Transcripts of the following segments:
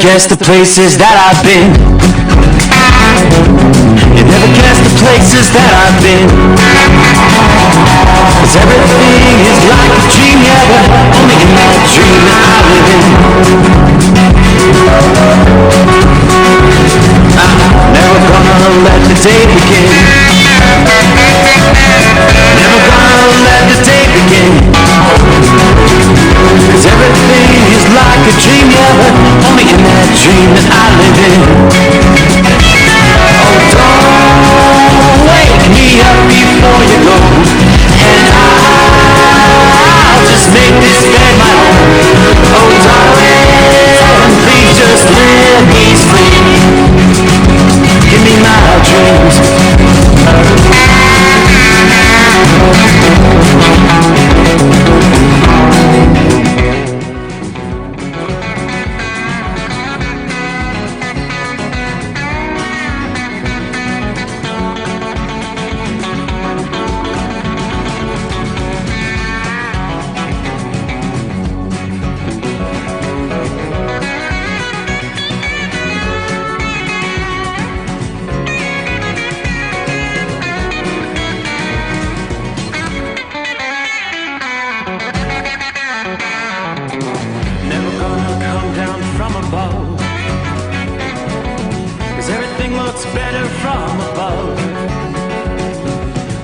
guess the places that I've been. You never guess the places that I've been. 'Cause everything is like a dream, yeah, but only in that dream that I live in. I'm never gonna let the day begin. Never gonna let the day begin. 'Cause everything is like a dream, yeah, but only in that dream that I live in. Oh, don't wake me up before you go, and I'll just make this bed my home. Oh, darling, please just let me sleep. Give me my dreams. Better from above.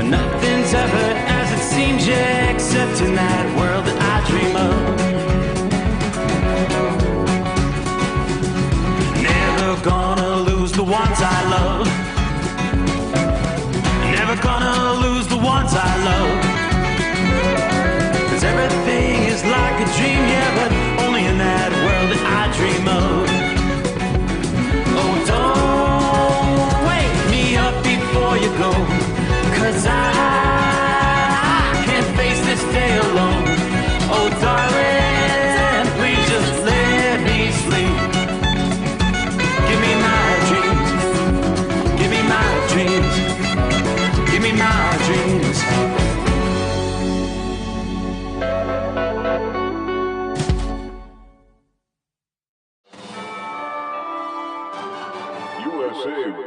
Nothing's ever as it seems, yeah, except in that world that I dream of. Never gonna lose the ones I love. Never gonna lose the ones I love. 'Cause everything is like a dream, yeah, but only in that world that I dream of. Oh, don't before you go, 'cause I can't face this day alone. Oh, darling, please just let me sleep. Give me my dreams. Give me my dreams. Give me my dreams.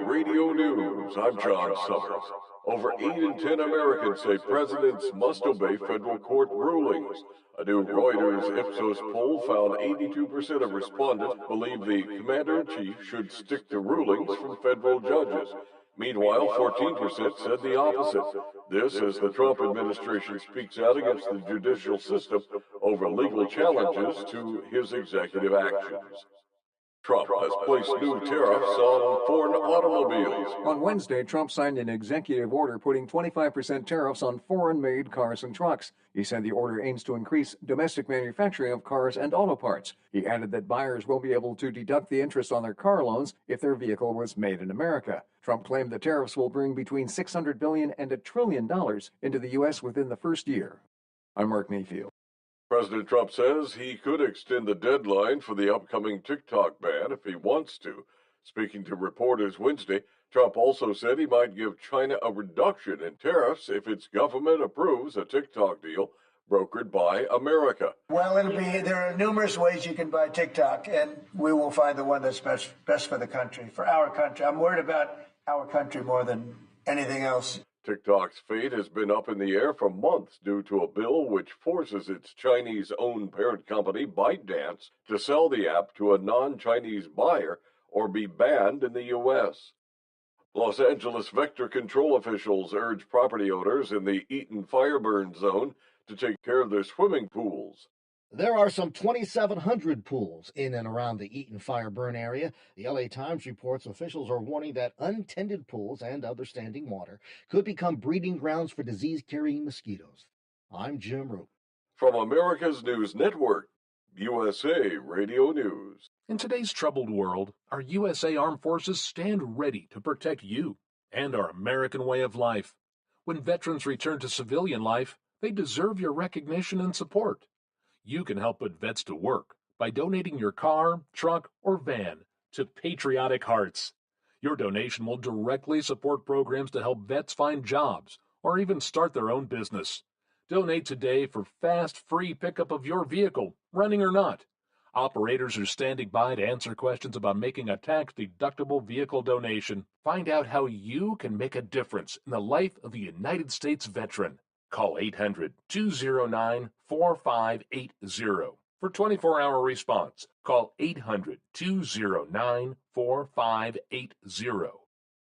Radio News, I'm John Sommers. Over 8 in 10 Americans say presidents must obey federal court rulings. A new Reuters Ipsos poll found 82% of respondents believe the commander-in-chief should stick to rulings from federal judges. Meanwhile, 14% said the opposite. This as the Trump administration speaks out against the judicial system over legal challenges to his executive actions. Trump has placed new tariffs on foreign automobiles. On Wednesday, Trump signed an executive order putting 25% tariffs on foreign-made cars and trucks. He said the order aims to increase domestic manufacturing of cars and auto parts. He added that buyers will be able to deduct the interest on their car loans if their vehicle was made in America. Trump claimed the tariffs will bring between $600 billion and $1 trillion into the U.S. within the first year. I'm Mark Mayfield. President Trump says he could extend the deadline for the upcoming TikTok ban if he wants to. Speaking to reporters Wednesday, Trump also said he might give China a reduction in tariffs if its government approves a TikTok deal brokered by America. Well, there are numerous ways you can buy TikTok, and we will find the one that's best for the country, for our country. I'm worried about our country more than anything else. TikTok's fate has been up in the air for months due to a bill which forces its Chinese-owned parent company, ByteDance, to sell the app to a non-Chinese buyer or be banned in the U.S. Los Angeles vector control officials urge property owners in the Eaton fire burn zone to take care of their swimming pools. There are some 2,700 pools in and around the Eaton fire burn area. The LA Times reports officials are warning that untended pools and other standing water could become breeding grounds for disease-carrying mosquitoes. I'm Jim Roop. From America's News Network, USA Radio News. In today's troubled world, our USA Armed Forces stand ready to protect you and our American way of life. When veterans return to civilian life, they deserve your recognition and support. You can help put vets to work by donating your car, truck, or van to Patriotic Hearts. Your donation will directly support programs to help vets find jobs or even start their own business. Donate today for fast, free pickup of your vehicle, running or not. Operators are standing by to answer questions about making a tax-deductible vehicle donation. Find out how you can make a difference in the life of a United States veteran. Call 800-209-4580 for 24-hour response. Call 800-209-4580.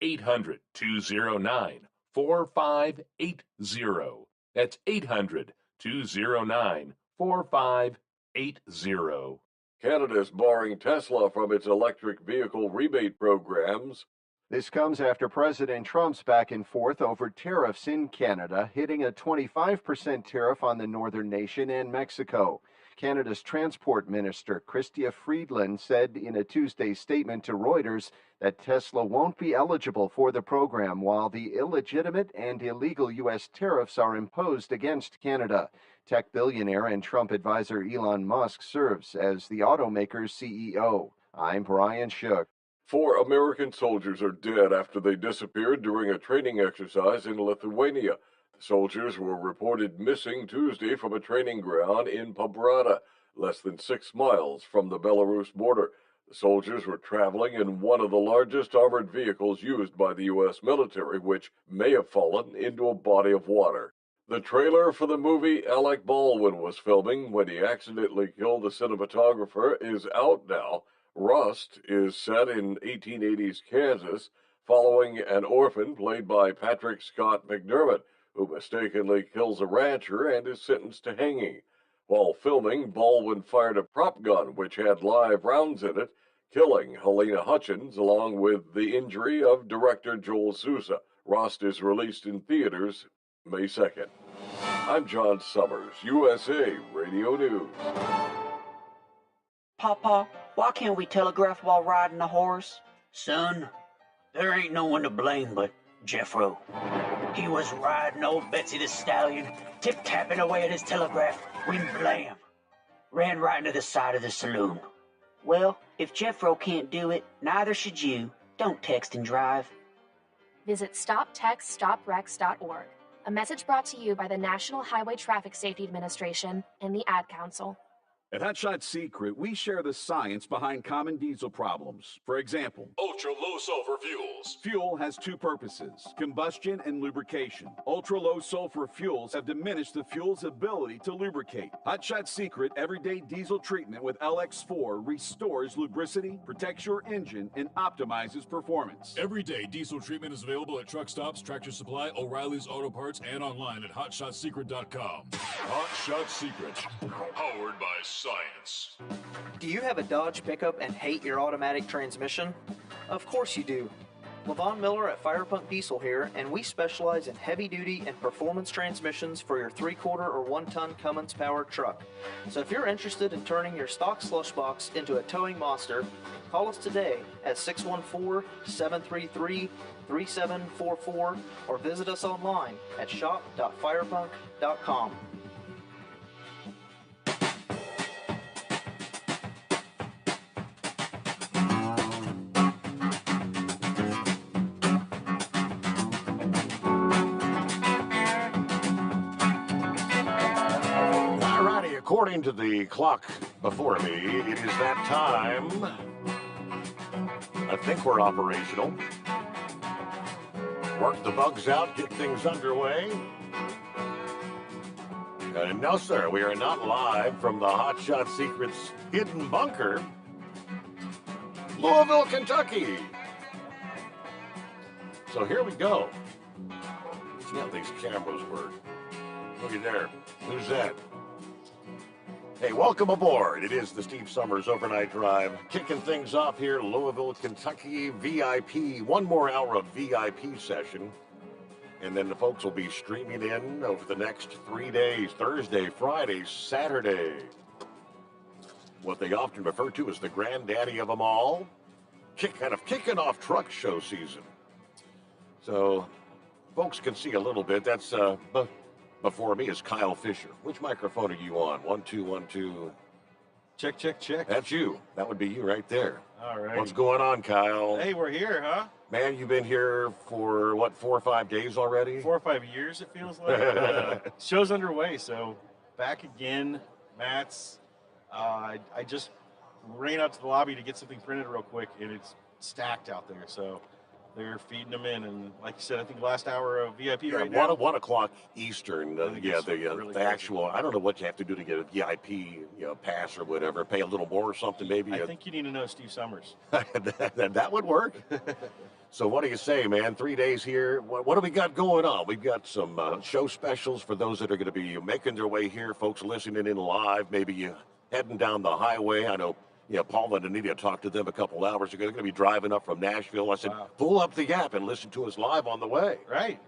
800-209-4580. That's 800-209-4580. Canada is barring Tesla from its electric vehicle rebate programs. This comes after President Trump's back and forth over tariffs in Canada, hitting a 25% tariff on the northern nation and Mexico. Canada's Transport Minister, Chrystia Freeland, said in a Tuesday statement to Reuters that Tesla won't be eligible for the program while the illegitimate and illegal U.S. tariffs are imposed against Canada. Tech billionaire and Trump advisor Elon Musk serves as the automaker's CEO. I'm Brian Shook. 4 American soldiers are dead after they disappeared during a training exercise in Lithuania. The soldiers were reported missing Tuesday from a training ground in Pabrata, less than 6 miles from the Belarus border. The soldiers were traveling in one of the largest armored vehicles used by the U.S. military, which may have fallen into a body of water. The trailer for the movie Alec Baldwin was filming when he accidentally killed a cinematographer is out now. Rust is set in 1880s Kansas, following an orphan played by Patrick Scott McDermott, who mistakenly kills a rancher and is sentenced to hanging. While filming, Baldwin fired a prop gun which had live rounds in it, killing Helena Hutchins along with the injury of director Joel Sousa. Rust is released in theaters May 2nd. I'm John Sommers, USA Radio News. Papa, why can't we telegraph while riding a horse? Son, there ain't no one to blame but Jeffro. He was riding old Betsy the Stallion, tip-tapping away at his telegraph, when blam, ran right into the side of the saloon. Well, if Jeffro can't do it, neither should you. Don't text and drive. Visit StopTextStopWrecks.org. A message brought to you by the National Highway Traffic Safety Administration and the Ad Council. At Hot Shot Secret, we share the science behind common diesel problems. For example, Ultra-low sulfur fuels. fuel has 2 purposes, combustion and lubrication. Ultra-low sulfur fuels have diminished the fuel's ability to lubricate. Hot Shot Secret Everyday Diesel Treatment with LX4 restores lubricity, protects your engine, and optimizes performance. Everyday diesel treatment is available at truck stops, Tractor Supply, O'Reilly's Auto Parts, and online at HotShotSecret.com. Hot Shot Secret, powered by science. Do you have a Dodge pickup and hate your automatic transmission? Of course you do. LaVon Miller at Firepunk Diesel here, and we specialize in heavy-duty and performance transmissions for your 3/4 or 1-ton Cummins-powered truck. So if you're interested in turning your stock slush box into a towing monster, call us today at 614-733-3744 or visit us online at shop.firepunk.com. According to the clock before me, it is that time. I think we're operational. Work the bugs out, get things underway. No, sir, we are not live from the Hot Shot Secrets hidden bunker, Louisville, Kentucky. So here we go. See how these cameras work. Looky there. Who's that? Hey, welcome aboard. It is the Steve Sommers Overnight Drive. Kicking things off here, Louisville, Kentucky, VIP. One more hour of VIP session. And then the folks will be streaming in over the next 3 days, Thursday, Friday, Saturday. What they often refer to as the granddaddy of them all. Kind of kicking off truck show season. So folks can see a little bit. That's before me is Kyle Fisher. Which microphone are you on? 1, 2, 1, 2. Check, check, check. That's you. That would be you right there. All right. What's going on, Kyle? Hey, we're here, huh? Man, you've been here for, what, 4 or 5 days already? 4 or 5 years, it feels like. Show's underway, so back again. Matt's. I ran out to the lobby to get something printed real quick, and it's stacked out there. So they're feeding them in, and like you said, I think last hour of VIP right now. 1 o'clock Eastern. Really the actual. I don't know what you have to do to get a VIP pass or whatever. Pay a little more or something maybe. I think you need to know Steve Sommers. that would work. So what do you say, man? 3 days here. What do we got going on? We've got some show specials for those that are going to be making their way here, folks listening in live, maybe heading down the highway. I know, Paul and Anita talked to them a couple hours ago. They're going to be driving up from Nashville. I said, pull up the app and listen to us live on the way. Right.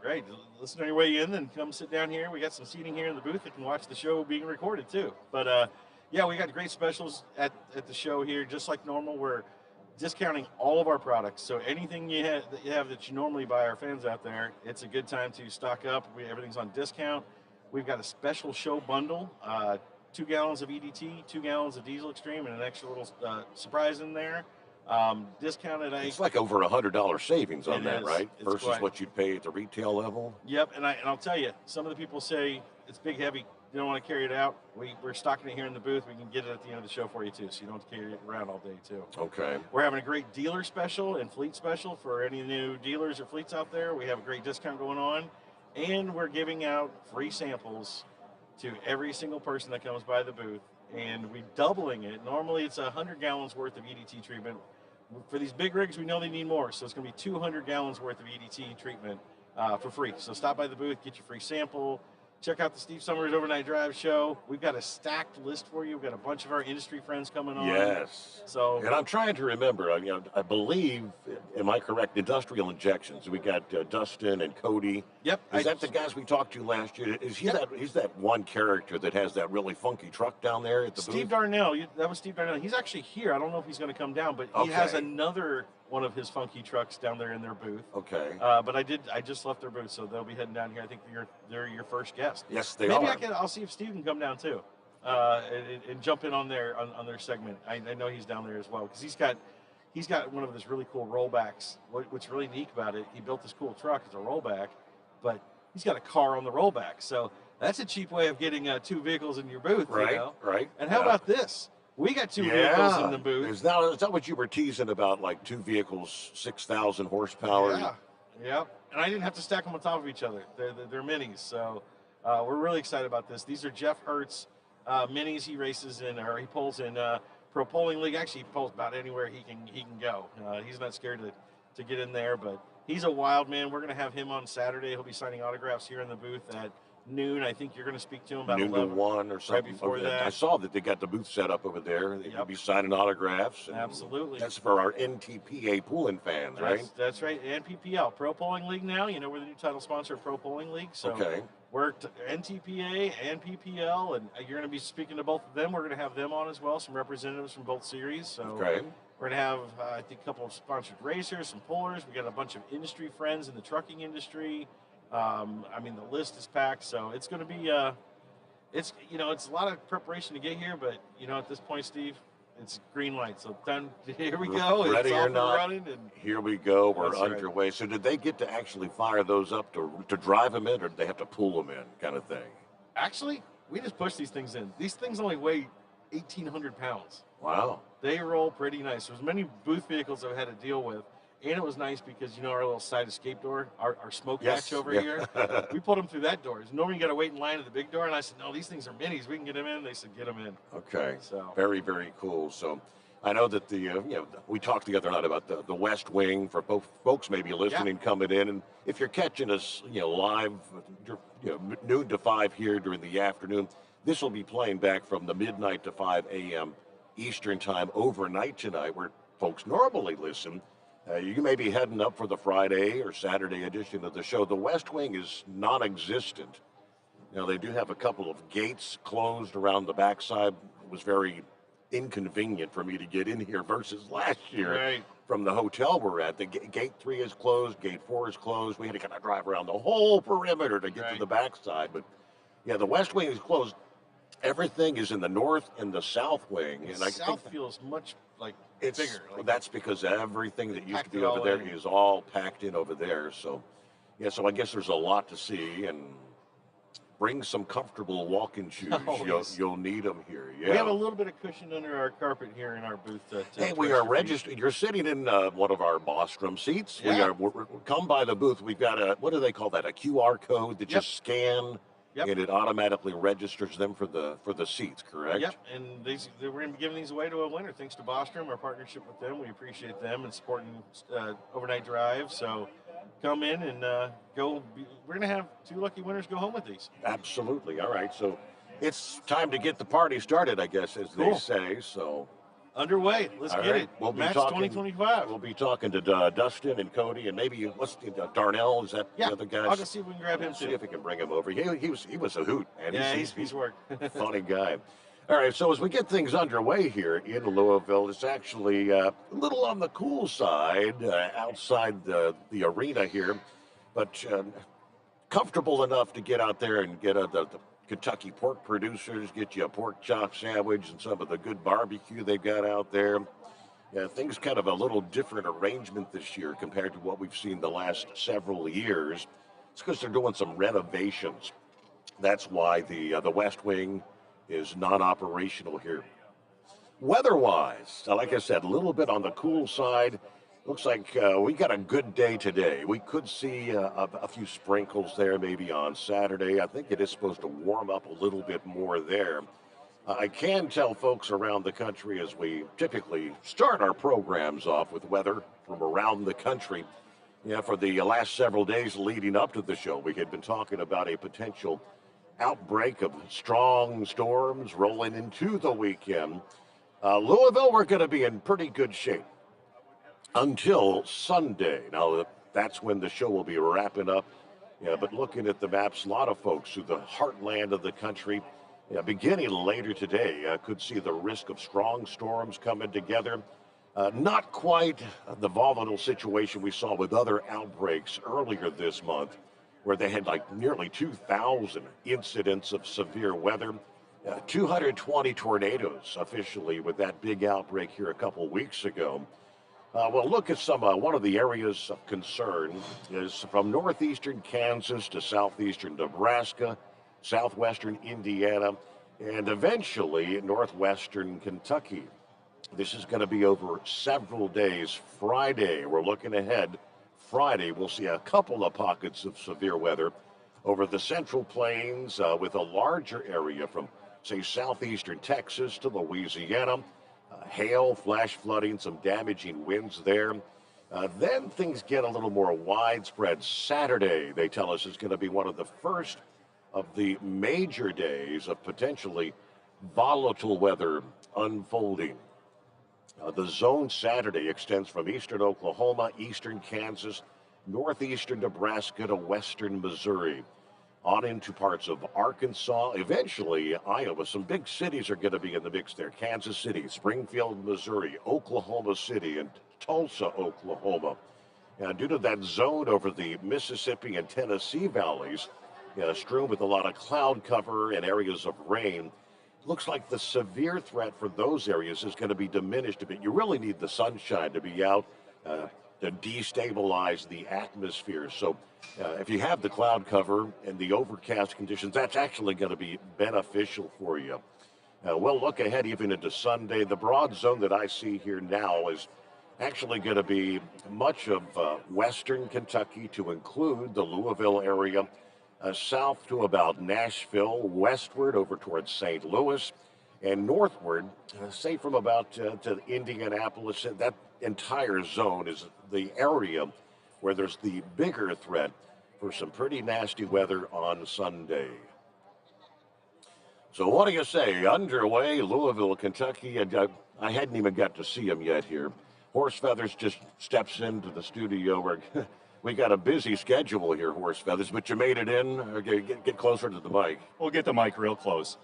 Listen on your way in, then come sit down here. We got some seating here in the booth. You can watch the show being recorded too. But we got great specials at the show here, just like normal. We're discounting all of our products. So anything you have that you normally buy, our fans out there, it's a good time to stock up. Everything's on discount. We've got a special show bundle, 2 gallons of EDT, 2 gallons of Diesel Extreme, and an extra little surprise in there. Discounted. It's like over $100 savings on that, right? It's Versus quite. what you'd pay at the retail level. Yep, and I'll tell you, some of the people say it's big, heavy. You don't want to carry it out. We're stocking it here in the booth. We can get it at the end of the show for you too, so you don't have to carry it around all day too. Okay. We're having a great dealer special and fleet special for any new dealers or fleets out there. We have a great discount going on, and we're giving out free samples to every single person that comes by the booth, and we're doubling it. Normally it's 100 gallons worth of EDT treatment. For these big rigs, we know they need more, so it's going to be 200 gallons worth of EDT treatment for free. So stop by the booth, get your free sample. Check out the Steve Sommers Overnight Drive show. We've got a stacked list for you. We've got a bunch of our industry friends coming on. Yes. So, and I'm trying to remember. I believe, am I correct? Industrial Injections. We got Dustin and Cody. Yep. Is that the guys we talked to last year? Is he that? He's that one character that has that really funky truck down there at the Steve booth? Darnell. That was Steve Darnell. He's actually here. I don't know if he's going to come down, but he has another one of his funky trucks down there in their booth. Okay. But I just left their booth, so they'll be heading down here. I think they're your first guest. Yes, they Maybe are. I'll see if Steve can come down too, and jump in on their segment. I know he's down there as well because he's got one of his really cool rollbacks. What's really neat about it, he built this cool truck as a rollback, but he's got a car on the rollback. So that's a cheap way of getting 2 vehicles in your booth. Right. Right. And how about this? We got 2 vehicles in the booth. Is that what you were teasing about, like 2 vehicles, 6,000 horsepower? Yeah. And I didn't have to stack them on top of each other. They're minis. So we're really excited about this. These are Jeff Hurt's minis. He races in, or he pulls in Pro Polling League. Actually, he pulls about anywhere he can go. He's not scared to get in there, but he's a wild man. We're going to have him on Saturday. He'll be signing autographs here in the booth at noon. I think you're going to speak to him about noon 11, to 1 or something. right before that. I saw that they got the booth set up over there. They'll be signing autographs. And absolutely. That's for our NTPA pooling fans, right? That's right. And PPL, Pro Polling League now. We're the new title sponsor of Pro Polling League. So we're NTPA and PPL, and you're going to be speaking to both of them. We're going to have them on as well, some representatives from both series. So we're going to have, I think, a couple of sponsored racers, some pullers. We got a bunch of industry friends in the trucking industry. The list is packed, so it's going to be, it's a lot of preparation to get here, but at this point, Steve, it's green light. So here we go. Ready it's or off not, and running, and here we go. We're That's underway. Right. So did they get to actually fire those up to drive them in, or did they have to pull them in, kind of thing? Actually, we just push these things in. These things only weigh 1,800 pounds. Wow. They roll pretty nice. There's many booth vehicles I've had to deal with. And it was nice because, our little side escape door, our smoke hatch over here, we put them through that door. Normally you got to wait in line at the big door. And I said, no, these things are minis. We can get them in. They said, get them in. Okay. So very, very cool. So I know that we talked the other night about the West Wing for both folks maybe listening, coming in. And if you're catching us, live, noon to 5 here during the afternoon, this will be playing back from the midnight to 5 a.m. Eastern time overnight tonight, where folks normally listen. You may be heading up for the Friday or Saturday edition of the show. The West Wing is non-existent. They do have a couple of gates closed around the backside. It was very inconvenient for me to get in here versus last year from the hotel we're at. The gate 3 is closed, gate 4 is closed. We had to kind of drive around the whole perimeter to get to the backside. But the West Wing is closed. Everything is in the north and the south wing. And I south think feels much it's bigger. That's because everything that used to be over there is all packed in over there. So, so I guess there's a lot to see. And bring some comfortable walking shoes. Always. You'll need them here. Yeah. We have a little bit of cushion under our carpet here in our booth. Hey, we are registered. You're sitting in one of our Bostrom seats. Yeah. We're come by the booth. We've got a, what do they call that? A QR code that you scan, and it automatically registers them for the seats. Correct. Yep. And we're going to be giving these away to a winner thanks to Bostrom, our partnership with them. We appreciate them and supporting Overnight Drive. So come in and go. We're going to have 2 lucky winners go home with these. Absolutely. All right. So it's time to get the party started, I guess, as they say. So underway. Let's get it. We'll be Match talking, 2025. We'll be talking to Dustin and Cody and maybe Darnell. Is that the other guy? I'll just see if we can grab him See too. if we can bring him over. He was a hoot. Man. Yeah, he's worked. Funny guy. All right, so as we get things underway here in Louisville, it's actually a little on the cool side outside the arena here, but comfortable enough to get out there and get the Kentucky pork producers, get you a pork chop sandwich and some of the good barbecue they've got out there. Yeah, things kind of a little different arrangement this year compared to what we've seen the last several years. It's because they're doing some renovations. That's why the West Wing is non-operational here. Weather-wise, like I said, a little bit on the cool side. Looks like we got a good day today. We could see a few sprinkles there maybe on Saturday. I think it is supposed to warm up a little bit more there. I can tell folks around the country as we typically start our programs off with weather from around the country. Yeah, for the last several days leading up to the show, we had been talking about a potential outbreak of strong storms rolling into the weekend. Louisville, we're going to be in pretty good shape until Sunday. Now, that's when the show will be wrapping up. Yeah, but looking at the maps, a lot of folks through the heartland of the country, beginning later today, could see the risk of strong storms coming together. Not quite the volatile situation we saw with other outbreaks earlier this month, where they had like nearly 2,000 incidents of severe weather. 220 tornadoes officially with that big outbreak here a couple weeks ago. Well, look at one of the areas of concern is from northeastern Kansas to southeastern Nebraska, southwestern Indiana, and eventually northwestern Kentucky. This is going to be over several days. Friday, we're looking ahead. Friday, we'll see a couple of pockets of severe weather over the Central Plains with a larger area from, say, southeastern Texas to Louisiana. Hail, flash flooding, some damaging winds there. Then things get a little more widespread. Saturday, they tell us, is going to be one of the first of the major days of potentially volatile weather unfolding. The zone Saturday extends from eastern Oklahoma, eastern Kansas, northeastern Nebraska to western Missouri, on into parts of Arkansas, eventually Iowa. Some big cities are going to be in the mix there. Kansas City, Springfield, Missouri, Oklahoma City, and Tulsa, Oklahoma. Due to that zone over the Mississippi and Tennessee valleys, strewn with a lot of cloud cover and areas of rain, looks like the severe threat for those areas is going to be diminished a bit. You really need the sunshine to be out to destabilize the atmosphere. So if you have the cloud cover and the overcast conditions, that's actually going to be beneficial for you. We'll look ahead even into Sunday. The broad zone that I see here now is actually going to be much of western Kentucky to include the Louisville area, south to about Nashville, westward over towards St. Louis, and northward, say from about to Indianapolis. That entire zone is the area where there's the bigger threat for some pretty nasty weather on Sunday. So what do you say? Underway, Louisville, Kentucky, and I hadn't even got to see him yet here. Horse Feathers just steps into the studio where we got a busy schedule here, Horse Feathers, but you made it in. Get closer to the mic. We'll get the mic real close.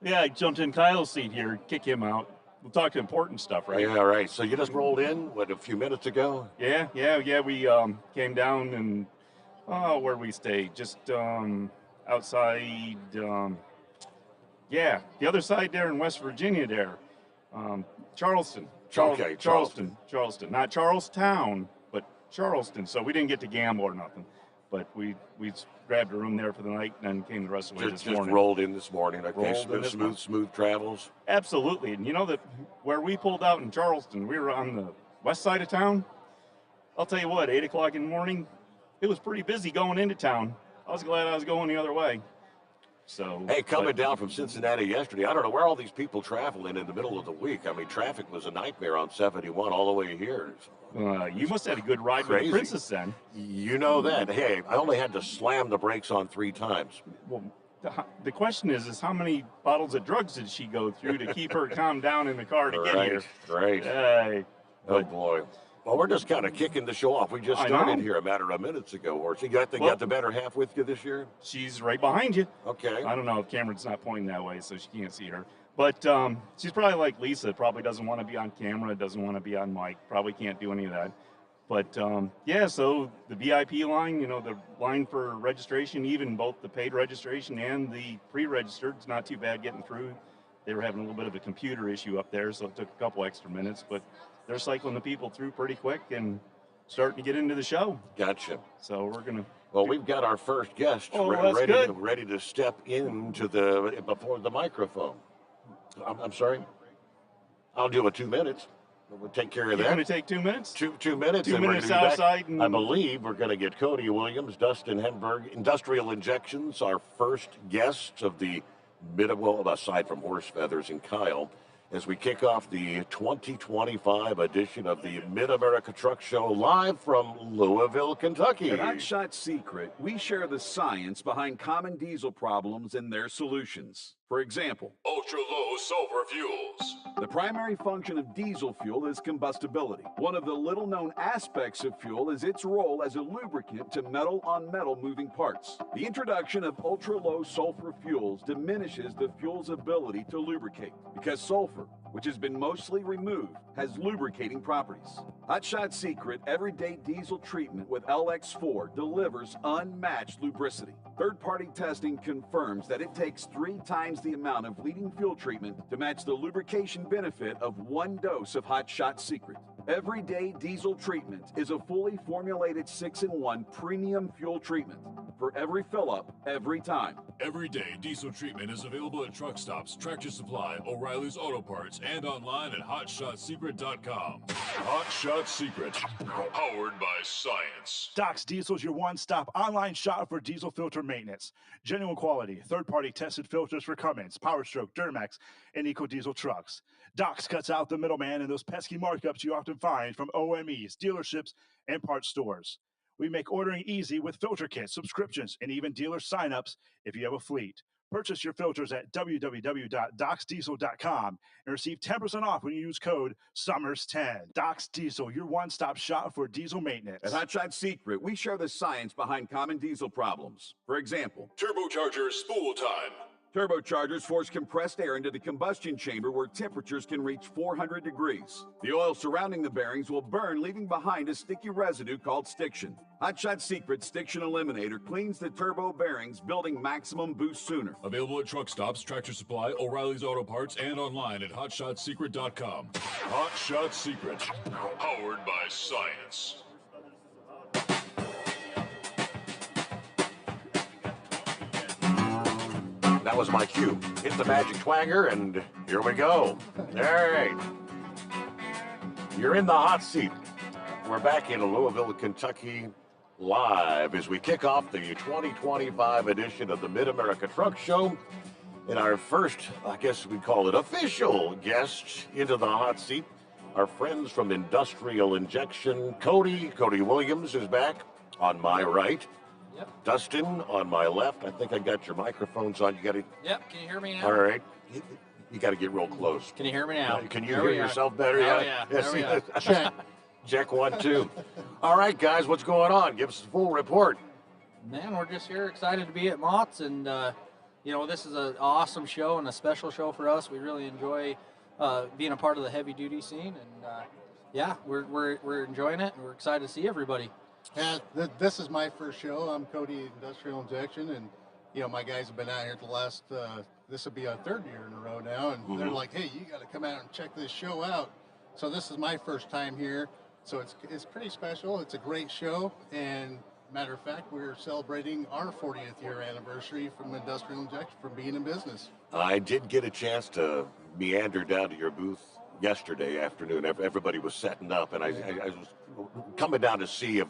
Yeah, I jumped in Kyle's seat here, kick him out. We'll talk important stuff, right? Yeah, right. So you just rolled in, what, a few minutes ago? Yeah. We came down and, where we stayed? Just outside, the other side there in West Virginia there. Charleston. Charleston. Not Charlestown, but Charleston. So we didn't get to gamble or nothing. but we grabbed a room there for the night and then came the rest of the way this morning. Just rolled in this morning. Okay, Rolled in smooth travels. Absolutely. And you know that where we pulled out in Charleston, we were on the west side of town. I'll tell you what, 8 o'clock in the morning, it was pretty busy going into town. I was glad I was going the other way. So, hey, coming down from Cincinnati yesterday, I don't know where all these people traveling in the middle of the week. I mean, traffic was a nightmare on 71 all the way here. You must have had a good ride with the Princess then. You know that. Hey, I only had to slam the brakes on 3 times. Well, the question is how many bottles of drugs did she go through to keep her calm down in the car to get here? Right. Hey, oh, boy. Well, we're just kind of kicking the show off. We just started here a matter of minutes ago. Or she got the better half with you this year? She's right behind you. Okay. I don't know if Cameron's not pointing that way, so she can't see her. But she's probably like Lisa, probably doesn't want to be on camera, doesn't want to be on mic, probably can't do any of that. But yeah, so the VIP line, the line for registration, even both the paid registration and the pre-registered, it's not too bad getting through. They were having a little bit of a computer issue up there, so it took a couple extra minutes, but they're cycling the people through pretty quick and starting to get into the show. Gotcha. So we're going to... Well, we've got our first guest ready to step into before the microphone. I'm sorry. I'll do it 2 minutes. We'll take care of that. You're going to take 2 minutes? 2 minutes. 2 minutes outside. I believe we're going to get Cody Williams, Dustin Henberg, Industrial Injections, our first guests of the aside from Horse Feathers and Kyle, as we kick off the 2025 edition of the Mid-America Truck Show live from Louisville, Kentucky. At Hot Shot Secret, we share the science behind common diesel problems and their solutions. For example, ultra-low sulfur fuels. The primary function of diesel fuel is combustibility. One of the little-known aspects of fuel is its role as a lubricant to metal-on-metal moving parts. The introduction of ultra-low sulfur fuels diminishes the fuel's ability to lubricate because sulfur, which has been mostly removed, has lubricating properties. Hot Shot Secret Everyday Diesel Treatment with LX4 delivers unmatched lubricity. Third-party testing confirms that it takes 3 times the amount of leading fuel treatment to match the lubrication benefit of 1 dose of Hot Shot Secret. Everyday Diesel Treatment is a fully formulated 6-in-1 premium fuel treatment for every fill-up, every time. Everyday Diesel Treatment is available at truck stops, Tractor Supply, O'Reilly's Auto Parts, and online at HotShotSecret.com. Hot Shot Secret, powered by science. Doc's Diesel is your one-stop online shop for diesel filter maintenance. Genuine quality, third-party tested filters for Cummins, Powerstroke, Duramax, and EcoDiesel trucks. Doc's cuts out the middleman and those pesky markups you often find from OMEs, dealerships, and parts stores. We make ordering easy with filter kits, subscriptions, and even dealer sign-ups if you have a fleet. Purchase your filters at www.docsdiesel.com and receive 10% off when you use code SOMMERS10. Doc's Diesel, your one-stop shop for diesel maintenance. At Hot Shot Secret, we share the science behind common diesel problems. For example, turbocharger spool time. Turbochargers force compressed air into the combustion chamber where temperatures can reach 400 degrees. The oil surrounding the bearings will burn, leaving behind a sticky residue called stiction. Hot Shot Secret Stiction Eliminator cleans the turbo bearings, building maximum boost sooner. Available at truck stops, Tractor Supply, O'Reilly's Auto Parts, and online at HotShotSecret.com. Hot Shot Secret, powered by science. That was my cue. Hit the magic twanger, and here we go. All right. You're in the hot seat. We're back in Louisville, Kentucky, live as we kick off the 2025 edition of the Mid-America Truck Show. And our first, I guess we'd call it official guest into the hot seat, our friends from Industrial Injection. Cody Williams is back on my right. Yep. Dustin on my left. I think I got your microphones on. You got to. Yep. Can you hear me now? All right. You got to get real close. Can you hear me now? Can you hear yourself better? Oh, yeah. There we are. Check. Check 1, 2. All right, guys, what's going on? Give us a full report. Man, we're just here excited to be at Mott's, and this is an awesome show and a special show for us. We really enjoy being a part of the heavy duty scene, and we're enjoying it, and we're excited to see everybody. And this is my first show. I'm Cody Industrial Injection, and my guys have been out here the last. This will be our 3rd year in a row now, and they're like, "Hey, you got to come out and check this show out." So this is my first time here, so it's pretty special. It's a great show, and matter of fact, we're celebrating our 40th year anniversary from industrial injection, from being in business. I did get a chance to meander down to your booth yesterday afternoon. Everybody was setting up, and I was coming down to see if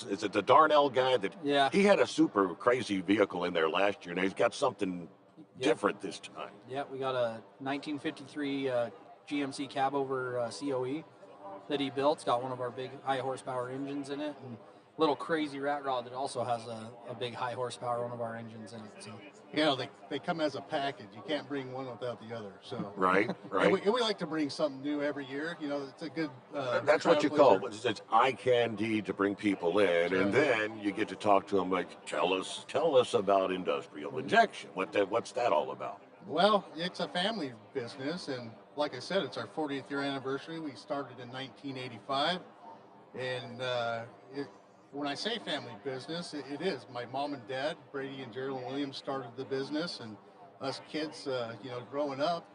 is it the Darnell guy that? Yeah. He had a super crazy vehicle in there last year, and he's got something different this time. Yeah, we got a 1953 GMC cab over COE that he built. It's got one of our big high horsepower engines in it, and little crazy rat rod that also has a big high horsepower one of our engines in it. So they come as a package. You can't bring one without the other. So right. And we like to bring something new every year. It's a good. That's what you call it. It's eye candy to bring people in, and then you get to talk to them. Like, tell us about industrial injection. What's that all about? Well, it's a family business, and like I said, it's our 40th year anniversary. We started in 1985, and when I say family business, it is. My mom and dad, Brady and Geraldine Williams, started the business, and us kids, growing up,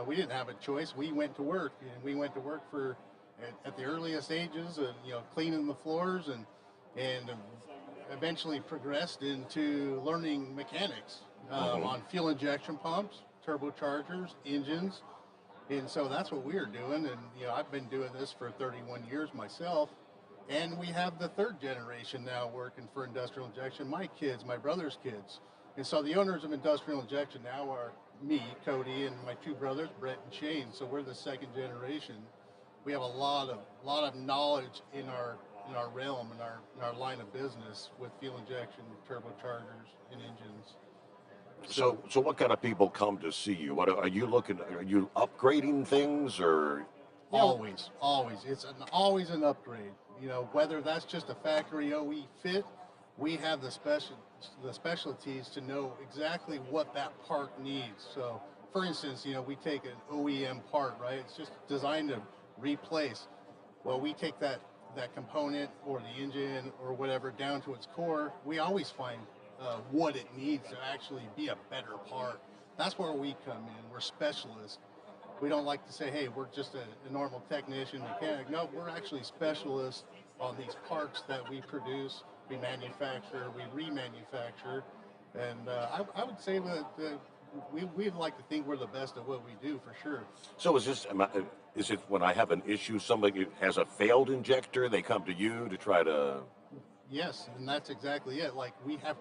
we didn't have a choice. We went to work, and we went to work at the earliest ages, cleaning the floors, and eventually progressed into learning mechanics on fuel injection pumps, turbochargers, engines, and so that's what we were doing. And I've been doing this for 31 years myself. And we have the third generation now working for industrial injection, my kids, my brother's kids. And so the owners of industrial injection now are me, Cody, and my two brothers, Brett and Shane. So we're the second generation. We have a lot of knowledge in our realm, in our line of business with fuel injection, turbochargers, and engines. So what kind of people come to see you? What are you looking? Are you upgrading things or? Always. It's always an upgrade. Whether that's just a factory OE fit, we have the specialties to know exactly what that part needs. So, for instance, we take an OEM part, right? It's just designed to replace. Well, we take that component or the engine or whatever down to its core. We always find what it needs to actually be a better part. That's where we come in. We're specialists. We don't like to say, hey, we're just a normal technician, mechanic. No, we're actually specialists on these parts that we produce, we manufacture, we remanufacture. And I would say that we'd like to think we're the best at what we do, for sure. So is it when I have an issue, somebody has a failed injector, they come to you to try to... Yes, and that's exactly it. Like, we have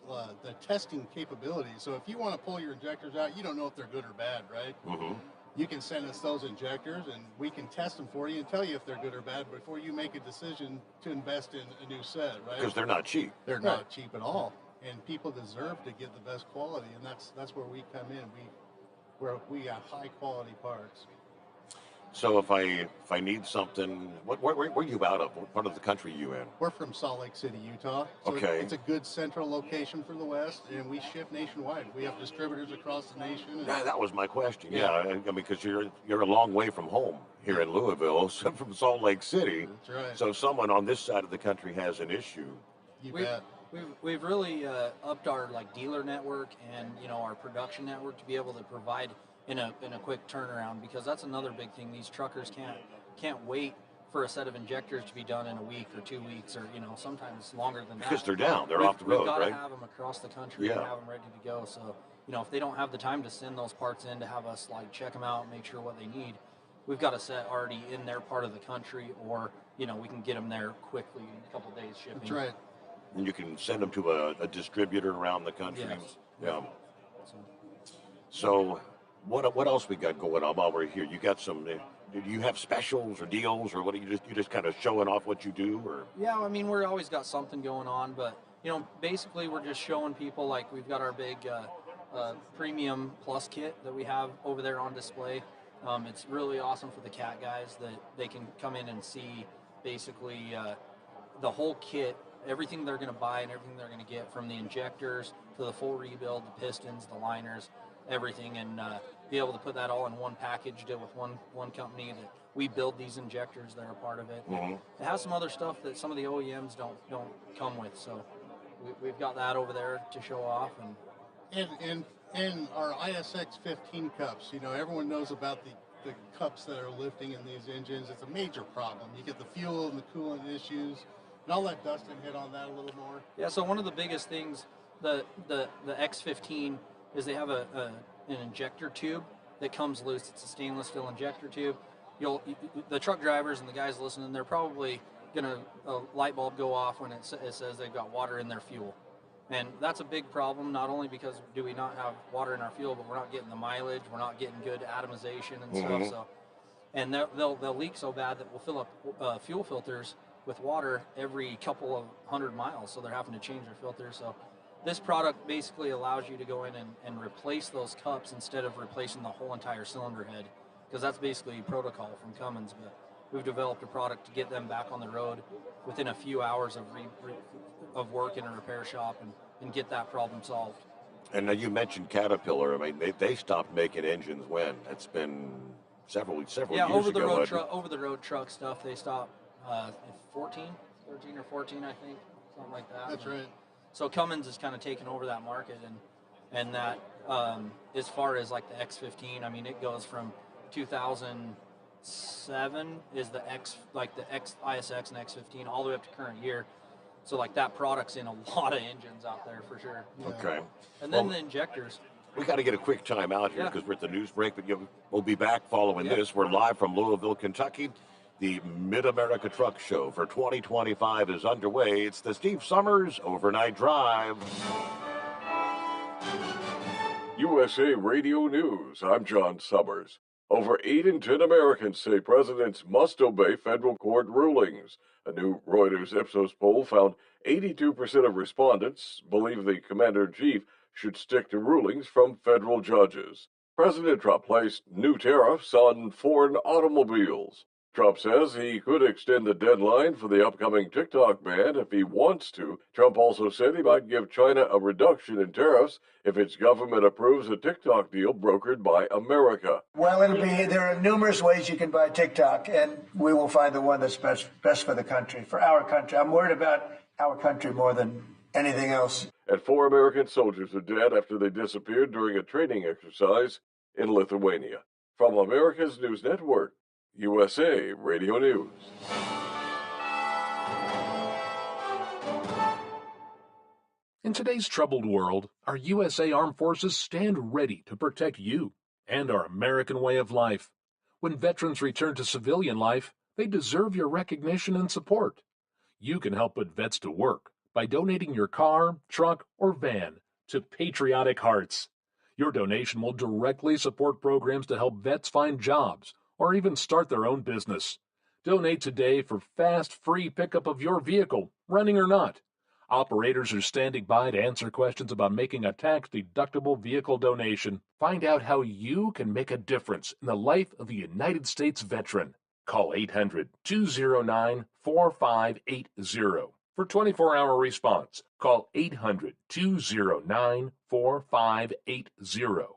the testing capability. So if you want to pull your injectors out, you don't know if they're good or bad, right? Mm-hmm. You can send us those injectors, and we can test them for you and tell you if they're good or bad before you make a decision to invest in a new set, right? Because they're not cheap. They're not cheap at all, and people deserve to get the best quality, and that's where we come in. We got high quality parts. So if I need something, where are you out of? What part of the country are you in? We're from Salt Lake City, Utah. So okay. It's a good central location for the West, and we ship nationwide. We have distributors across the nation. That was my question. Yeah, I mean, because you're a long way from home here in Louisville, so from Salt Lake City. That's right. So if someone on this side of the country has an issue, you bet. We've really upped our dealer network and our production network to be able to provide in a quick turnaround, because that's another big thing. These truckers can't wait for a set of injectors to be done in a week or 2 weeks, or sometimes longer than that. Because they're down, they're off the road, we've got right? to have them across the country and have them ready to go. So if they don't have the time to send those parts in to have us check them out and make sure what they need, we've got a set already in their part of the country, or we can get them there quickly in a couple days shipping. That's right. And you can send them to a distributor around the country. Yes. Yeah. So what else we got going on while we're here? You got some? Do you have specials or deals, or what? Are you just kind of showing off what you do, or? Yeah, I mean, we're always got something going on, but basically we're just showing people, we've got our big premium plus kit that we have over there on display. It's really awesome for the cat guys that they can come in and see basically the whole kit, everything they're going to buy and everything they're going to get, from the injectors to the full rebuild, the pistons, the liners, everything, and be able to put that all in one package deal with one company that we build these injectors that are part of it. Mm-hmm. It has some other stuff that some of the OEMs don't come with, so we've got that over there to show off. And our ISX 15 cups, everyone knows about the cups that are lifting in these engines. It's a major problem. You get the fuel and the coolant issues. And I'll let Dustin hit on that a little more. Yeah, so one of the biggest things, the X15, is they have an injector tube that comes loose. It's a stainless steel injector tube. The truck drivers and the guys listening, they're probably gonna a light bulb go off when it says they've got water in their fuel, and that's a big problem. Not only because do we not have water in our fuel, but we're not getting the mileage, we're not getting good atomization and stuff. So, and they'll leak so bad that we'll fill up fuel filters with water every couple of 100 miles, so they're having to change their filters. So this product basically allows you to go in and replace those cups instead of replacing the whole entire cylinder head, because that's basically protocol from Cummins. But we've developed a product to get them back on the road within a few hours of work in a repair shop and get that problem solved. And now you mentioned Caterpillar. I mean, they stopped making engines when? It's been several years ago. Yeah, over the road truck stuff, they stopped 13 or 14, I think, something like that. That's right. So Cummins is kind of taking over that market, and that as far as like the X15, I mean, it goes from 2007 is the X ISX and X15 all the way up to current year. So like that product's in a lot of engines out there for sure. Okay. And then the injectors. We got to get a quick time out here because we're at the news break, but we'll be back following this. We're live from Louisville, Kentucky. The Mid-America Truck Show for 2025 is underway. It's the Steve Sommers Overnight Drive. USA Radio News. I'm John Sommers. Over 8 in 10 Americans say presidents must obey federal court rulings. A new Reuters Ipsos poll found 82% of respondents believe the commander-in-chief should stick to rulings from federal judges. President Trump placed new tariffs on foreign automobiles. Trump says he could extend the deadline for the upcoming TikTok ban if he wants to. Trump also said he might give China a reduction in tariffs if its government approves a TikTok deal brokered by America. Well, there are numerous ways you can buy TikTok, and we will find the one that's best for the country, for our country. I'm worried about our country more than anything else. And 4 American soldiers are dead after they disappeared during a training exercise in Lithuania. From America's News Network, USA Radio News. In today's troubled world, our USA Armed Forces stand ready to protect you and our American way of life. When veterans return to civilian life, they deserve your recognition and support. You can help put vets to work by donating your car, truck, or van to Patriotic Hearts. Your donation will directly support programs to help vets find jobs or even start their own business. Donate today for fast, free pickup of your vehicle, running or not. Operators are standing by to answer questions about making a tax-deductible vehicle donation. Find out how you can make a difference in the life of a United States veteran. Call 800-209-4580 for 24-hour response. Call 800-209-4580.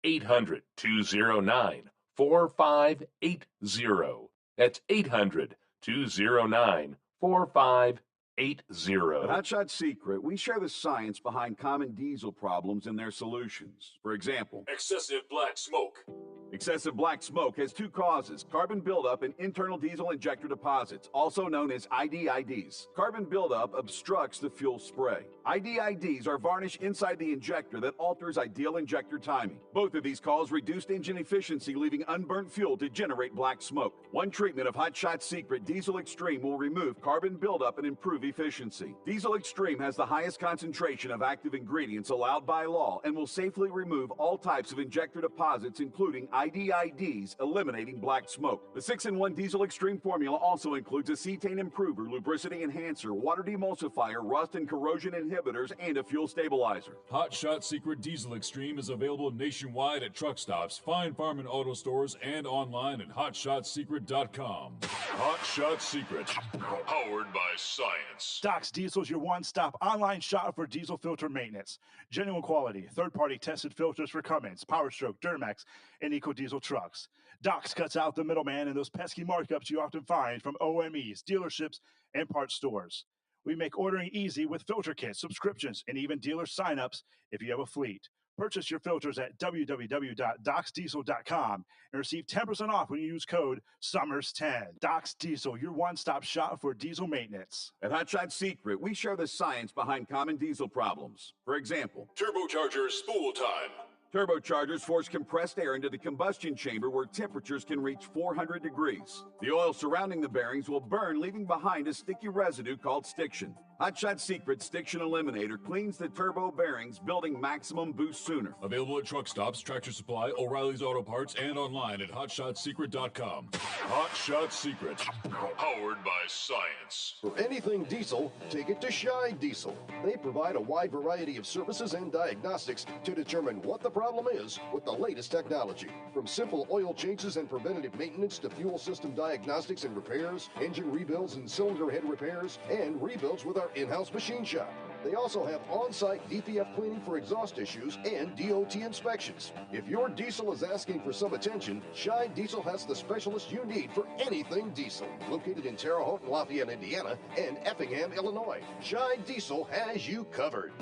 800-209-4580. That's 800-209-4580. At Hotshot Secret, we share the science behind common diesel problems and their solutions. For example, excessive black smoke. Excessive black smoke has 2 causes: carbon buildup and internal diesel injector deposits, also known as IDIDs. Carbon buildup obstructs the fuel spray. IDIDs are varnish inside the injector that alters ideal injector timing. Both of these cause reduced engine efficiency, leaving unburnt fuel to generate black smoke. One treatment of Hotshot Secret Diesel Extreme will remove carbon buildup and improve efficiency. Diesel Extreme has the highest concentration of active ingredients allowed by law and will safely remove all types of injector deposits, including IDIDs, eliminating black smoke. The 6-in-1 Diesel Extreme formula also includes a cetane improver, lubricity enhancer, water demulsifier, rust and corrosion inhibitors, and a fuel stabilizer. Hotshot Secret Diesel Extreme is available nationwide at truck stops, fine farm and auto stores, and online at hotshotsecret.com. Hotshot Secret, powered by science. Doc's Diesel's your one-stop online shop for diesel filter maintenance. Genuine quality, third-party tested filters for Cummins, PowerStroke, Duramax, and EcoDiesel trucks. Doc's cuts out the middleman and those pesky markups you often find from OMEs, dealerships, and parts stores. We make ordering easy with filter kits, subscriptions, and even dealer sign-ups if you have a fleet. Purchase your filters at www.docsdiesel.com and receive 10% off when you use code SUMMERS10. Docs Diesel, your one-stop shop for diesel maintenance. At Hot Shot Secret, we share the science behind common diesel problems. For example, Turbocharger spool time. turbochargers force compressed air into the combustion chamber where temperatures can reach 400 degrees. The oil surrounding the bearings will burn, leaving behind a sticky residue called stiction. Hot Shot Secret Stiction Eliminator cleans the turbo bearings, building maximum boost sooner. Available at truck stops, Tractor Supply, O'Reilly's Auto Parts, and online at hotshotsecret.com. Hot Shot Secret, powered by science. For anything diesel, take it to Shy Diesel. They provide a wide variety of services and diagnostics to determine what the problem is with the latest technology. From simple oil changes and preventative maintenance to fuel system diagnostics and repairs, engine rebuilds and cylinder head repairs, and rebuilds with our in-house machine shop. They also have on-site DPF cleaning for exhaust issues and DOT inspections. If your diesel is asking for some attention, Shy Diesel has the specialist you need for anything diesel. Located in Terre Haute and Lafayette, Indiana, and Effingham, Illinois, Shy Diesel has you covered.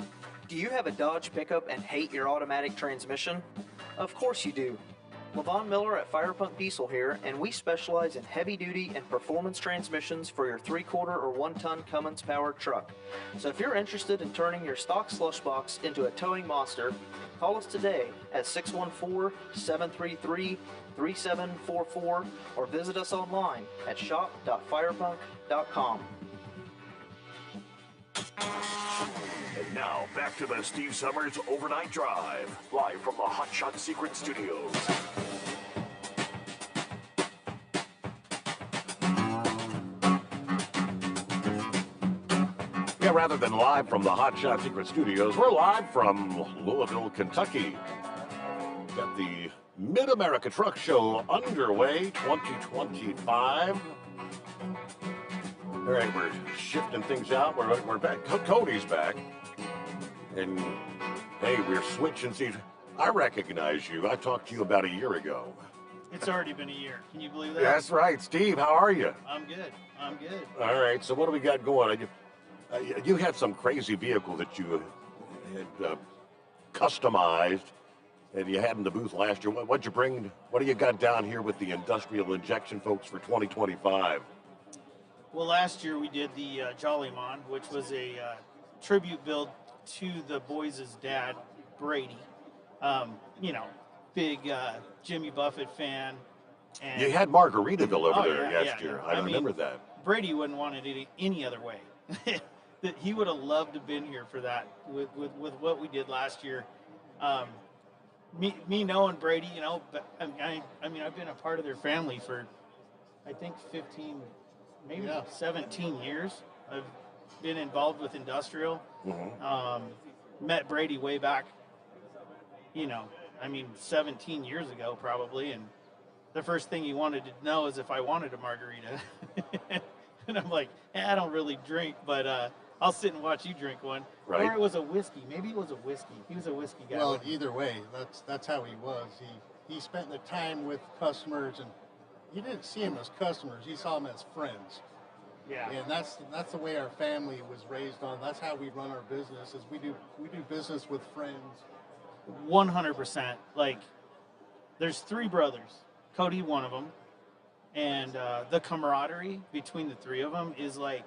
Do you have a Dodge pickup and hate your automatic transmission? Of course you do. Levon Miller at Firepunk Diesel here, and we specialize in heavy-duty and performance transmissions for your 3/4 or 1-ton Cummins-powered truck. So if you're interested in turning your stock slush box into a towing monster, call us today at 614-733-3744 or visit us online at shop.firepunk.com. And now, back to the Steve Summers Overnight Drive, live from the Hot Shot Secret Studios. Yeah, rather than live from the Hot Shot Secret Studios, we're live from Louisville, Kentucky. Got the Mid-America Truck Show underway, 2025. All right, we're shifting things out. We're back. Cody's back. And, hey, we're switching seats. I recognize you. I talked to you about a year ago. It's already been a year. Can you believe that? That's right. Steve, how are you? I'm good. I'm good. All right, so what do we got going? You had some crazy vehicle that you had customized and you had in the booth last year. What'd you bring? What do you got down here with the industrial injection folks for 2025? Well, last year we did the Jollymon, which was a tribute build to the boys' dad, Brady. Big Jimmy Buffett fan. And you had Margaritaville over there last year. I remember that. Brady wouldn't want it any other way. He would have loved to have been here for that with what we did last year. Me knowing Brady, but I've been a part of their family for, I think 15, maybe 17 years. I've been involved with industrial. Mm-hmm. Met Brady way back, 17 years ago probably, and the first thing he wanted to know is if I wanted a margarita. And I'm like, I don't really drink, but I'll sit and watch you drink one. Right. Or it was a whiskey. Maybe it was a whiskey. He was a whiskey guy. Well, either way, that's how he was. He spent the time with customers, and you didn't see him as customers. You saw them as friends. Yeah. And that's the way our family was raised on. That's how we run our business. Is we do business with friends. 100%. Like, there's 3 brothers. Cody, one of them. And the camaraderie between the 3 of them is like,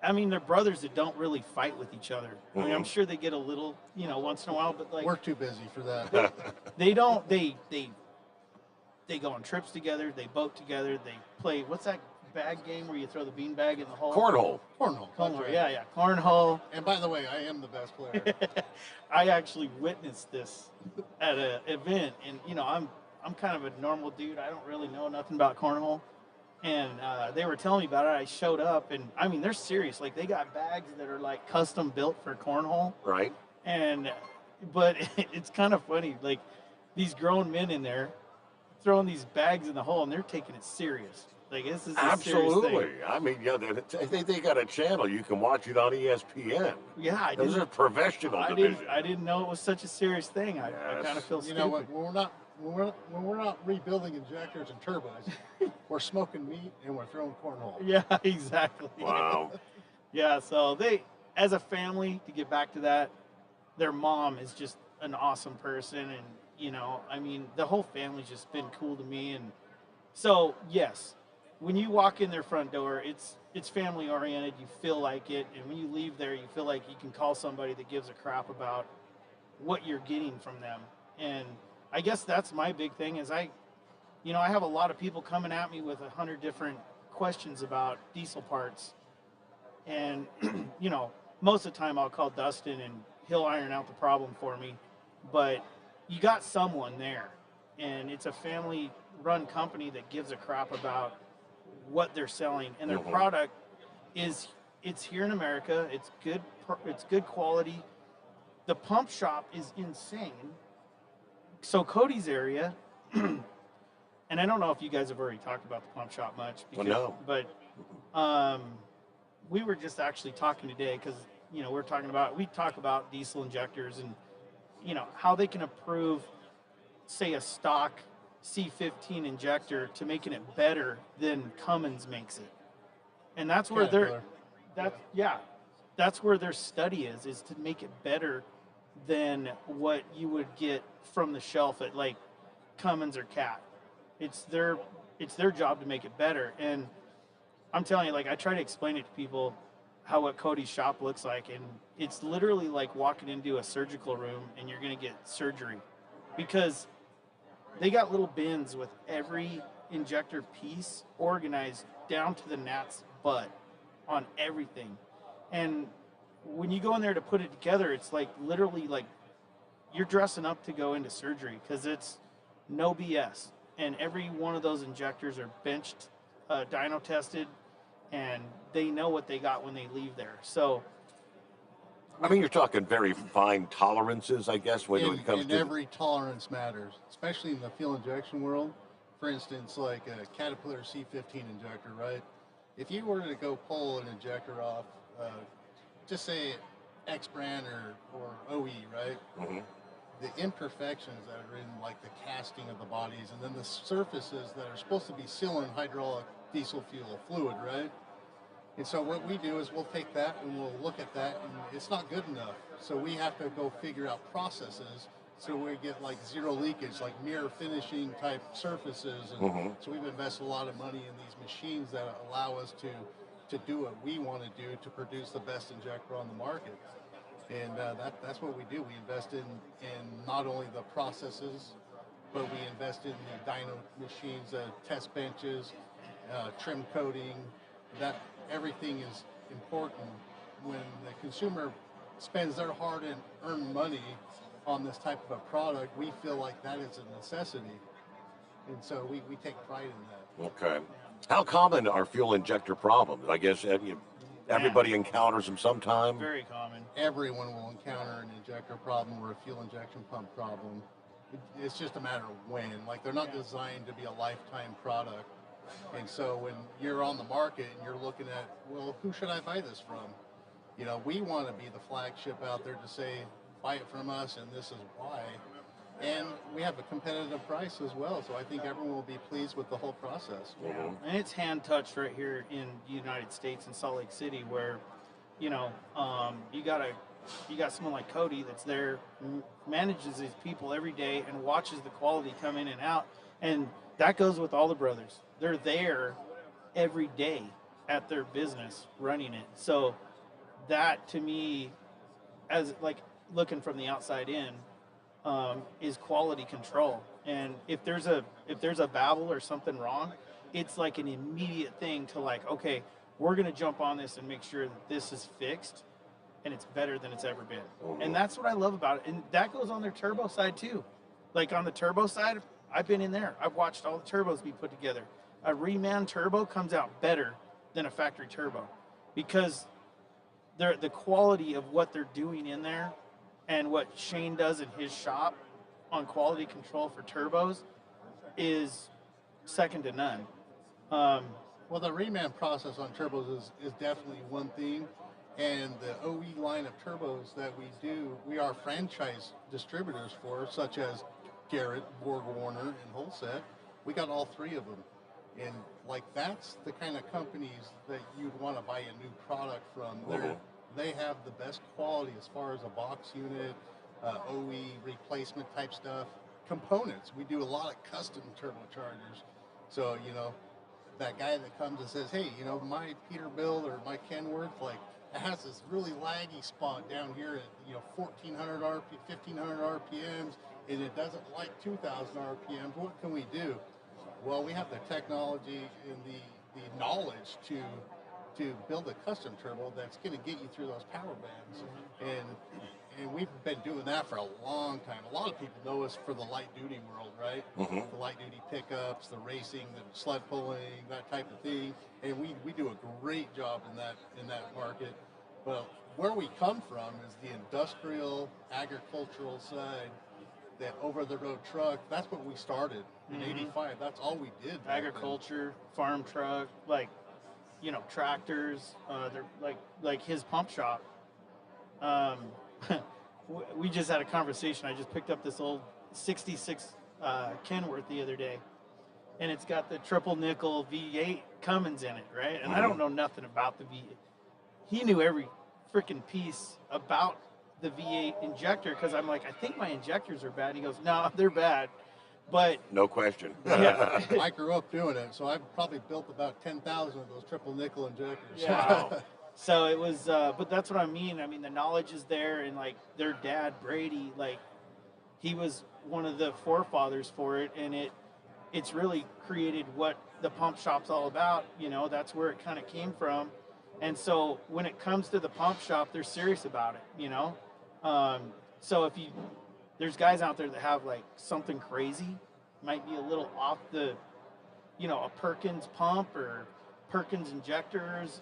they're brothers that don't really fight with each other. Mm-hmm. I'm sure they get a little, once in a while, but like. We're too busy for that. They don't, they go on trips together, they boat together, they play, what's that bag game where you throw the bean bag in the hole? Cornhole. Cornhole, yeah. Cornhole. And by the way, I am the best player. I actually witnessed this at an event, and, I'm kind of a normal dude. I don't really know nothing about cornhole. And they were telling me about it. I showed up, and they're serious. Like, they got bags that are like custom built for cornhole. Right. But it's kind of funny. Like, these grown men in there throwing these bags in the hole, and they're taking it serious. Like, this is a serious thing. They got a channel. You can watch it on ESPN. Yeah, Those are professional division. I didn't know it was such a serious thing. I kind of feel stupid. You know what? When we're not rebuilding injectors and turbines, we're smoking meat and we're throwing cornhole. Yeah, exactly. Wow. Yeah, so they, as a family, to get back to that, their mom is just an awesome person, and I mean, the whole family's just been cool to me, and so yes, when you walk in their front door, it's family oriented. You feel like it, and when you leave there, you feel like you can call somebody that gives a crap about what you're getting from them. And I guess that's my big thing is I have a lot of people coming at me with 100 different questions about diesel parts, and most of the time I'll call Dustin and he'll iron out the problem for me. But you got someone there, and it's a family run company that gives a crap about what they're selling, and their product it's here in America. It's good quality. The pump shop is insane. So Cody's area, and I don't know if you guys have already talked about the pump shop much. No. But we were just actually talking today because we talk about diesel injectors and how they can improve, say, a stock C15 injector to making it better than Cummins makes it, and that's where that's where their study is to make it better than what you would get from the shelf at like Cummins or Cat. It's their job to make it better, and I'm telling you, like, I try to explain it to people how what Cody's shop looks like, and it's literally like walking into a surgical room and you're going to get surgery, because they got little bins with every injector piece organized down to the gnat's butt on everything. And when you go in there to put it together, it's like literally like you're dressing up to go into surgery, because it's no BS. And every one of those injectors are benched, dyno tested, and they know what they got when they leave there. So, I mean, you're talking very fine tolerances, I guess, when it comes to every tolerance matters, especially in the fuel injection world. For instance, like a Caterpillar C15 injector, right? If you were to go pull an injector off, just say X brand or OE, right? The imperfections that are in like the casting of the bodies, and then the surfaces that are supposed to be sealing hydraulic diesel fuel fluid, right? And so what we do is we'll take that and we'll look at that, and it's not good enough. So we have to go figure out processes so we get like zero leakage, like mirror finishing type surfaces. And so we've invested a lot of money in these machines that allow us to do what we want to do to produce the best injector on the market. And that's what we do. We invest in not only the processes, but we invest in the dyno machines, test benches, trim coating. That everything is important. When the consumer spends their hard-earned money on this type of a product, we feel like that is a necessity. And so we take pride in that. Okay. How common are fuel injector problems? I guess everybody encounters them sometime. Very common. Everyone will encounter an injector problem or a fuel injection pump problem. It's just a matter of when. Like, they're not designed to be a lifetime product. And so when you're on the market and you're looking at, well, who should I buy this from? We want to be the flagship out there to say, buy it from us and this is why. And we have a competitive price as well. So I think everyone will be pleased with the whole process. And it's hand touched right here in the United States in Salt Lake City, where, you got someone like Cody that's there, manages these people every day and watches the quality come in and out. And that goes with all the brothers. They're there every day at their business running it. So that, to me, as like looking from the outside in, is quality control. And if there's a babble or something wrong, it's like an immediate thing to like, okay, we're going to jump on this and make sure that this is fixed and it's better than it's ever been. And that's what I love about it. And that goes on their turbo side too. Like on the turbo side, I've been in there. I've watched all the turbos be put together. A reman turbo comes out better than a factory turbo, because the quality of what they're doing in there and what Shane does in his shop on quality control for turbos is second to none. Well, the reman process on turbos is definitely one thing. And the OE line of turbos that we do, we are franchise distributors for, such as Garrett, Borg Warner, and Holset. We got all three of them. And like, that's the kind of companies that you'd want to buy a new product from. They have the best quality as far as a box unit, OE replacement type stuff, components. We do a lot of custom turbochargers. So, that guy that comes and says, hey, my Peterbilt or my Kenworth, like, it has this really laggy spot down here at, 1400 1500 RPMs, and it doesn't like 2000 RPMs. What can we do? Well, we have the technology and the knowledge to build a custom turbo that's going to get you through those power bands. And we've been doing that for a long time. A lot of people know us for the light duty world, right? The light duty pickups, the racing, the sled pulling, that type of thing. And we do a great job in that market. But where we come from is the industrial, agricultural side. That over-the-road truck, that's what we started in '85. That's all we did. Agriculture, farm truck, tractors. They're like his pump shop. We just had a conversation. I just picked up this old 66 Kenworth the other day, and it's got the triple nickel V8 Cummins in it, right? And I don't know nothing about the V8. He knew every freaking piece about the V8 injector, because I'm like, I think my injectors are bad. He goes, no, they're bad. But no question. Yeah. I grew up doing it, so I've probably built about 10,000 of those triple nickel injectors. Yeah. So it was, but that's what I mean. I mean, the knowledge is there, and like their dad, Brady, like he was one of the forefathers for it, and it's really created what the pump shop's all about. That's where it kind of came from. And so when it comes to the pump shop, they're serious about it, So if there's guys out there that have like something crazy, might be a little off the, a Perkins pump or Perkins injectors.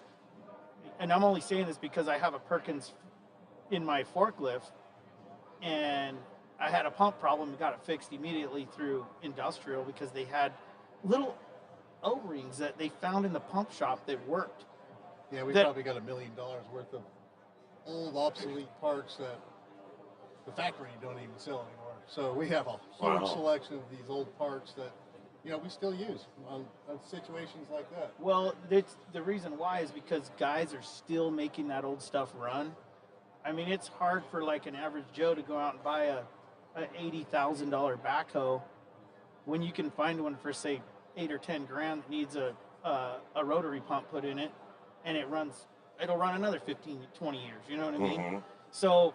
And I'm only saying this because I have a Perkins in my forklift, and I had a pump problem and got it fixed immediately through industrial, because they had little O-rings that they found in the pump shop that worked. Yeah, we probably got $1 million worth of old obsolete parts that the factory don't even sell anymore. So we have a huge selection of these old parts that we still use on situations like that. Well, the reason why is because guys are still making that old stuff run. I mean, it's hard for like an average Joe to go out and buy a $80,000 backhoe when you can find one for say $8 or $10 grand that needs a rotary pump put in it, and it'll run another 15, 20 years. You know what I mean? So,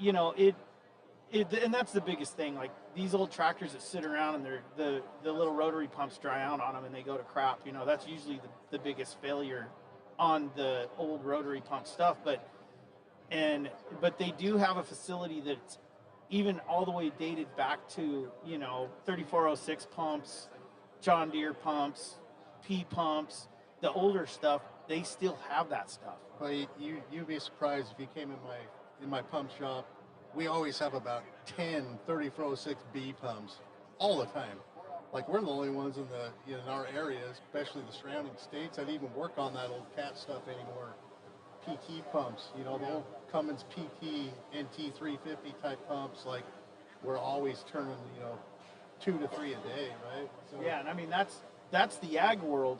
and that's the biggest thing. Like these old tractors that sit around and the little rotary pumps dry out on them and they go to crap. That's usually the biggest failure on the old rotary pump stuff. But they do have a facility that's even all the way dated back to 3406 pumps, John Deere pumps, P pumps, the older stuff. They still have that stuff. Well, you'd be surprised if you came in my pump shop. We always have about 10 3406B pumps all the time. Like we're the only ones in our area, especially the surrounding states, that even work on that old cat stuff anymore. PT pumps, the old Cummins PT NT 350 type pumps. Like we're always turning 2 to 3 a day, right? So, yeah, and I mean that's the ag world.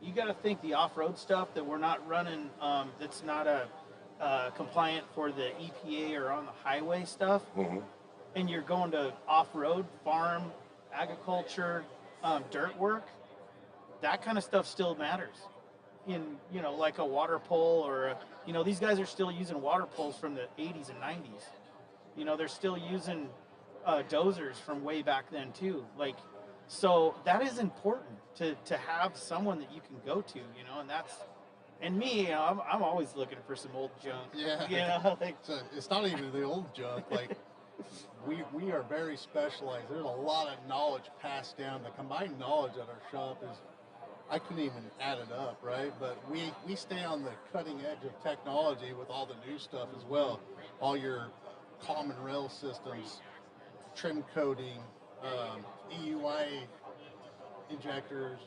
You got to think the off-road stuff that we're not running, that's not compliant for the EPA or on the highway stuff, and you're going to off-road, farm, agriculture, dirt work, that kind of stuff still matters. In, like a water pole or, these guys are still using water poles from the 80s and 90s. They're still using dozers from way back then too. Like, so that is important to have someone that you can go to, and me, I'm always looking for some old junk. Yeah. So it's not even the old junk. Like we are very specialized. There's a lot of knowledge passed down. The combined knowledge at our shop is, I couldn't even add it up, right? But we stay on the cutting edge of technology with all the new stuff as well. All your common rail systems, trim coating, EUI injectors,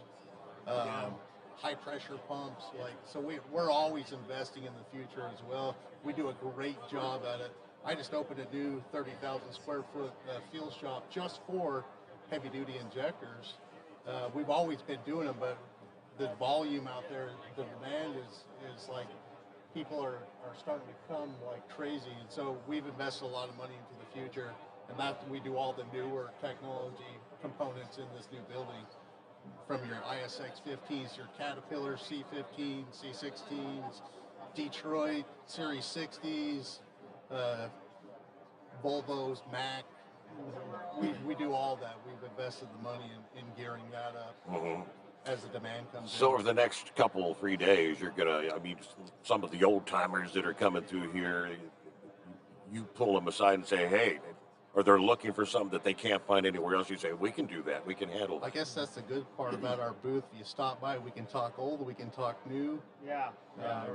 high pressure pumps. So we're always investing in the future as well. We do a great job at it. I just opened a new 30,000 square foot fuel shop just for heavy duty injectors. We've always been doing them, but the volume out there, the demand is like people are starting to come like crazy. And so we've invested a lot of money into the future, and that we do all the newer technology components in this new building, from your ISX 15s, your Caterpillar C15s, C16s, Detroit Series 60s, Volvos, Mac. We do all that. We've invested the money in gearing that up as the demand comes in. So over the next couple, 3 days, you're gonna, I mean, some of the old timers that are coming through here, you pull them aside and say, hey, or they're looking for something that they can't find anywhere else. You say, we can do that. We can handle that. I guess that's the good part about our booth. If you stop by, we can talk old, we can talk new. Yeah,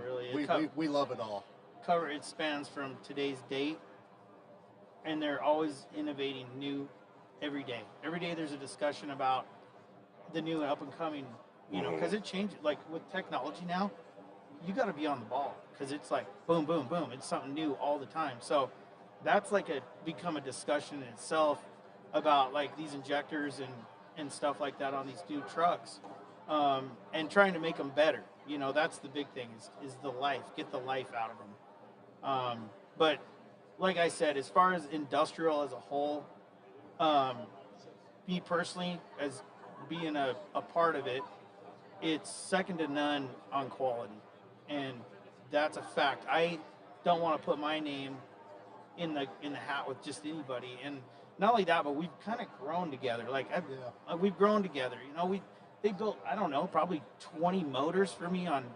really. We love it all. It spans from today's date, and they're always innovating new every day. Every day there's a discussion about the new and up and coming, you know, because it changes. Like with technology now, you got to be on the ball because it's like boom, boom, boom. It's something new all the time. So that's like become a discussion in itself about like these injectors and stuff like that on these new trucks, and trying to make them better. You know, that's the big thing is the life, get the life out of them. But like I said, as far as industrial as a whole, me personally, as being a part of it, it's second to none on quality. And that's a fact. I don't want to put my name in the hat with just anybody. And not only that, but we've kind of grown together. Like we've grown together. You know, they built, I don't know, probably 20 motors for me on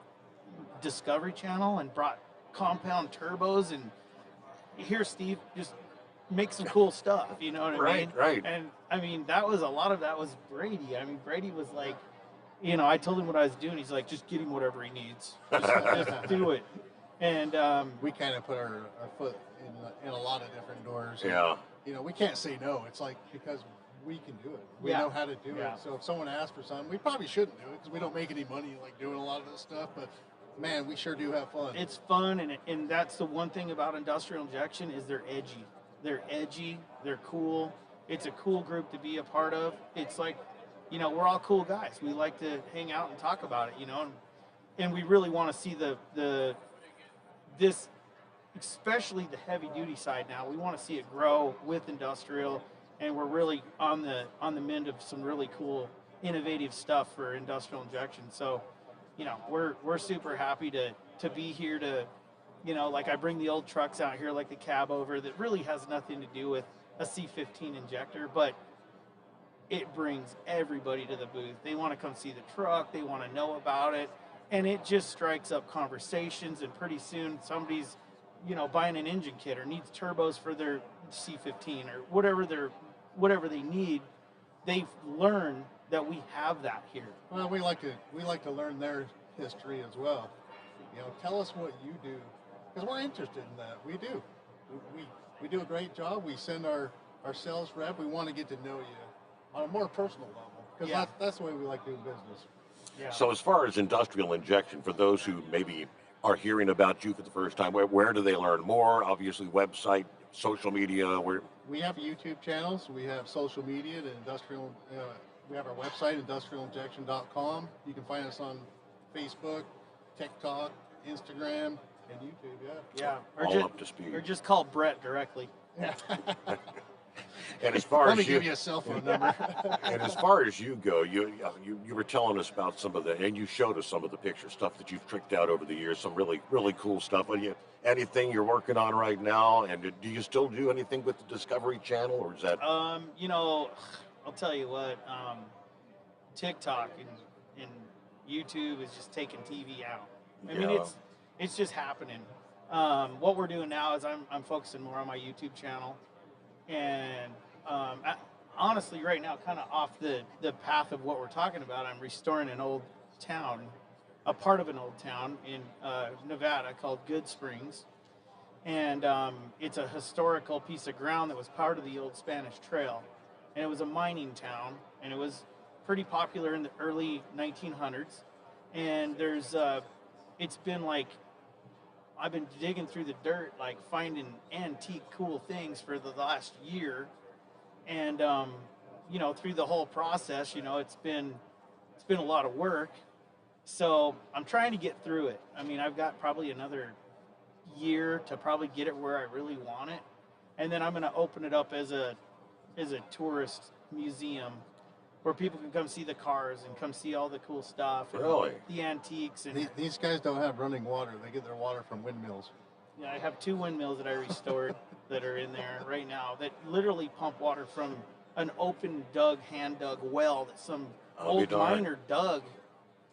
Discovery Channel and brought compound turbos, and here Steve just make some cool stuff, you know what I mean? Right. And I mean, a lot of that was Brady. I mean, Brady was like, you know, I told him what I was doing. He's like, just get him whatever he needs. Just do it. And we kind of put our foot in a lot of different doors. Yeah. And, you know, we can't say no. It's like, because we can do it. We know how to do it. So if someone asks for something, we probably shouldn't do it because we don't make any money like doing a lot of this stuff. But man, we sure do have fun. It's fun, and that's the one thing about industrial injection is they're edgy. They're edgy. They're cool. It's a cool group to be a part of. It's like, you know, we're all cool guys. We like to hang out and talk about it, you know, and we really want to see this, especially the heavy duty side now. We want to see it grow with industrial, and we're really on the mend of some really cool, innovative stuff for industrial injection. So, you know, we're super happy to be here to, you know, like I bring the old trucks out here like the cab over that really has nothing to do with a C15 injector, but it brings everybody to the booth. They want to come see the truck. They want to know about it. And it just strikes up conversations, and pretty soon somebody's, you know, buying an engine kit or needs turbos for their C15 or whatever they need. They've learned that we have that here. Well, we like to learn their history as well. You know, tell us what you do, because we're interested in that. We do. We do a great job. We send our sales rep. We want to get to know you on a more personal level, because that's the way we like doing business. Yeah. So as far as industrial injection, for those who maybe are hearing about you for the first time, where do they learn more? Obviously, website, social media. Where we have YouTube channels. We have social media. We have our website, industrialinjection.com. You can find us on Facebook, TikTok, Instagram, and YouTube. Yeah. All up to speed. Or just call Brett directly. And as far Let me as you, give you a cell phone number. And as far as you go, you were telling us about some of and you showed us some of the picture stuff that you've tricked out over the years. Some really, really cool stuff. Anything you're working on right now? And do you still do anything with the Discovery Channel, or is that? You know, I'll tell you what. TikTok and YouTube is just taking TV out. I mean, it's just happening. What we're doing now is I'm focusing more on my YouTube channel. And honestly, right now, kind of off the path of what we're talking about, I'm restoring an old town, a part of an old town in Nevada called Good Springs. And it's a historical piece of ground that was part of the old Spanish Trail. And it was a mining town, and it was pretty popular in the early 1900s. And it's been like, I've been digging through the dirt, like finding antique cool things for the last year. And, you know, through the whole process, you know, it's been a lot of work. So I'm trying to get through it. I mean, I've got probably another year to probably get it where I really want it, and then I'm going to open it up as a tourist museum where people can come see the cars and come see all the cool stuff and the antiques. And these guys don't have running water. They get their water from windmills. yeah, I have 2 windmills that I restored that are in there right now that literally pump water from an open hand dug well that some old miner dug.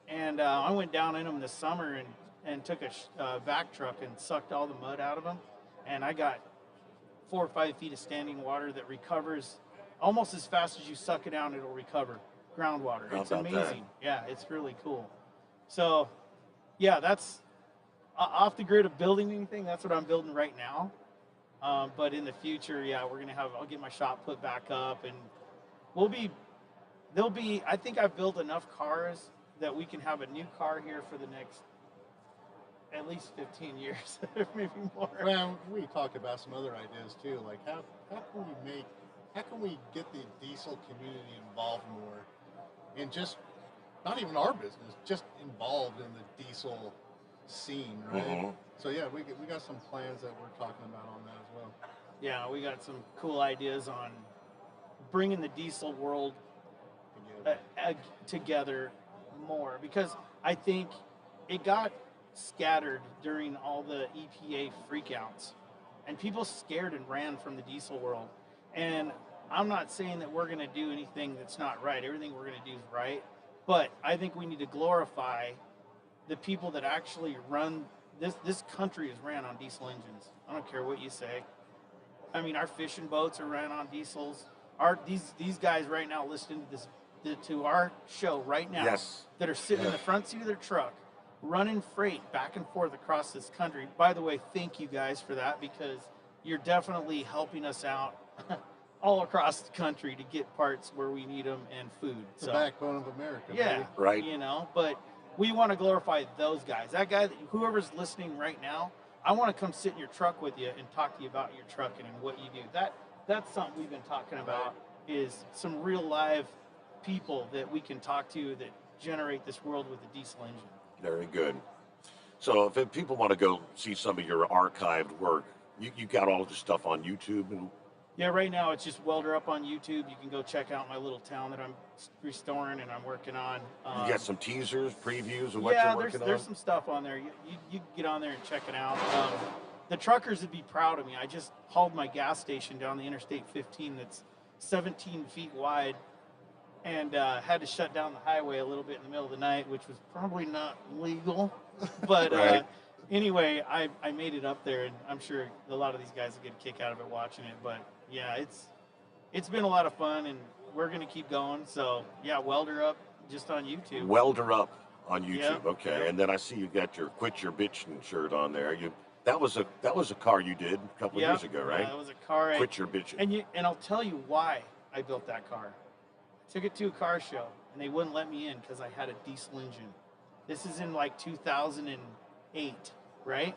And I went down in them this summer and took a vac truck and sucked all the mud out of them. And I got 4 or 5 feet of standing water that recovers almost as fast as you suck it out, it'll recover groundwater. It's amazing. Yeah, it's really cool. So, yeah, that's off the grid of building anything. That's what I'm building right now. But in the future, yeah, I'll get my shop put back up, and I think I've built enough cars that we can have a new car here for the next at least 15 years, maybe more. Well, we talked about some other ideas too, like how can we get the diesel community involved more, and just not even our business, just involved in the diesel scene, right? Mm-hmm. So yeah, we got some plans that we're talking about on that as well. Yeah, we got some cool ideas on bringing the diesel world together more, because I think it got scattered during all the EPA freakouts, and people scared and ran from the diesel world. And I'm not saying that we're going to do anything that's not right. Everything we're going to do is right, but I think we need to glorify the people that actually run this country is ran on diesel engines. I don't care what you say. I mean, our fishing boats are ran on diesels. These guys right now listening to our show right now, that are sitting in the front seat of their truck running freight back and forth across this country. By the way, thank you guys for that, because you're definitely helping us out all across the country to get parts where we need them and food. The backbone of America. Yeah, baby. Right. You know, but we want to glorify those guys. That guy, whoever's listening right now, I want to come sit in your truck with you and talk to you about your trucking and what you do. That's something we've been talking about, is some real live people that we can talk to that generate this world with a diesel engine. Very good. So if people want to go see some of your archived work, you got all of the stuff on YouTube? Yeah, right now it's just Welder Up on YouTube. You can go check out my little town that I'm restoring and I'm working on. You got some teasers, previews of what you're working on? Yeah, there's some stuff on there. You can get on there and check it out. The truckers would be proud of me. I just hauled my gas station down the Interstate 15 that's 17 feet wide, and had to shut down the highway a little bit in the middle of the night, which was probably not legal. But anyway, I made it up there, and I'm sure a lot of these guys will get a kick out of it watching it. But yeah, it's been a lot of fun, and we're going to keep going. So yeah, Welder Up just on YouTube. Welder Up on YouTube. Yep. Okay. And then I see you got your Quit Your Bitchin' shirt on there. That was a car you did a couple of years ago, right? That was a car. Quit Your Bitchin'. And I'll tell you why I built that car. I took it to a car show, and they wouldn't let me in because I had a diesel engine. This is in like 2008, right?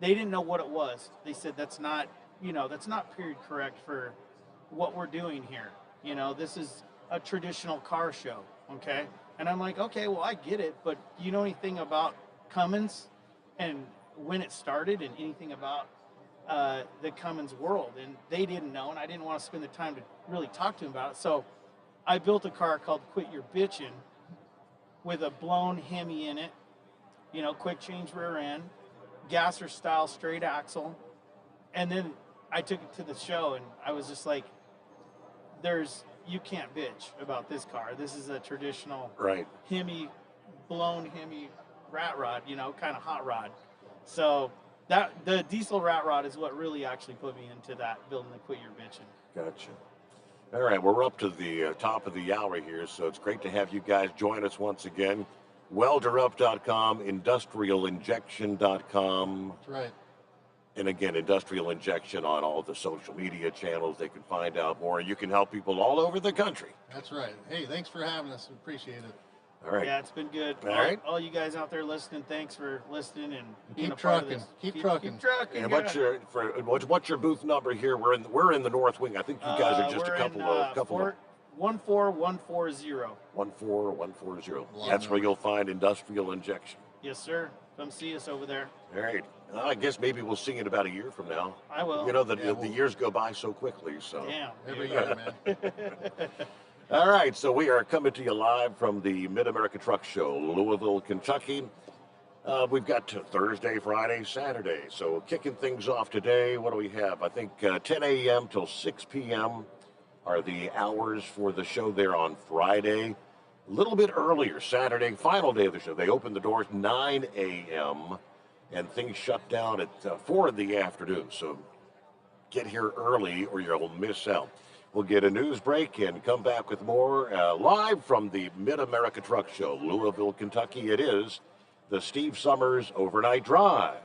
They didn't know what it was. They said that's not period correct for what we're doing here. You know, this is a traditional car show, okay? And I'm like, okay, well, I get it, but do you know anything about Cummins and when it started and anything about the Cummins world? And they didn't know, and I didn't want to spend the time to really talk to them about it. So I built a car called Quit Your Bitchin' with a blown Hemi in it, you know, quick change rear end, gasser style straight axle. And then I took it to the show, and I was just like, you can't bitch about this car. This is a traditional Hemi, blown Hemi rat rod, you know, kind of hot rod. So the diesel rat rod is what really actually put me into that, building the Quit Your Bitchin'. Gotcha. All right, we're up to the top of the hour here, so it's great to have you guys join us once again. Welderup.com, industrialinjection.com. That's right. And again, Industrial Injection on all the social media channels. They can find out more. You can help people all over the country. That's right. Hey, thanks for having us. We appreciate it. All right. Yeah, it's been good. All right. All you guys out there listening, thanks for listening and being keep a part trucking. of this. Keep trucking. Keep trucking. And what's your booth number here? We're in the North Wing. I think you guys are just a couple of. 14140. 14140. That's where you'll find industrial injection. Yes, sir. Come see us over there. All right. Well, I guess maybe we'll see you in about a year from now. I will. You know, the years go by so quickly. So Damn. Every year, man. All right. So we are coming to you live from the Mid-America Truck Show, Louisville, Kentucky. We've got Thursday, Friday, Saturday. So kicking things off today, what do we have? I think 10 a.m. till 6 p.m. are the hours for the show there on Friday. A little bit earlier, Saturday, final day of the show. They open the doors 9 a.m. and things shut down at 4 in the afternoon. So get here early or you'll miss out. We'll get a news break and come back with more live from the Mid-America Truck Show, Louisville, Kentucky. It is the Steve Sommers Overnight Drive.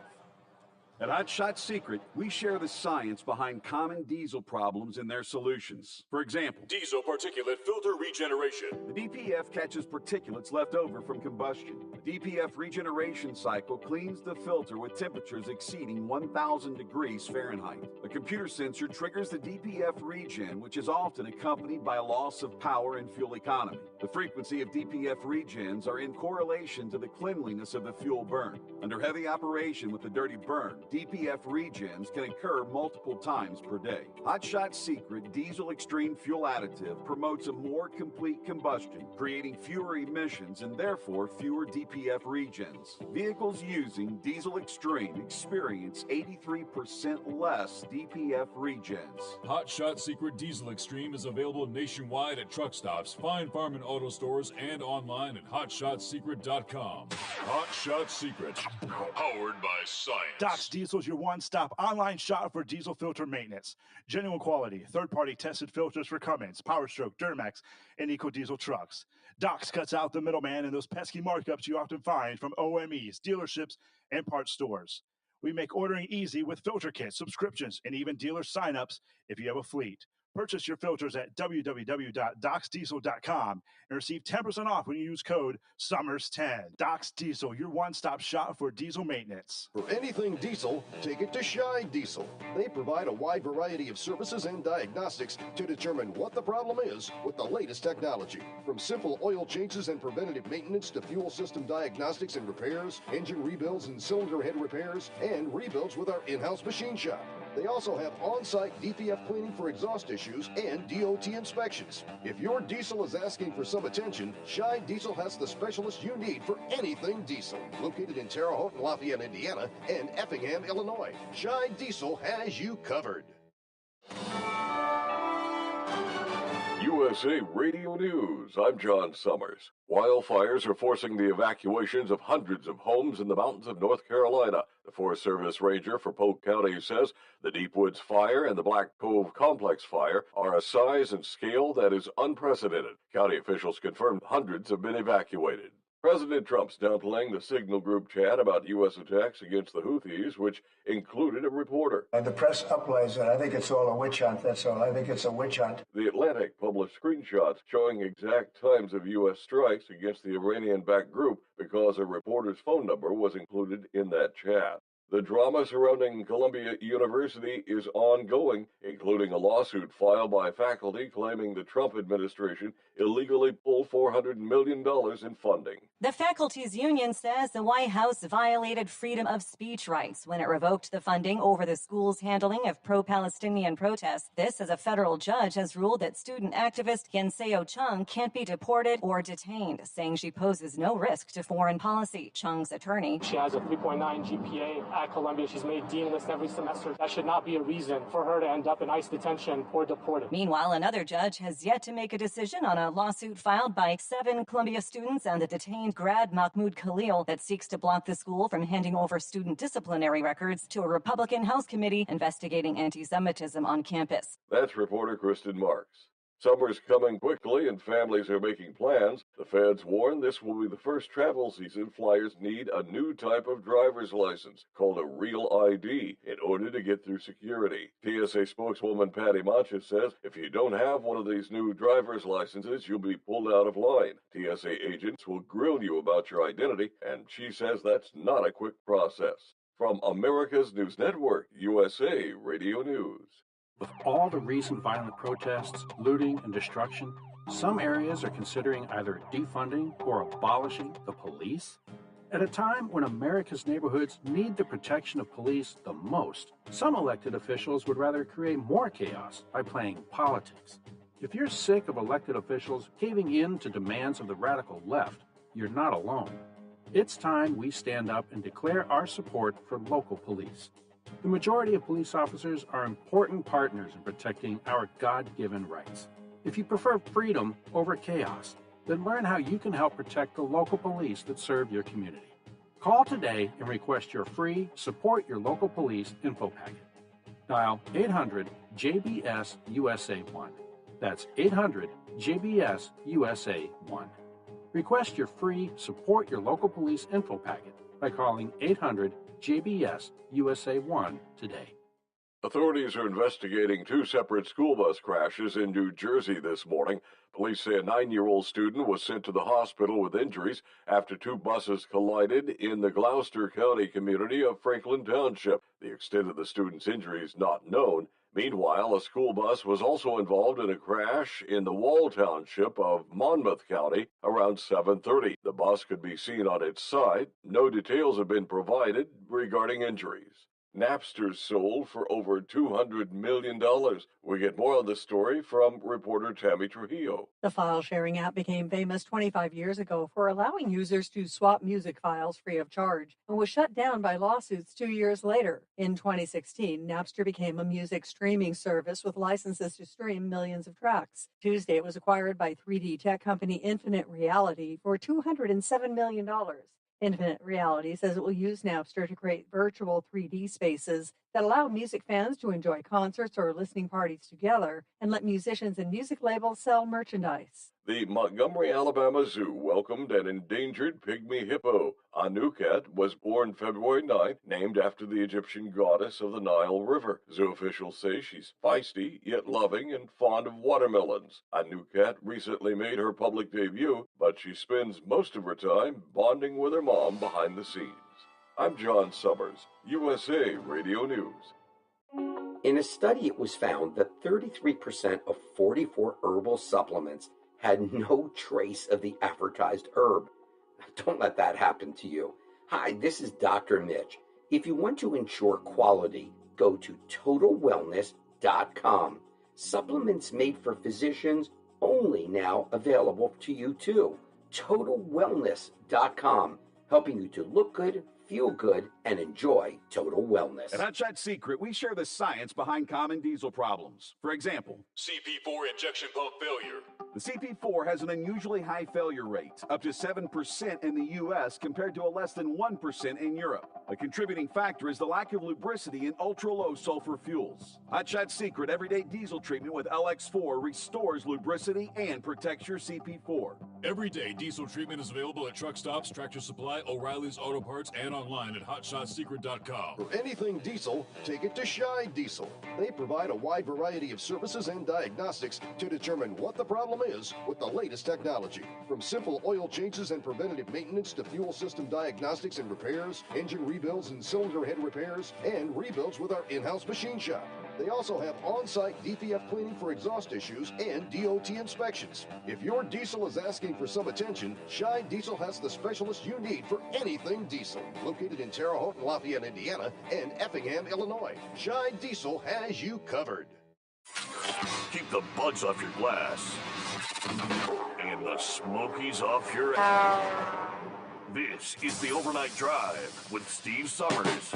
At Hot Shot Secret, we share the science behind common diesel problems and their solutions. For example, diesel particulate filter regeneration. The DPF catches particulates left over from combustion. The DPF regeneration cycle cleans the filter with temperatures exceeding 1,000 degrees Fahrenheit. A computer sensor triggers the DPF regen, which is often accompanied by a loss of power and fuel economy. The frequency of DPF regens are in correlation to the cleanliness of the fuel burn. Under heavy operation with the dirty burn, DPF regens can occur multiple times per day. Hot Shot Secret Diesel Extreme Fuel Additive promotes a more complete combustion, creating fewer emissions and therefore fewer DPF regens. Vehicles using Diesel Extreme experience 83% less DPF regens. Hot Shot Secret Diesel Extreme is available nationwide at truck stops, Fine Farm and auto stores, and online at hotshotsecret.com. Hot Shot Secret, powered by science. Doc's Diesel is your one-stop online shop for diesel filter maintenance. Genuine quality, third-party tested filters for Cummins, PowerStroke, Duramax, and EcoDiesel trucks. Doc's cuts out the middleman and those pesky markups you often find from OMEs, dealerships, and parts stores. We make ordering easy with filter kits, subscriptions, and even dealer sign-ups if you have a fleet. Purchase your filters at www.docsdiesel.com and receive 10% off when you use code SUMMERS10. Doc's Diesel, your one-stop shop for diesel maintenance. For anything diesel, take it to Shy Diesel. They provide a wide variety of services and diagnostics to determine what the problem is with the latest technology. From simple oil changes and preventative maintenance to fuel system diagnostics and repairs, engine rebuilds and cylinder head repairs, and rebuilds with our in-house machine shop. They also have on-site DPF cleaning for exhaust issues and DOT inspections. If your diesel is asking for some attention, Shy Diesel has the specialist you need for anything diesel. Located in Terre Haute and Lafayette, Indiana, and Effingham, Illinois, Shy Diesel has you covered. USA Radio News, I'm John Sommers. Wildfires are forcing the evacuations of hundreds of homes in the mountains of North Carolina. The Forest Service ranger for Polk County says the Deep Woods Fire and the Black Cove Complex Fire are a size and scale that is unprecedented. County officials confirmed hundreds have been evacuated. President Trump's downplaying the Signal Group chat about U.S. attacks against the Houthis, which included a reporter. And the press upplays it. I think it's all a witch hunt, that's all. I think it's a witch hunt. The Atlantic published screenshots showing exact times of U.S. strikes against the Iranian-backed group because a reporter's phone number was included in that chat. The drama surrounding Columbia University is ongoing, including a lawsuit filed by faculty claiming the Trump administration illegally pulled $400 million in funding. The faculty's union says the White House violated freedom of speech rights when it revoked the funding over the school's handling of pro-Palestinian protests. This as a federal judge has ruled that student activist Yenseo Chung can't be deported or detained, saying she poses no risk to foreign policy. Chung's attorney. She has a 3.9 GPA at Columbia. She's made dean list every semester. That should not be a reason for her to end up in ICE detention or deported. Meanwhile, another judge has yet to make a decision on a lawsuit filed by 7 Columbia students and the detained grad Mahmoud Khalil that seeks to block the school from handing over student disciplinary records to a Republican House committee investigating anti-Semitism on campus. That's reporter Kristen Marks. Summer's coming quickly and families are making plans. The feds warn this will be the first travel season flyers need a new type of driver's license called a Real ID in order to get through security. TSA spokeswoman Patty Mancha says if you don't have one of these new driver's licenses, you'll be pulled out of line. TSA agents will grill you about your identity, and she says that's not a quick process. From America's News Network, USA Radio News. With all the recent violent protests, looting, and destruction, Some areas are considering either defunding or abolishing the police. At a time when America's neighborhoods need the protection of police the most, some elected officials would rather create more chaos by playing politics. If you're sick of elected officials caving in to demands of the radical left, you're not alone. It's time we stand up and declare our support for local police. The majority of police officers are important partners in protecting our God-given rights. If you prefer freedom over chaos, then learn how you can help protect the local police that serve your community. Call today and request your free Support Your Local Police info packet. Dial 800-JBS-USA1. That's 800-JBS-USA1. Request your free Support Your Local Police info packet by calling 800-JBS-USA1 today. Authorities are investigating two separate school bus crashes in New Jersey this morning. Police say a 9-year-old student was sent to the hospital with injuries after two buses collided in the Gloucester County community of Franklin Township. The extent of the student's injuries not known. Meanwhile, a school bus was also involved in a crash in the Wall Township of Monmouth County around 7:30. The bus could be seen on its side. No details have been provided regarding injuries. Napster sold for over $200 million. We get more on this story from reporter Tammy Trujillo. The file-sharing app became famous 25 years ago for allowing users to swap music files free of charge and was shut down by lawsuits 2 years later. In 2016, Napster became a music streaming service with licenses to stream millions of tracks. Tuesday, it was acquired by 3D tech company Infinite Reality for $207 million. Infinite Reality says it will use Napster to create virtual 3D spaces that allow music fans to enjoy concerts or listening parties together and let musicians and music labels sell merchandise. The Montgomery, Alabama Zoo welcomed an endangered pygmy hippo. Anukat was born February 9th, named after the Egyptian goddess of the Nile River. Zoo officials say she's feisty, yet loving and fond of watermelons. Anukat recently made her public debut, but she spends most of her time bonding with her mom behind the scenes. I'm John Sommers, USA Radio News. In a study, it was found that 33% of 44 herbal supplements had no trace of the advertised herb. Don't let that happen to you. Hi, this is Dr. Mitch. If you want to ensure quality, go to TotalWellness.com. Supplements made for physicians only now available to you too. TotalWellness.com, helping you to look good, feel good, and enjoy total wellness. At Hot Shot Secret, we share the science behind common diesel problems. For example, CP4 injection pump failure. The CP4 has an unusually high failure rate, up to 7% in the U.S. compared to a less than 1% in Europe. A contributing factor is the lack of lubricity in ultra-low sulfur fuels. Hot Shot Secret Everyday Diesel Treatment with LX4 restores lubricity and protects your CP4. Everyday diesel treatment is available at truck stops, Tractor Supply, O'Reilly's Auto Parts, and online at HotShotSecret.com. For anything diesel, take it to Shy Diesel. They provide a wide variety of services and diagnostics to determine what the problem is with the latest technology. From simple oil changes and preventative maintenance to fuel system diagnostics and repairs, engine rebuilds and cylinder head repairs, and rebuilds with our in-house machine shop. They also have on-site DPF cleaning for exhaust issues and DOT inspections. If your diesel is asking for some attention, Shy Diesel has the specialist you need for anything diesel. Located in Terre Haute and Lafayette, Indiana, and Effingham, Illinois, Shy Diesel has you covered. Keep the bugs off your glass and the smokies off your ass. This is the Overnight Drive with Steve Sommers.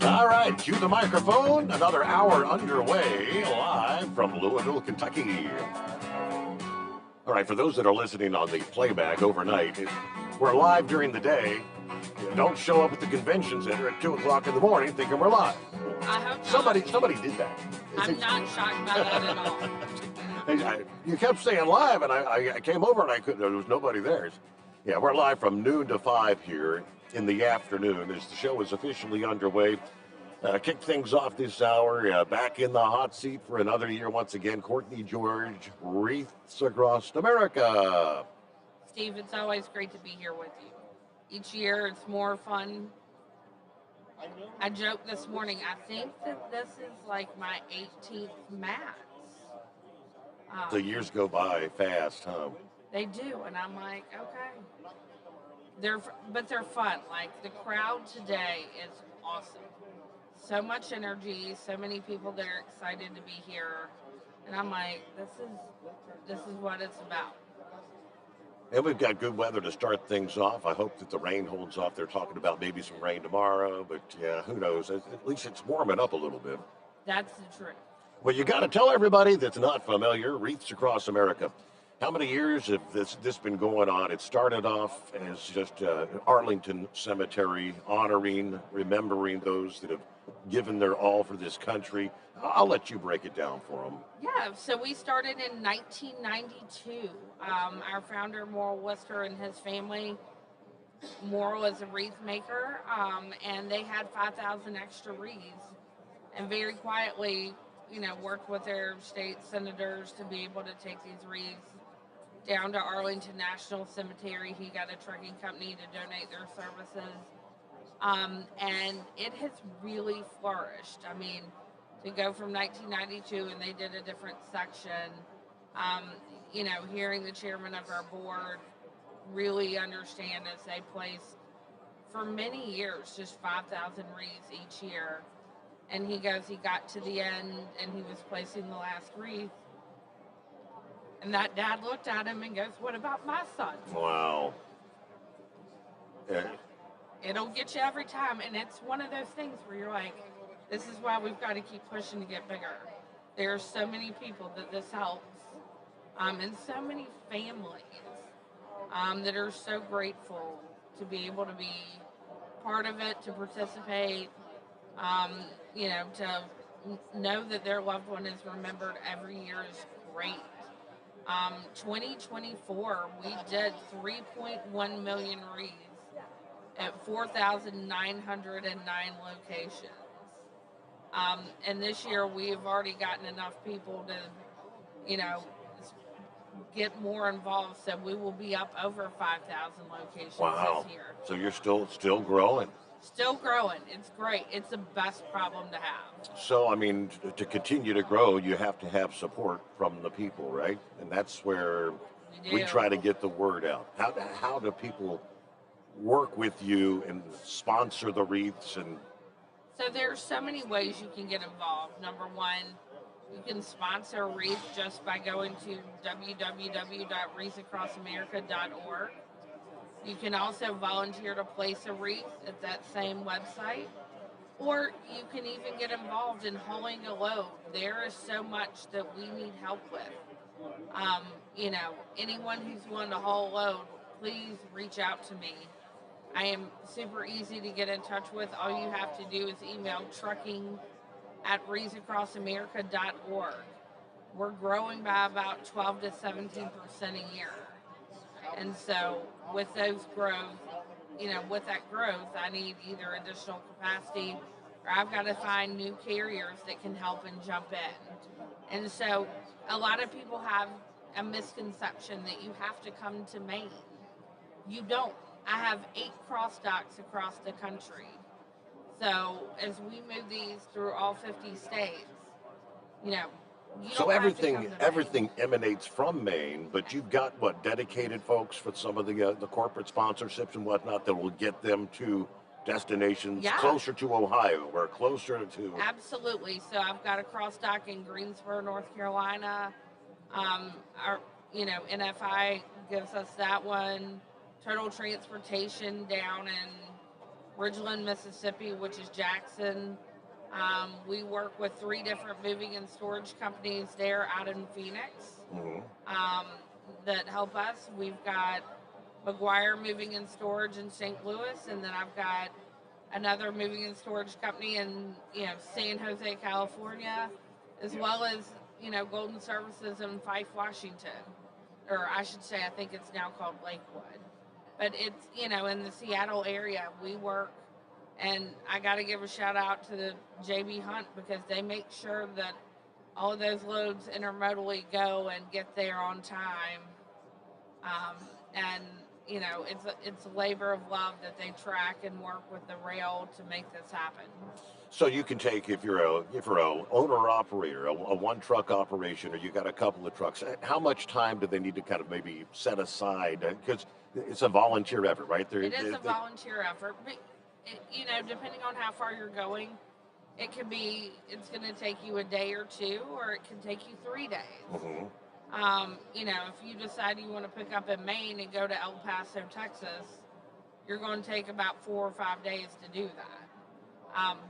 All right, cue the microphone. Another hour underway, live from Louisville, Kentucky. All right, for those that are listening on the playback overnight, we're live during the day. Don't show up at the convention center at 2 o'clock in the morning thinking we're live. I hope Somebody did that. I'm not shocked by that at all. You kept saying live, and I came over and there was nobody there. Yeah, we're live from noon to 5 here in the afternoon as the show is officially underway. Kick things off this hour, back in the hot seat for another year once again. Courtney George, Wreaths Across America. Steve, it's always great to be here with you. Each year it's more fun I joked this morning, I think that this is like my 18th mats. The years go by fast, huh? They do, and I'm like, okay. But they're fun. Like the crowd today is awesome. So much energy, so many people that are excited to be here, and I'm like, this is what it's about. And we've got good weather to start things off. I hope that the rain holds off. They're talking about maybe some rain tomorrow, but yeah, who knows? At least it's warming up a little bit. That's the truth. Well, you got to tell everybody that's not familiar, Wreaths Across America. How many years have this been going on? It started off as just Arlington Cemetery, honoring, remembering those that have given their all for this country. I'll let you break it down for them. Yeah, so we started in 1992. Our founder, Morrill Worcester, and his family, Morrill is a wreath maker, and they had 5,000 extra wreaths, and very quietly, worked with their state senators to be able to take these wreaths down to Arlington National Cemetery. He got a trucking company to donate their services. And it has really flourished. I mean, to go from 1992 and they did a different section, hearing the chairman of our board really understand as they placed for many years just 5,000 wreaths each year. And he got to the end and he was placing the last wreath. And that dad looked at him and goes, "What about my son?" Wow. Yeah. It'll get you every time. And it's one of those things where you're like, this is why we've got to keep pushing to get bigger. There are so many people that this helps, and so many families that are so grateful to be able to be part of it, to participate, to know that their loved one is remembered every year is great. 2024, we did 3.1 million wreaths at 4,909 locations. And this year we've already gotten enough people to, get more involved. So we will be up over 5,000 locations this year. So you're still growing. Still growing. It's great. It's the best problem to have. So, I mean, to continue to grow, you have to have support from the people, right? And that's where we try to get the word out. How do people work with you and sponsor the wreaths? And so there's so many ways you can get involved. Number one, you can sponsor a wreath just by going to www.wreathsacrossamerica.org. You can also volunteer to place a wreath at that same website, or you can even get involved in hauling a load. There is so much that we need help with. Anyone who's willing to haul a load, please reach out to me. I am super easy to get in touch with. All you have to do is email trucking@wreathsacrossamerica.org. We're growing by about 12 to 17% a year. And so with that growth, I need either additional capacity or I've got to find new carriers that can help and jump in. And so a lot of people have a misconception that you have to come to Maine. You don't. I have 8 cross docks across the country. So as we move these through all 50 states, so everything emanates from Maine, but you've got dedicated folks for some of the corporate sponsorships and whatnot that will get them to destinations closer to Ohio or closer to. Absolutely. So I've got a cross dock in Greensboro, North Carolina. NFI gives us that one. Total Transportation down in Ridgeland, Mississippi, which is Jackson. We work with 3 different moving and storage companies there out in Phoenix that help us. We've got McGuire Moving and Storage in St. Louis, and then I've got another moving and storage company in San Jose, California, as well as Golden Services in Fife, Washington, or I should say I think it's now called Lakewood. But it's in the Seattle area we work. And I got to give a shout out to the JB Hunt because they make sure that all of those loads intermodally go and get there on time. And it's a labor of love that they track and work with the rail to make this happen. So you can take, if you're a owner operator, a one truck operation, or you got a couple of trucks, how much time do they need to kind of maybe set aside? Because it's a volunteer effort, right? It is a volunteer effort, but depending on how far you're going, it's going to take you a day or two, or it can take you 3 days. Mm-hmm. If you decide you want to pick up in Maine and go to El Paso, Texas, you're going to take about 4 or 5 days to do that.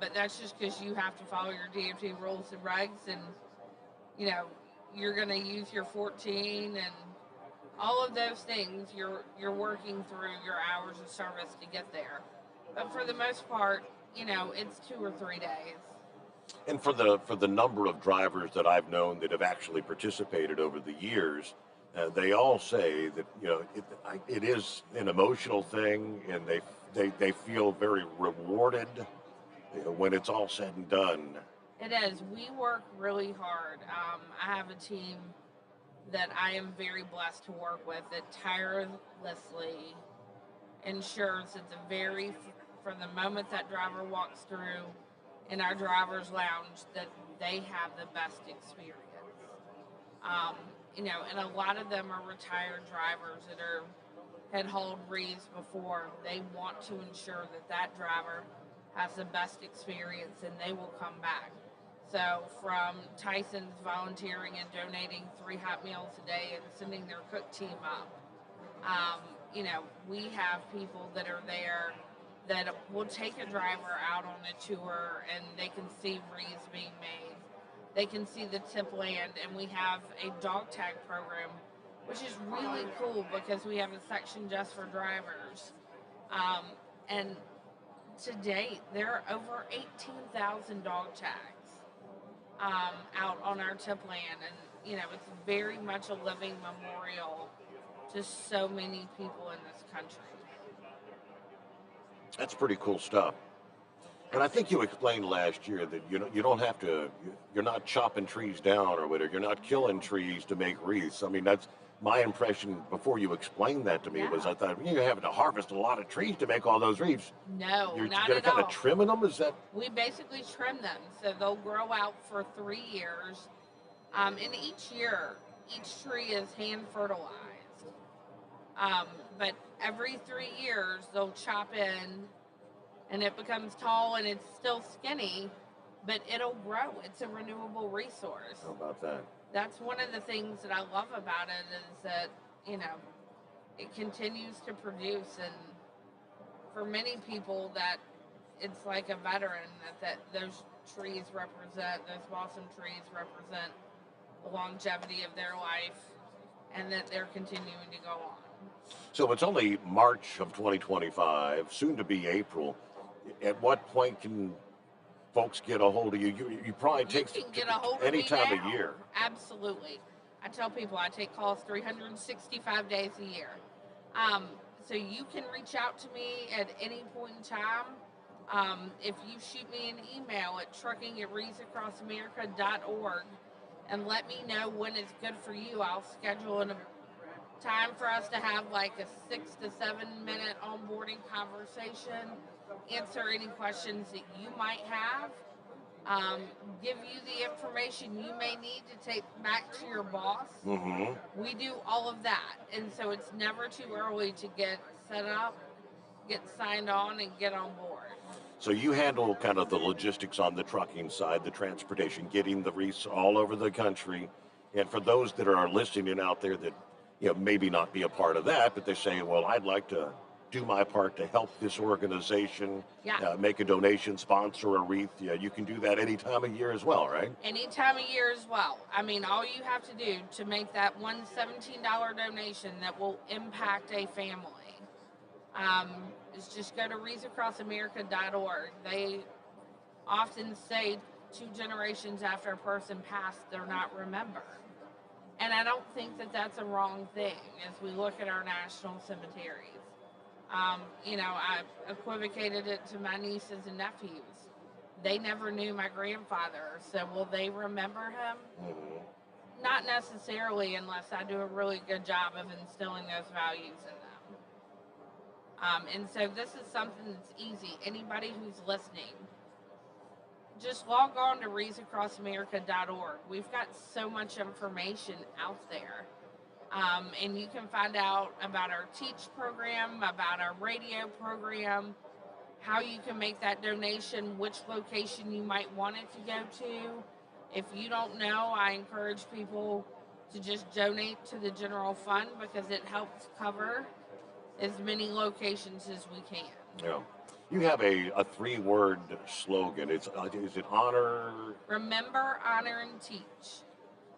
But that's just because you have to follow your DOT rules and regs, and you're going to use your 14 and all of those things. You're working through your hours of service to get there. But for the most part, it's 2 or 3 days. And for the number of drivers that I've known that have actually participated over the years, they all say that it is an emotional thing, and they feel very rewarded when it's all said and done. It is. We work really hard. I have a team that I am very blessed to work with that tirelessly ensures that from the moment that driver walks through in our driver's lounge, that they have the best experience. And a lot of them are retired drivers that had hauled wreaths before. They want to ensure that driver has the best experience, and they will come back. So from Tyson's volunteering and donating 3 hot meals a day and sending their cook team up, we have people that are there that will take a driver out on a tour, and they can see wreaths being made. They can see the tip land, and we have a dog tag program, which is really cool because we have a section just for drivers. And to date, there are over 18,000 dog tags out on our tip land, and it's very much a living memorial to so many people in this country. That's pretty cool stuff. And I think you explained last year that you don't have to, you're not chopping trees down or whatever, you're not killing trees to make wreaths. I mean, that's my impression before you explained that to me. Was I thought you're having to harvest a lot of trees to make all those wreaths. No, you're not gonna at kind all. of trimming them? Is that? We basically trim them, so they'll grow out for 3 years. And each year, each tree is hand fertilized. But every 3 years, they'll chop in, and it becomes tall, and it's still skinny, but it'll grow. It's a renewable resource. How about that? That's one of the things that I love about it, is that, it continues to produce, and for many people that it's like a veteran, that those trees represent, those balsam trees represent the longevity of their life, and that they're continuing to go on. So it's only March of 2025, soon to be April. At what point can folks get a hold of you? You probably take any time of year. Absolutely. I tell people I take calls 365 days a year. So you can reach out to me at any point in time. If you shoot me an email at trucking@wreathsacrossamerica.org and let me know when it's good for you, I'll schedule a time for us to have like a 6 to 7 minute onboarding conversation, answer any questions that you might have, give you the information you may need to take back to your boss. Mm-hmm. We do all of that, and so it's never too early to get set up, get signed on, and get on board. So you handle kind of the logistics on the trucking side, the transportation, getting the wreaths all over the country. And for those that are listening out there that maybe not be a part of that, but they're saying, well, I'd like to do my part to help this organization, make a donation, sponsor a wreath. Yeah, you can do that any time of year as well, right? Any time of year as well. I mean, all you have to do to make that one $17 donation that will impact a family is just go to wreathsacrossamerica.org. They often say 2 generations after a person passed, they're not remembered. And I don't think that that's a wrong thing as we look at our national cemeteries. I equivocated it to my nieces and nephews. They never knew my grandfather, so will they remember him? Mm-hmm. Not necessarily, unless I do a really good job of instilling those values in them. And so this is something that's easy. Anybody who's listening, just log on to readsacrossamerica.org. We've got so much information out there. And you can find out about our Teach program, about our radio program, how you can make that donation, which location you might want it to go to. If you don't know, I encourage people to just donate to the general fund because it helps cover as many locations as we can. Yeah. You have a 3-word slogan. Is it honor? Remember, honor, and teach.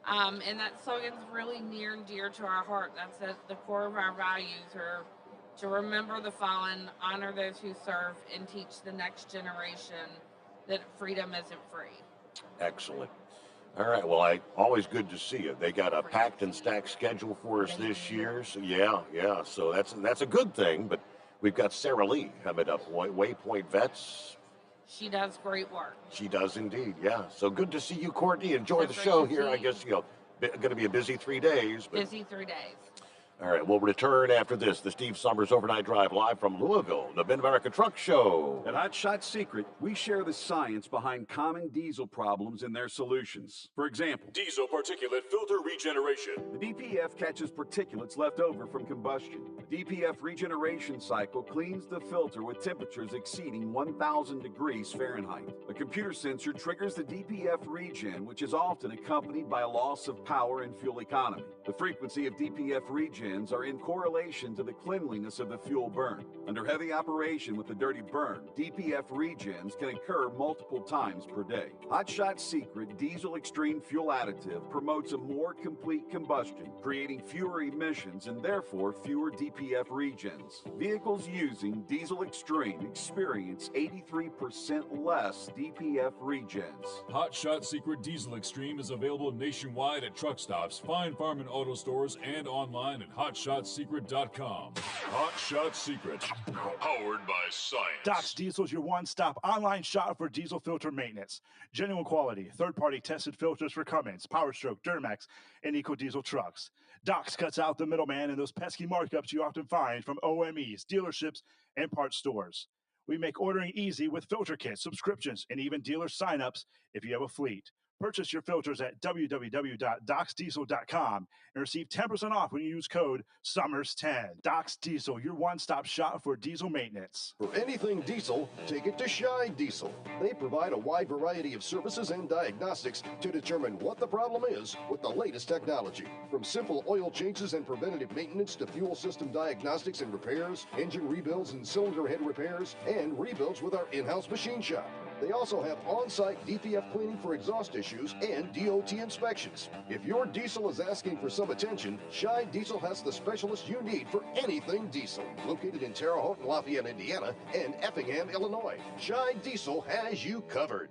And that slogan's really near and dear to our heart. That's at the core of our values, are to remember the fallen, honor those who serve, and teach the next generation that freedom isn't free. Excellent. All right. Well, always good to see you. They got a packed and stacked schedule for us this year. So yeah. So that's a good thing. But we've got Sarah Lee coming up, Waypoint Vets. She does great work. She does indeed. Yeah. So good to see you, Courtney. Enjoy the show here. I guess going to be a busy 3 days. But... Busy 3 days. All right, we'll return after this. The Steve Sommers Overnight Drive live from Louisville, the Mid-America Truck Show. At Hot Shot Secret, we share the science behind common diesel problems and their solutions. For example, diesel particulate filter regeneration. The DPF catches particulates left over from combustion. The DPF regeneration cycle cleans the filter with temperatures exceeding 1,000 degrees Fahrenheit. A computer sensor triggers the DPF regen, which is often accompanied by a loss of power and fuel economy. The frequency of DPF regen are in correlation to the cleanliness of the fuel burn. Under heavy operation with the dirty burn, DPF regens can occur multiple times per day. Hot Shot Secret Diesel Extreme Fuel Additive promotes a more complete combustion, creating fewer emissions and therefore fewer DPF regens. Vehicles using Diesel Extreme experience 83% less DPF regens. Hot Shot Secret Diesel Extreme is available nationwide at truck stops, fine farm and auto stores, and online at hotshotsecret.com. Hot Shot Secret, powered by science. Doc's Diesel is your one-stop online shop for diesel filter maintenance. Genuine quality, third-party tested filters for Cummins, PowerStroke, Duramax, and EcoDiesel trucks. Doc's cuts out the middleman and those pesky markups you often find from OMEs, dealerships, and parts stores. We make ordering easy with filter kits, subscriptions, and even dealer sign-ups if you have a fleet. Purchase your filters at www.docsdiesel.com and receive 10% off when you use code SOMMERS10. Doc's Diesel, your one-stop shop for diesel maintenance. For anything diesel, take it to Shy Diesel. They provide a wide variety of services and diagnostics to determine what the problem is with the latest technology. From simple oil changes and preventative maintenance to fuel system diagnostics and repairs, engine rebuilds and cylinder head repairs, and rebuilds with our in-house machine shop. They also have on-site DPF cleaning for exhaust issues and DOT inspections. If your diesel is asking for some attention, Shy Diesel has the specialist you need for anything diesel. Located in Terre Haute and Lafayette, Indiana, and Effingham, Illinois, Shy Diesel has you covered.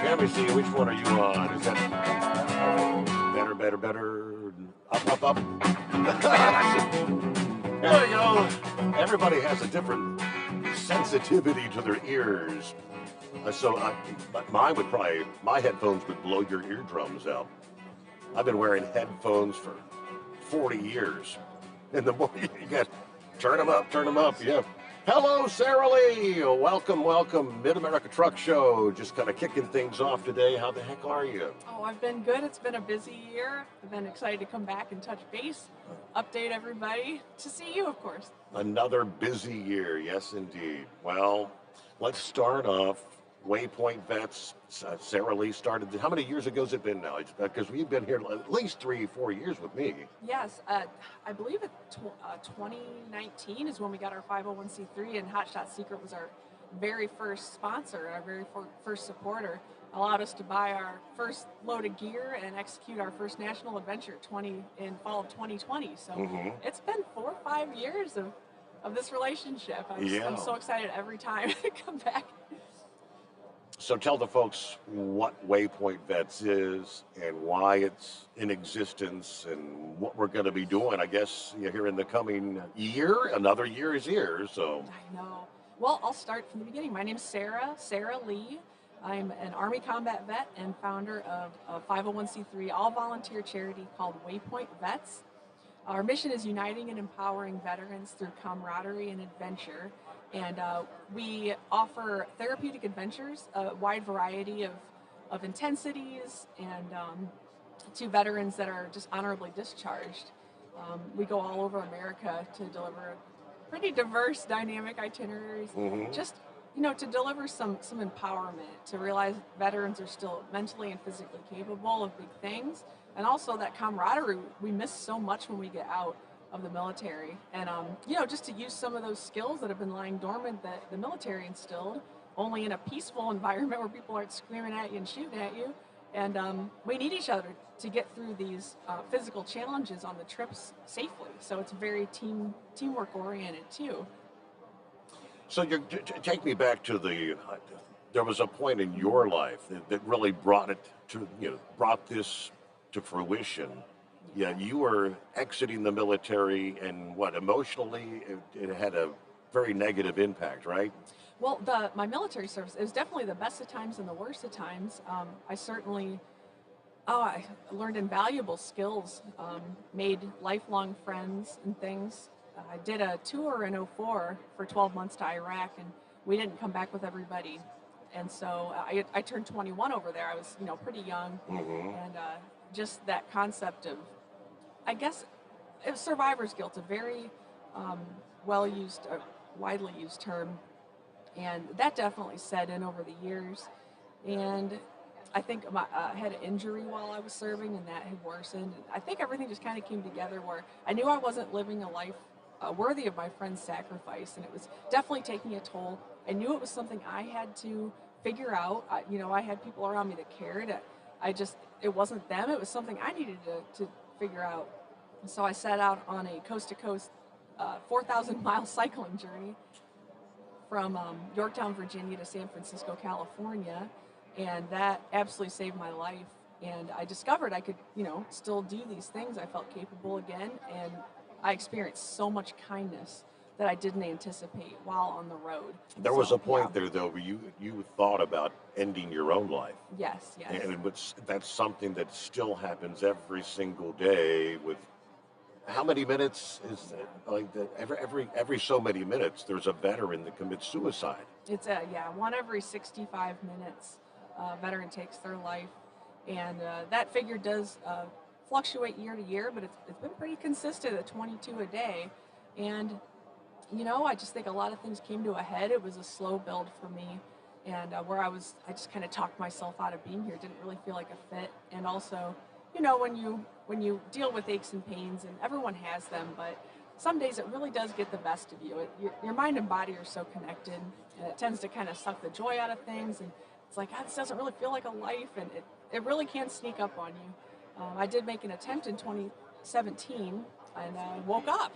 Let me see, which one are you on? Is that better, up? Well, you know, everybody has a different sensitivity to their ears. My headphones would blow your eardrums out. I've been wearing headphones for 40 years. And the more you get, turn them up, yeah. Hello, Sarah Lee. Welcome, Mid-America Truck Show. Just kind of kicking things off today. How the heck are you? Oh, I've been good. It's been a busy year. I've been excited to come back and touch base, update everybody, to see you, of course. Another busy year, yes, indeed. Well, let's start off. Waypoint Vets, Sarah Lee started. How many years ago has it been now? Because we've been here at least 3-4 years with me. Yes, I believe 2019 is when we got our 501c3, and Hot Shot Secret was our very first sponsor, our very first supporter. Allowed us to buy our first load of gear and execute our first national adventure in fall of 2020. So It's been 4 or 5 years of this relationship. I'm so excited every time I come back. So tell the folks what Waypoint Vets is and why it's in existence and what we're going to be doing, I guess, here in the coming year. Another year is here, so. I know. Well, I'll start from the beginning. My name is Sarah Lee. I'm an Army combat vet and founder of a 501c3 all-volunteer charity called Waypoint Vets. Our mission is uniting and empowering veterans through camaraderie and adventure. And we offer therapeutic adventures, a wide variety of intensities, and to veterans that are just honorably discharged. We go all over America to deliver pretty diverse, dynamic itineraries. Just to deliver some empowerment, to realize veterans are still mentally and physically capable of big things, and also that camaraderie we miss so much when we get out of the military. And just to use some of those skills that have been lying dormant that the military instilled, only in a peaceful environment where people aren't screaming at you and shooting at you. And we need each other to get through these physical challenges on the trips safely. So it's very teamwork oriented too. So take me back to there was a point in your life that really brought this to fruition. Yeah, you were exiting the military, and emotionally, it had a very negative impact, right? Well, my military service, it was definitely the best of times and the worst of times. I learned invaluable skills, made lifelong friends and things. I did a tour in '04 for 12 months to Iraq, and we didn't come back with everybody. And so I turned 21 over there. I was, pretty young. And just that concept of, I guess, it was survivor's guilt, a very well-used, widely used term. And that definitely set in over the years. And I think I had an injury while I was serving, and that had worsened. I think everything just kind of came together where I knew I wasn't living a life worthy of my friend's sacrifice, and it was definitely taking a toll. I knew it was something I had to figure out. I had people around me that cared. It wasn't them. It was something I needed to figure out. And so I set out on a coast-to-coast 4,000-mile cycling journey from Yorktown, Virginia to San Francisco, California, and that absolutely saved my life. And I discovered I could, still do these things. I felt capable again, and I experienced so much kindness that I didn't anticipate while on the road. There was a point there, though, where you thought about ending your own life. Yes. And that's something that still happens every single day. With how many minutes is that? Like every so many minutes, there's a veteran that commits suicide. It's one every 65 minutes, veteran takes their life, and that figure does fluctuate year to year, but it's been pretty consistent at 22 a day. And I just think a lot of things came to a head. It was a slow build for me, and I just kind of talked myself out of being here. Didn't really feel like a fit. And also, when you deal with aches and pains, and everyone has them, but some days it really does get the best of you. Your mind and body are so connected, and it tends to kind of suck the joy out of things. And it's like, this doesn't really feel like a life, and it really can sneak up on you. I did make an attempt in 2017, and I woke up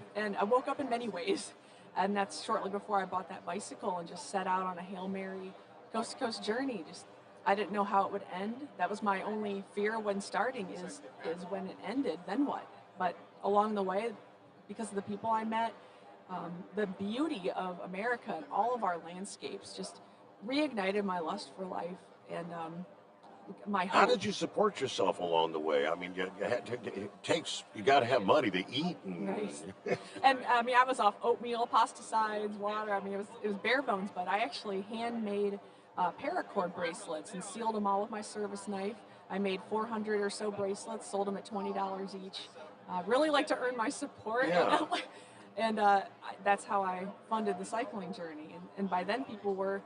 in many ways. And that's shortly before I bought that bicycle and just set out on a Hail Mary coast-to-coast journey. I didn't know how it would end. That was my only fear when starting is when it ended, then what? But along the way, because of the people I met, the beauty of America and all of our landscapes just reignited my lust for life and my hope. How did you support yourself along the way? I mean, you got to have money to eat. Right. And I was off oatmeal, pesticides, water. It was bare bones, but I actually handmade paracord bracelets and sealed them all with my service knife. I made 400 or so bracelets, sold them at $20 each. Really like to earn my support. Yeah. And that's how I funded the cycling journey. And by then people were,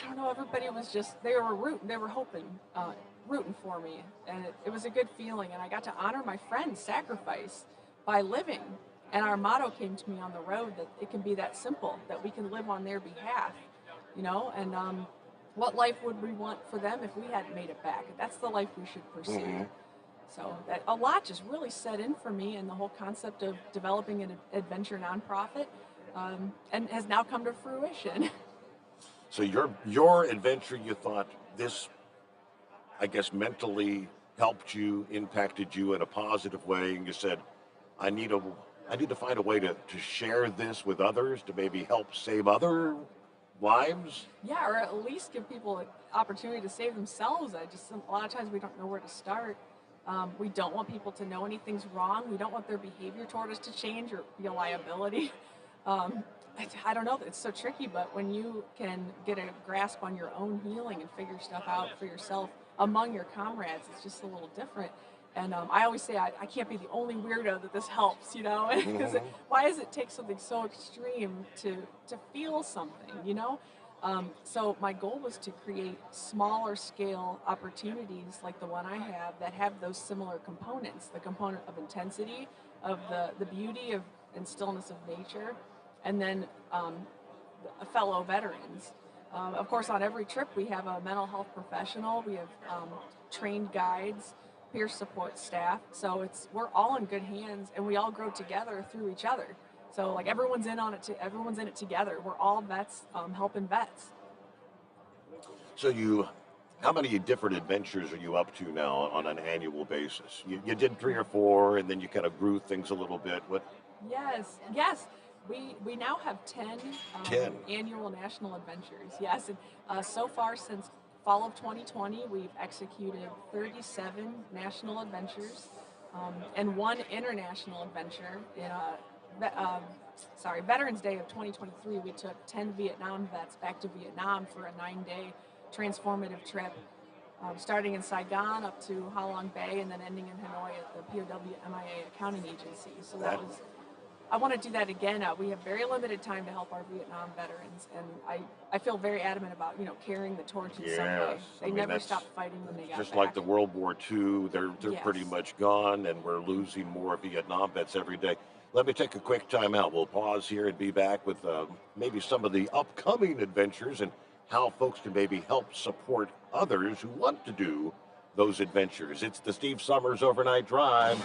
everybody was they were hoping, rooting for me. And it was a good feeling. And I got to honor my friend's sacrifice by living. And our motto came to me on the road that it can be that simple, that we can live on their behalf, and what life would we want for them if we hadn't made it back? That's the life we should pursue. Mm-hmm. So a lot just really set in for me, and the whole concept of developing an adventure nonprofit and has now come to fruition. So your adventure, you thought this, I guess, mentally helped you, impacted you in a positive way, and you said, I need to find a way to share this with others, to maybe help save other lives? Yeah, or at least give people an opportunity to save themselves. A lot of times we don't know where to start. We don't want people to know anything's wrong. We don't want their behavior toward us to change or be a liability. I don't know, it's so tricky, but when you can get a grasp on your own healing and figure stuff out for yourself among your comrades, it's just a little different. And I always say I can't be the only weirdo that this helps, you know? Because why does it take something so extreme to feel something, you know? So my goal was to create smaller scale opportunities like the one I have that have those similar components, the component of intensity, of the beauty of and stillness of nature, and then fellow veterans. Of course, on every trip we have a mental health professional, we have trained guides, peer support staff, so we're all in good hands and we all grow together through each other. So like everyone's in it together. We're all vets helping vets. So how many different adventures are you up to now on an annual basis? You did 3 or 4, and then you kind of grew things a little bit. What? Yes. We now have 10 annual national adventures. Yes, and so far since fall of 2020, we've executed 37 national adventures and 1 international adventure. Veterans Day of 2023, we took 10 Vietnam vets back to Vietnam for a 9-day transformative trip, starting in Saigon up to Ha Long Bay and then ending in Hanoi at the POW MIA Accounting Agency. So I want to do that again. We have very limited time to help our Vietnam veterans, and I feel very adamant about carrying the torch in some way. They never stopped fighting when they got just back. like the World War II, they're pretty much gone, and we're losing more Vietnam vets every day. Let me take a quick time out. We'll pause here and be back with maybe some of the upcoming adventures and how folks can maybe help support others who want to do those adventures. It's the Steve Sommers Overnight Drive.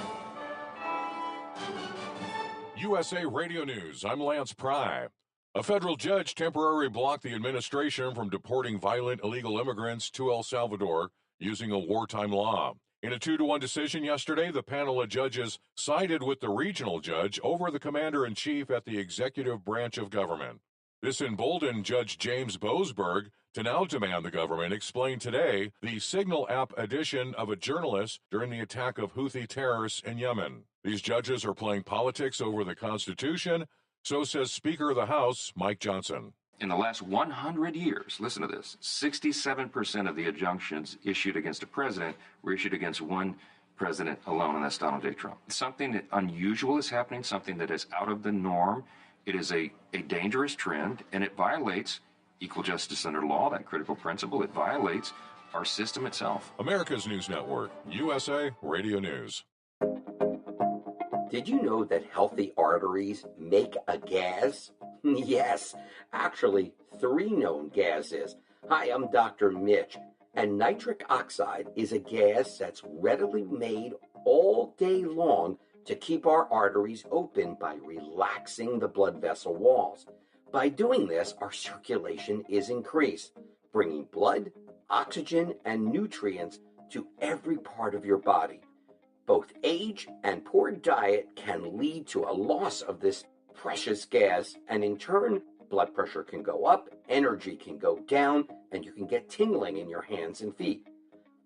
USA Radio News, I'm Lance Pry. A federal judge temporarily blocked the administration from deporting violent illegal immigrants to El Salvador using a wartime law. In a 2-1 decision yesterday, the panel of judges sided with the regional judge over the commander-in-chief at the executive branch of government. This emboldened Judge James Boasberg to now demand the government explain today the Signal app addition of a journalist during the attack of Houthi terrorists in Yemen. These judges are playing politics over the Constitution, so says Speaker of the House, Mike Johnson. In the last 100 years, listen to this, 67% of the injunctions issued against a president were issued against one president alone, and that's Donald J. Trump. Something that unusual is happening, something that is out of the norm. It is a dangerous trend, and it violates equal justice under law, that critical principle. It violates our system itself. America's News Network, USA Radio News. Did you know that healthy arteries make a gas? Yes, actually 3 known gases. Hi, I'm Dr. Mitch, and nitric oxide is a gas that's readily made all day long to keep our arteries open by relaxing the blood vessel walls. By doing this, our circulation is increased, bringing blood, oxygen, and nutrients to every part of your body. Both age and poor diet can lead to a loss of this precious gas, and in turn, blood pressure can go up, energy can go down, and you can get tingling in your hands and feet.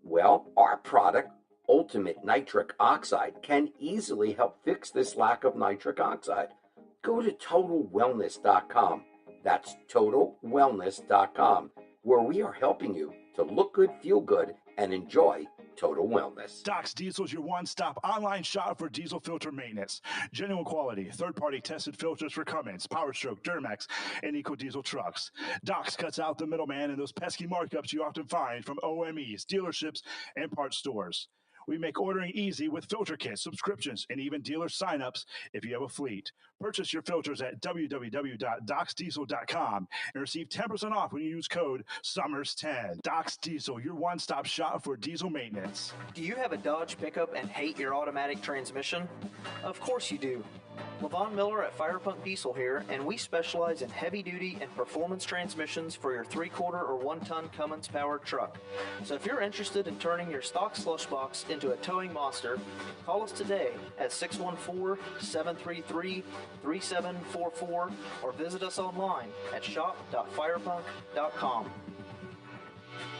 Well, our product, Ultimate Nitric Oxide, can easily help fix this lack of nitric oxide. Go to TotalWellness.com. That's TotalWellness.com, where we are helping you to look good, feel good, and enjoy total wellness. Doc's Diesel is your one-stop online shop for diesel filter maintenance. Genuine quality, third-party tested filters for Cummins, PowerStroke, Duramax, and EcoDiesel trucks. Doc's cuts out the middleman and those pesky markups you often find from OMEs, dealerships, and parts stores. We make ordering easy with filter kits, subscriptions, and even dealer signups if you have a fleet. Purchase your filters at www.docsdiesel.com and receive 10% off when you use code SOMMERS10. Doc's Diesel, your one-stop shop for diesel maintenance. Do you have a Dodge pickup and hate your automatic transmission? Of course you do. Levon Miller at Fire Punk Diesel here, and we specialize in heavy-duty and performance transmissions for your 3/4 or 1-ton Cummins-powered truck. So if you're interested in turning your stock slush box into a towing monster, call us today at 614-733-3744 or visit us online at shop.firepunk.com.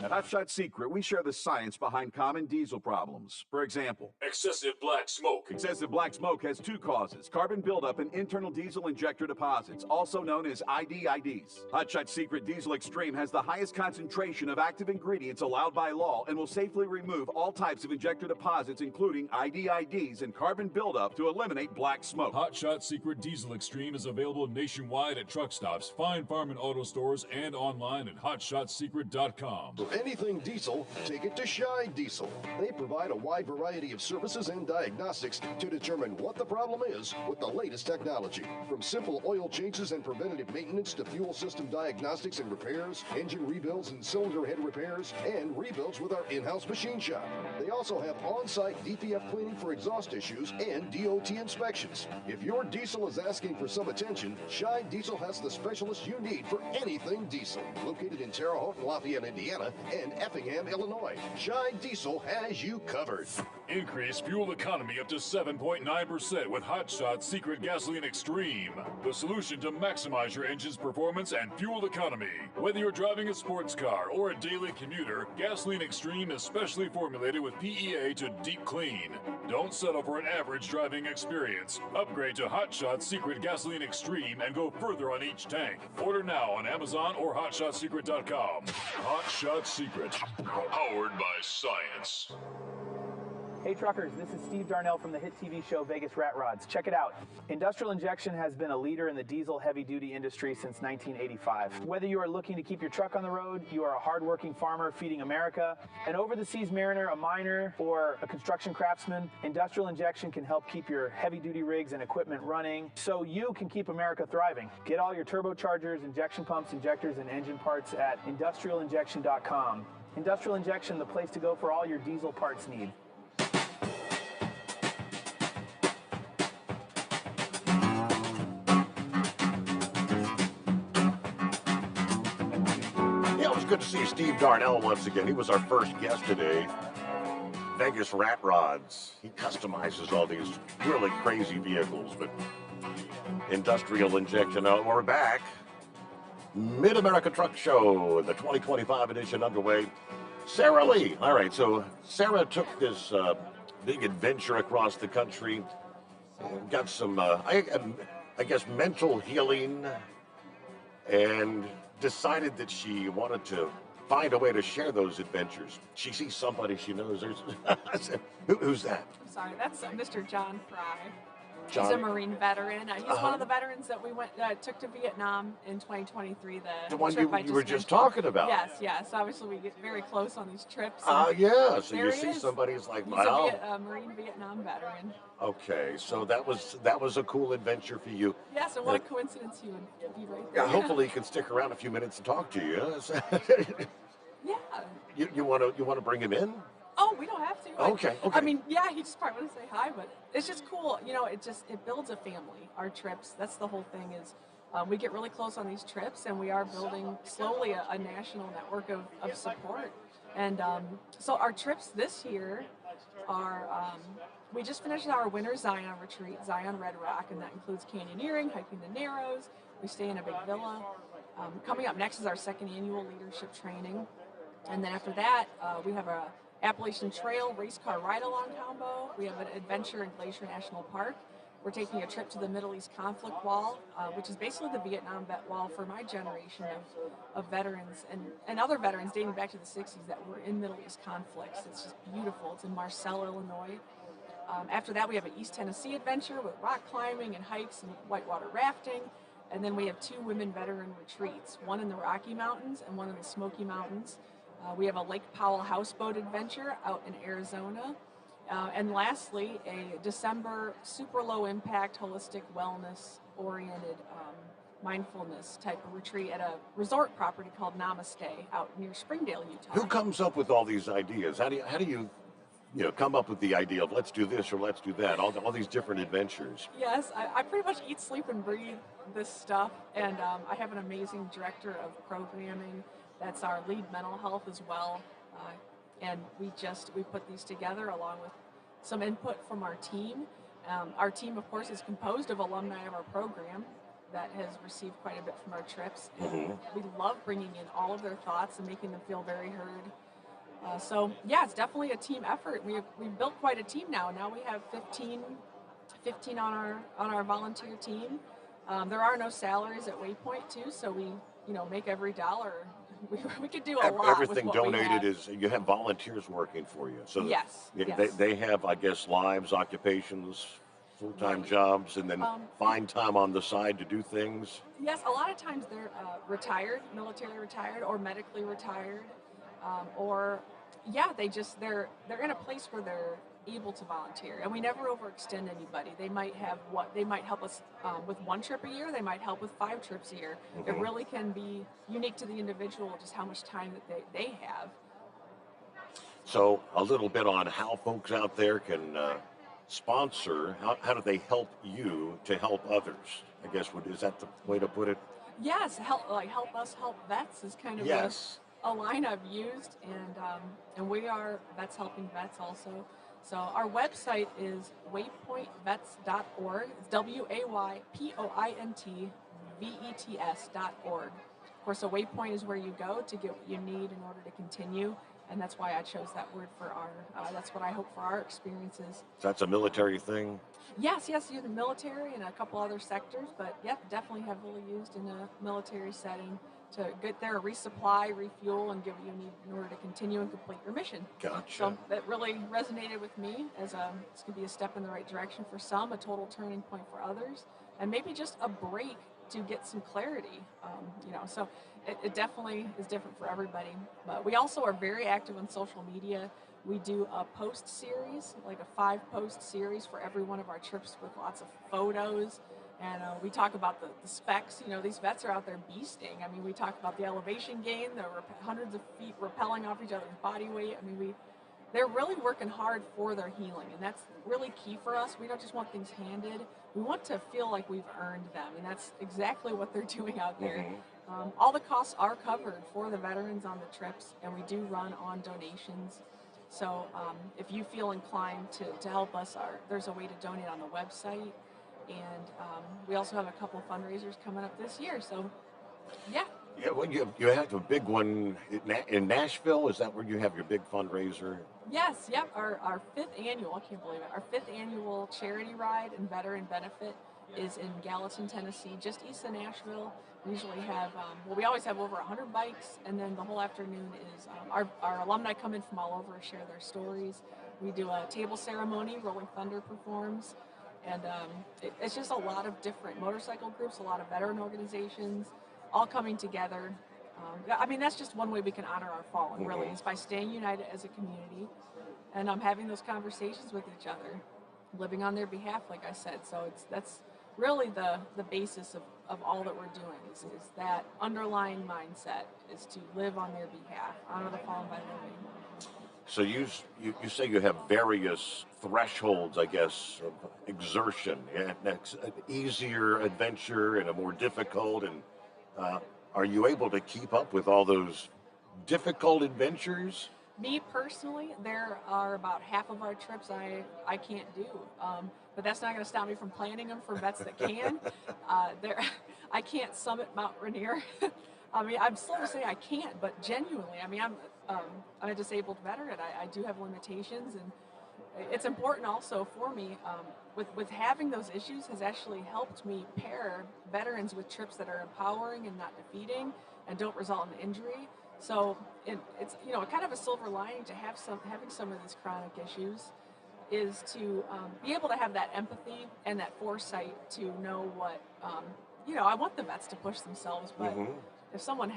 At Hot Shot Secret, we share the science behind common diesel problems. For example, excessive black smoke. Excessive black smoke has two causes: carbon buildup and internal diesel injector deposits, also known as IDIDs. Hot Shot Secret Diesel Extreme has the highest concentration of active ingredients allowed by law and will safely remove all types of injector deposits, including IDIDs and carbon buildup, to eliminate black smoke. Hot Shot Secret Diesel Extreme is available nationwide at truck stops, fine farm and auto stores, and online at hotshotsecret.com. For anything diesel, take it to Shine Diesel. They provide a wide variety of services and diagnostics to determine what the problem is with the latest technology. From simple oil changes and preventative maintenance to fuel system diagnostics and repairs, engine rebuilds and cylinder head repairs, and rebuilds with our in-house machine shop. They also have on-site DPF cleaning for exhaust issues and DOT inspections. If your diesel is asking for some attention, Shine Diesel has the specialists you need for anything diesel. Located in Terre Haute and Lafayette, Indiana, and Effingham, Illinois, Shine Diesel has you covered. Increase fuel economy up to 7.9% with Hot Shot Secret Gasoline Extreme. The solution to maximize your engine's performance and fuel economy. Whether you're driving a sports car or a daily commuter, Gasoline Extreme is specially formulated with PEA to deep clean. Don't settle for an average driving experience. Upgrade to Hot Shot Secret Gasoline Extreme and go further on each tank. Order now on Amazon or hotshotsecret.com. Hot Shot Secret, powered by science. Hey truckers, this is Steve Darnell from the hit TV show Vegas Rat Rods. Check it out. Industrial Injection has been a leader in the diesel heavy-duty industry since 1985. Whether you are looking to keep your truck on the road, you are a hard-working farmer feeding America, an over-the-seas mariner, a miner, or a construction craftsman, Industrial Injection can help keep your heavy-duty rigs and equipment running so you can keep America thriving. Get all your turbochargers, injection pumps, injectors, and engine parts at industrialinjection.com. Industrial Injection, the place to go for all your diesel parts needs. Good to see Steve Darnell once again. He was our first guest today. Vegas Rat Rods. He customizes all these really crazy vehicles, but Industrial Injection. Now we're back. Mid-America Truck Show, the 2025 edition underway. Sarah Lee. All right, so Sarah took this big adventure across the country. Got some, I guess, mental healing, and decided that she wanted to find a way to share those adventures. She sees somebody she knows. Who's that? I'm sorry, that's Mr. John Fry. John? He's a Marine veteran. He's one of the veterans that we took to Vietnam in 2023. The one you were just talking about. Yes. Obviously, we get very close on these trips. Yeah. So you see somebody's like, wow. He's a Marine Vietnam veteran. Okay, so that was a cool adventure for you. Yes, and what a coincidence he would be right there. Yeah, hopefully he can stick around a few minutes and talk to you. Yeah. You want to bring him in? Oh, we don't have to. Okay. I mean, yeah, he just probably want to say hi, but it's just cool. You know, it builds a family. Our trips, that's the whole thing is we get really close on these trips, and we are building slowly a national network of support. And so our trips this year are, we just finished our winter Zion retreat, Zion Red Rock, and that includes canyoneering, hiking the Narrows. We stay in a big villa. Coming up next is our second annual leadership training. And then after that, we have a Appalachian Trail race car ride-along combo. We have an adventure in Glacier National Park. We're taking a trip to the Middle East conflict wall, which is basically the Vietnam vet wall for my generation of veterans and other veterans dating back to the 60s that were in Middle East conflicts. It's just beautiful. It's in Marcel, Illinois. After that, we have an East Tennessee adventure with rock climbing and hikes and whitewater rafting. And then we have 2 women veteran retreats, one in the Rocky Mountains and one in the Smoky Mountains. We have a Lake Powell houseboat adventure out in Arizona. And lastly, a December super low impact, holistic wellness oriented mindfulness type of retreat at a resort property called Namaste out near Springdale, Utah. Who comes up with all these ideas? How do you come up with the idea of let's do this or let's do that, all these different adventures? Yes, I pretty much eat, sleep, and breathe this stuff, and I have an amazing director of programming that's our lead mental health as well, and we put these together along with some input from our team. Our team, of course, is composed of alumni of our program that has received quite a bit from our trips, and we love bringing in all of their thoughts and making them feel very heard. So yeah, it's definitely a team effort. We've built quite a team now. Now we have 15 on our volunteer team. There are no salaries at Waypoint too, so we make every dollar. We could do a lot. Everything with what donated we is you have volunteers working for you. So yes, they have, I guess, lives, occupations, full-time jobs, and then find time on the side to do things. Yes, a lot of times they're retired, military retired, or medically retired, or they're in a place where they're able to volunteer, and we never overextend anybody. They might help us with one trip a year. They might help with 5 trips a year. It really can be unique to the individual just how much time that they have. So a little bit on how folks out there can sponsor. How do they help you to help others? I guess is that the way to put it? Yes, help us help vets is kind of a line I've used, and we are Vets Helping Vets also. So our website is waypointvets.org. It's WAYPOINTVETS.org. Of course, a waypoint is where you go to get what you need in order to continue, and that's why I chose that word for that's what I hope for our experiences. So that's a military thing? Yes, you're the military and a couple other sectors, but definitely heavily used in a military setting to get there, resupply, refuel, and get what you need in order to continue and complete your mission. Gotcha. So that really resonated with me as this could be a step in the right direction for some, a total turning point for others, and maybe just a break to get some clarity. So it definitely is different for everybody. But we also are very active on social media. We do a post series, like a 5-post series for every one of our trips with lots of photos. And we talk about the specs. These vets are out there beasting. I mean, we talk about the elevation gain, the hundreds of feet rappelling off each other's body weight. I mean, they're really working hard for their healing, and that's really key for us. We don't just want things handed. We want to feel like we've earned them, and that's exactly what they're doing out there. All the costs are covered for the veterans on the trips, and we do run on donations. So if you feel inclined to help us, there's a way to donate on the website. And we also have a couple fundraisers coming up this year. So, yeah. Yeah, well, you have a big one in Nashville. Is that where you have your big fundraiser? Yes, yep. Our 5th annual, I can't believe it, our 5th annual charity ride and veteran benefit is in Gallatin, Tennessee, just east of Nashville. We usually have, we always have over 100 bikes, and then the whole afternoon is our alumni come in from all over to share their stories. We do a table ceremony, Rolling Thunder performs. And it's just a lot of different motorcycle groups, a lot of veteran organizations, all coming together. I mean, that's just one way we can honor our fallen, really, is by staying united as a community and having those conversations with each other, living on their behalf, like I said. So that's really the basis of all that we're doing is that underlying mindset is to live on their behalf, honor the fallen by living. So you say you have various thresholds, I guess, of exertion. An easier adventure and a more difficult. And are you able to keep up with all those difficult adventures? Me personally, there are about half of our trips I can't do, but that's not going to stop me from planning them for vets that can. I can't summit Mount Rainier. I mean, I'm slow to say I can't, but genuinely, I mean, I'm a disabled veteran. I do have limitations, and it's important also for me with having those issues has actually helped me pair veterans with trips that are empowering and not defeating and don't result in injury. So it's kind of a silver lining to having some of these chronic issues is to be able to have that empathy and that foresight to know what I want the vets to push themselves, but if someone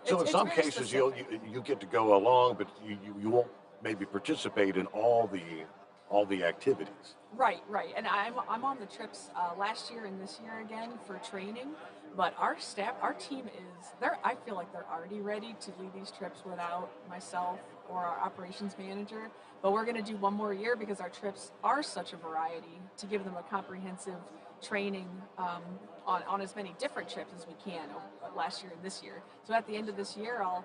so in some cases you get to go along, but you won't maybe participate in all the activities. Right, and I'm on the trips last year and this year again for training, But our staff, our team is there. I feel like they're already ready to lead these trips without myself or our operations manager. But we're going to do one more year because our trips are such a variety to give them a comprehensive training on as many different trips as we can last year and this year. So at the end of this year, I'll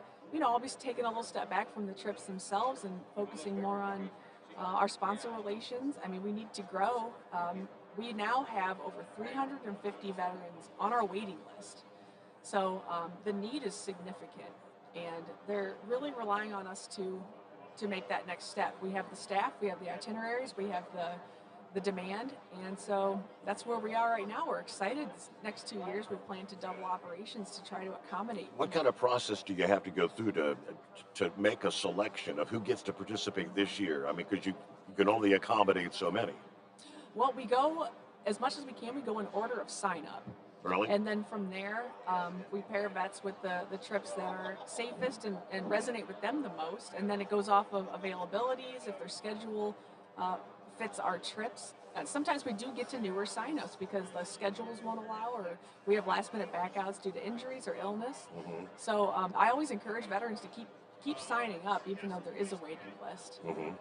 be taking a little step back from the trips themselves and focusing more on our sponsor relations. I mean, we need to grow. We now have over 350 veterans on our waiting list. So the need is significant, and they're really relying on us to make that next step. We have the staff, we have the itineraries, we have the demand, and so that's where we are right now. We're excited. This next 2 years, we plan to double operations to try to accommodate. What kind of process do you have to go through to make a selection of who gets to participate this year? I mean, because you can only accommodate so many. Well, we go, as much as we can, we go in order of sign up. Really? And then from there, we pair vets with the trips that are safest and resonate with them the most. And then it goes off of availabilities, if their schedule fits our trips. Sometimes we do get to newer signups because the schedules won't allow, or we have last minute backouts due to injuries or illness. Mm-hmm. So I always encourage veterans to keep signing up, even though there is a waiting list. Mm-hmm.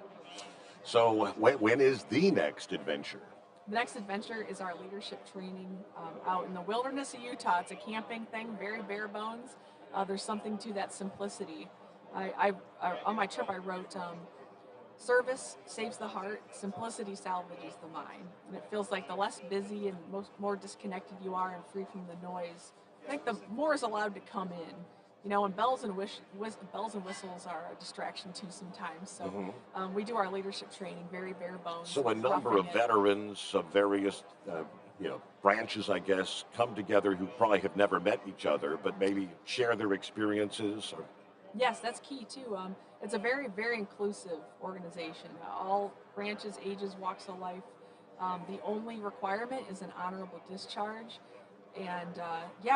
So when is the next adventure? The next adventure is our leadership training out in the wilderness of Utah. It's a camping thing, very bare bones. There's something to that simplicity. I on my trip I wrote, service saves the heart, simplicity salvages the mind. And it feels like the less busy and more disconnected you are and free from the noise, I think the more is allowed to come in. You know, and bells and whistles are a distraction too sometimes. So we do our leadership training very bare bones. So a number of veterans of various, branches, I guess, come together who probably have never met each other, but maybe share their experiences. Yes, that's key too. It's a very, very inclusive organization. All branches, ages, walks of life. The only requirement is an honorable discharge. And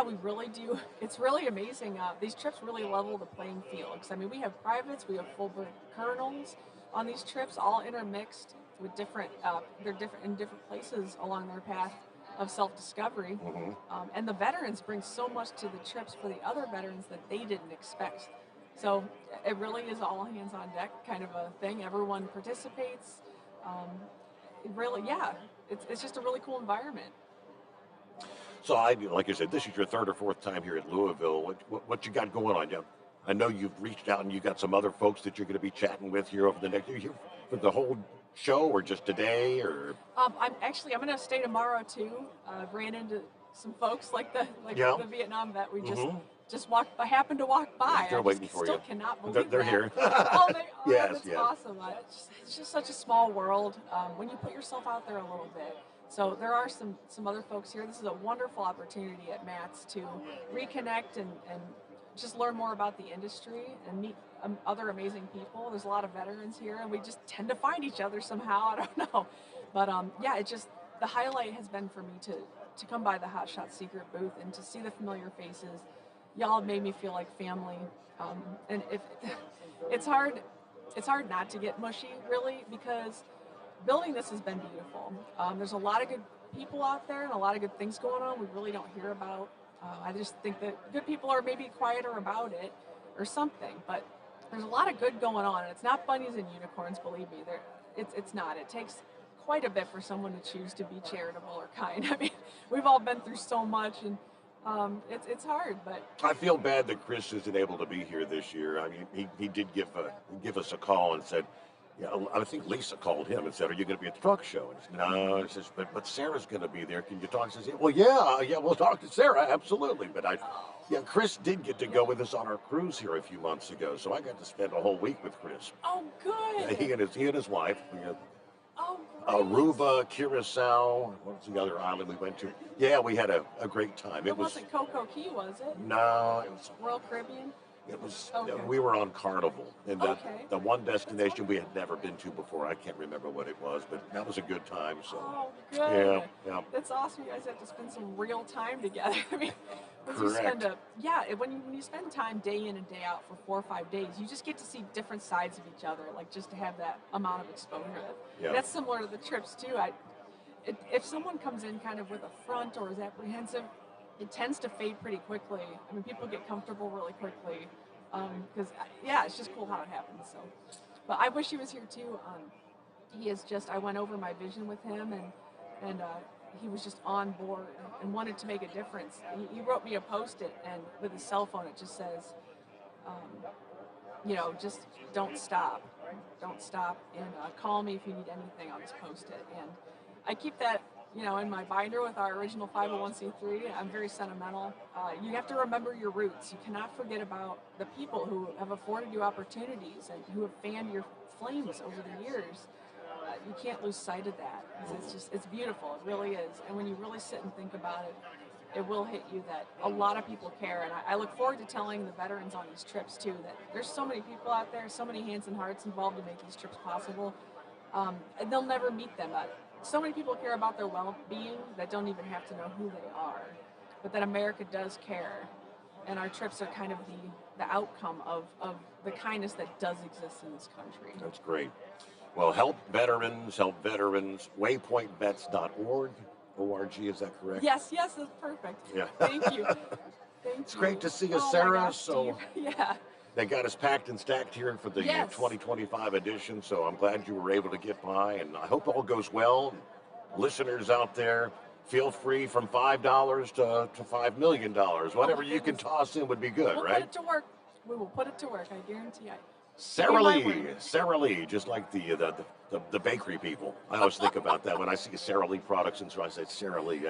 we really do. It's really amazing. These trips really level the playing field. Because I mean, we have privates, we have full-bird colonels on these trips, all intermixed with different. They're different in different places along their path of self-discovery. And the veterans bring so much to the trips for the other veterans that they didn't expect. So it really is all hands on deck kind of a thing. Everyone participates. It's just a really cool environment. So like I said, this is your third or fourth time here at Louisville. What you got going on? I know you've reached out and you got some other folks that you're going to be chatting with here over the next year for the whole show, or just today, or? I'm going to stay tomorrow too. Ran into some folks like the Vietnam vet we just walked. I happened to walk by. They're waiting for you. Still cannot believe they're that. here. Oh, they are. Yes, That's yes. awesome. It's just such a small world when you put yourself out there a little bit. So there are some other folks here. This is a wonderful opportunity at MATS to reconnect and just learn more about the industry and meet other amazing people. There's a lot of veterans here, and we just tend to find each other somehow. I don't know. But the highlight has been for me to come by the Hot Shot Secret booth and to see the familiar faces. Y'all have made me feel like family. And if it's hard not to get mushy, really, because building this has been beautiful. There's a lot of good people out there and a lot of good things going on we really don't hear about. I just think that good people are maybe quieter about it or something, but there's a lot of good going on, and it's not bunnies and unicorns, believe me. It's not. It takes quite a bit for someone to choose to be charitable or kind. I mean, we've all been through so much, and it's hard, but I feel bad that Chris isn't able to be here this year. I mean, he did give us a call and said, I think Lisa called him and said, "Are you going to be at the truck show?" And he said, "No." He says, "But Sarah's going to be there. Can you talk?" He says, "Well, yeah, we'll talk to Sarah, absolutely." But Chris did get to go with us on our cruise here a few months ago, so I got to spend a whole week with Chris. Oh, good. He and his wife. Oh, Aruba, Curacao. What was the other island we went to? Yeah, we had a great time. It wasn't Coco Key, was it? No, it was Royal Caribbean. It was. Okay. We were on Carnival, and the one destination we had never been to before. I can't remember what it was, but that was a good time. So. Oh, good. Yeah. That's awesome. You guys have to spend some real time together. I mean, Correct. When you spend time day in and day out for 4 or 5 days, you just get to see different sides of each other. Like just to have that amount of exposure. Yeah. That's similar to the trips too. If someone comes in kind of with a front or is apprehensive, it tends to fade pretty quickly. I mean, people get comfortable really quickly because, yeah, it's just cool how it happens. So, but I wish he was here too. He is just, I went over my vision with him, and he was just on board and wanted to make a difference. He wrote me a Post-it, and with his cell phone, it just says, you know, just don't stop, and call me if you need anything on this Post-it. And I keep that, you know, in my binder with our original 501c3. I'm very sentimental. You have to remember your roots. You cannot forget about the people who have afforded you opportunities and who have fanned your flames over the years. You can't lose sight of that. It's beautiful. It really is. And when you really sit and think about it, it will hit you that a lot of people care. And I look forward to telling the veterans on these trips too that there's so many people out there, so many hands and hearts involved to make these trips possible. And they'll never meet them. So many people care about their well-being that don't even have to know who they are. But that America does care. And our trips are kind of the outcome of the kindness that does exist in this country. That's great. Well, help veterans, waypointvets.org. O-R-G, is that correct? Yes, that's perfect. Yeah. Thank you. It's great to see you, Oh, Sarah. my gosh, so Steve. Yeah. they got us packed and stacked here for the Yes. 2025 edition, so I'm glad you were able to get by, and I hope all goes well. Listeners out there, feel free from $5 to $5 million. Whatever you can toss in would be good, We'll right? put it to work. We will put it to work. I guarantee you. Sarah Lee, just like the bakery people. I always think about that when I see Sarah Lee products, and so I say Sarah Lee.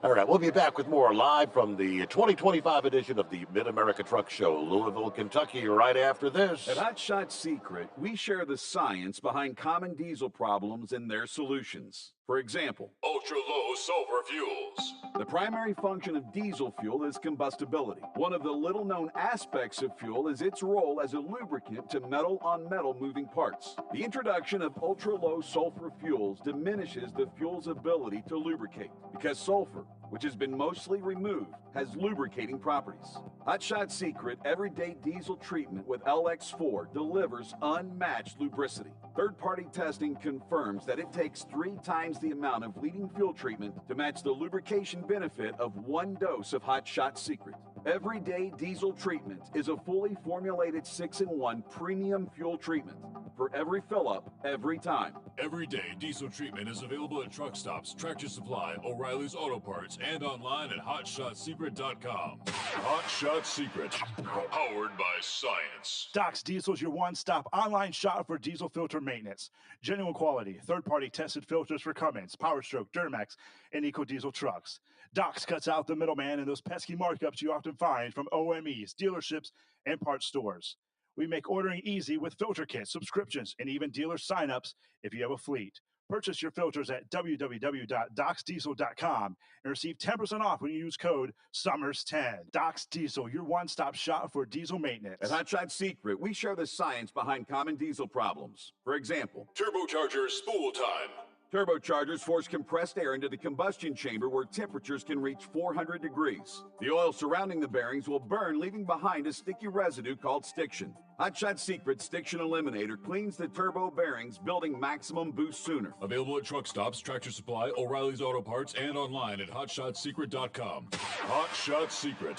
All right, we'll be back with more live from the 2025 edition of the Mid-America Truck Show, Louisville, Kentucky, right after this. At Hot Shot Secret, we share the science behind common diesel problems and their solutions. For example, ultra-low sulfur fuels. The primary function of diesel fuel is combustibility. One of the little-known aspects of fuel is its role as a lubricant to metal-on-metal moving parts. The introduction of ultra-low sulfur fuels diminishes the fuel's ability to lubricate because sulfur, which has been mostly removed, has lubricating properties. Hot Shot Secret Everyday Diesel Treatment with LX4 delivers unmatched lubricity. Third-party testing confirms that it takes 3 times the amount of leading fuel treatment to match the lubrication benefit of 1 dose of Hot Shot Secret. Everyday Diesel Treatment is a fully formulated 6-in-1 premium fuel treatment for every fill-up, every time. Everyday Diesel Treatment is available at truck stops, Tractor Supply, O'Reilly's Auto Parts, and online at HotShotSecret.com. Hot Shot Secret, powered by science. Doc's Diesel is your one-stop online shop for diesel filter maintenance. Genuine quality, third-party tested filters for Cummins, Power Stroke, Duramax, and EcoDiesel trucks. Doc's cuts out the middleman and those pesky markups you often find from OMEs, dealerships, and parts stores. We make ordering easy with filter kits, subscriptions, and even dealer sign-ups if you have a fleet. Purchase your filters at www.docsdiesel.com and receive 10% off when you use code SOMMERS10. Doc's Diesel, your one-stop shop for diesel maintenance. At Hot Shot Secret, we share the science behind common diesel problems. For example, turbocharger spool time. Turbochargers force compressed air into the combustion chamber where temperatures can reach 400 degrees. The oil surrounding the bearings will burn, leaving behind a sticky residue called stiction. Hot Shot Secret Stiction Eliminator cleans the turbo bearings, building maximum boost sooner. Available at truck stops, Tractor Supply, O'Reilly's Auto Parts, and online at HotShotSecret.com. Hot Shot Secret,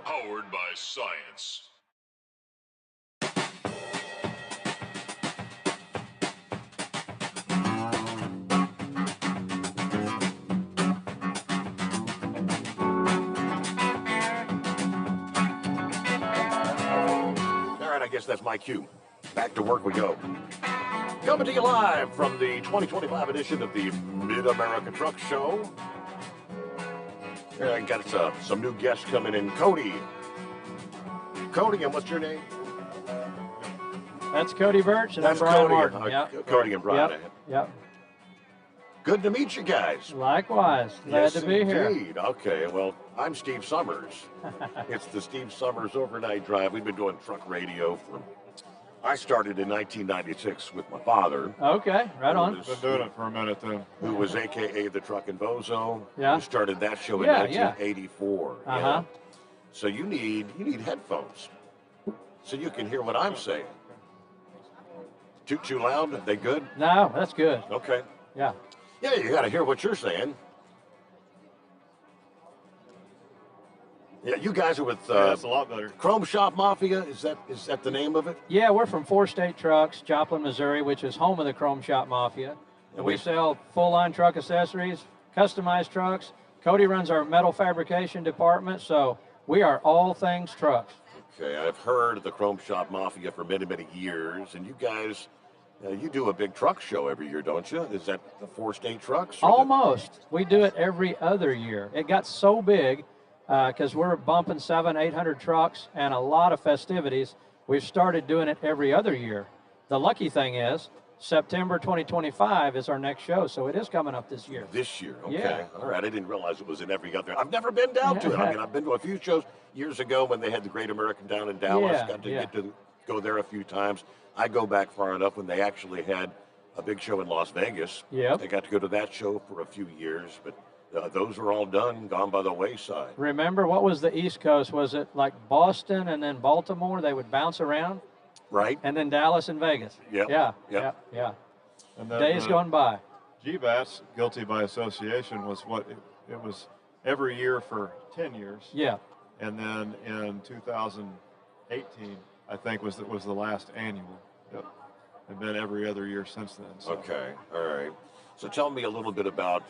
powered by science. I guess that's my cue. Back to work we go. Coming to you live from the 2025 edition of the Mid-America Truck Show. I got some new guests coming in. Cody, and what's your name? That's Cody Birch, and that's I'm Brian Cody. Martin. Yep. Cody and Brian. Yep. Good to meet you guys. Likewise. Glad to be here. Indeed. Okay, well, I'm Steve Sommers. It's the Steve Sommers Overnight Drive. We've been doing truck radio I started in 1996 with my father. Okay, right on. Been doing it for a minute then. Who was AKA the Truckin' Bozo. Yeah. Who started that show in 1984. Uh-huh. Yeah. So you need headphones so you can hear what I'm saying. Too loud? Are they good? No, that's good. Okay. Yeah. Yeah, you got to hear what you're saying. Yeah, you guys are with that's a lot better. Chrome Shop Mafia. Is that the name of it? Yeah, we're from 4 State Trucks, Joplin, Missouri, which is home of the Chrome Shop Mafia. And we sell full-line truck accessories, customized trucks. Cody runs our metal fabrication department, so we are all things trucks. Okay, I've heard of the Chrome Shop Mafia for many, many years, and you guys, you do a big truck show every year, don't you? Is that the 4 State Trucks? Almost. We do it every other year. It got so big because we're bumping 700-800 trucks and a lot of festivities. We've started doing it every other year. The lucky thing is September 2025 is our next show, so it is coming up this year. This year, okay. Yeah. All right, I didn't realize it was in every other. I've never been down to it. I mean, I've been to a few shows years ago when they had the Great American down in Dallas. Got to get to go there a few times. I go back far enough when they actually had a big show in Las Vegas. Yeah. I got to go to that show for a few years, but those are all gone by the wayside. Remember, what was the East Coast? Was it like Boston and then Baltimore? They would bounce around? Right. And then Dallas and Vegas. Yep. Yeah. And then, Days gone by. GBAT's Guilty by Association was what it was every year for 10 years. Yeah. And then in 2018, I think was the last annual. Yep. And been every other year since then. So. Okay. All right. So tell me a little bit about,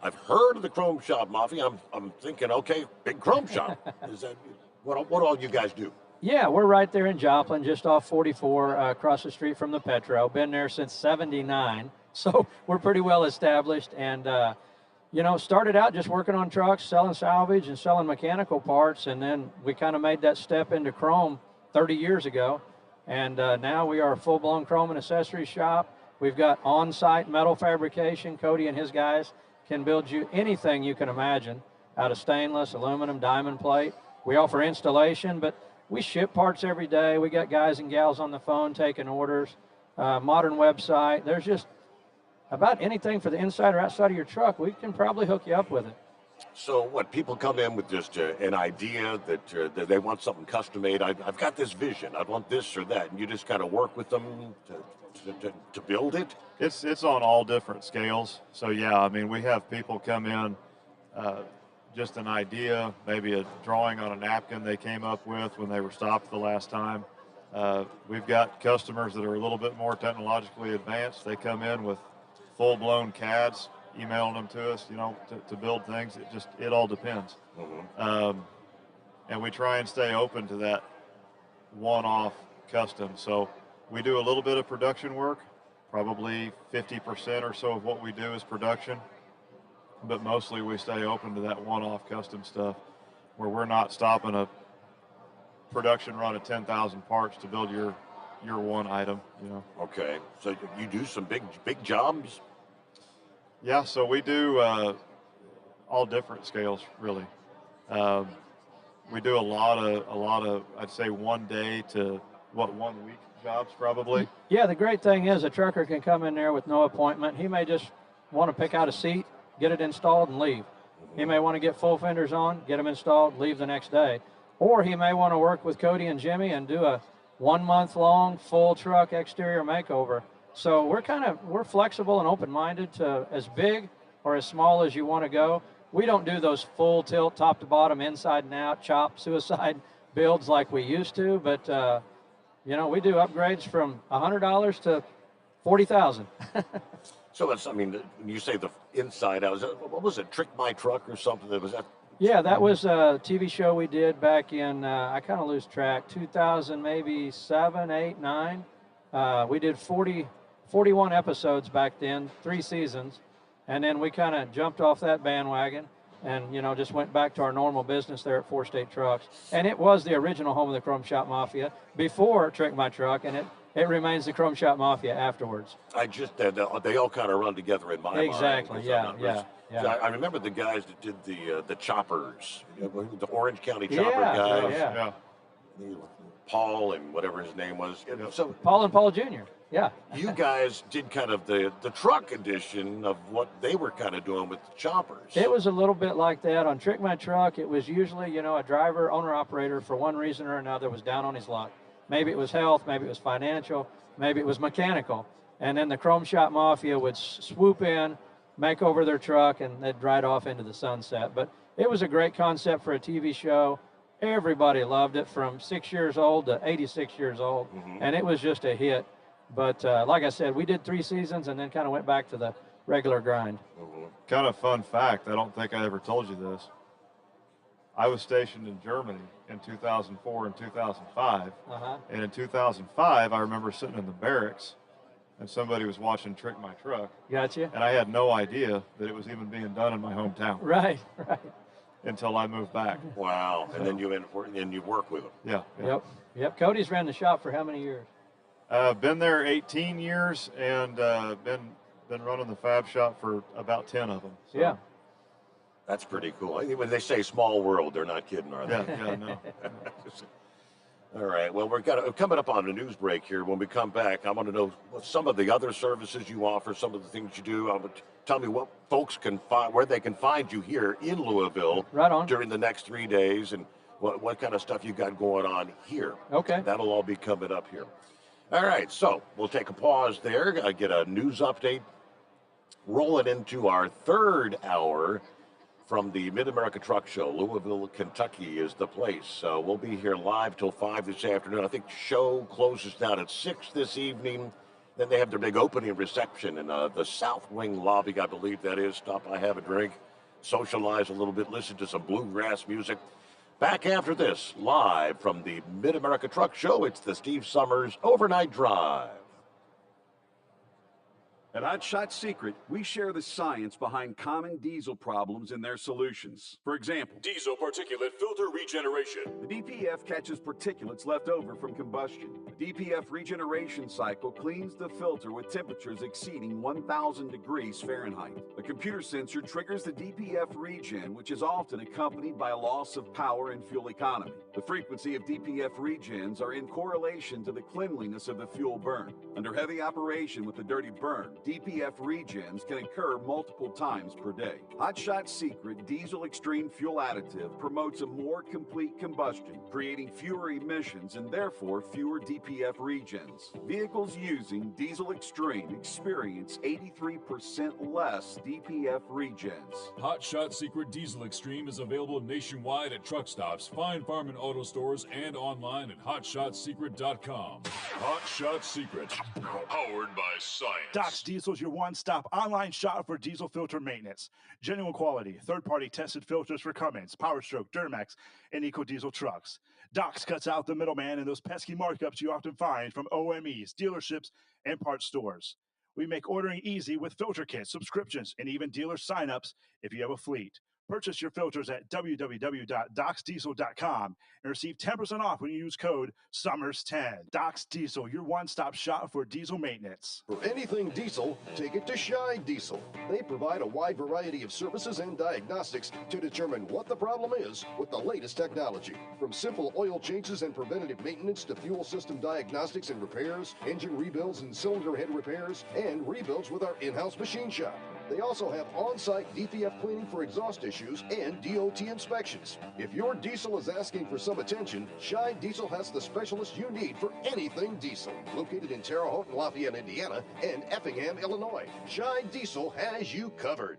I've heard of the Chrome Shop Mafia. I'm thinking, okay, big Chrome Shop. Is that what all you guys do? Yeah, we're right there in Joplin, just off 44, across the street from the Petro. Been there since '79, so we're pretty well established. And, started out just working on trucks, selling salvage and selling mechanical parts. And then we kind of made that step into chrome 30 years ago. And now we are a full-blown chrome and accessories shop. We've got on-site metal fabrication. Cody and his guys can build you anything you can imagine out of stainless, aluminum, diamond plate. We offer installation, but we ship parts every day. We got guys and gals on the phone taking orders. Modern website. There's just about anything for the inside or outside of your truck. We can probably hook you up with it. So what, people come in with just an idea that they want something custom made. I've got this vision. I want this or that. And you just kind of work with them to build it? It's on all different scales. So, yeah, I mean, we have people come in, just an idea, maybe a drawing on a napkin they came up with when they were stopped the last time. We've got customers that are a little bit more technologically advanced. They come in with full-blown CADs, emailing them to us, to build things. It all depends. Mm-hmm. And we try and stay open to that one-off custom. So we do a little bit of production work. Probably 50% or so of what we do is production. But mostly we stay open to that one-off custom stuff where we're not stopping a production run of 10,000 parts to build your one item, Okay. So you do some big jobs? Yeah, so we do all different scales, really. We do a lot of, I'd say 1 day to 1 week jobs probably. Yeah, the great thing is a trucker can come in there with no appointment. He may just want to pick out a seat, get it installed, and leave. He may want to get full fenders on, get them installed, leave the next day. Or he may want to work with Cody and Jimmy and do a 1 month long full truck exterior makeover. So we're flexible and open-minded to as big or as small as you want to go. We don't do those full tilt, top to bottom, inside and out, chop, suicide builds like we used to, but we do upgrades from $100 to $40,000. So when you say the inside out, what was it, Trick My Truck or something? That? Yeah, that was a TV show we did back in, I kind of lose track, 2000, maybe 7, 8, 9. We did 41 episodes back then, 3 seasons. And then we kind of jumped off that bandwagon and, just went back to our normal business there at 4 State Trucks. And it was the original home of the Chrome Shop Mafia before Trick My Truck, and it remains the Chrome Shop Mafia afterwards. They all kind of run together in my mind. Exactly, yeah. I remember the guys that did the choppers, the Orange County chopper guys. Yeah. Paul and whatever his name was. So Paul and Paul Jr., yeah. You guys did kind of the truck edition of what they were kind of doing with the choppers. It was a little bit like that. On Trick My Truck, it was usually, a driver, owner-operator, for one reason or another, was down on his luck. Maybe it was health, maybe it was financial, maybe it was mechanical. And then the Chrome Shop Mafia would swoop in, make over their truck, and they'd ride off into the sunset. But it was a great concept for a TV show. Everybody loved it, from 6 years old to 86 years old, and it was just a hit. But like I said, we did 3 seasons and then kind of went back to the regular grind. Kind of fun fact, I don't think I ever told you this. I was stationed in Germany in 2004 and 2005. And in 2005, I remember sitting in the barracks and somebody was watching Trick My Truck. Gotcha. And I had no idea that it was even being done in my hometown. Right. Until I moved back. Wow. And then you work with them. Yeah. Yep. Cody's ran the shop for how many years? Been there 18 years and been running the fab shop for about 10 of them. So. Yeah. That's pretty cool. When they say small world, they're not kidding, are they? Yeah, no. All right. Well, we're coming up on a news break here. When we come back, I want to know what some of the other services you offer, some of the things you do. Tell me what folks can find, where they can find you here in Louisville during the next 3 days, and what kind of stuff you got going on here. Okay. That'll all be coming up here. All right. So we'll take a pause there, get a news update, rolling into our third hour from the Mid-America Truck Show. Louisville, Kentucky is the place. So we'll be here live till 5 this afternoon. I think the show closes down at 6 this evening. Then they have their big opening reception in the South Wing lobby, I believe that is. Stop by, have a drink, socialize a little bit, listen to some bluegrass music. Back after this, live from the Mid-America Truck Show, it's the Steve Sommers Overnight Drive. At Hot Shot Secret, we share the science behind common diesel problems and their solutions. For example, diesel particulate filter regeneration. The DPF catches particulates left over from combustion. The DPF regeneration cycle cleans the filter with temperatures exceeding 1,000 degrees Fahrenheit. A computer sensor triggers the DPF regen, which is often accompanied by a loss of power and fuel economy. The frequency of DPF regens are in correlation to the cleanliness of the fuel burn. Under heavy operation with the dirty burn, DPF regens can occur multiple times per day. Hot Shot Secret Diesel Extreme Fuel Additive promotes a more complete combustion, creating fewer emissions and therefore fewer DPF regens. Vehicles using Diesel Extreme experience 83% less DPF regens. Hot Shot Secret Diesel Extreme is available nationwide at truck stops, fine farm and auto stores, and online at hotshotsecret.com. Hot Shot Secret, powered by science. Doc's Diesel is your one-stop online shop for diesel filter maintenance. Genuine quality, third-party tested filters for Cummins, Power Stroke, Duramax, and EcoDiesel trucks. Doc's cuts out the middleman and those pesky markups you often find from OMEs, dealerships, and parts stores. We make ordering easy with filter kits, subscriptions, and even dealer sign-ups if you have a fleet. Purchase your filters at www.docsdiesel.com and receive 10% off when you use code SUMMERS10. Doc's Diesel, your one-stop shop for diesel maintenance. For anything diesel, take it to Shy Diesel. They provide a wide variety of services and diagnostics to determine what the problem is with the latest technology. From simple oil changes and preventative maintenance to fuel system diagnostics and repairs, engine rebuilds and cylinder head repairs, and rebuilds with our in-house machine shop. They also have on-site DPF cleaning for exhaust issues and DOT inspections. If your diesel is asking for some attention, Shy Diesel has the specialist you need for anything diesel. Located in Terre Haute and Lafayette, Indiana, and Effingham, Illinois, Shy Diesel has you covered.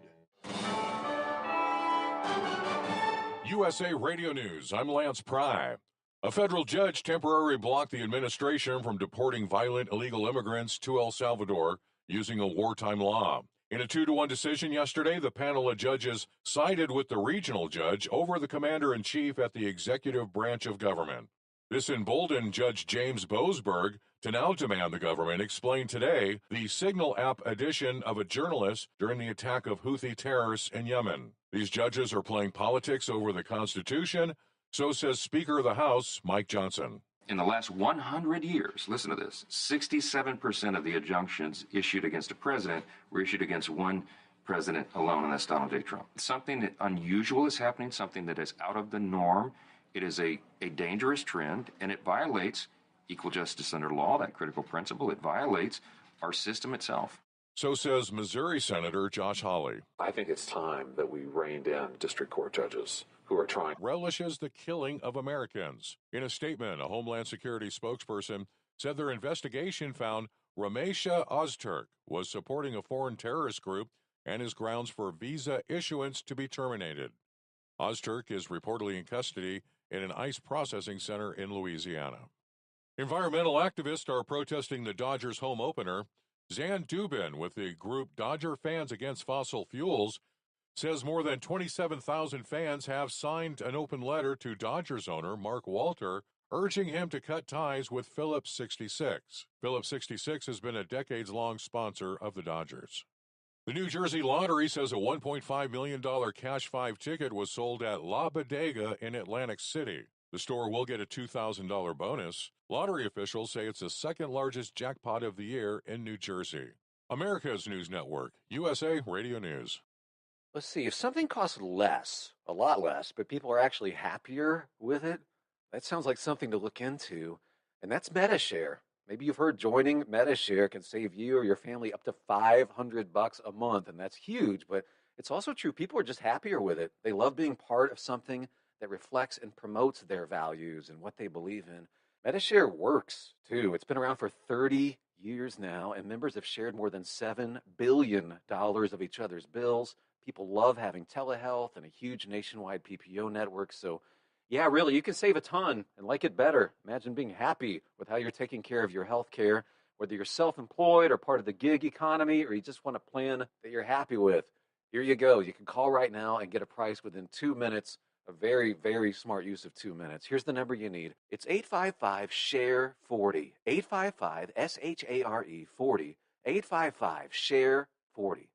USA Radio News, I'm Lance Pry. A federal judge temporarily blocked the administration from deporting violent illegal immigrants to El Salvador using a wartime law. In a 2-1 decision yesterday, the panel of judges sided with the regional judge over the commander-in-chief at the executive branch of government. This emboldened Judge James Boasberg to now demand the government explain today the Signal app addition of a journalist during the attack of Houthi terrorists in Yemen. These judges are playing politics over the Constitution, so says Speaker of the House, Mike Johnson. In the last 100 years, listen to this, 67% of the injunctions issued against a president were issued against one president alone, and that's Donald J. Trump. Something that unusual is happening, something that is out of the norm. It is a dangerous trend, and it violates equal justice under law, that critical principle. It violates our system itself. So says Missouri Senator Josh Hawley. I think it's time that we reined in district court judges who are trying. Relishes the killing of Americans. In a statement, a Homeland Security spokesperson said their investigation found Ramesha Ozturk was supporting a foreign terrorist group and is grounds for visa issuance to be terminated. Ozturk is reportedly in custody in an ice processing center in Louisiana. Environmental activists are protesting the Dodgers home opener. Zan Dubin with the group Dodger Fans Against Fossil Fuels says more than 27,000 fans have signed an open letter to Dodgers owner Mark Walter urging him to cut ties with Phillips 66. Phillips 66 has been a decades-long sponsor of the Dodgers. The New Jersey Lottery says a $1.5 million Cash 5 ticket was sold at La Bodega in Atlantic City. The store will get a $2,000 bonus. Lottery officials say it's the second largest jackpot of the year in New Jersey. America's News Network, USA Radio News. Let's see, if something costs less, a lot less, but people are actually happier with it, that sounds like something to look into. And that's MetaShare. Maybe you've heard joining MetaShare can save you or your family up to $500 a month, and that's huge, but it's also true. People are just happier with it. They love being part of something that reflects and promotes their values and what they believe in. MetaShare works, too. It's been around for 30 years now, and members have shared more than $7 billion of each other's bills. People love having telehealth and a huge nationwide PPO network, so yeah, really, you can save a ton and like it better. Imagine being happy with how you're taking care of your health care, whether you're self-employed or part of the gig economy, or you just want a plan that you're happy with. Here you go. You can call right now and get a price within 2 minutes. A very, very smart use of 2 minutes. Here's the number you need. It's 855-SHARE-40. 855-SHARE-40. 855-SHARE-40.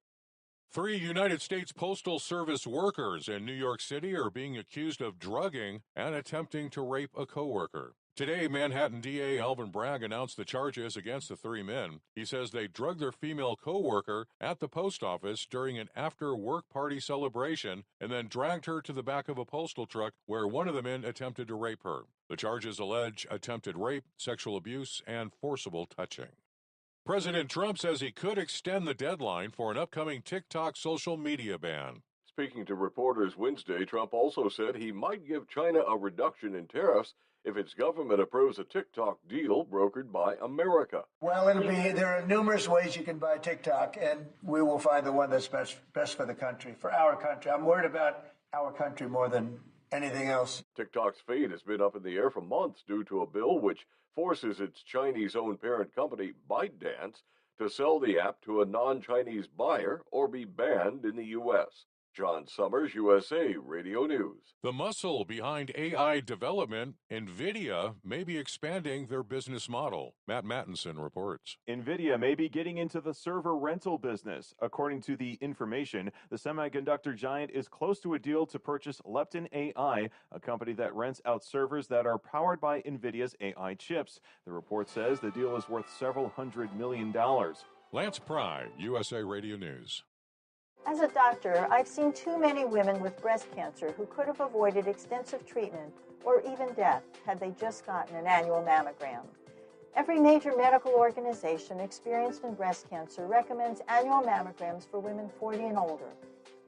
3 United States Postal Service workers in New York City are being accused of drugging and attempting to rape a coworker. Today, Manhattan DA Alvin Bragg announced the charges against the 3 men. He says they drugged their female coworker at the post office during an after-work party celebration and then dragged her to the back of a postal truck where one of the men attempted to rape her. The charges allege attempted rape, sexual abuse, and forcible touching. President Trump says he could extend the deadline for an upcoming TikTok social media ban. Speaking to reporters Wednesday, Trump also said he might give China a reduction in tariffs if its government approves a TikTok deal brokered by America. Well, there are numerous ways you can buy TikTok, and we will find the one that's best for the country, for our country. I'm worried about our country more than anything else. TikTok's fate has been up in the air for months due to a bill which forces its Chinese-owned parent company, ByteDance, to sell the app to a non-Chinese buyer or be banned in the U.S. John Sommers, USA Radio News. The muscle behind AI development, NVIDIA, may be expanding their business model. Matt Mattinson reports. NVIDIA may be getting into the server rental business. According to The Information, the semiconductor giant is close to a deal to purchase Lepton AI, a company that rents out servers that are powered by NVIDIA's AI chips. The report says the deal is worth several $100 million. Lance Pry, USA Radio News. As a doctor, I've seen too many women with breast cancer who could have avoided extensive treatment or even death had they just gotten an annual mammogram. Every major medical organization experienced in breast cancer recommends annual mammograms for women 40 and older.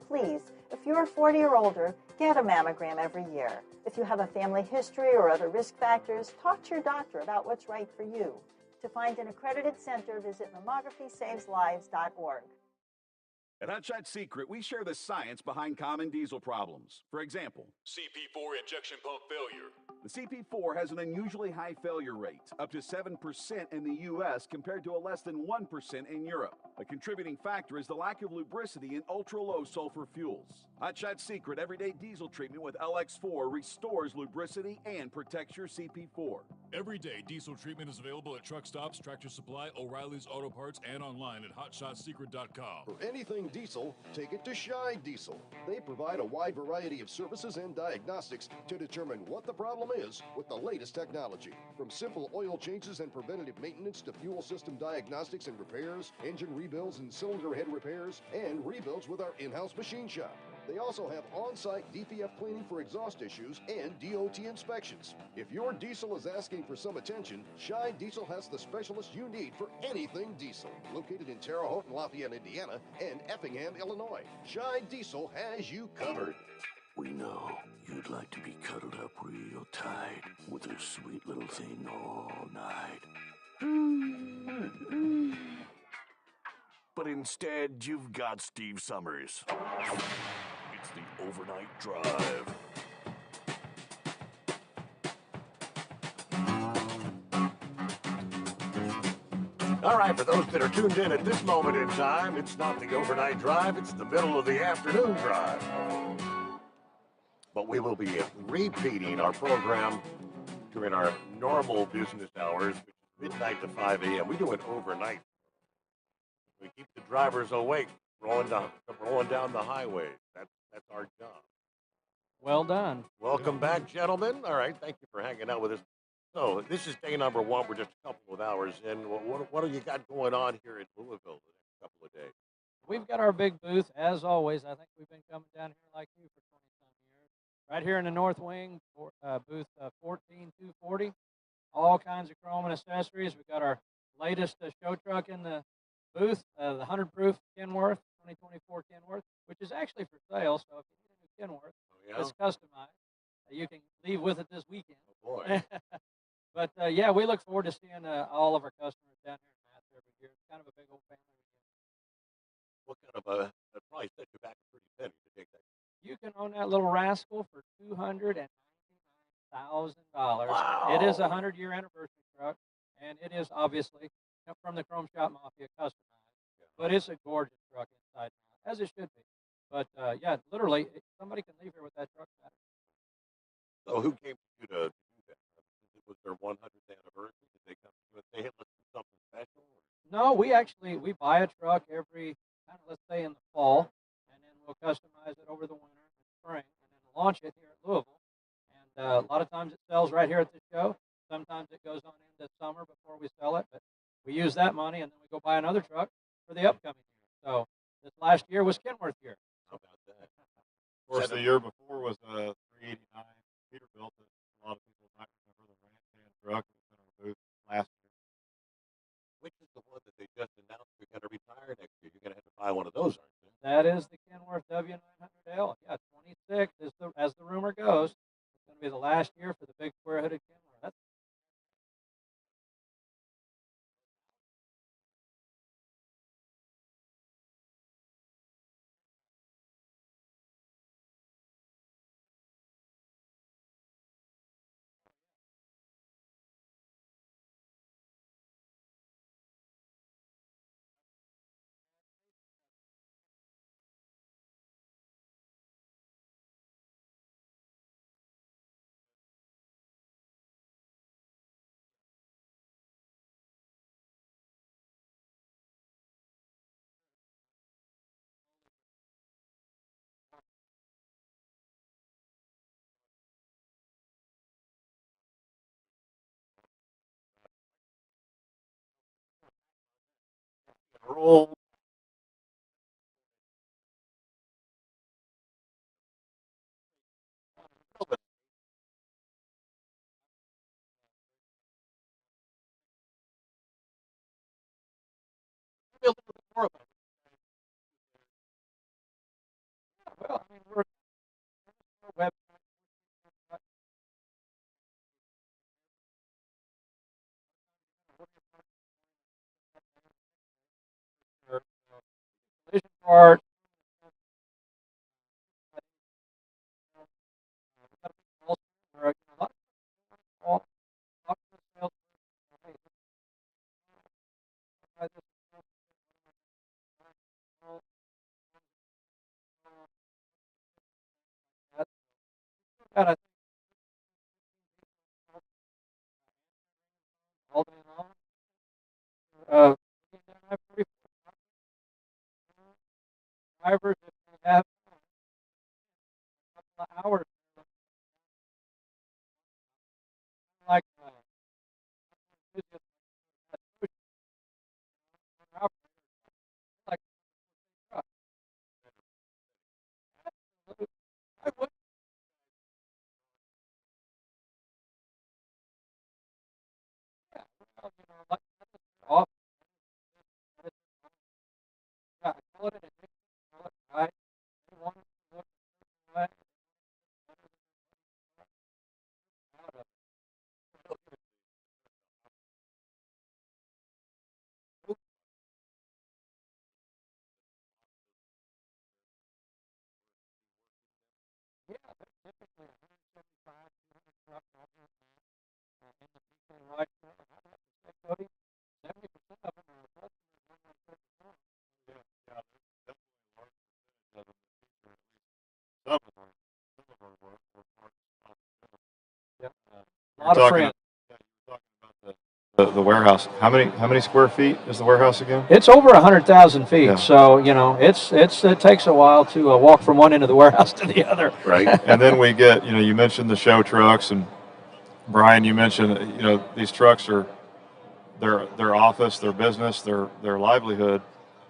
Please, if you're 40 or older, get a mammogram every year. If you have a family history or other risk factors, talk to your doctor about what's right for you. To find an accredited center, visit mammography-saves-lives.org. At Hot Shot Secret, we share the science behind common diesel problems. For example, CP4 injection pump failure. The CP4 has an unusually high failure rate, up to 7% in the U.S. compared to a less than 1% in Europe. A contributing factor is the lack of lubricity in ultra-low sulfur fuels. Hot Shot Secret Everyday Diesel Treatment with LX4 restores lubricity and protects your CP4. Everyday diesel treatment is available at truck stops, Tractor Supply, O'Reilly's Auto Parts, and online at HotShotSecret.com. For anything diesel, take it to Shy Diesel. They provide a wide variety of services and diagnostics to determine what the problem is with the latest technology. From simple oil changes and preventative maintenance to fuel system diagnostics and repairs, engine rebuilds and cylinder head repairs, and rebuilds with our in-house machine shop. They also have on-site DPF cleaning for exhaust issues and DOT inspections. If your diesel is asking for some attention, Shy Diesel has the specialist you need for anything diesel. Located in Terre Haute and Lafayette, Indiana, and Effingham, Illinois, Shy Diesel has you covered. We know you'd like to be cuddled up real tight with a sweet little thing all night. But instead, you've got Steve Sommers. It's the Overnight Drive. All right, for those that are tuned in at this moment in time, it's not the overnight drive, it's the middle of the afternoon drive. But we will be repeating our program during our normal business hours, midnight to 5 a.m. We do it overnight. We keep the drivers awake, rolling down the highway. That's our job. Well done. Welcome back, gentlemen. All right, thank you for hanging out with us. So this is day number one. We're just a couple of hours in. What do you got going on here in Louisville the next couple of days? We've got our big booth, as always. I think we've been coming down here like you for 20-some years. Right here in the north wing, booth 14240. All kinds of chrome and accessories. We've got our latest show truck in the booth, the 100 proof Kenworth, 2024 Kenworth, which is actually for sale. So if you need a new Kenworth, it's customized. You can leave with it this weekend. Oh, boy. But yeah, we look forward to seeing all of our customers down here in Mass every year. It's kind of a big old family. What kind of a price set you back a pretty penny to take that? You can own that little rascal for $299,000. Wow. It is a 100-year anniversary truck, and it is obviously from the Chrome Shop Mafia customized. But it's a gorgeous truck inside and out, as it should be. But yeah, literally, somebody can leave here with that truck Saturday. So who came to you to do that? Was their 100th anniversary? Did they come to you and say, hey, let's do something special? Or? No, we buy a truck every, let's say in the fall, and then we'll customize it over the winter and spring, and then launch it here at Louisville. And a lot of times it sells right here at the show. Sometimes it goes on into summer before we sell it, but we use that money, and then we go buy another truck for the upcoming year. So this last year was Kenworth year. How about that? Of course, the year before was 389 Peterbilt. A lot of people might remember the Rantan truck that was in our booth last year. Which is the one that they just announced we're going to retire next year? You're going to have to buy one of those, aren't you? That is the Kenworth W900L. Yeah, 26 is as the rumor goes. It's going to be the last year for the big square-hooded Kenworth. That's Roll. A little bit more about it. well, I mean, we're web. Collision parts. Got a all day long. Drivers, if they have a couple of hours, like like I would. Yeah, well, like off. Yeah, I call it an addiction. lot of friends. The warehouse. How many square feet is the warehouse again? It's over 100,000 feet, Yeah. so it takes a while to walk from one end of the warehouse to the other. Right. And then we get, you mentioned the show trucks, and Brian, you mentioned, these trucks are their office, their business, their livelihood.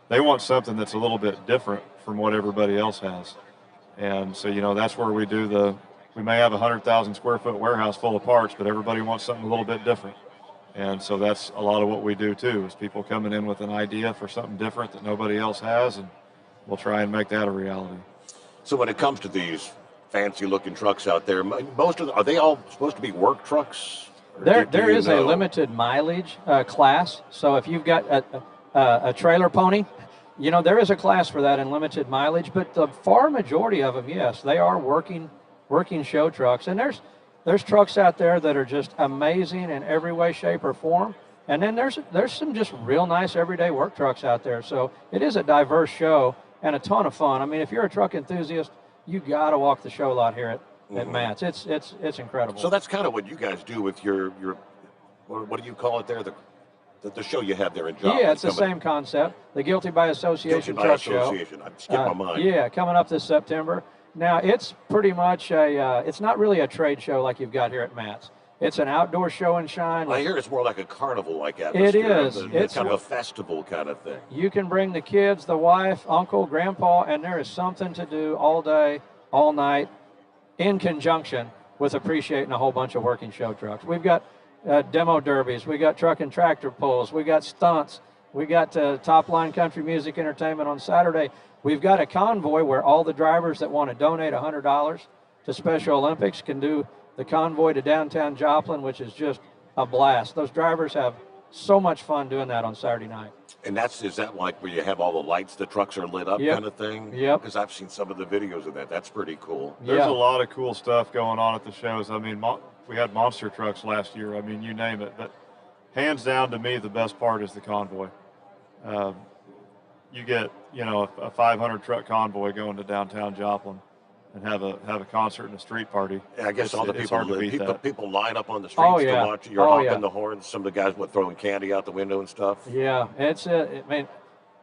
They want something that's a little bit different from what everybody else has, and so that's where we may have a 100,000 square foot warehouse full of parts, but everybody wants something a little bit different. And so that's a lot of what we do too, is people coming in with an idea for something different that nobody else has, and we'll try and make that a reality. So when it comes to these fancy-looking trucks out there, are they all supposed to be work trucks? There is a limited mileage class. So if you've got a trailer pony, there is a class for that in limited mileage. But the far majority of them, yes, they are working show trucks. And there's trucks out there that are just amazing in every way, shape, or form. And then there's some just real nice everyday work trucks out there. So it is a diverse show and a ton of fun. I mean, if you're a truck enthusiast, you got to walk the show lot here at Matt's. It's incredible. So that's kind of what you guys do with your what do you call it there? The show you have there in Joplin. Yeah, it's the same concept. The Guilty by Association truck show. I skipped my mind. Yeah, coming up this September. Now, it's pretty much it's not really a trade show like you've got here at Matt's. It's an outdoor show and shine. I hear it's more like a carnival-like atmosphere. It is. It's kind of a festival kind of thing. You can bring the kids, the wife, uncle, grandpa, and there is something to do all day, all night, in conjunction with appreciating a whole bunch of working show trucks. We've got demo derbies. We got truck and tractor pulls. We got stunts. We got top-line country music entertainment on Saturday. We've got a convoy where all the drivers that want to donate $100 to Special Olympics can do the convoy to downtown Joplin, which is just a blast. Those drivers have so much fun doing that on Saturday night. And is that like where you have all the lights, the trucks are lit up kind of thing? Yep. Because I've seen some of the videos of that. That's pretty cool. There's a lot of cool stuff going on at the shows. I mean, we had monster trucks last year. I mean, you name it. But hands down, to me, the best part is the convoy. You get, a 500 truck convoy going to downtown Joplin and have a concert and a street party. Yeah, I guess all the people line up on the streets to watch. You're honking the horns. Some of the guys were throwing candy out the window and stuff. Yeah,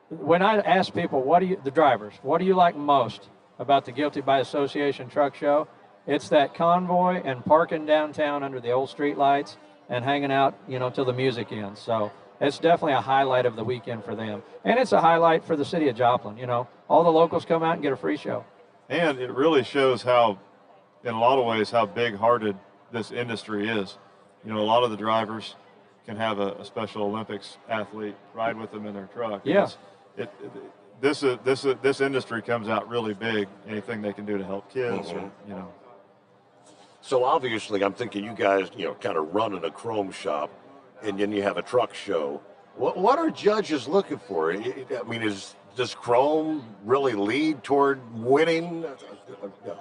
when I ask people, the drivers, what do you like most about the Guilty by Association truck show? It's that convoy and parking downtown under the old street lights and hanging out, till the music ends. So it's definitely a highlight of the weekend for them. And it's a highlight for the city of Joplin. All the locals come out and get a free show. And it really shows how, in a lot of ways, how big-hearted this industry is. A lot of the drivers can have a Special Olympics athlete ride with them in their truck. Yes. This industry comes out really big. Anything they can do to help kids, So obviously, I'm thinking you guys, kind of running a chrome shop, and then you have a truck show. What are judges looking for? I mean, does Chrome really lead toward winning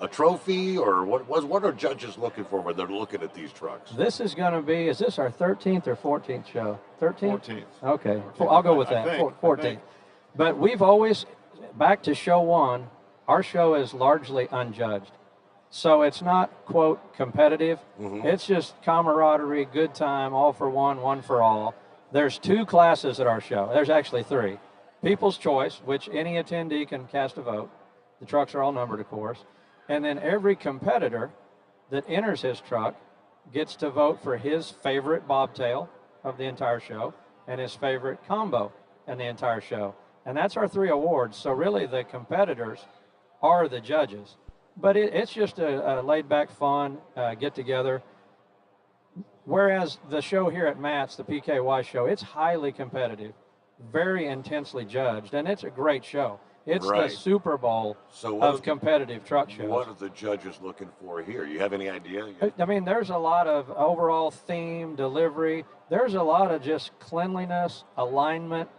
a trophy, or what are judges looking for when they're looking at these trucks? This is going to be, is this our 13th or 14th show? 13th? 14th. Okay, I'll go with that, 14th. But we've always, back to show one, our show is largely unjudged. So it's not, quote, competitive. It's just camaraderie, good time, all for one for all. There's 2 classes at our show. There's actually 3. People's Choice, which any attendee can cast a vote. The trucks are all numbered, of course. And then every competitor that enters his truck gets to vote for his favorite bobtail of the entire show and his favorite combo in the entire show. And that's our 3 awards. So really the competitors are the judges. But it's just a laid-back, fun get-together. Whereas the show here at Matt's, the PKY show, it's highly competitive, very intensely judged, and it's a great show. It's the Super Bowl of competitive truck shows. What are the judges looking for here? You have any idea? I mean, there's a lot of overall theme, delivery. There's a lot of just cleanliness, alignment,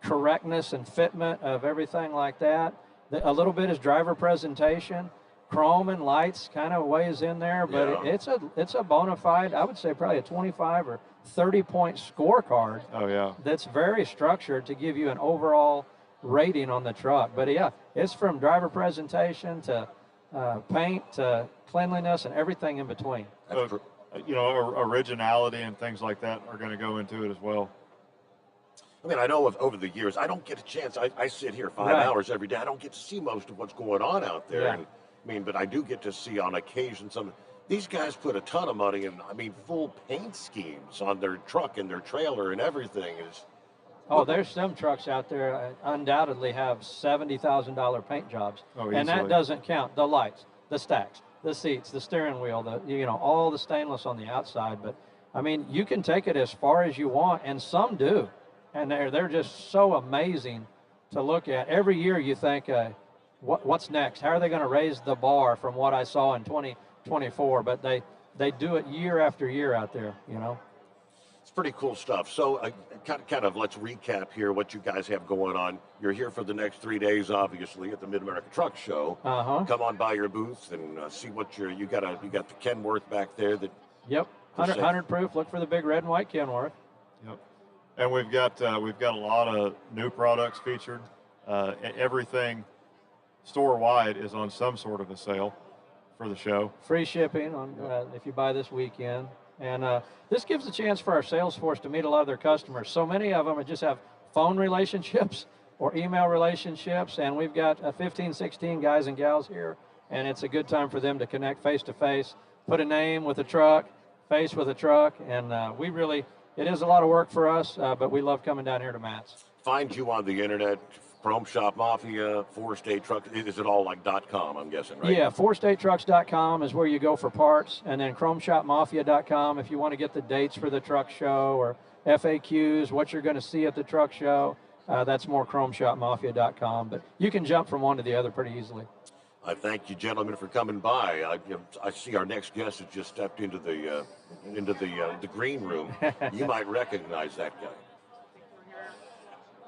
correctness, and fitment of everything like that. A little bit is driver presentation. Chrome and lights kind of weighs in there, but it's a bona fide, I would say probably a 25 or 30-point scorecard. Oh, yeah. That's very structured to give you an overall rating on the truck. But, yeah, it's from driver presentation to paint to cleanliness and everything in between. originality and things like that are going to go into it as well. I mean, I know over the years, I don't get a chance. I sit here 5 hours every day. I don't get to see most of what's going on out there. Yeah. And, I mean, but I do get to see on occasion some. These guys put a ton of money in, full paint schemes on their truck and their trailer and everything. Oh, there's some trucks out there undoubtedly have $70,000 paint jobs. Oh, and that easily. doesn't count the lights, the stacks, the seats, the steering wheel, all the stainless on the outside. But, I mean, you can take it as far as you want, and some do. And they're just so amazing to look at. Every year you think, what's next? How are they going to raise the bar from what I saw in 2024? But they do it year after year out there, It's pretty cool stuff. So, kind of let's recap here what you guys have going on. You're here for the next 3 days, obviously, at the Mid-America Truck Show. Come on by your booth and see what you got the Kenworth back there. Yep, 100 proof. Look for the big red and white Kenworth. Yep. And we've got a lot of new products featured. Everything store-wide is on some sort of a sale for the show. Free shipping on if you buy this weekend. And this gives a chance for our sales force to meet a lot of their customers. So many of them just have phone relationships or email relationships, and we've got 15, 16 guys and gals here, and it's a good time for them to connect face-to-face, put a name with a truck, face with a truck, and it is a lot of work for us, but we love coming down here to Matt's. Find you on the internet, Chrome Shop Mafia, 4-State Truck. Is it all like .com, I'm guessing, right? Yeah, 4statetrucks.com is where you go for parts, and then chromeshopmafia.com if you want to get the dates for the truck show or FAQs, what you're going to see at the truck show. That's more chromeshopmafia.com, but you can jump from one to the other pretty easily. I thank you, gentlemen, for coming by. I see our next guest has just stepped into the green room. You might recognize that guy.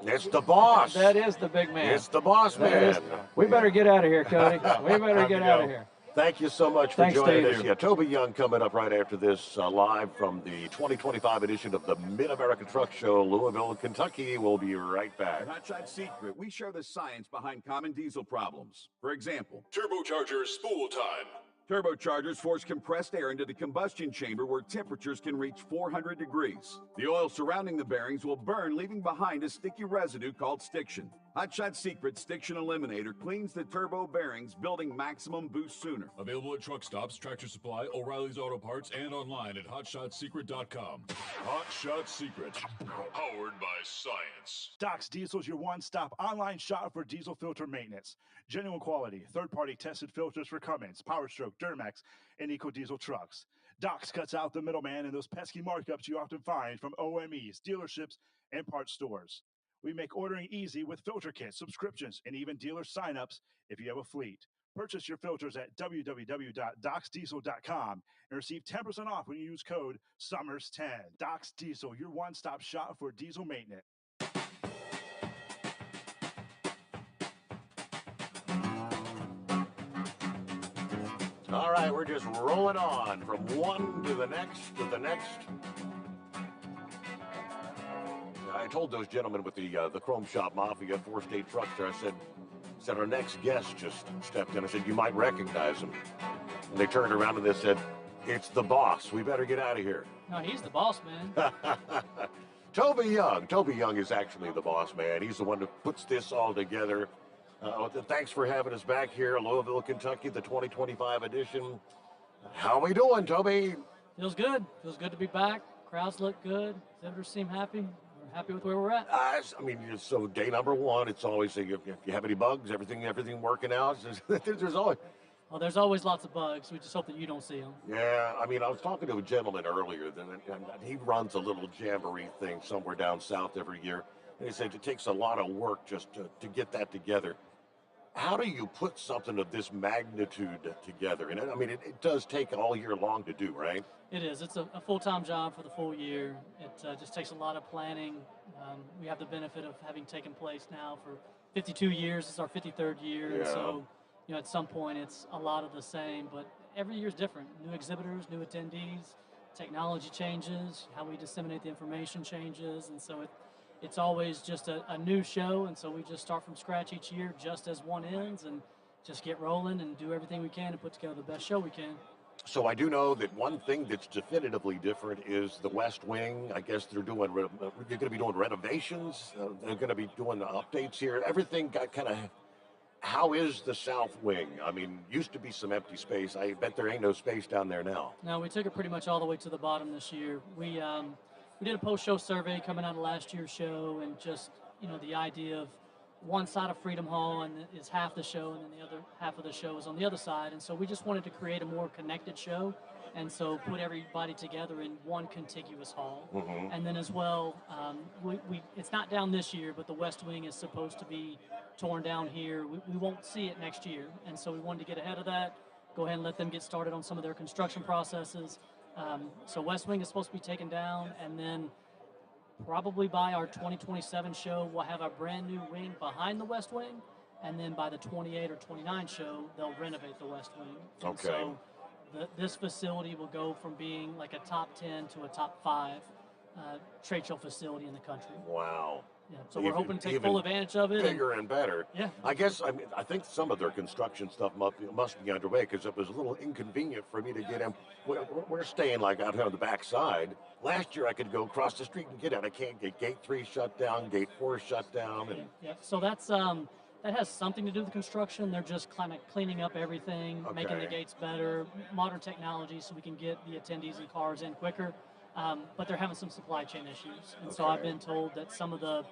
It's the boss. That is the big man. It's the boss man. We better get out of here, Cody. We better get out of here. Thank you so much for Thanks, joining Steve. us. Yeah, Toby Young coming up right after this, live from the 2025 edition of the Mid-America Truck Show, Louisville, Kentucky. We'll be right back. At Hot Shot Secret, we share the science behind common diesel problems. For example, Turbochargers spool time. turbochargers force compressed air into the combustion chamber where temperatures can reach 400 degrees. The oil surrounding the bearings will burn, leaving behind a sticky residue called stiction. Hot Shot Secret Stiction Eliminator cleans the turbo bearings, building maximum boost sooner. Available at truck stops, Tractor Supply, O'Reilly's Auto Parts, and online at HotShotSecret.com. Hot Shot Secret, powered by science. Doc's Diesel is your one-stop online shop for diesel filter maintenance. Genuine quality, third-party tested filters for Cummins, Power Stroke, Duramax, and EcoDiesel trucks. Doc's cuts out the middleman and those pesky markups you often find from OMEs, dealerships, and parts stores. We make ordering easy with filter kits, subscriptions, and even dealer signups if you have a fleet. Purchase your filters at www.docsdiesel.com and receive 10% off when you use code SOMMERS10. Doc's Diesel, your one-stop shop for diesel maintenance. All right, we're just rolling on from one to the next to the next. I told those gentlemen with the Chrome Shop Mafia 4-State Trucks there, I said our next guest just stepped in. I said, you might recognize him. And they turned around and they said, it's the boss. We better get out of here. No, he's the boss, man. Toby Young. Toby Young is actually the boss man. He's the one who puts this all together. Thanks for having us back here, Louisville, Kentucky, the 2025 edition. How we doing, Toby? Feels good. Feels good to be back. Crowds look good. Exhibitors seem happy. We're happy with where we're at. I mean, so day number one, it's always if you have any bugs, everything working out. There's always. Well, there's always lots of bugs. We just hope that you don't see them. Yeah, I mean, I was talking to a gentleman earlier, and he runs a little jamboree thing somewhere down south every year. And he said it takes a lot of work just to get that together. How do you put something of this magnitude together? And I mean, it does take all year long to do, right? It is. It's a full-time job for the full year. It just takes a lot of planning. We have the benefit of having taken place now for 52 years. It's our 53rd year. Yeah. And so, at some point, it's a lot of the same. But every year is different. New exhibitors, new attendees, technology changes, how we disseminate the information changes. And so it's always just a new show, and so we just start from scratch each year just as one ends and just get rolling and do everything we can to put together the best show we can. So I do know that one thing that's definitively different is the West Wing. I guess they're doing, you're going to be doing renovations. They're going to be doing updates here. Everything got kind of, how is the South Wing? I mean, used to be some empty space. I bet there ain't no space down there now. No, we took it pretty much all the way to the bottom this year. We did a post-show survey coming out of last year's show, and just, the idea of one side of Freedom Hall and is half the show, and then the other half of the show is on the other side. And so we just wanted to create a more connected show, and so put everybody together in one contiguous hall. Mhm. And then as well, it's not down this year, but the West Wing is supposed to be torn down here. We won't see it next year, and so we wanted to get ahead of that, go ahead and let them get started on some of their construction processes. So West Wing is supposed to be taken down, and then probably by our 2027 show, we'll have a brand new wing behind the West Wing, and then by the 28 or 29 show, they'll renovate the West Wing. And Okay. so this facility will go from being like a top 10 to a top 5 trade show facility in the country. Wow. Yeah, so we're hoping to take full advantage of it. Bigger and better. Yeah. I guess, I think some of their construction stuff must be underway, because it was a little inconvenient for me to get in. We're staying like out here on the back side. Last year I could go across the street and get in. I can't get gate 3 shut down, gate 4 shut down. And Yeah, so that's that has something to do with construction. They're just kind of cleaning up everything, making the Okay. gates better, modern technology, so we can get the attendees and cars in quicker. But they're having some supply chain issues, and so I've Okay. been told that some of the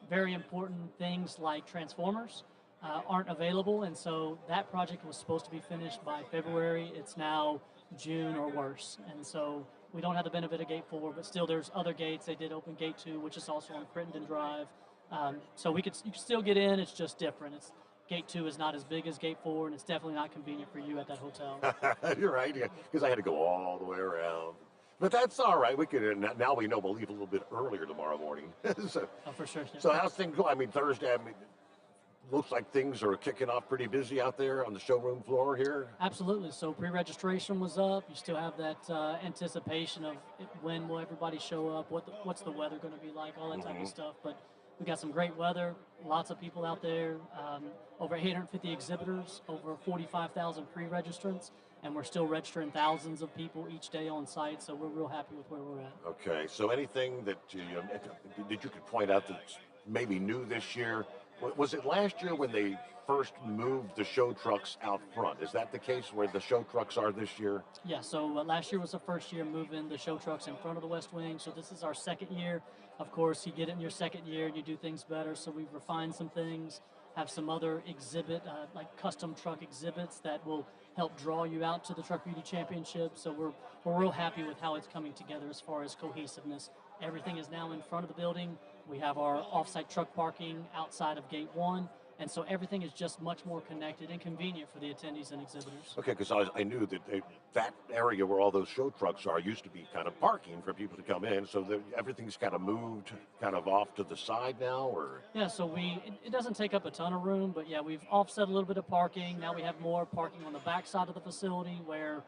very important things like transformers aren't available, and so that project was supposed to be finished by February. It's now June or worse, and so we don't have the benefit of Gate 4, but still there's other gates. They did open Gate 2, which is also on Crittenden Drive. So you can still get in. It's just different. Gate 2 is not as big as Gate 4, and it's definitely not convenient for you at that hotel. You're right, because I had to go all the way around. But that's all right. We could now we know we'll leave a little bit earlier tomorrow morning. so, Oh, for sure. so how's things going? I mean, Thursday. Looks like things are kicking off pretty busy out there on the showroom floor here. Absolutely. So pre-registration was up. You still have that anticipation of when will everybody show up, what's the weather going to be like, all that type of stuff. But we got some great weather, lots of people out there, over 850 exhibitors, over 45,000 pre-registrants, and we're still registering thousands of people each day on site. So we're real happy with where we're at. Okay, so anything that you could point out that's maybe new this year? Was it last year when they first moved the show trucks out front? Is that the case where the show trucks are this year? Yeah, so last year was the first year moving the show trucks in front of the West Wing. So this is our second year. Of course, you get it in your second year, you do things better. So we've refined some things, have some other like custom truck exhibits that will help draw you out to the Truck Beauty Championship. So we're real happy with how it's coming together as far as cohesiveness. Everything is now in front of the building. We have our off-site truck parking outside of Gate 1. And so everything is just much more connected and convenient for the attendees and exhibitors. Okay, because I knew that that area where all those show trucks are used to be kind of parking for people to come in, so everything's kind of moved kind of off to the side now, or? Yeah, so it doesn't take up a ton of room, but yeah, we've offset a little bit of parking. Now we have more parking on the back side of the facility where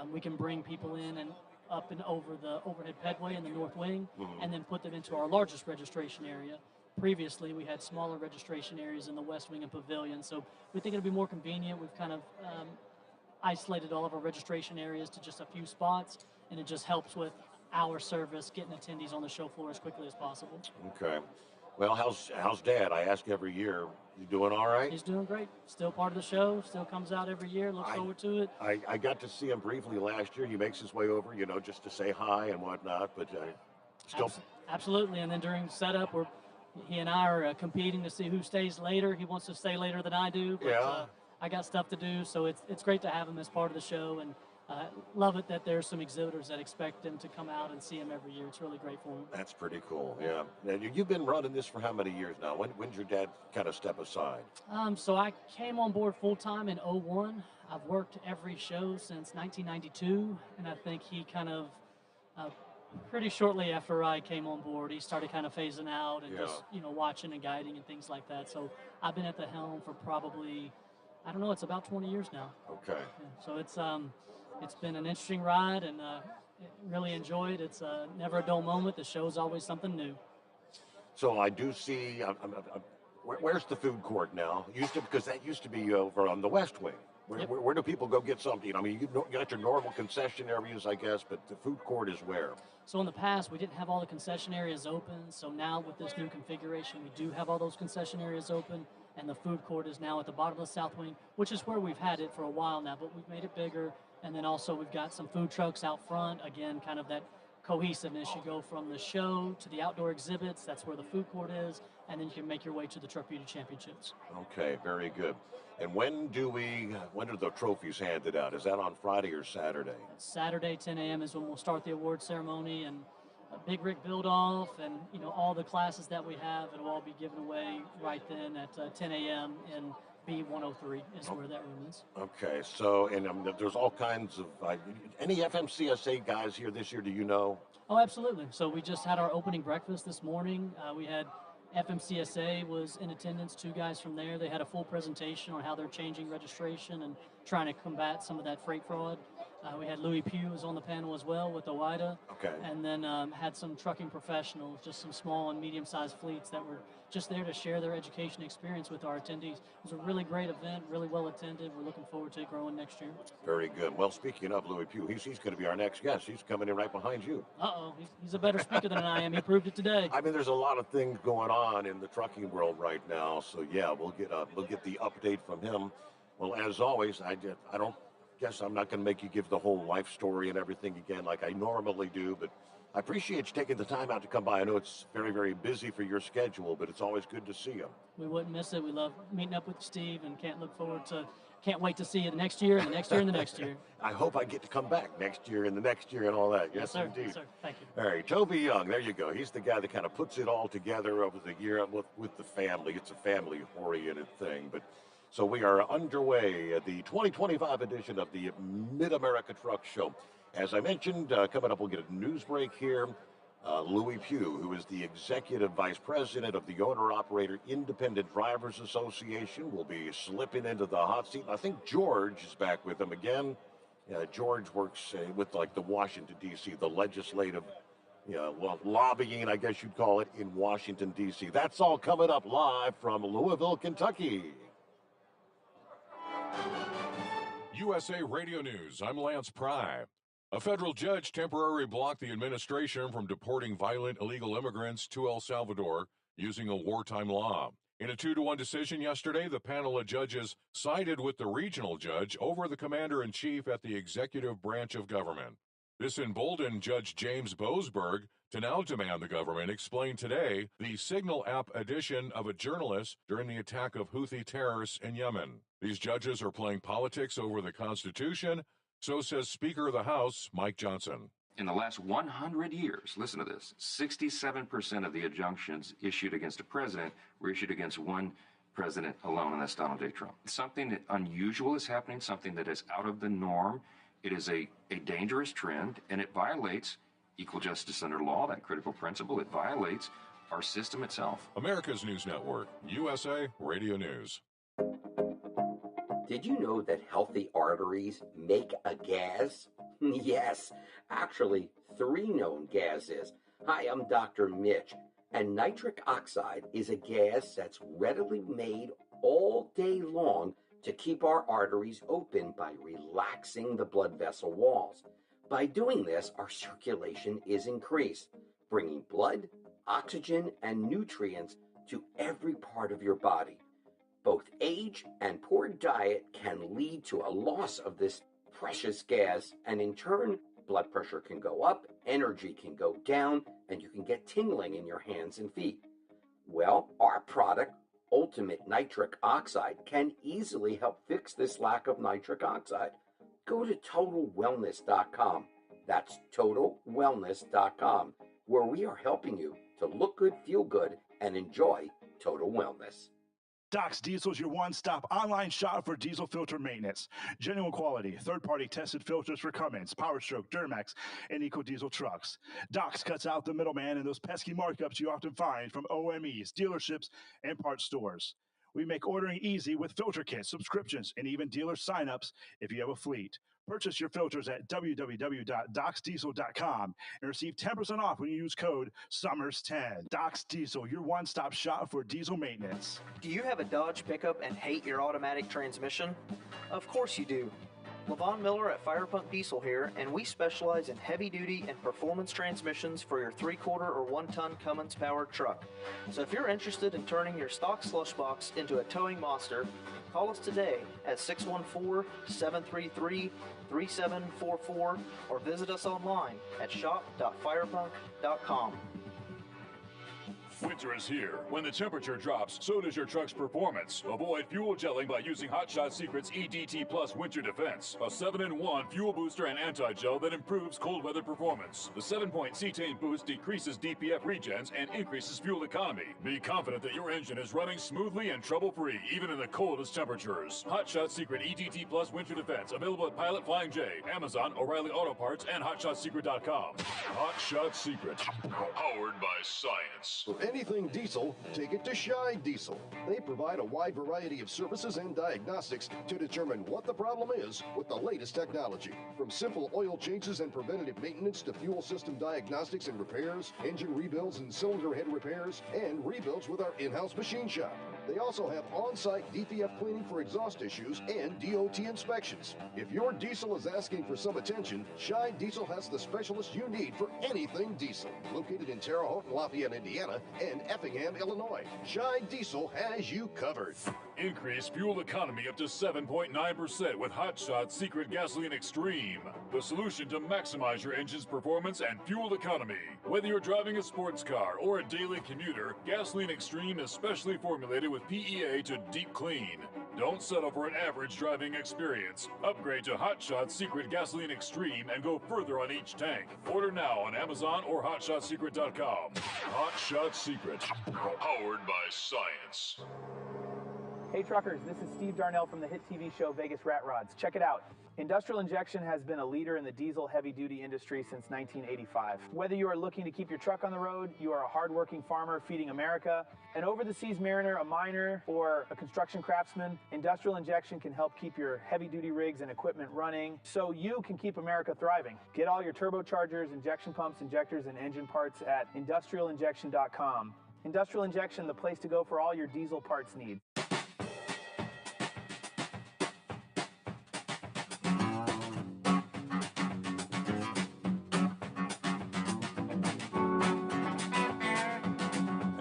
we can bring people in and up and over the overhead pedway in the north wing, and then put them into our largest registration area. Previously, we had smaller registration areas in the West Wing and Pavilion, so we think it'll be more convenient. We've kind of isolated all of our registration areas to just a few spots, and it just helps with our service, getting attendees on the show floor as quickly as possible. Okay. Well, how's Dad? I ask every year. You doing all right? He's doing great. Still part of the show. Still comes out every year. Look forward to it. I got to see him briefly last year. He makes his way over, just to say hi and whatnot, but still. Absolutely. And then during setup, he and I are competing to see who stays later. He wants to stay later than I do, but I got stuff to do, so it's great to have him as part of the show, and love it that there's some exhibitors that expect him to come out and see him every year. It's really great for him. That's pretty cool, yeah. Now, you've been running this for how many years now? When's your dad kind of step aside? So I came on board full-time in 2001. I've worked every show since 1992, and I think he kind of pretty shortly after I came on board, he started kind of phasing out and just, watching and guiding and things like that. So I've been at the helm for probably, I don't know, it's about 20 years now. Okay. Yeah, so it's been an interesting ride, and really enjoyed. It's never a dull moment. The show's always something new. So I do see, where's the food court now? Because that used to be over on the West Wing. Where do people go get something? I mean, you got your normal concession areas, I guess, but the food court is where? So in the past, we didn't have all the concession areas open. So now with this new configuration, we do have all those concession areas open, and the food court is now at the bottom of the south wing, which is where we've had it for a while now, but we've made it bigger. And then also we've got some food trucks out front. Again, kind of that cohesiveness. You go from the show to the outdoor exhibits. That's where the food court is, and then you can make your way to the Truck Beauty Championships. Okay, very good. And when are the trophies handed out? Is that on Friday or Saturday? Saturday, 10 a.m. is when we'll start the award ceremony, and a Big Rig build-off, and all the classes that we have, it'll all be given away right then at 10 a.m. in B103 is where that room is. Okay, so and there's all kinds of any FMCSA guys here this year? Do you know? Oh, absolutely. So we just had our opening breakfast this morning. We had FMCSA was in attendance, 2 guys from there. They had a full presentation on how they're changing registration and trying to combat some of that freight fraud. We had Louis Pugh was on the panel as well with OIDA. Okay. And then had some trucking professionals, just some small and medium-sized fleets that were just there to share their education experience with our attendees. It was a really great event, really well attended. We're looking forward to it growing next year. Very good. Well, speaking of Louis Pugh, he's going to be our next guest. He's coming in right behind you. Uh-oh, he's a better speaker than I am. He proved it today. I mean, there's a lot of things going on in the trucking world right now. So yeah, we'll get the update from him. Well, as always, I don't guess I'm not going to make you give the whole life story and everything again like I normally do, but I appreciate you taking the time out to come by. I know it's very, very busy for your schedule, but it's always good to see you. We wouldn't miss it. We love meeting up with Steve and can't wait to see you the next year and the next year and the next year. I hope I get to come back next year and the next year and all that. Yes, sir. indeed. Yes, sir. Thank you. All right, Toby Young, there you go. He's the guy that kind of puts it all together over the year with the family. It's a family-oriented thing, but so we are underway at the 2025 edition of the Mid-America Truck Show. As I mentioned, coming up, we'll get a news break here. Louis Pugh, who is the Executive Vice President of the Owner-Operator Independent Drivers Association, will be slipping into the hot seat. I think George is back with him again. George works with the Washington, D.C., the legislative lobbying, I guess you'd call it, in Washington, D.C. That's all coming up live from Louisville, Kentucky. USA Radio News, I'm Lance Pry. A federal judge temporarily blocked the administration from deporting violent illegal immigrants to El Salvador using a wartime law. In a 2-1 decision yesterday, the panel of judges sided with the regional judge over the commander-in-chief at the executive branch of government. This emboldened Judge James Boasberg to now demand the government explain today the Signal app addition of a journalist during the attack of Houthi terrorists in Yemen. These judges are playing politics over the Constitution, so says Speaker of the House, Mike Johnson. In the last 100 years, listen to this, 67% of the injunctions issued against a president were issued against one president alone, and that's Donald J. Trump. Something that unusual is happening, something that is out of the norm. It is a dangerous trend, and it violates equal justice under law, that critical principle. It violates our system itself. America's News Network, USA Radio News. Did you know that healthy arteries make a gas? Yes, actually 3 known gases. Hi, I'm Dr. Mitch, and nitric oxide is a gas that's readily made all day long to keep our arteries open by relaxing the blood vessel walls. By doing this, our circulation is increased, bringing blood, oxygen, and nutrients to every part of your body. Both age and poor diet can lead to a loss of this precious gas, and in turn, blood pressure can go up, energy can go down, and you can get tingling in your hands and feet. Well, our product, Ultimate Nitric Oxide, can easily help fix this lack of nitric oxide. Go to TotalWellness.com. That's TotalWellness.com, where we are helping you to look good, feel good, and enjoy total wellness. Doc's Diesel is your one-stop online shop for diesel filter maintenance. Genuine quality, third-party tested filters for Cummins, Powerstroke, Duramax, and EcoDiesel trucks. Doc's cuts out the middleman and those pesky markups you often find from OMEs, dealerships, and parts stores. We make ordering easy with filter kits, subscriptions, and even dealer signups if you have a fleet. Purchase your filters at www.docsdiesel.com and receive 10% off when you use code SUMMERS10. Docs Diesel, your one-stop shop for diesel maintenance. Do you have a Dodge pickup and hate your automatic transmission? Of course you do. Levon Miller at Firepunk Diesel here, and we specialize in heavy-duty and performance transmissions for your 3/4 or 1-ton Cummins-powered truck. So if you're interested in turning your stock slush box into a towing monster, call us today at 614-733-3744 or visit us online at shop.firepunk.com. Winter is here. When the temperature drops, so does your truck's performance. Avoid fuel gelling by using Hot Shot Secret's EDT Plus Winter Defense, a 7-in-1 fuel booster and anti-gel that improves cold weather performance. The 7-point cetane boost decreases DPF regens and increases fuel economy. Be confident that your engine is running smoothly and trouble-free, even in the coldest temperatures. Hot Shot Secret EDT Plus Winter Defense, available at Pilot Flying J, Amazon, O'Reilly Auto Parts, and HotShotSecret.com. Hot Shot Secret, powered by science. For anything diesel, take it to Shy Diesel. They provide a wide variety of services and diagnostics to determine what the problem is with the latest technology. From simple oil changes and preventative maintenance to fuel system diagnostics and repairs, engine rebuilds and cylinder head repairs, and rebuilds with our in-house machine shop. They also have on-site DPF cleaning for exhaust issues and DOT inspections. If your diesel is asking for some attention, Shy Diesel has the specialist you need for anything diesel. Located in Terre Haute and Lafayette, Indiana, and Effingham, Illinois, Shy Diesel has you covered. Increase fuel economy up to 7.9% with Hot Shot Secret Gasoline Extreme, the solution to maximize your engine's performance and fuel economy. Whether you're driving a sports car or a daily commuter, Gasoline Extreme is specially formulated with PEA to deep clean. Don't settle for an average driving experience. Upgrade to Hot Shot Secret Gasoline Extreme and go further on each tank. Order now on Amazon or HotShotSecret.com. Hot Shot Secret, powered by science. Hey truckers, this is Steve Darnell from the hit TV show Vegas Rat Rods. Check it out. Industrial Injection has been a leader in the diesel heavy-duty industry since 1985. Whether you are looking to keep your truck on the road, you are a hard-working farmer feeding America, an over-the-seas mariner, a miner, or a construction craftsman, Industrial Injection can help keep your heavy-duty rigs and equipment running so you can keep America thriving. Get all your turbochargers, injection pumps, injectors, and engine parts at industrialinjection.com. Industrial Injection, the place to go for all your diesel parts needs.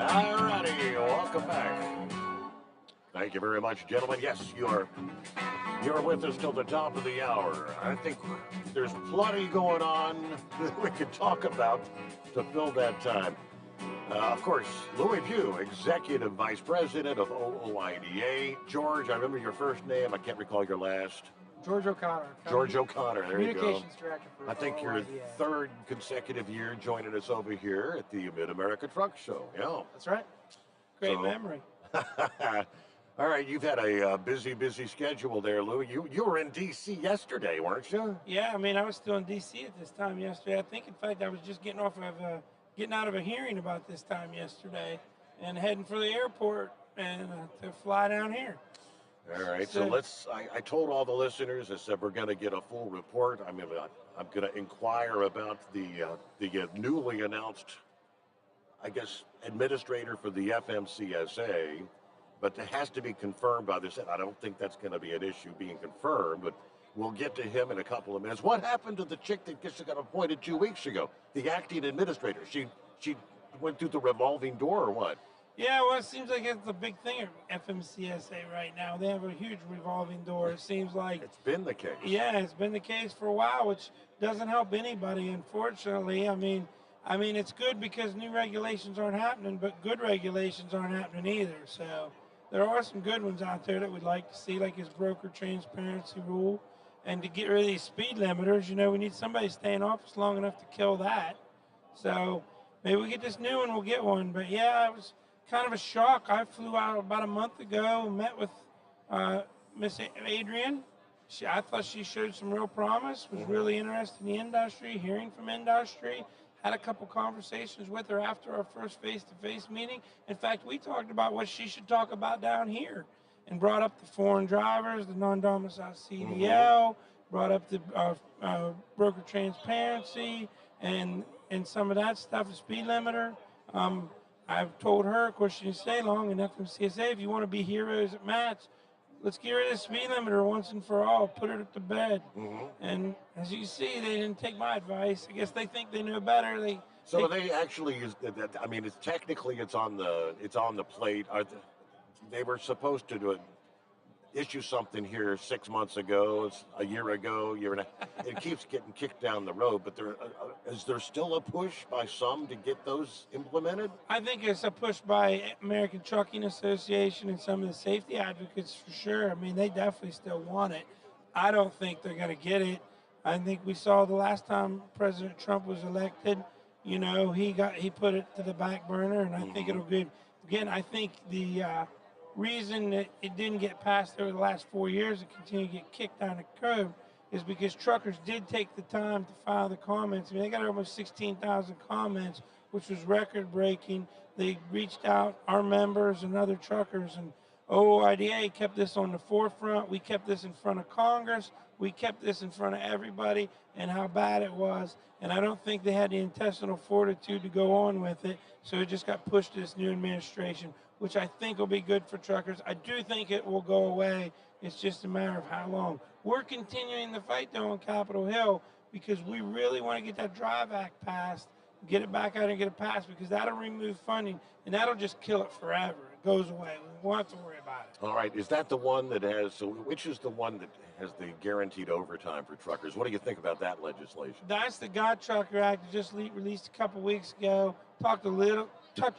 Alrighty, welcome back. Thank you very much, gentlemen. Yes, you're with us till the top of the hour. I think there's plenty going on that we could talk about to fill that time. Of course, Louis Pugh, Executive Vice President of OOIDA. George, I remember your first name. I can't recall your last. George O'Connor. George O'Connor, there you go. Communications Director for I think your OOIDA. third consecutive year joining us over here at the Mid-America Truck Show. Yeah. That's right. Great memory. All right, you've had a busy schedule there, Lou. You were in D.C. yesterday, weren't you? Yeah, I mean, I was still in D.C. at this time yesterday. I think, in fact, I was just getting out of a hearing about this time yesterday and heading for the airport and to fly down here. All right, so I told all the listeners, I said we're going to get a full report. I'm going to inquire about the newly announced, I guess, administrator for the FMCSA, but it has to be confirmed by the Senate. I don't think that's going to be an issue being confirmed, but we'll get to him in a couple of minutes. What happened to the chick that just got appointed 2 weeks ago, the acting administrator? She went through the revolving door or what? Yeah, well, it seems like it's the big thing at FMCSA right now. They have a huge revolving door. It seems like it's been the case. Yeah, it's been the case for a while, which doesn't help anybody, unfortunately. I mean, it's good because new regulations aren't happening, but good regulations aren't happening either. So there are some good ones out there that we'd like to see, like his broker transparency rule. And to get rid of these speed limiters, we need somebody to stay in office long enough to kill that. So maybe we get this new one, we'll get one. But yeah, it was kind of a shock. I flew out about a month ago, met with Miss Adrian. I thought she showed some real promise, was really interested in the industry, hearing from industry, had a couple conversations with her after our first face-to-face meeting. In fact, we talked about what she should talk about down here and brought up the foreign drivers, the non-domiciled CDL, brought up the broker transparency and some of that stuff, the speed limiter. I've told her, of course, she didn't stay long enough from CSA, if you want to be heroes at Mats, let's get rid of the speed limiter once and for all, put it to bed. And as you see, they didn't take my advice. I guess they think they know better. So they actually use that. I mean, it's technically it's on the plate. They were supposed to do it. Issue something here 6 months ago, a year ago, year and a half. It keeps getting kicked down the road, but is there still a push by some to get those implemented? I think it's a push by American Trucking Association and some of the safety advocates for sure. I mean, they definitely still want it. I don't think they're going to get it. I think we saw the last time President Trump was elected, you know, he put it to the back burner, and I think it'll be, again, I think the reason that it didn't get passed over the last 4 years and continue to get kicked down the curb is because truckers did take the time to file the comments. I mean, they got almost 16,000 comments, which was record breaking. They reached out, our members and other truckers, and OIDA kept this on the forefront. We kept this in front of Congress. We kept this in front of everybody and how bad it was. And I don't think they had the intestinal fortitude to go on with it. So it just got pushed to this new administration, which I think will be good for truckers. I do think it will go away. It's just a matter of how long. We're continuing the fight, though, on Capitol Hill because we really want to get that Drive Act passed, get it back out and get it passed, because that'll remove funding, and that'll just kill it forever. It goes away. We won't have to worry about it. All right, is that the one that has, so which is the one that has the guaranteed overtime for truckers? What do you think about that legislation? That's the God Trucker Act that just released a couple weeks ago. Touched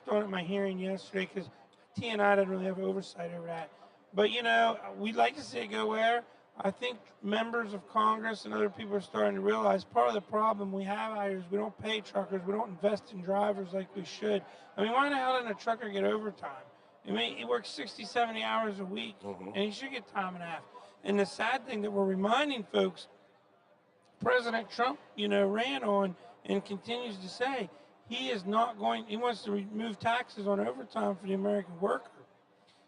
on it in my hearing yesterday because T and I didn't really have oversight over that. But, you know, we'd like to see it go where I think members of Congress and other people are starting to realize part of the problem we have out here is we don't pay truckers. We don't invest in drivers like we should. I mean, why the hell didn't a trucker get overtime? I mean, he works 60, 70 hours a week, and he should get time and a half. And the sad thing that we're reminding folks, President Trump, you know, ran on and continues to say he is not going, he wants to remove taxes on overtime for the American worker.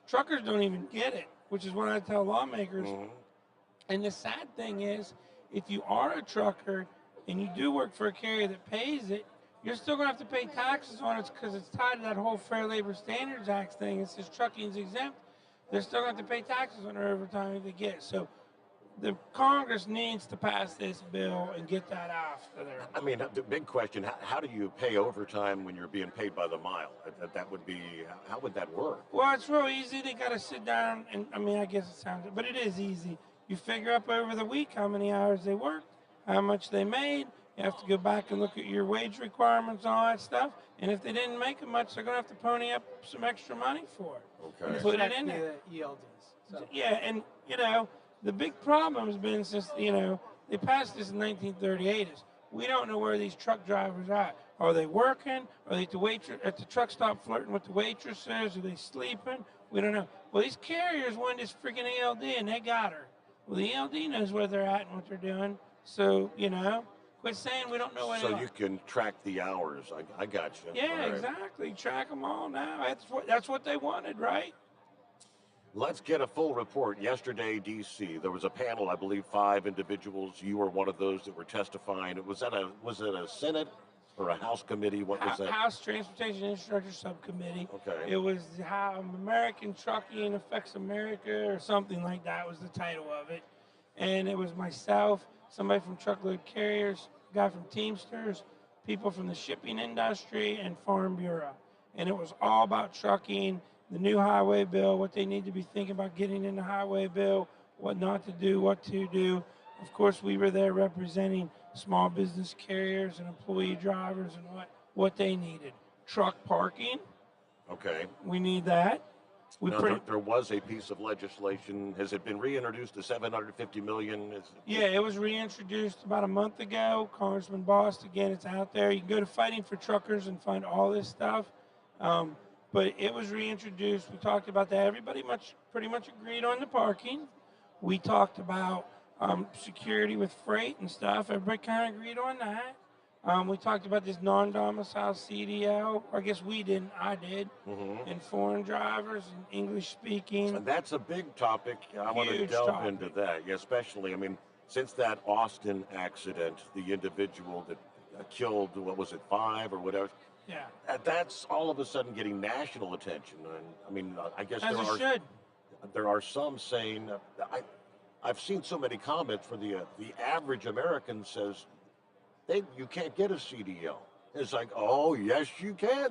Truckers don't even get it, which is what I tell lawmakers. And the sad thing is, if you are a trucker and you do work for a carrier that pays it, you're still going to have to pay taxes on it because it's tied to that whole Fair Labor Standards Act thing. It says trucking's exempt. They're still going to have to pay taxes on their overtime if they get it. So the Congress needs to pass this bill and get that off of there. I mean, the big question, how do you pay overtime when you're being paid by the mile? That would be, how would that work? Well, it's real easy. They got to sit down and, I mean, I guess it sounds, but it is easy. You figure up over the week how many hours they worked, how much they made. You have to go back and look at your wage requirements and all that stuff. And if they didn't make it much, they're going to have to pony up some extra money for it. Okay. Put it in there. ELDs. So. Yeah, and, you know, the big problem has been since, you know, they passed this in 1938 is we don't know where these truck drivers are. Are they working? Are they at the truck stop flirting with the waitresses? Are they sleeping? We don't know. Well, these carriers won this freaking ELD, and they got her. Well, the ELD knows where they're at and what they're doing. So, you know, quit saying we don't know where they are. So you can track the hours. I got you. Yeah, exactly. Track them all now. That's what they wanted, right? Let's get a full report. Yesterday, D.C., there was a panel, I believe 5 individuals. You were one of those that were testifying. Was it a Senate or a House committee? What was that? House Transportation Infrastructure Subcommittee. Okay. It was How American Trucking Affects America or something like that was the title of it. And it was myself, somebody from Truckload Carriers, a guy from Teamsters, people from the shipping industry, and Farm Bureau. And it was all about trucking, the new highway bill, what they need to be thinking about getting in the highway bill, what not to do, what to do. Of course, we were there representing small business carriers and employee drivers and what they needed. Truck parking. Okay. We need that. There was a piece of legislation. Has it been reintroduced to $750 million? Yeah, it was reintroduced about a month ago. Congressman Bost, again, it's out there. You can go to Fighting for Truckers and find all this stuff. But it was reintroduced. We talked about that. Everybody pretty much agreed on the parking. We talked about security with freight and stuff. Everybody kind of agreed on that. We talked about this non-domicile CDL. I guess we didn't. I did. And foreign drivers and English speaking. And that's a big topic. I want to Huge delve topic. into that, especially, I mean, since that Austin accident, the individual that killed, what was it, 5 or whatever, Yeah. that's all of a sudden getting national attention. And I mean, I guess As it should. there are some saying, I've seen so many comments for the average American says, you can't get a CDL. It's like, oh, yes, you can.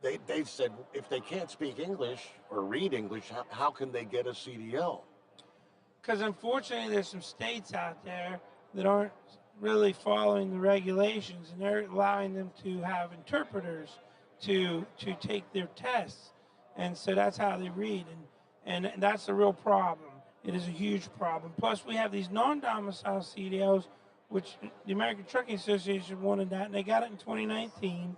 They said if they can't speak English or read English, how can they get a CDL? Because unfortunately, there's some states out there that aren't really following the regulations, and they're allowing them to have interpreters to take their tests, and so that's how they read, and that's a real problem. It is a huge problem. Plus, we have these non-domicile CDLs, which the American Trucking Association wanted that, and they got it in 2019.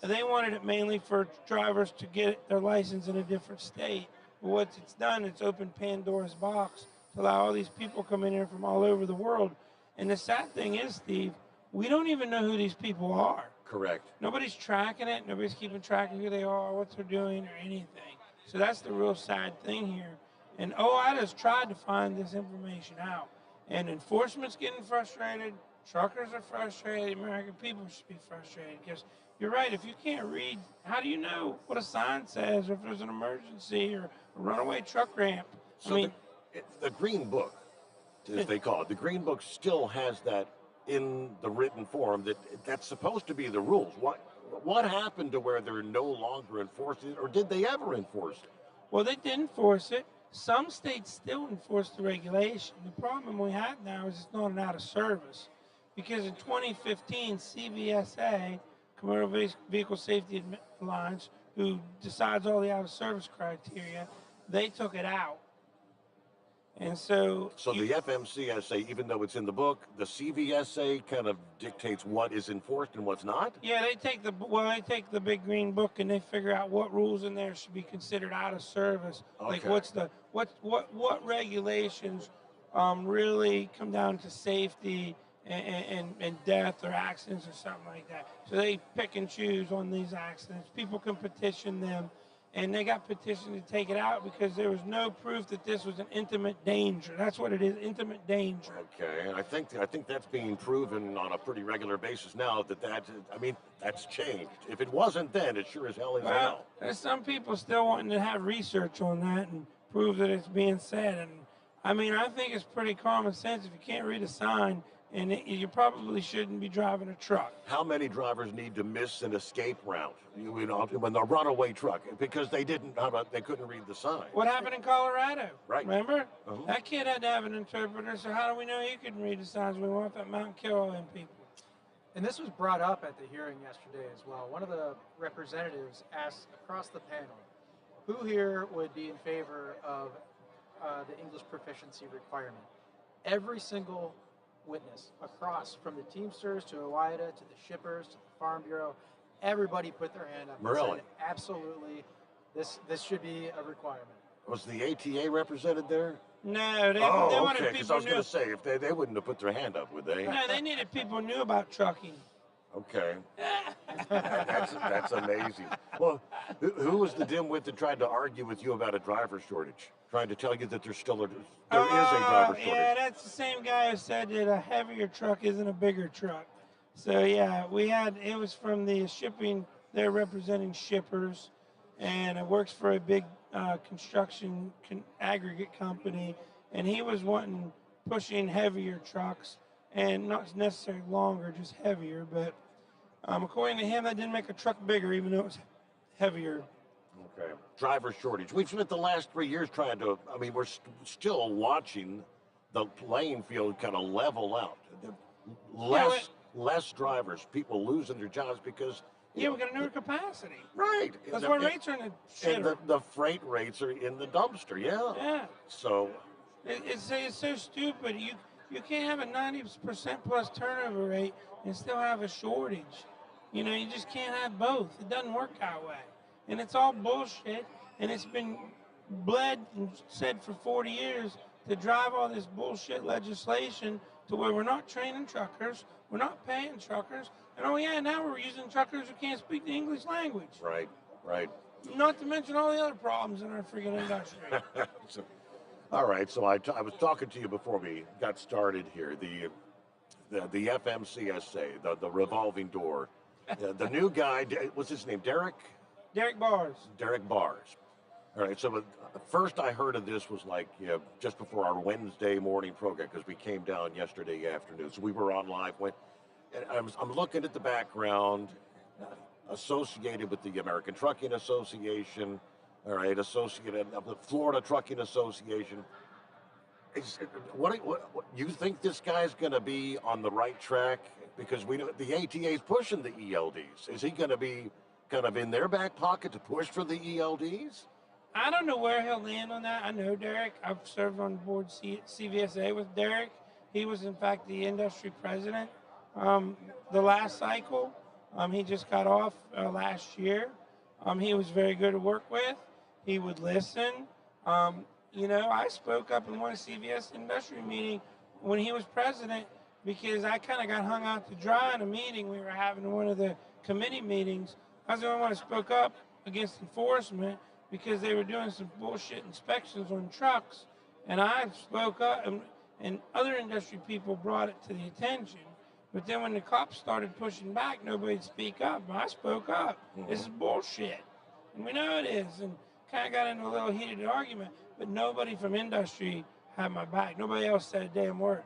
They wanted it mainly for drivers to get their license in a different state. But what it's done, it's opened Pandora's box to allow all these people come in here from all over the world. And the sad thing is, Steve, we don't even know who these people are. Correct. Nobody's tracking it. Nobody's keeping track of who they are, what they're doing, or anything. So that's the real sad thing here. And OIDA's tried to find this information out. And enforcement's getting frustrated. Truckers are frustrated. American people should be frustrated because you're right. If you can't read, how do you know what a sign says or if there's an emergency or a runaway truck ramp? So the Green Book, as they call it, the Green Book still has that in the written form that's supposed to be the rules. What happened to where they're no longer enforcing it, or did they ever enforce it? Well, they did enforce it. Some states still enforce the regulation. The problem we have now is it's not an out of service. Because in 2015, CVSA, Commercial Vehicle Safety Alliance, who decides all the out of service criteria, they took it out. And so the FMCSA, even though it's in the book, the CVSA kind of dictates what is enforced and what's not? Yeah, they take the big green book and they figure out what rules in there should be considered out of service. Okay. Like what regulations really come down to safety and death or accidents or something like that. So they pick and choose on these accidents. People can petition them. And they got petitioned to take it out because there was no proof that this was an intimate danger. That's what it is, intimate danger. Okay, and I think that's being proven on a pretty regular basis now that's changed. If it wasn't then, it sure as hell is now. There's some people still wanting to have research on that and prove that it's being said. And I mean, I think it's pretty common sense. If you can't read a sign, you probably shouldn't be driving a truck. How many drivers need to miss an escape route when the runaway truck because they couldn't read the sign? What happened in Colorado? Right. Remember? That kid had to have an interpreter, so how do we know he couldn't read the signs? We want that mountain kill all them people. And this was brought up at the hearing yesterday as well. One of the representatives asked across the panel, who here would be in favor of the English proficiency requirement? Every single witness across, from the Teamsters to OIDA to the shippers to the Farm Bureau, everybody put their hand up and Really? said, absolutely, this should be a requirement. Was the ATA represented there? No, they wanted okay, people I was who going to say, if they wouldn't have put their hand up, would they? No, they needed people who knew about trucking. Okay. That's amazing. Well, who was the dimwit that tried to argue with you about a driver shortage? Trying to tell you that there is a driver shortage? Yeah, that's the same guy who said that a heavier truck isn't a bigger truck. So yeah, it was from the shipping, they're representing shippers, and it works for a big construction aggregate company, and he was pushing heavier trucks, and not necessarily longer, just heavier, but according to him, that didn't make a truck bigger, even though it was heavier. Okay. Driver shortage. We've spent the last 3 years we're still watching the playing field kind of level out. Less drivers, people losing their jobs because... we got an overcapacity. Right. That's why rates are in the shitter. And the freight rates are in the dumpster, yeah. Yeah. So... It's so stupid. You can't have a 90% plus turnover rate and still have a shortage. You just can't have both. It doesn't work that way. And it's all bullshit. And it's been bled and said for 40 years to drive all this bullshit legislation to where we're not training truckers, we're not paying truckers, And oh yeah, now we're using truckers who can't speak the English language. Right, right. Not to mention all the other problems in our freaking industry. So, all right, so I was talking to you before we got started here. The FMCSA, the revolving door. The new guy, what's his name? Derek Bars. Derek Bars. All right, so first I heard of this was like just before our Wednesday morning program because we came down yesterday afternoon. So we were on live. And I'm looking at the background, associated with the American Trucking Association, all right, associated with the Florida Trucking Association. What you think this guy's going to be on the right track? Because we know the ATA is pushing the ELDs. Is he going to be kind of in their back pocket to push for the ELDs? I don't know where he'll land on that. I know Derek. I've served on board CVSA with Derek. He was, in fact, the industry president the last cycle. He just got off last year. He was very good to work with. He would listen. I spoke up in one CVS industry meeting when he was president because I kind of got hung out to dry in a meeting we were having in one of the committee meetings. I was the only one to spoke up against enforcement because they were doing some bullshit inspections on trucks. And I spoke up, and other industry people brought it to the attention. But then when the cops started pushing back, nobody'd speak up. I spoke up. This is bullshit. And we know it is. And kind of got into a little heated argument. But nobody from industry had my back. Nobody else said a damn word.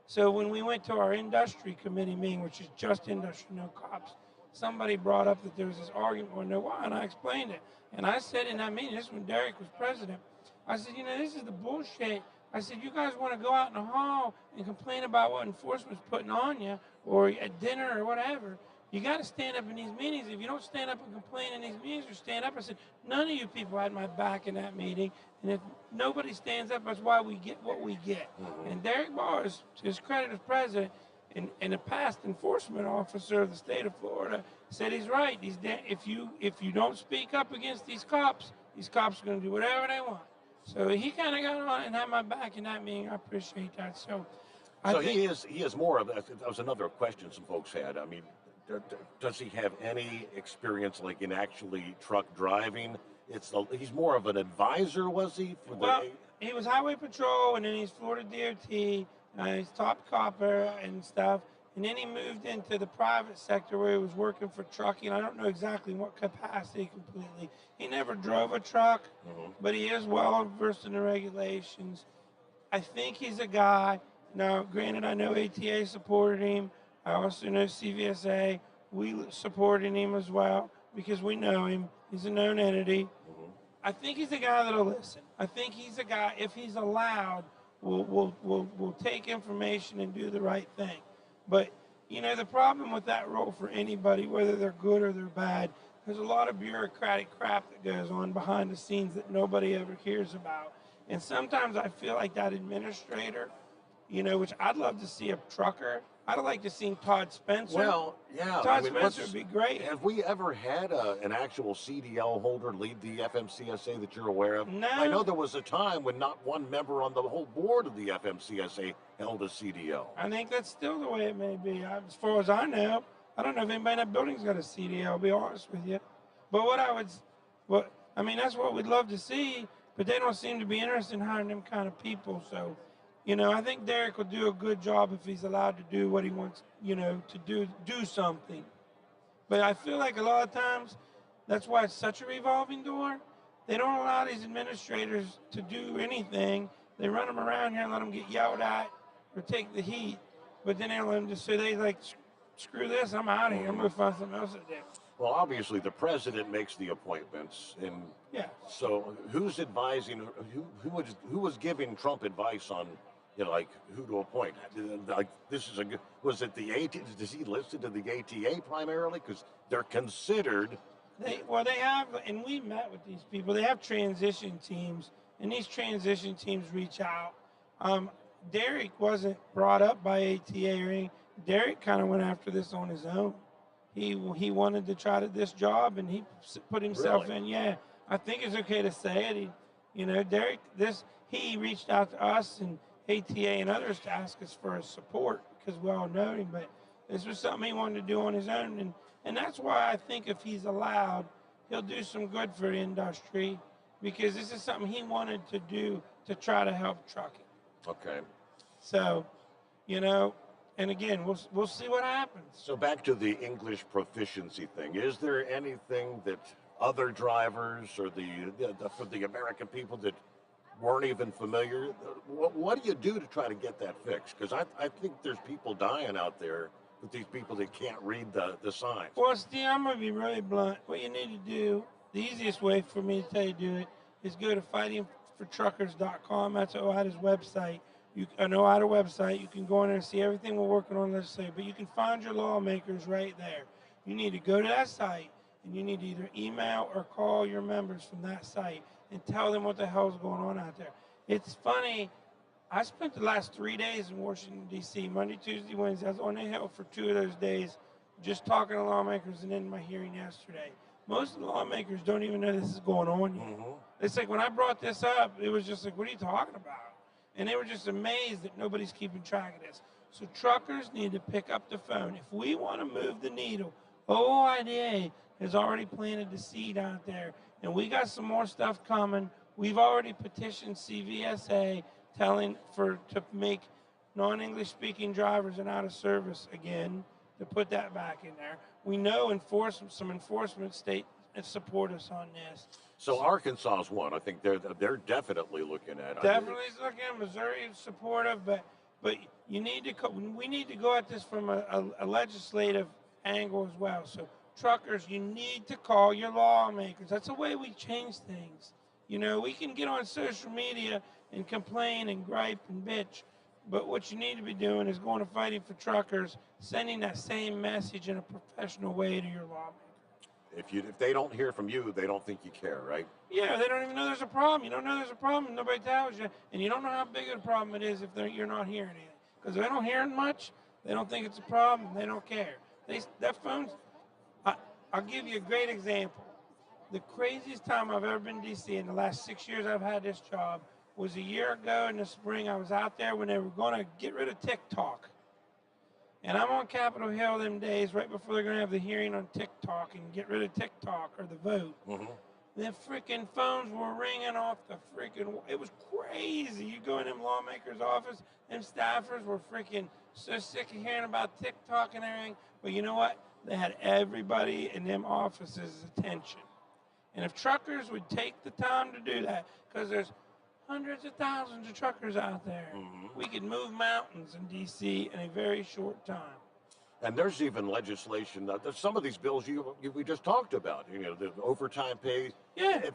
So when we went to our industry committee meeting, which is just industry, no cops, somebody brought up that there was this argument on no why, and I explained it. And I said in that meeting, this is when Derek was president, I said, this is the bullshit. I said, you guys want to go out in the hall and complain about what enforcement's putting on you or at dinner or whatever. You got to stand up in these meetings. If you don't stand up and complain in these meetings or stand up, I said, none of you people had my back in that meeting. And if nobody stands up, that's why we get what we get. And Derek Bars, to his credit as president, and a past enforcement officer of the state of Florida, said he's right. If you don't speak up against these cops are going to do whatever they want. So he kind of got on and had my back in that meeting. I appreciate that. So he is more of that. That was another question some folks had. I mean, does he have any experience like in actually truck driving? He's more of an advisor, was he? He was Highway Patrol, and then he's Florida DOT. He's top copper and stuff. And then he moved into the private sector where he was working for trucking. I don't know exactly what capacity completely. He never drove a truck, but he is well versed in the regulations. I think he's a guy. Now, granted, I know ATA supported him. I also know CVSA. We supported him as well because we know him. He's a known entity. I think he's a guy that'll listen. I think he's a guy, if he's allowed, will take information and do the right thing. But, the problem with that role for anybody, whether they're good or they're bad, there's a lot of bureaucratic crap that goes on behind the scenes that nobody ever hears about. And sometimes I feel like that administrator, which I'd love to see a trucker. I'd like to see Todd Spencer. Well, yeah. Todd Spencer would be great. Have we ever had an actual CDL holder lead the FMCSA that you're aware of? No. I know there was a time when not one member on the whole board of the FMCSA held a CDL. I think that's still the way it may be. As far as I know, I don't know if anybody in that building's got a CDL, I'll be honest with you. But that's what we'd love to see, but they don't seem to be interested in hiring them kind of people, so... I think Derek will do a good job if he's allowed to do what he wants, to do something. But I feel like a lot of times, that's why it's such a revolving door. They don't allow these administrators to do anything. They run them around here and let them get yelled at or take the heat. But then they let them just say, screw this, I'm out of here. I'm going to find something else to do. Well, obviously, the president makes the appointments. And so who's advising, who was giving Trump advice on, who to appoint? Was it the ATA? Is he listed to the ATA primarily? Because they're considered. They have, and we met with these people. They have transition teams, and these transition teams reach out. Derek wasn't brought up by ATA or anything. Derek kind of went after this on his own. He wanted to try this job, and he put himself in. Yeah, I think it's okay to say it. Derek, he reached out to us and ATA and others to ask us for his support because we all know him. But This was something he wanted to do on his own, and that's why I think if he's allowed, he'll do some good for the industry, because this is something he wanted to do to try to help trucking. Okay. So, you know, and again, we'll see what happens. So back to the English proficiency thing. Is there anything that other drivers or for the American people that weren't even familiar? What do you do to try to get that fixed? Because I think there's people dying out there with these people that can't read the signs. Well, Steve, I'm going to be really blunt. What you need to do, the easiest way for me to tell you to do it, is go to fightingfortruckers.com. That's OIDA's website. An OIDA website. You can go in there and see everything we're working on legislatively, but you can find your lawmakers right there. You need to go to that site, and you need to either email or call your members from that site and tell them what the hell's going on out there. It's funny. I spent the last 3 days in Washington, D.C., Monday, Tuesday, Wednesday. I was on the Hill for 2 of those days just talking to lawmakers and then my hearing yesterday. Most of the lawmakers don't even know this is going on yet. Mm-hmm. It's like when I brought this up, it was just like, what are you talking about? And they were just amazed that nobody's keeping track of this. So truckers need to pick up the phone. If we want to move the needle, OIDA has already planted the seed out there, and we got some more stuff coming. We've already petitioned CVSA to make non-English speaking drivers and out of service again, to put that back in there. We know some enforcement state support us on this. So Arkansas is one. I think they're definitely looking at it. Definitely looking at Missouri is supportive, but we need to go at this from a legislative angle as well. So truckers, you need to call your lawmakers. That's the way we change things. You know, we can get on social media and complain and gripe and bitch, but what you need to be doing is going to Fighting for Truckers, sending that same message in a professional way to your lawmakers. If they don't hear from you, they don't think you care, right? Yeah, they don't even know there's a problem. You don't know there's a problem, nobody tells you, and you don't know how big of a problem it is if you're not hearing anything. Because they don't hear it much, they don't think it's a problem, they don't care. That phone's. I'll give you a great example. The craziest time I've ever been in D.C. in the last 6 years I've had this job was a year ago in the spring. I was out there when they were going to get rid of TikTok. And I'm on Capitol Hill them days right before they're going to have the hearing on TikTok and get rid of TikTok or the vote. Mm-hmm. The freaking phones were ringing off the freaking. It was crazy. You go in them lawmakers' office, them staffers were freaking so sick of hearing about TikTok and everything. But you know what? They had everybody in them offices' attention. And if truckers would take the time to do that, because there's hundreds of thousands of truckers out there, we could move mountains in D.C. in a very short time. And there's even legislation. There's some of these bills we just talked about. You know, the overtime pay. Yeah.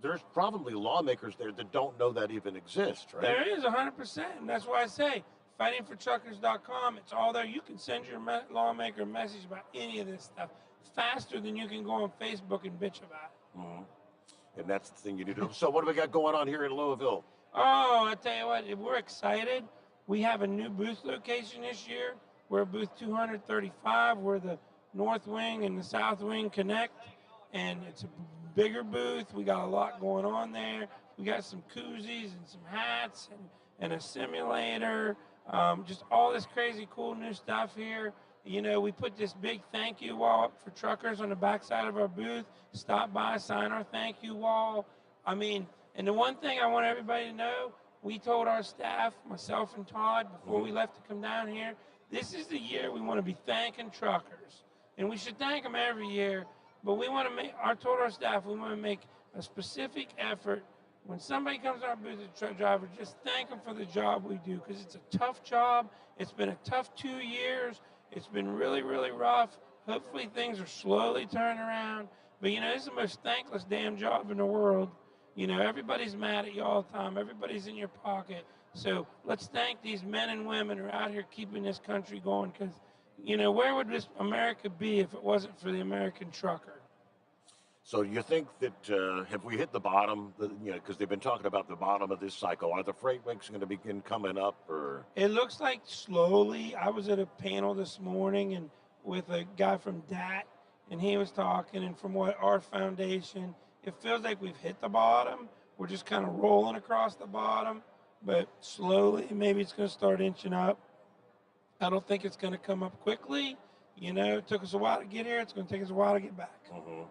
There's probably lawmakers there that don't know that even exists, right? There is 100%. And that's why I say fightingfortruckers.com. It's all there. You can send your lawmaker a message about any of this stuff faster than you can go on Facebook and bitch about it. Mm-hmm. And that's the thing you need to do. So what do we got going on here in Louisville? Oh, I tell you what, we're excited. We have a new booth location this year. We're at booth 235, where the North Wing and the South Wing connect. And it's a bigger booth. We got a lot going on there. We got some koozies and some hats and a simulator. Just all this crazy cool new stuff here. You know, we put this big thank you wall up for truckers on the backside of our booth. Stop by, sign our thank you wall. I mean, and the one thing I want everybody to know, we told our staff, myself and Todd, before we left to come down here, this is the year we want to be thanking truckers. And we should thank them every year, but we want to told our staff, we want to make a specific effort. When somebody comes to our booth as a truck driver, just thank them for the job we do, because it's a tough job. It's been a tough 2 years. It's been really, really rough. Hopefully things are slowly turning around. But, you know, it's the most thankless damn job in the world. You know, everybody's mad at you all the time. Everybody's in your pocket. So let's thank these men and women who are out here keeping this country going, because, you know, where would this America be if it wasn't for the American trucker? So you think that, have we hit the bottom, you know, because they've been talking about the bottom of this cycle. Are the freight rates going to begin coming up? Or It looks like slowly. I was at a panel this morning and with a guy from DAT, and he was talking, and from what our foundation, it feels like we've hit the bottom. We're just kind of rolling across the bottom, but slowly, maybe it's going to start inching up. I don't think it's going to come up quickly. You know, it took us a while to get here. It's going to take us a while to get back. Mm-hmm.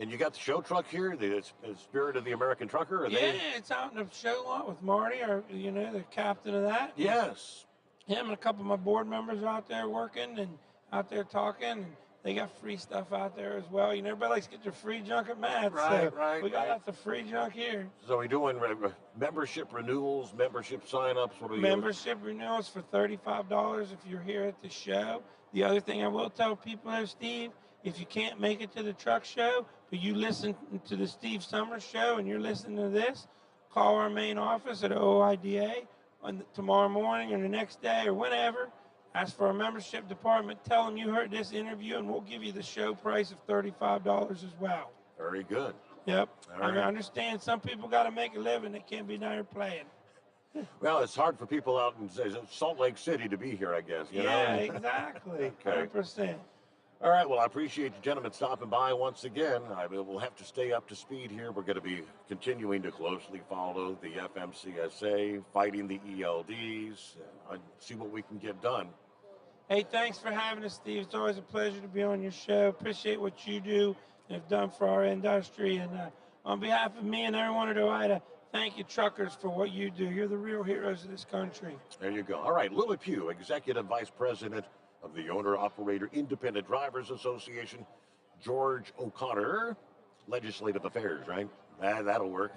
And you got the show truck here, the Spirit of the American Trucker? Yeah, it's out in the show lot with Marty, the captain of that. Yes. Him and a couple of my board members are out there working and out there talking. And they got free stuff out there as well. You know, everybody likes to get their free junk at Matt's. Right, so right. We got lots of free junk here. So we're doing membership renewals, membership sign-ups. What are you? Membership renewals for $35 if you're here at the show. The other thing I will tell people there, Steve, if you can't make it to the truck show, but you listen to the Steve Sommers show and you're listening to this, call our main office at OIDA tomorrow morning or the next day or whenever. Ask for our membership department. Tell them you heard this interview, and we'll give you the show price of $35 as well. Very good. Yep. All I mean, right. I understand some people got to make a living. They can't be down here playing. Well, it's hard for people out in Salt Lake City to be here, I guess. You Yeah, know? exactly. Okay. 100%. All right. Well, I appreciate you gentlemen stopping by once again. We'll have to stay up to speed here. We're going to be continuing to closely follow the FMCSA, fighting the ELDs, see what we can get done. Hey, thanks for having us, Steve. It's always a pleasure to be on your show. Appreciate what you do and have done for our industry. And on behalf of me and everyone at OIDA, thank you, truckers, for what you do. You're the real heroes of this country. There you go. All right. Lily Pugh, Executive Vice President of the Owner-Operator Independent Drivers Association. George O'Connor, Legislative Affairs, right? That'll work.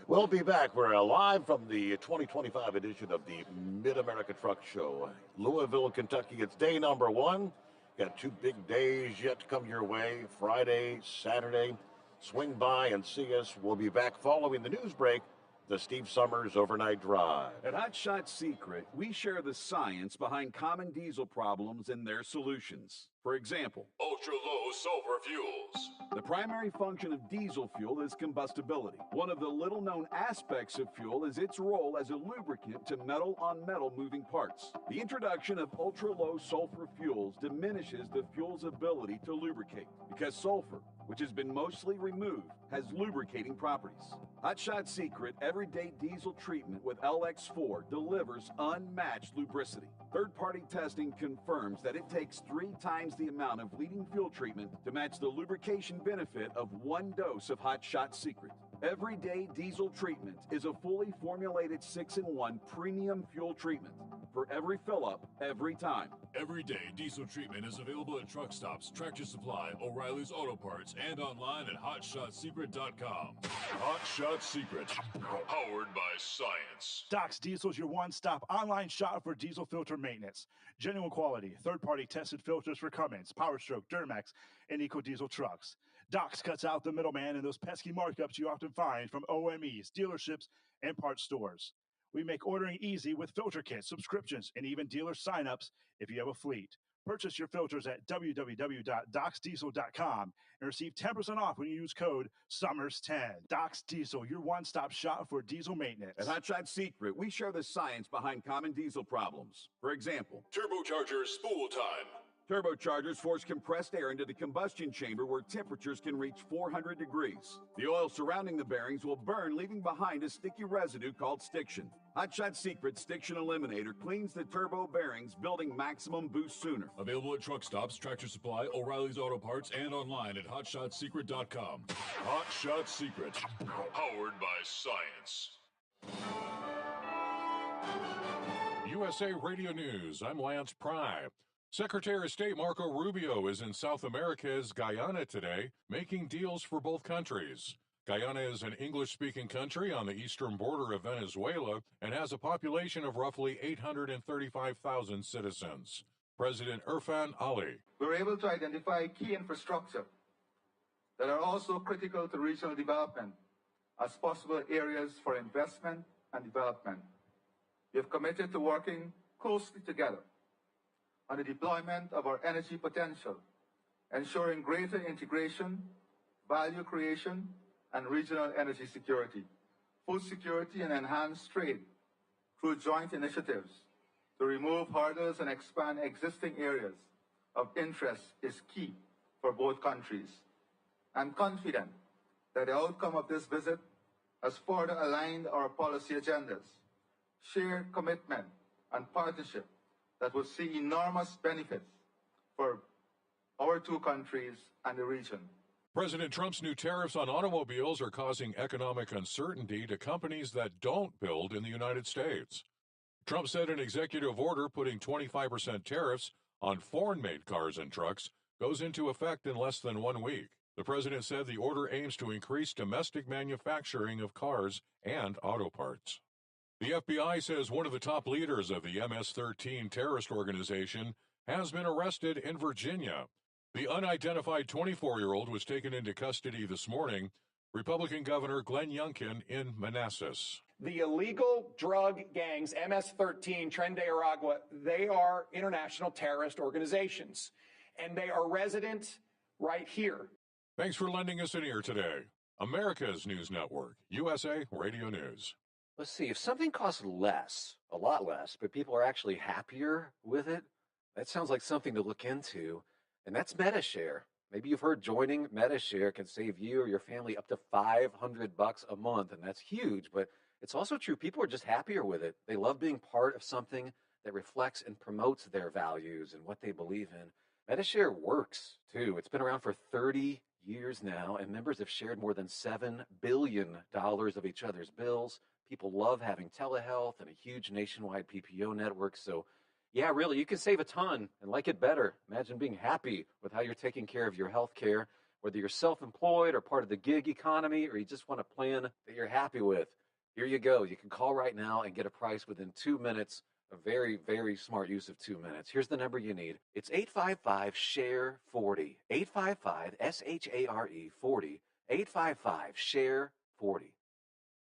We'll be back. We're live from the 2025 edition of the Mid-America Truck Show. Louisville, Kentucky. It's day number 1. Got 2 big days yet to come your way. Friday, Saturday. Swing by and see us. We'll be back following the news break. The Steve Sommers Overnight Drive. At Hot Shot Secret, we share the science behind common diesel problems and their solutions. For example, ultra-low sulfur fuels. The primary function of diesel fuel is combustibility. One of the little-known aspects of fuel is its role as a lubricant to metal-on-metal moving parts. The introduction of ultra-low sulfur fuels diminishes the fuel's ability to lubricate because sulfur, which has been mostly removed, has lubricating properties. Hot Shot Secret Everyday Diesel Treatment with LX4 delivers unmatched lubricity. Third-party testing confirms that it takes 3 times the amount of leading fuel treatment to match the lubrication benefit of 1 dose of Hot Shot Secret. Everyday Diesel Treatment is a fully formulated 6-in-1 premium fuel treatment for every fill-up, every time. Everyday Diesel Treatment is available at truck stops, Tractor Supply, O'Reilly's Auto Parts, and online at HotShotSecret.com. Hot Shot Secret, powered by science. Doc's Diesel is your one-stop online shop for diesel filter maintenance. Genuine quality, third-party tested filters for Cummins, PowerStroke, Duramax, and EcoDiesel trucks. Doc's cuts out the middleman and those pesky markups you often find from OMEs, dealerships, and parts stores. We make ordering easy with filter kits, subscriptions, and even dealer signups if you have a fleet. Purchase your filters at www.docsdiesel.com and receive 10% off when you use code SUMMERS10. Doc's Diesel, your one-stop shop for diesel maintenance. At Hot Shot Secret, we share the science behind common diesel problems. For example, turbocharger spool time. Turbochargers force compressed air into the combustion chamber where temperatures can reach 400 degrees. The oil surrounding the bearings will burn, leaving behind a sticky residue called stiction. Hot Shot Secret Stiction Eliminator cleans the turbo bearings, building maximum boost sooner. Available at truck stops, Tractor Supply, O'Reilly's Auto Parts, and online at HotShotSecret.com. Hot Shot Secret, powered by science. USA Radio News, I'm Lance Pry. Secretary of State Marco Rubio is in South America's Guyana today, making deals for both countries. Guyana is an English-speaking country on the eastern border of Venezuela and has a population of roughly 835,000 citizens. President Irfan Ali. We're able to identify key infrastructure that are also critical to regional development as possible areas for investment and development. We have committed to working closely together on the deployment of our energy potential, ensuring greater integration, value creation, and regional energy security, food security, and enhanced trade through joint initiatives to remove hurdles and expand existing areas of interest is key for both countries. I'm confident that the outcome of this visit has further aligned our policy agendas, shared commitment, and partnership that will see enormous benefits for our two countries and the region. President Trump's new tariffs on automobiles are causing economic uncertainty to companies that don't build in the United States. Trump said an executive order putting 25% tariffs on foreign-made cars and trucks goes into effect in less than 1 week. The president said the order aims to increase domestic manufacturing of cars and auto parts. The FBI says one of the top leaders of the MS-13 terrorist organization has been arrested in Virginia. The unidentified 24-year-old was taken into custody this morning. Republican Governor Glenn Youngkin in Manassas. The illegal drug gangs, MS-13, Tren de Aragua, they are international terrorist organizations, and they are resident right here. Thanks for lending us an ear today. America's News Network, USA Radio News. Let's see, if something costs less, a lot less, but people are actually happier with it, that sounds like something to look into, and that's MetaShare. Maybe you've heard joining MetaShare can save you or your family up to $500 a month, and that's huge, but it's also true. People are just happier with it. They love being part of something that reflects and promotes their values and what they believe in. MetaShare works, too. It's been around for 30 years now, and members have shared more than $7 billion of each other's bills. People love having telehealth and a huge nationwide PPO network. So, yeah, really, you can save a ton and like it better. Imagine being happy with how you're taking care of your health care, whether you're self-employed or part of the gig economy, or you just want a plan that you're happy with. Here you go. You can call right now and get a price within 2 minutes. A very, very smart use of 2 minutes. Here's the number you need. It's 855-SHARE-40. 855-SHARE 40. 855-SHARE-40.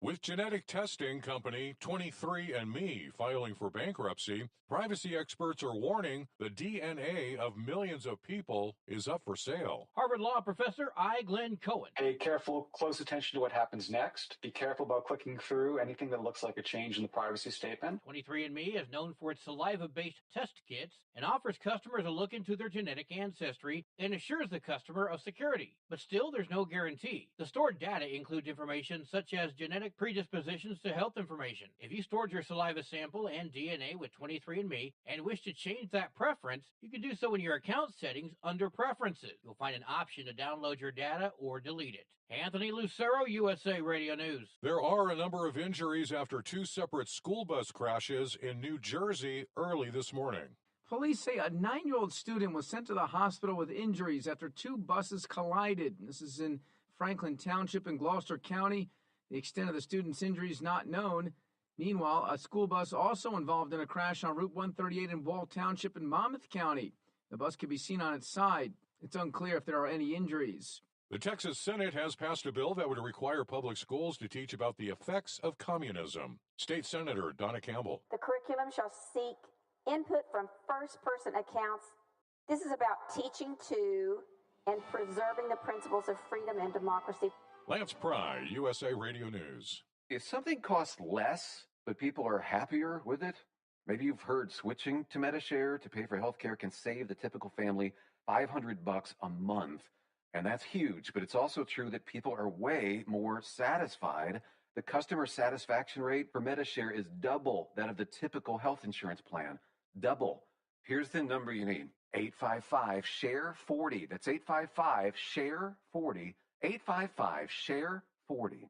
With genetic testing company 23andMe filing for bankruptcy, privacy experts are warning the DNA of millions of people is up for sale. Harvard Law professor I. Glenn Cohen. Pay careful, close attention to what happens next. Be careful about clicking through anything that looks like a change in the privacy statement. 23andMe is known for its saliva-based test kits and offers customers a look into their genetic ancestry and assures the customer of security. But still, there's no guarantee. The stored data includes information such as genetic predispositions to health information. If you stored your saliva sample and DNA with 23andMe and wish to change that preference, you can do so in your account settings under Preferences. You'll find an option to download your data or delete it. Anthony Lucero, USA Radio News. There are a number of injuries after 2 separate school bus crashes in New Jersey early this morning. Police say a 9-year-old student was sent to the hospital with injuries after 2 buses collided. This is in Franklin Township in Gloucester County. The extent of the student's injuries not known. Meanwhile, a school bus also involved in a crash on Route 138 in Wall Township in Monmouth County. The bus can be seen on its side. It's unclear if there are any injuries. The Texas Senate has passed a bill that would require public schools to teach about the effects of communism. State Senator Donna Campbell. The curriculum shall seek input from first-person accounts. This is about teaching to and preserving the principles of freedom and democracy. Lance Pry, USA Radio News. If something costs less, but people are happier with it, maybe you've heard switching to MetaShare to pay for healthcare can save the typical family $500 a month. And that's huge, but it's also true that people are way more satisfied. The customer satisfaction rate for MetaShare is double that of the typical health insurance plan. Double. Here's the number you need. 855-SHARE-40. That's 855-SHARE-40. 855-SHARE-40.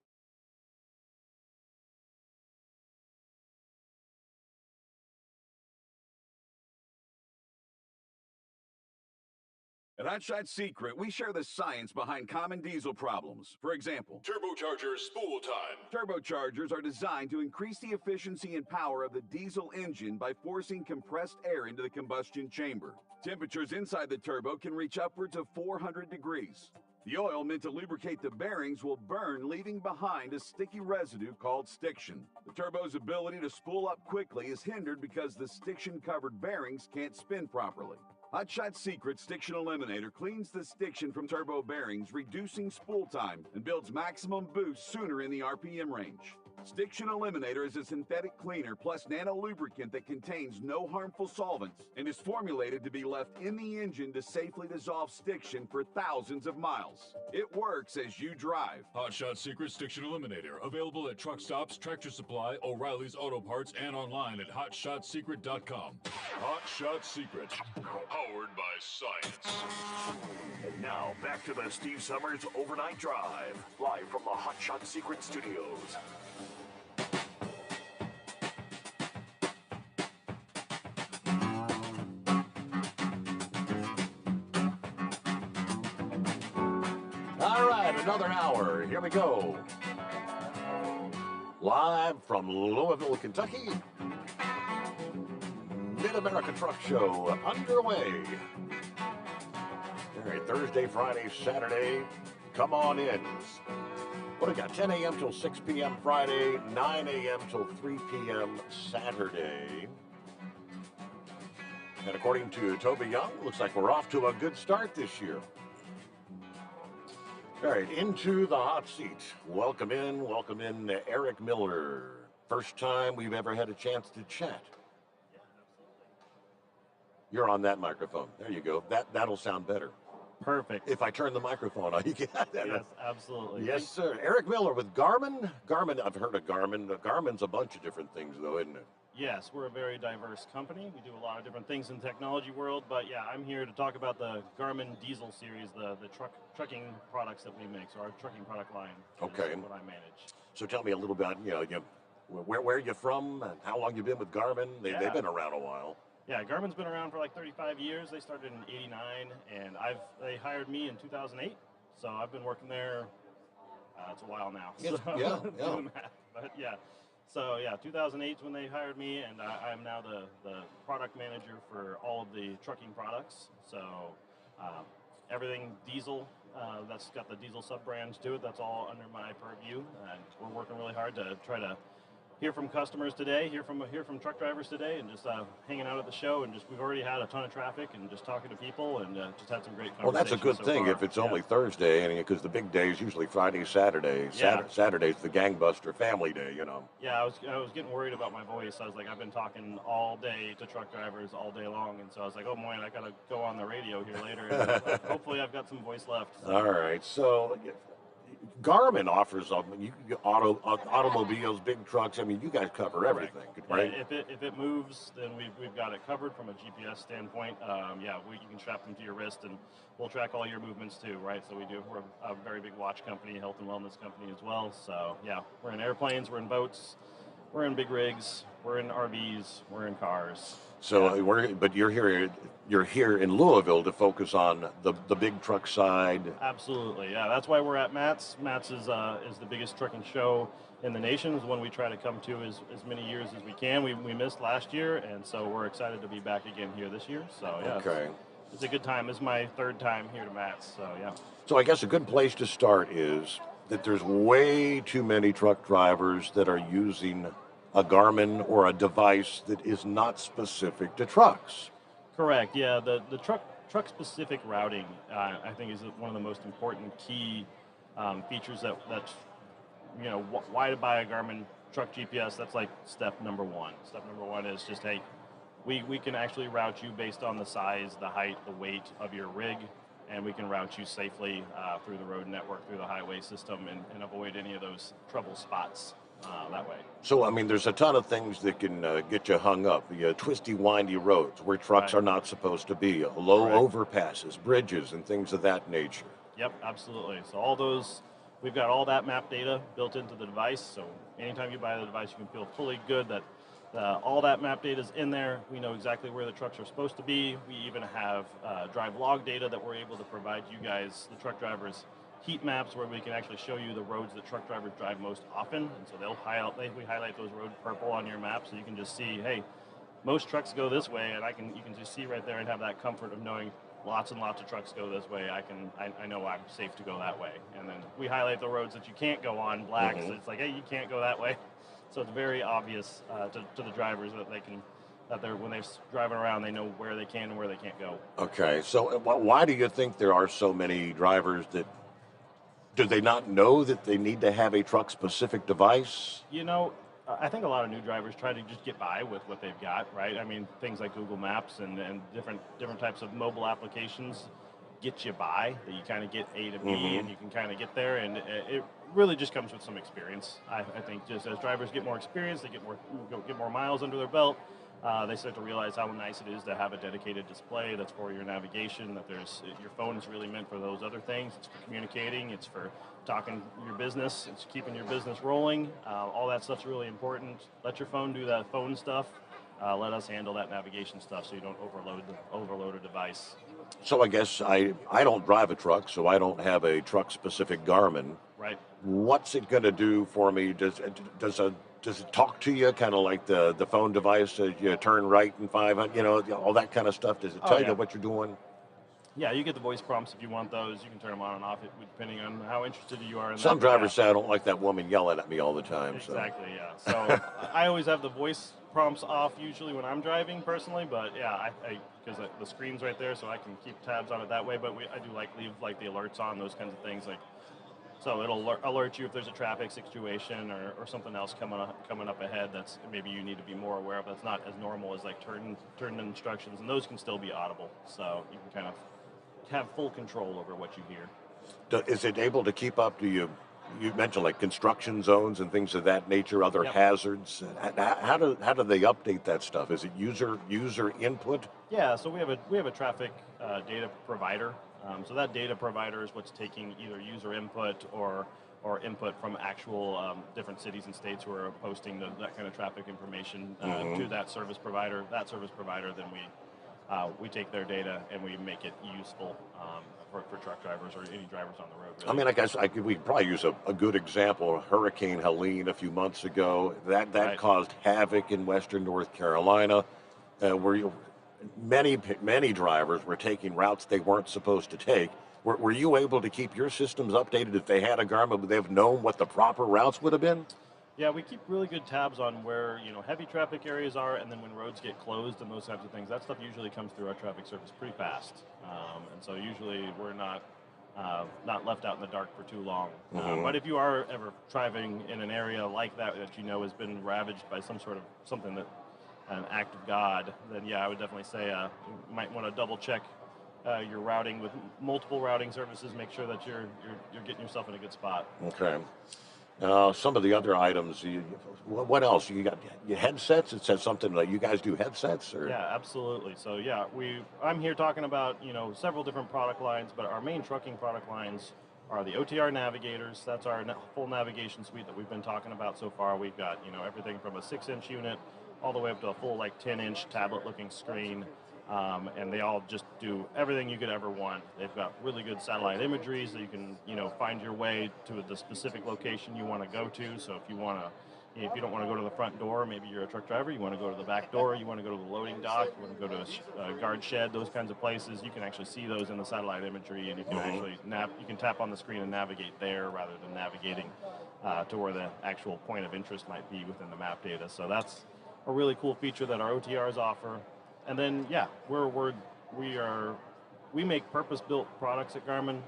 At Hotshot Secret, we share the science behind common diesel problems. For example, turbocharger spool time. Turbochargers are designed to increase the efficiency and power of the diesel engine by forcing compressed air into the combustion chamber. Temperatures inside the turbo can reach upwards of 400 degrees. The oil meant to lubricate the bearings will burn, leaving behind a sticky residue called stiction. The turbo's ability to spool up quickly is hindered because the stiction-covered bearings can't spin properly. Hotshot Secret Stiction Eliminator cleans the stiction from turbo bearings, reducing spool time, and builds maximum boost sooner in the RPM range. Stiction Eliminator is a synthetic cleaner plus nano lubricant that contains no harmful solvents and is formulated to be left in the engine to safely dissolve stiction for thousands of miles. It works as you drive. Hot Shot Secret Stiction Eliminator. Available at truck stops, Tractor Supply, O'Reilly's Auto Parts, and online at hotshotsecret.com. Hot Shot Secret. Powered by science. And now, back to the Steve Summers Overnight Drive, live from the Hot Shot Secret Studios. All right, another hour. Here we go. Live from Louisville, Kentucky. Mid-America Truck Show underway. All right, Thursday, Friday, Saturday. Come on in. What do we got? 10 a.m. till 6 p.m. Friday, 9 a.m. till 3 p.m. Saturday. And according to Toby Young, looks like we're off to a good start this year. All right, into the hot seat. Welcome in Eric Miller. First time we've ever had a chance to chat. You're on that microphone. There you go. That'll sound better. Perfect. If I turn the microphone on, you got that. Yes, absolutely. Yes, sir. Eric Miller with Garmin. Garmin, I've heard of Garmin. Garmin's a bunch of different things, though, isn't it? Yes, we're a very diverse company. We do a lot of different things in the technology world, but yeah, I'm here to talk about the Garmin Diesel series, the trucking products that we make. So our trucking product line Okay. is what I manage. So tell me a little about, where you're from and how long you've been with Garmin. They've been around a while. Yeah, Garmin's been around for like 35 years. They started in '89, and they hired me in 2008. So I've been working there. It's a while now. Yes, So, yeah. do the math. But yeah. So yeah, 2008 is when they hired me, and I'm now the product manager for all of the trucking products. So everything diesel, that's got the diesel sub-brands to it, that's all under my purview. And we're working really hard to try to hear from customers today, hear from truck drivers today, and just hanging out at the show, and we've already had a ton of traffic and just talking to people, and just had some great conversations. Well, that's a good so thing far. if it's only Thursday, because the big day is usually Friday, Saturday. Yeah. Saturday's the gangbuster family day, Yeah, I was getting worried about my voice. I was like, I've been talking all day to truck drivers all day long, and so I was like, oh boy, I gotta go on the radio here later. And hopefully, I've got some voice left. So. All right, so Garmin offers automobiles, big trucks. I mean, you guys cover everything, right? Yeah, if it moves, then we've got it covered from a GPS standpoint. You can strap them to your wrist, and we'll track all your movements too, right? So we're a very big watch company, health and wellness company as well. So yeah, we're in airplanes, we're in boats, we're in big rigs, we're in RVs, we're in cars. So you're here in Louisville to focus on the big truck side. Absolutely, yeah. That's why we're at MATS. MATS is the biggest trucking show in the nation. Is one we try to come to as many years as we can. We missed last year, and so we're excited to be back again here this year. So yeah, okay. It's a good time. It's my third time here to MATS. So yeah. So I guess a good place to start is that there's way too many truck drivers that are using a Garmin or a device that is not specific to trucks. Correct. Yeah, the truck specific routing I think is one of the most important key features that why to buy a Garmin truck GPS. That's like step number one. Step number one is just we can actually route you based on the size, the height, the weight of your rig, and we can route you safely through the road network, through the highway system, and avoid any of those trouble spots. That way. So, I mean, there's a ton of things that can get you hung up. The twisty, windy roads where trucks are not supposed to be, low overpasses, bridges, and things of that nature. Yep, absolutely. So all those, we've got all that map data built into the device. So anytime you buy the device, you can feel fully good that all that map data is in there. We know exactly where the trucks are supposed to be. We even have drive log data that we're able to provide you guys, the truck drivers, heat maps where we can actually show you the roads that truck drivers drive most often, and so we highlight those roads purple on your map, so you can just see, hey, most trucks go this way, and you can just see right there and have that comfort of knowing lots and lots of trucks go this way. I know I'm safe to go that way, and then we highlight the roads that you can't go on black. So it's like, hey, you can't go that way. So it's very obvious to the drivers that when they're driving around, they know where they can and where they can't go. Okay, so why do you think there are so many drivers that Do they not know that they need to have a truck-specific device? You know, I think a lot of new drivers try to just get by with what they've got, right? I mean, things like Google Maps and different types of mobile applications get you by, that you kind of get A to B Mhm. and you can kind of get there, and it really just comes with some experience. I think just as drivers get more experience, they get more miles under their belt. They start to realize how nice it is to have a dedicated display that's for your navigation, that your phone is really meant for those other things. It's for communicating, it's for talking your business, it's keeping your business rolling. All that stuff's really important. Let your phone do that phone stuff. Let us handle that navigation stuff so you don't overload a device. So I guess I don't drive a truck, so I don't have a truck-specific Garmin. Right. What's it going to do for me? Does it talk to you, kind of like the phone device? You turn right in 500, all that kind of stuff. Does it tell you what you're doing? Yeah, you get the voice prompts if you want those. You can turn them on and off depending on how interested you are in Some that. drivers say I don't like that woman yelling at me all the time. Exactly, yeah. So I always have the voice prompts off usually when I'm driving personally, but yeah, because the screen's right there, so I can keep tabs on it that way. But I do leave the alerts on, those kinds of things, so it'll alert you if there's a traffic situation or something else coming up ahead that's maybe you need to be more aware of. That's not as normal as like turn instructions, and those can still be audible, so you can kind of have full control over what you hear. Is it able to keep up? You mentioned like construction zones and things of that nature, other Yep. hazards. How do they update that stuff? Is it user input? Yeah, so we have a traffic data provider. So that data provider is what's taking either user input or input from actual different cities and states who are posting that kind of traffic information to that service provider. That service provider, then we take their data and we make it useful for truck drivers or any drivers on the road. Really. I mean, I guess we could probably use a good example. Hurricane Helene a few months ago, that Right. caused havoc in western North Carolina, where many drivers were taking routes they weren't supposed to take. Were you able to keep your systems updated? If they had a Garmin, would they have known what the proper routes would have been? Yeah, we keep really good tabs on where heavy traffic areas are, and then when roads get closed and those types of things. That stuff usually comes through our traffic service pretty fast, and so usually we're not left out in the dark for too long. Mhm. But if you are ever driving in an area like that has been ravaged by something that an act of God, then yeah, I would definitely say you might want to double check your routing with multiple routing services. Make sure that you're getting yourself in a good spot. Okay. Some of the other items, what else? You got your headsets? It says something like you guys do headsets? Or? Yeah, absolutely. So yeah, I'm here talking about several different product lines, but our main trucking product lines are the OTR navigators. That's our full navigation suite that we've been talking about so far. We've got everything from a 6-inch unit all the way up to a full 10-inch tablet-looking screen. And they all just do everything you could ever want. They've got really good satellite imagery, so you can, find your way to the specific location you want to go to. So if you don't want to go to the front door, maybe you're a truck driver, you want to go to the back door, you want to go to the loading dock, you want to go to a guard shed, those kinds of places, you can actually see those in the satellite imagery, and you can actually you can tap on the screen and navigate there rather than navigating to where the actual point of interest might be within the map data. So that's a really cool feature that our OTRs offer. And then, yeah, we make purpose-built products at Garmin,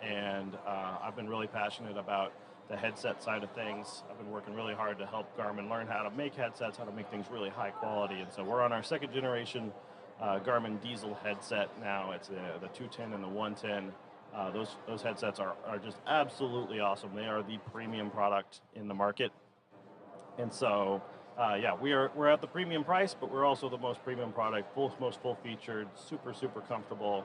and I've been really passionate about the headset side of things. I've been working really hard to help Garmin learn how to make headsets, how to make things really high quality, and so we're on our second generation Garmin diesel headset now. It's the 210 and the 110. Those headsets are just absolutely awesome. They are the premium product in the market, and so. We're at the premium price, but we're also the most premium product, most full-featured, super comfortable.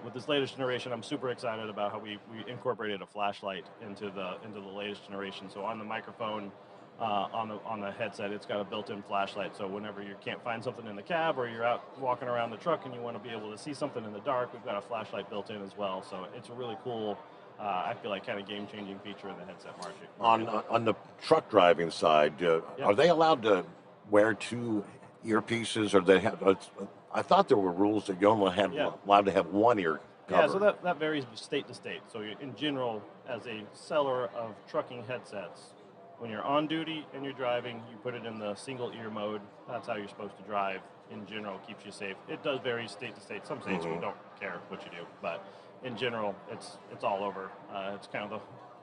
With this latest generation, I'm super excited about how we incorporated a flashlight into the latest generation. So on the microphone, on the headset, it's got a built-in flashlight. So whenever you can't find something in the cab or you're out walking around the truck and you want to be able to see something in the dark, we've got a flashlight built in as well. So it's a really cool. I feel like kind of game-changing feature in the headset market. On the truck driving side, are they allowed to wear two earpieces, or they have? I thought there were rules that you only allowed to have one ear covered. Yeah, so that varies state to state. So in general, as a seller of trucking headsets, when you're on duty and you're driving, you put it in the single ear mode. That's how you're supposed to drive. In general, keeps you safe. It does vary state to state. Some states we don't care what you do, but in general, it's all over. It's kind of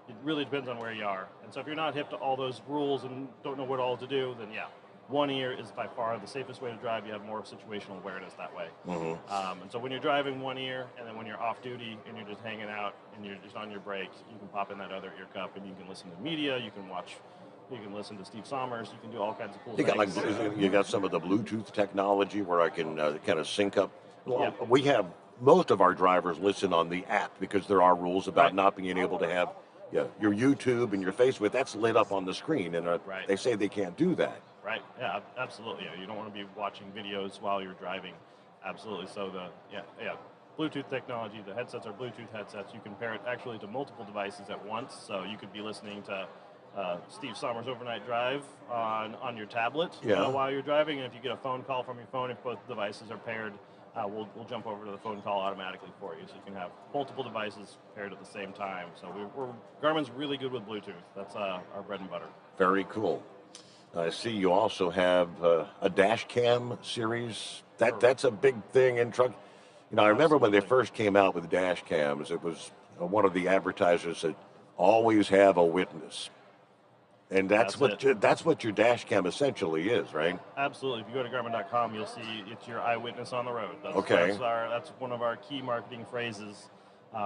it really depends on where you are. And so if you're not hip to all those rules and don't know what all to do, then yeah, one ear is by far the safest way to drive. You have more situational awareness that way. And so when you're driving one ear, and then when you're off duty and you're just hanging out and you're just on your break, you can pop in that other ear cup and you can listen to media, you can listen to Steve Sommers, you can do all kinds of cool things. You got some of the Bluetooth technology where I can kind of sync up. Well, we have most of our drivers listen on the app because there are rules about not being able to have your YouTube and your Facebook. That's lit up on the screen, and they say they can't do that. Right. Yeah. Absolutely. Yeah. You don't want to be watching videos while you're driving. Absolutely. So Bluetooth technology. The headsets are Bluetooth headsets. You can pair it actually to multiple devices at once. So you could be listening to Steve Sommers Overnight Drive on your tablet while you're driving, and if you get a phone call from your phone, if both devices are paired, we'll jump over to the phone call automatically for you, so you can have multiple devices paired at the same time. So Garmin's really good with Bluetooth. That's our bread and butter. Very cool. I see you also have a dash cam series. That's a big thing in truck. I remember when they first came out with dash cams, it was one of the advertisers said, "Always have a witness." And that's what your dash cam essentially is, right? Absolutely. If you go to Garmin.com, you'll see it's your eyewitness on the road. That's one of our key marketing phrases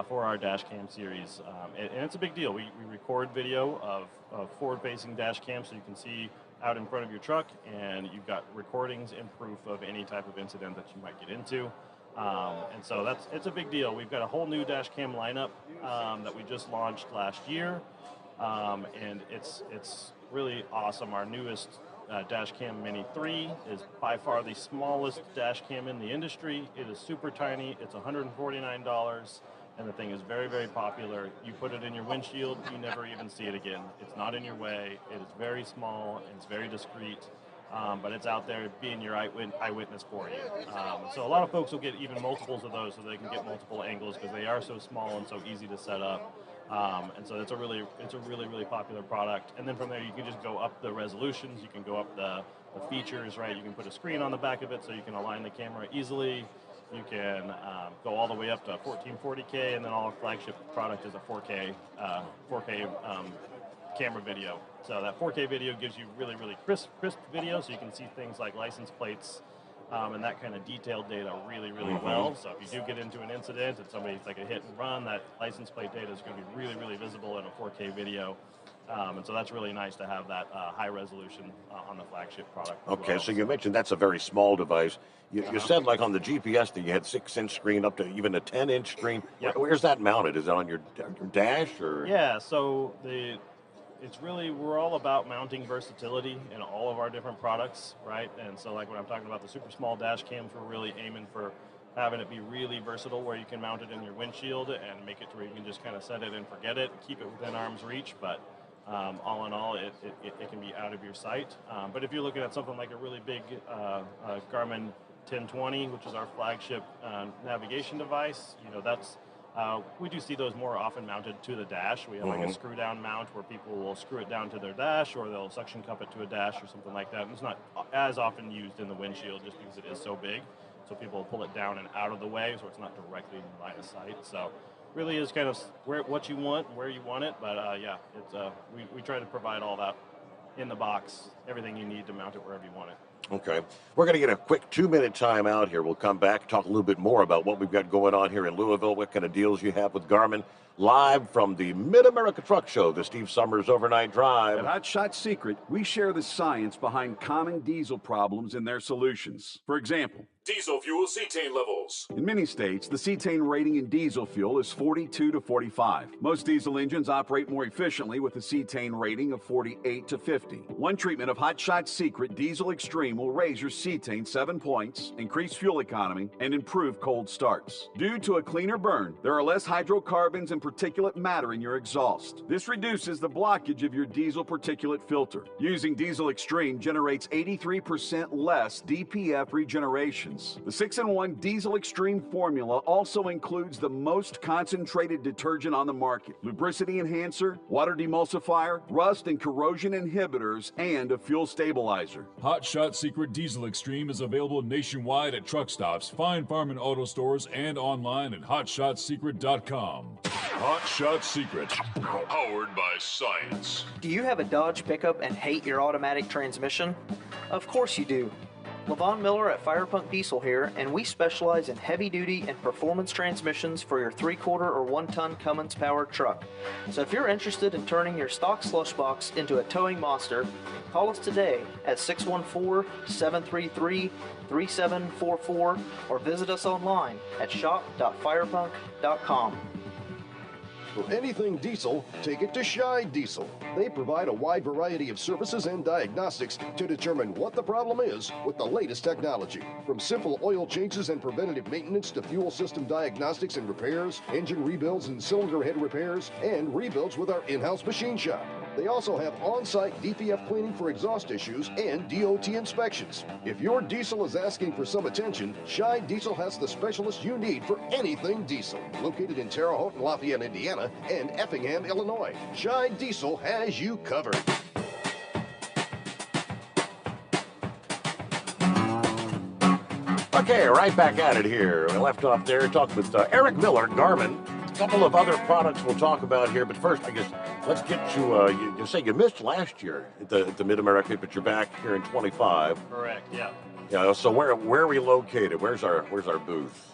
for our dash cam series. And it's a big deal. We record video of forward-facing dash cam so you can see out in front of your truck, and you've got recordings and proof of any type of incident that you might get into. And so it's a big deal. We've got a whole new dash cam lineup that we just launched last year. And it's really awesome. Our newest dash cam Mini 3 is by far the smallest dash cam in the industry. It is super tiny. It's $149, and the thing is very, very popular. You put it in your windshield, you never even see it again. It's not in your way. It is very small. It's very discreet. But it's out there being your eyewitness for you. So a lot of folks will get even multiples of those so they can get multiple angles because they are so small and so easy to set up. And so it's a really, really popular product. And then from there, you can just go up the resolutions. You can go up the features, right? You can put a screen on the back of it so you can align the camera easily. You can go all the way up to 1440K, and then all our flagship product is a 4K camera video. So that 4K video gives you really, really crisp video, so you can see things like license plates and that kind of detailed data really, really well. So if you do get into an incident and somebody's like a hit and run, that license plate data is going to be really, really visible in a 4K video. And so that's really nice to have that high resolution on the flagship product. Okay, so you mentioned that's a very small device. You said like on the GPS that you had 6-inch screen up to even a 10-inch screen. Where's that mounted? Is it on your dash or? Yeah, so we're all about mounting versatility in all of our different products, right? And so like when I'm talking about the super small dash cams, we're really aiming for having it be really versatile where you can mount it in your windshield and make it to where you can just kind of set it and forget it, keep it within arm's reach, but all in all, it can be out of your sight. But if you're looking at something like a really big Garmin 1020, which is our flagship navigation device, that's we do see those more often mounted to the dash. We have like a screw down mount where people will screw it down to their dash, or they'll suction cup it to a dash or something like that. And it's not as often used in the windshield just because it is so big. So people will pull it down and out of the way so it's not directly in line of sight. So really is kind of what you want, where you want it. But we try to provide all that in the box, everything you need to mount it wherever you want it. Okay. We're going to get a quick 2-minute time out here. We'll come back, talk a little bit more about what we've got going on here in Louisville, what kind of deals you have with Garmin. Live from the Mid-America Truck Show, the Steve Sommers Overnight Drive. At Hot Shot Secret, we share the science behind common diesel problems and their solutions. For example, diesel fuel cetane levels. In many states, the cetane rating in diesel fuel is 42 to 45. Most diesel engines operate more efficiently with a cetane rating of 48 to 50. One treatment of Hot Shot Secret Diesel Extreme will raise your cetane 7 points, increase fuel economy, and improve cold starts. Due to a cleaner burn, there are less hydrocarbons and particulate matter in your exhaust. This reduces the blockage of your diesel particulate filter. Using Diesel Extreme generates 83% less DPF regeneration. The 6-in-1 Diesel Extreme formula also includes the most concentrated detergent on the market, lubricity enhancer, water demulsifier, rust and corrosion inhibitors, and a fuel stabilizer. Hot Shot Secret Diesel Extreme is available nationwide at truck stops, fine farm and auto stores, and online at hotshotsecret.com. Hot Shot Secret, powered by science. Do you have a Dodge pickup and hate your automatic transmission? Of course you do. Levon Miller at Fire Punk Diesel here, and we specialize in heavy-duty and performance transmissions for your 3-quarter or 1-ton Cummins-powered truck. So if you're interested in turning your stock slush box into a towing monster, call us today at 614-733-3744 or visit us online at shop.firepunk.com. For anything diesel, take it to Shy Diesel. They provide a wide variety of services and diagnostics to determine what the problem is with the latest technology. From simple oil changes and preventative maintenance to fuel system diagnostics and repairs, engine rebuilds and cylinder head repairs, and rebuilds with our in-house machine shop. They also have on-site DPF cleaning for exhaust issues and DOT inspections. If your diesel is asking for some attention, Shy Diesel has the specialist you need for anything diesel. Located in Terre Haute and Lafayette, Indiana, and Effingham, Illinois, Shy Diesel has you covered. Okay, right back at it here. We left off there talking with Eric Miller, Garmin. A couple of other products we'll talk about here, but first, I guess, let's get to, you say you missed last year at the Mid-America, but you're back here in 25. Correct, yeah. Yeah, so where are we located? Where's our booth?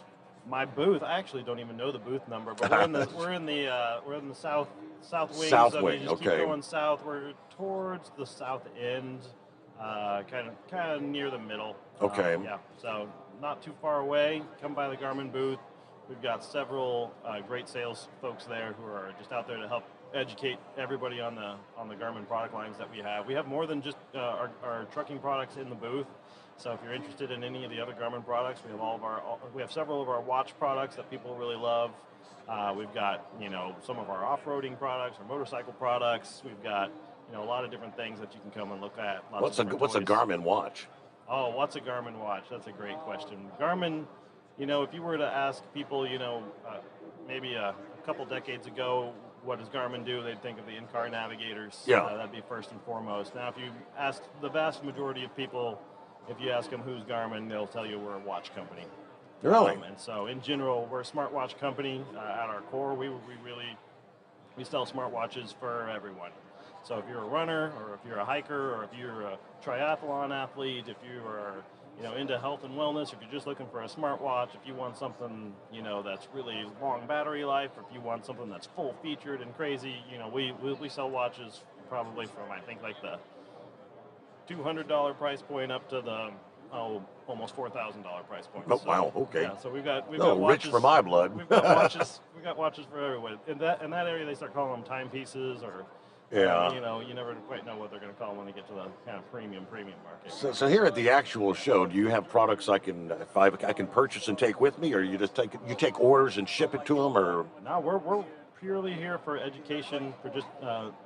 My booth, I actually don't even know the booth number, but we're in the south wing. South so wing, you just okay. keep going south. We're towards the south end, kind of near the middle. Okay. Yeah, so not too far away. Come by the Garmin booth. We've got several great sales folks there who are just out there to help educate everybody on the Garmin product lines that we have. We have more than just our trucking products in the booth. So if you're interested in any of the other Garmin products, we have several of our watch products that people really love. We've got some of our off-roading products, our motorcycle products. We've got a lot of different things that you can come and look at. What's a Garmin watch? Oh, what's a Garmin watch? That's a great question. Garmin, if you were to ask people, maybe a couple decades ago, what does Garmin do? They'd think of the in-car navigators. Yeah. That'd be first and foremost. Now, if you ask the vast majority of people, if you ask them who's Garmin, they'll tell you we're a watch company. Really? And so, in general, we're a smartwatch company. At our core, we sell smartwatches for everyone. So if you're a runner, or if you're a hiker, or if you're a triathlon athlete, if you are into health and wellness, if you're just looking for a smartwatch, if you want something that's really long battery life, or if you want something that's full featured and crazy, we sell watches probably from I think like the $200 price point up to the almost $4,000 price point. Oh, wow, okay. Yeah, so we've got rich watches for my blood. We've got watches for everyone. In that area, they start calling them timepieces, or Yeah. you never quite know what they're going to call them when they get to the kind of premium market. So here at the actual show, do you have products I can purchase and take with me, or you just take orders and ship it to them, or? No, we're purely here for education, for just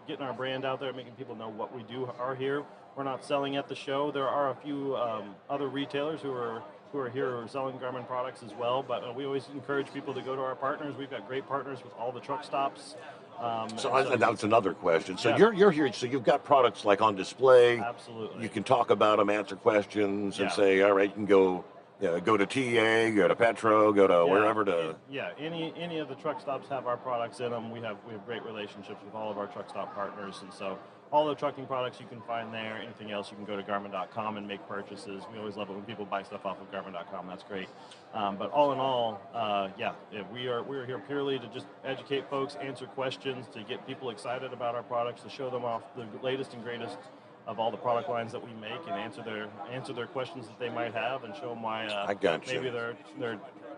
getting our brand out there, making people know what we are here. We're not selling at the show. There are a few other retailers who are here who are selling Garmin products as well, but we always encourage people to go to our partners. We've got great partners with all the truck stops. So that's another question. So Yeah. you're here. So you've got products like on display. Absolutely. You can talk about them, answer questions, and Yeah. say, all right, you can go to TA, go to Petro, go to wherever to. Yeah, any of the truck stops have our products in them. We have great relationships with all of our truck stop partners, and so all the trucking products you can find there. Anything else, you can go to Garmin.com and make purchases. We always love it when people buy stuff off of Garmin.com. That's great. But all in all, we're here purely to just educate folks, answer questions, to get people excited about our products, to show them off the latest and greatest of all the product lines that we make, and answer their questions that they might have, and show them why I got you. maybe they're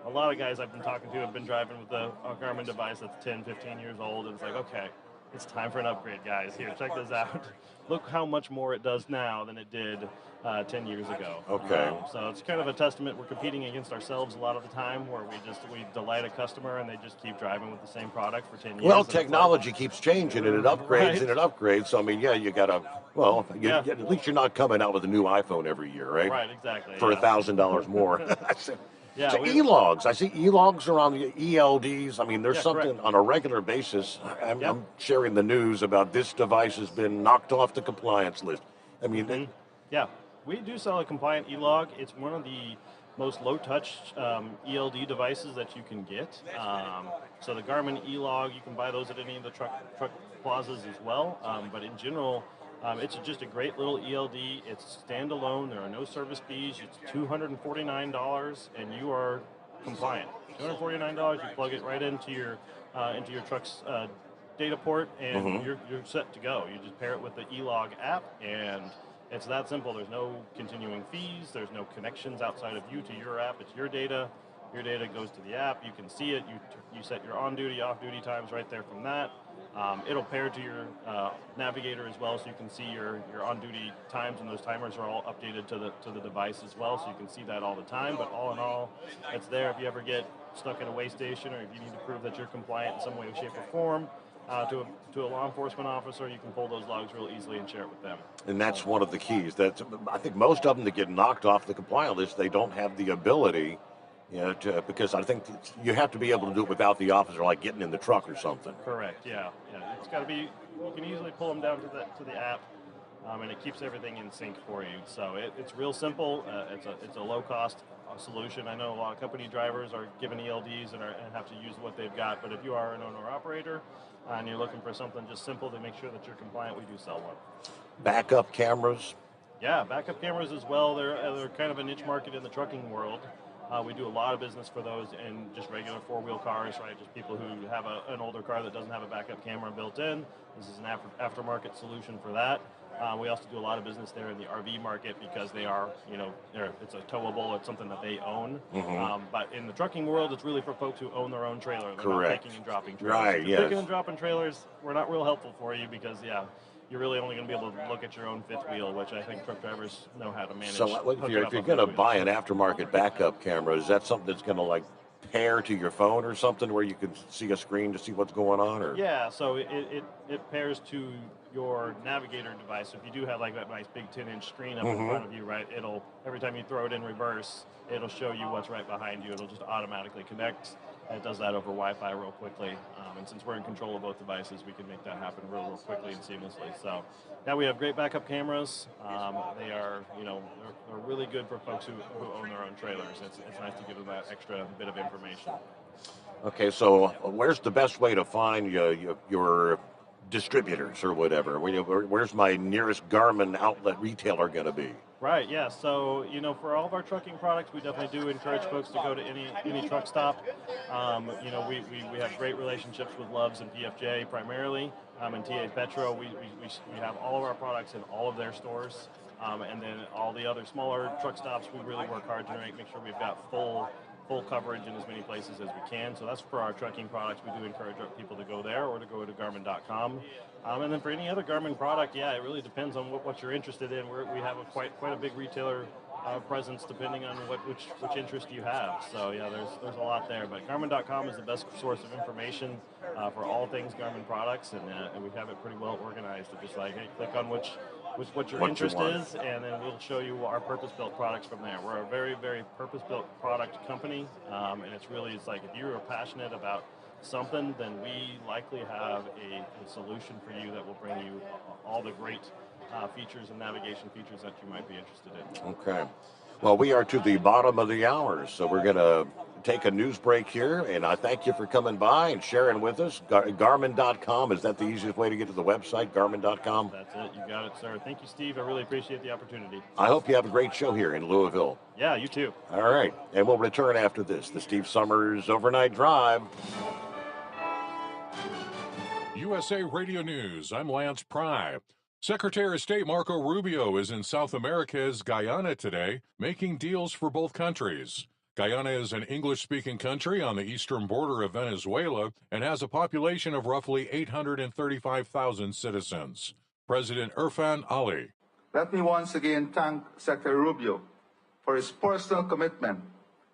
a lot of guys I've been talking to have been driving with a Garmin device that's 10, 15 years old, and it's like, okay, it's time for an upgrade, guys. Here, check this out. Look how much more it does now than it did 10 years ago. Okay. So it's kind of a testament. We're competing against ourselves a lot of the time, where we delight a customer and they just keep driving with the same product for 10 years. Well, technology keeps changing and it upgrades Right. and it upgrades. So I mean, you gotta. Well, at least you're not coming out with a new iPhone every year, right? Right, exactly. For yeah. $1,000 more. Yeah, so we- e-logs. I see e-logs are on the ELDs. I mean, there's Yeah, something correct. on a regular basis. I'm sharing the news about this device has been knocked off the compliance list. I mean, Yeah. We do sell a compliant e-log. It's one of the most low-touch ELD devices that you can get. So the Garmin e-log, you can buy those at any of the truck plazas as well. But in general, it's just a great little ELD. It's standalone. There are no service fees. It's $249, and you are compliant. $249. You plug it right into your truck's data port, and you're set to go. You just pair it with the e-log app, and it's that simple. There's no continuing fees. There's no connections outside of you to your app. It's your data. Your data goes to the app. You can see it. You set your on-duty, off-duty times right there from that. It'll pair to your navigator as well, so you can see your on-duty times, and those timers are all updated to the device as well, so you can see that all the time. But all in all, it's there if you ever get stuck in a weigh station, or if you need to prove that you're compliant in some way, shape, or form. To a law enforcement officer, you can pull those logs real easily and share it with them. And that's one of the keys. I think most of them that get knocked off the compliant list, they don't have the ability, because I think you have to be able to do it without the officer, like getting in the truck or something. Correct. Yeah. It's got to be. You can easily pull them down to the app, and it keeps everything in sync for you. So it's real simple. It's a low cost solution. I know a lot of company drivers are given ELDs and have to use what they've got. But if you are an owner operator and you're looking for something just simple to make sure that you're compliant, we do sell one. Backup cameras. Yeah, backup cameras as well. They're kind of a niche market in the trucking world. We do a lot of business for those in just regular four-wheel cars, right? Just people who have an older car that doesn't have a backup camera built in. This is an aftermarket solution for that. We also do a lot of business there in the RV market because they are, it's a towable. It's something that they own. But in the trucking world, it's really for folks who own their own trailer. They're not picking and dropping trailers. Right, if yes. you're picking and dropping trailers, we're not real helpful for you because, you're really only going to be able to look at your own fifth wheel, which I think truck drivers know how to manage. So if you're going to buy an aftermarket backup camera, is that something that's going to pair to your phone or something where you can see a screen to see what's going on? Or yeah, so it pairs to your navigator device. So if you do have that nice big 10-inch screen up in front of you, right, it'll every time you throw it in reverse, it'll show you what's right behind you. It'll just automatically connect. It does that over Wi-Fi real quickly. And since we're in control of both devices, we can make that happen real quickly and seamlessly. So now we have great backup cameras. They are, they're really good for folks who own their own trailers. It's nice to give them that extra bit of information. Okay, so where's the best way to find your distributors or whatever? Where's my nearest Garmin outlet retailer going to be? Right, yeah. So, for all of our trucking products, we definitely do encourage folks to go to any truck stop. We have great relationships with Love's and PFJ primarily, and TA Petro. We have all of our products in all of their stores. And then all the other smaller truck stops, we really work hard to make sure we've got full coverage in as many places as we can. So that's for our trucking products. We do encourage people to go there or to go to Garmin.com. And then for any other Garmin product, it really depends on what you're interested in. We have quite a big retailer presence depending on which interest you have. So there's a lot there. But Garmin.com is the best source of information for all things Garmin products, and we have it pretty well organized. It's just hey, click on what your interest is, and then we'll show you our purpose-built products from there. We're a very, very purpose-built product company, and it's if you're passionate about something, then we likely have a solution for you that will bring you all the great features and navigation features that you might be interested in. Okay. Well, we are to the bottom of the hour, so we're going to take a news break here, and I thank you for coming by and sharing with us. Garmin.com, is that the easiest way to get to the website, Garmin.com? That's it. You got it, sir. Thank you, Steve. I really appreciate the opportunity. I hope you have a great show here in Louisville. Yeah, you too. All right, and we'll return after this. The Steve Sommers Overnight Drive. USA Radio News, I'm Lance Pry. Secretary of State Marco Rubio is in South America's Guyana today, making deals for both countries. Guyana is an English-speaking country on the eastern border of Venezuela and has a population of roughly 835,000 citizens. President Irfan Ali. Let me once again thank Secretary Rubio for his personal commitment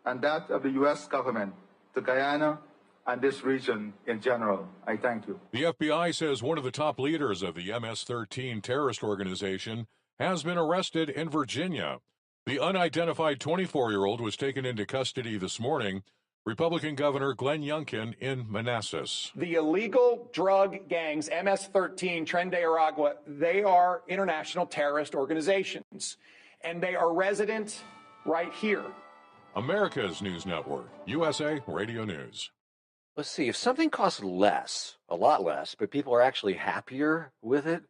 and that of the U.S. government to Guyana and this region in general. I thank you. The FBI says one of the top leaders of the MS-13 terrorist organization has been arrested in Virginia. The unidentified 24-year-old was taken into custody this morning. Republican Governor Glenn Youngkin in Manassas. The illegal drug gangs, MS-13, Tren de Aragua, they are international terrorist organizations. and they are resident right here. America's News Network, USA Radio News. Let's see, if something costs less, a lot less, but people are actually happier with it,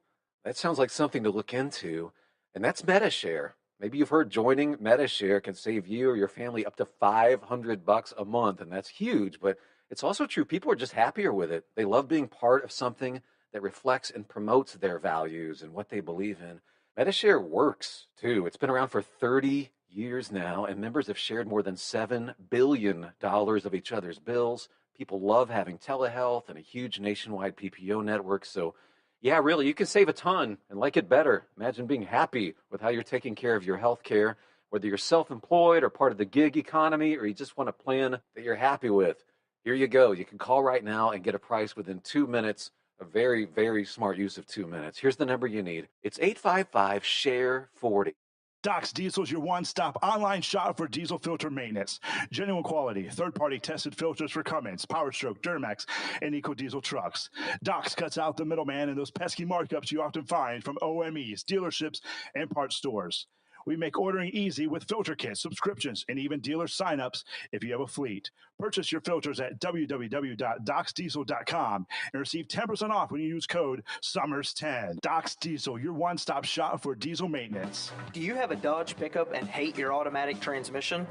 that sounds like something to look into. And that's MetaShare. Maybe you've heard joining MetaShare can save you or your family up to $500 a month, and that's huge, but it's also true. People are just happier with it. They love being part of something that reflects and promotes their values and what they believe in. MetaShare works, too. It's been around for 30 years now, and members have shared more than $7 billion of each other's bills. People love having telehealth and a huge nationwide PPO network, so yeah, really, you can save a ton and like it better. Imagine being happy with how you're taking care of your health care, whether you're self-employed or part of the gig economy, or you just want a plan that you're happy with. Here you go. You can call right now and get a price within 2 minutes. A very, very smart use of 2 minutes. Here's the number you need. It's 855-SHARE-40. Docs Diesel is your one-stop online shop for diesel filter maintenance. Genuine quality, third-party tested filters for Cummins, PowerStroke, Duramax, and EcoDiesel trucks. Docs cuts out the middleman and those pesky markups you often find from OMEs, dealerships, and parts stores. We make ordering easy with filter kits, subscriptions, and even dealer signups if you have a fleet. Purchase your filters at www.docsdiesel.com and receive 10% off when you use code SOMMERS10. Docs Diesel, your one-stop shop for diesel maintenance. Do you have a Dodge pickup and hate your automatic transmission?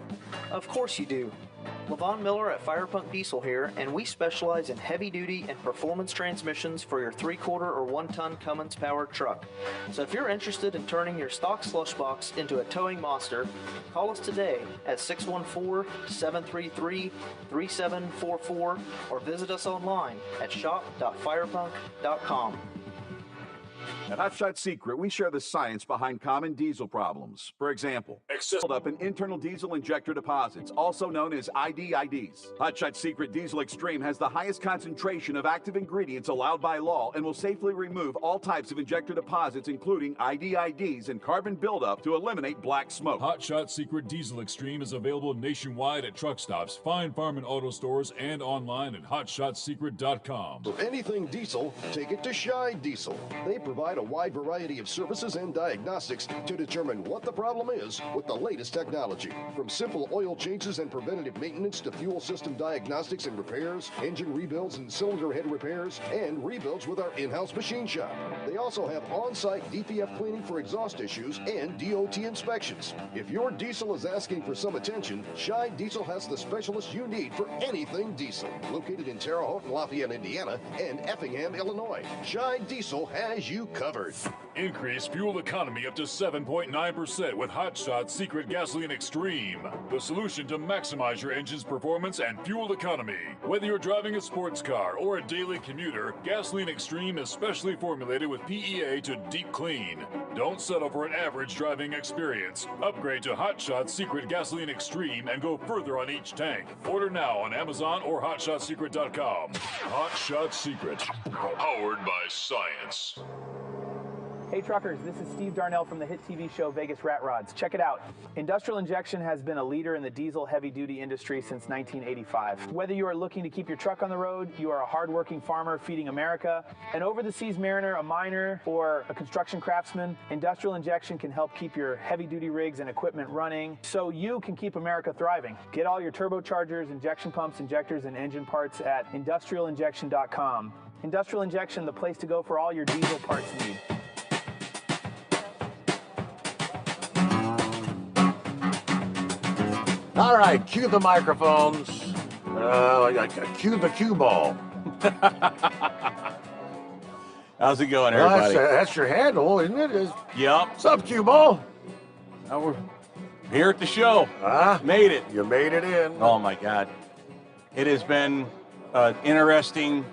Of course you do. Levon Miller at Firepunk Diesel here, and we specialize in heavy-duty and performance transmissions for your 3-quarter or 1-ton Cummins-powered truck. So if you're interested in turning your stock slush box into a towing monster, call us today at 614-733-3744 or visit us online at shop.firepunk.com. At Hot Shot Secret, we share the science behind common diesel problems. For example, buildup in internal diesel injector deposits, also known as IDIDs. Hot Shot Secret Diesel Extreme has the highest concentration of active ingredients allowed by law and will safely remove all types of injector deposits, including IDIDs and carbon buildup, to eliminate black smoke. Hot Shot Secret Diesel Extreme is available nationwide at truck stops, fine farm and auto stores, and online at hotshotsecret.com. For anything diesel, take it to Shy Diesel. They provide a wide variety of services and diagnostics to determine what the problem is with the latest technology. From simple oil changes and preventative maintenance to fuel system diagnostics and repairs, engine rebuilds and cylinder head repairs, and rebuilds with our in-house machine shop. They also have on-site DPF cleaning for exhaust issues and DOT inspections. If your diesel is asking for some attention, Shy Diesel has the specialist you need for anything diesel. Located in Terre Haute and Lafayette, Indiana, and Effingham, Illinois, Shy Diesel has you covered. Increase fuel economy up to 7.9% with Hot Shot Secret Gasoline Extreme. The solution to maximize your engine's performance and fuel economy. Whether you're driving a sports car or a daily commuter, Gasoline Extreme is specially formulated with PEA to deep clean. Don't settle for an average driving experience. Upgrade to Hot Shot Secret Gasoline Extreme and go further on each tank. Order now on Amazon or hotshotsecret.com. Hot Shot Secret, powered by science. Hey truckers, this is Steve Darnell from the hit TV show Vegas Rat Rods. Check it out. Industrial Injection has been a leader in the diesel heavy-duty industry since 1985. Whether you are looking to keep your truck on the road, you are a hard-working farmer feeding America, an over-the-seas mariner, a miner, or a construction craftsman, Industrial Injection can help keep your heavy-duty rigs and equipment running so you can keep America thriving. Get all your turbochargers, injection pumps, injectors, and engine parts at industrialinjection.com. Industrial Injection, the place to go for all your diesel parts need. All right, cue the microphones. Cue the cue ball. How's it going, everybody? That's your handle, isn't it? Yep. What's up, cue ball? Now we're here at the show. Made it. You made it in. Oh, my God. It has been interesting.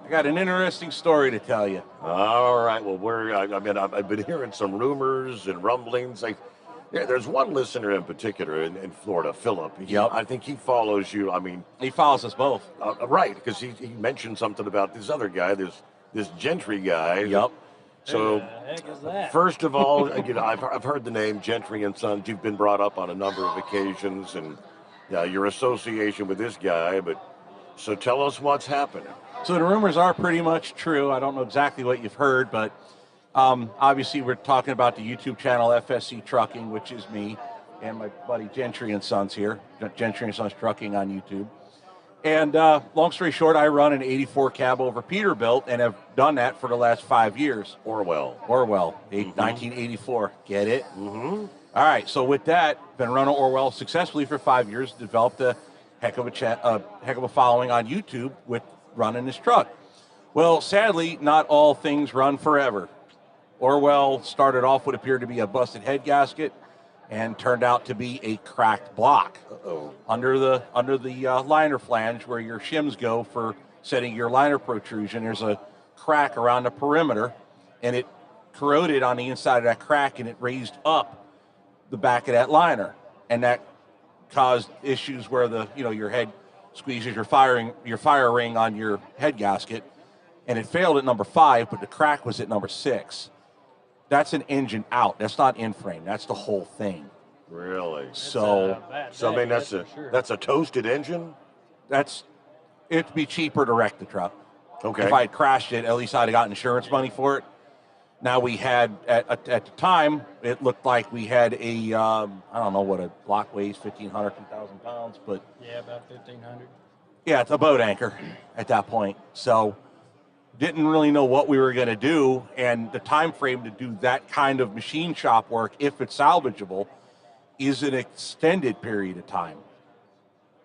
I got an interesting story to tell you. All right. Well, I've been hearing some rumors and rumblings. There's one listener in particular in Florida, Philip. I think he follows you. I mean, he follows us both. Right, because he mentioned something about this other guy, this Gentry guy. Yep. So, Who the heck is that? first of all, I've heard the name Gentry and Sons. You've been brought up on a number of occasions, and your association with this guy. So tell us what's happening. So the rumors are pretty much true. I don't know exactly what you've heard, but Obviously, we're talking about the YouTube channel FSC Trucking, which is me and my buddy Gentry and Sons here. Gentry and Sons Trucking on YouTube. And long story short, I run an 84 cab over Peterbilt and have done that for the last 5 years. Orwell, 1984. Get it? Mm-hmm. All right, so with that, been running Orwell successfully for 5 years, developed a heck of a following on YouTube with running this truck. Well, sadly, not all things run forever. Orwell started off what appeared to be a busted head gasket and turned out to be a cracked block under the liner flange where your shims go for setting your liner protrusion. There's a crack around the perimeter, and it corroded on the inside of that crack, and it raised up the back of that liner, and that caused issues where your head squeezes your fire ring on your head gasket, and it failed at number 5, but the crack was at number 6. That's an engine out. That's not in frame. That's the whole thing. Really? So I mean, that's a toasted engine. It'd be cheaper to wreck the truck. Okay. If I had crashed it, at least I'd have got insurance money for it. Now we had at the time, it looked like we had a I don't know what a block weighs, 1,500, 2,000 pounds, but Yeah, about 1,500. yeah, it's a boat anchor at that point. So didn't really know what we were going to do, and the time frame to do that kind of machine shop work, if it's salvageable, is an extended period of time.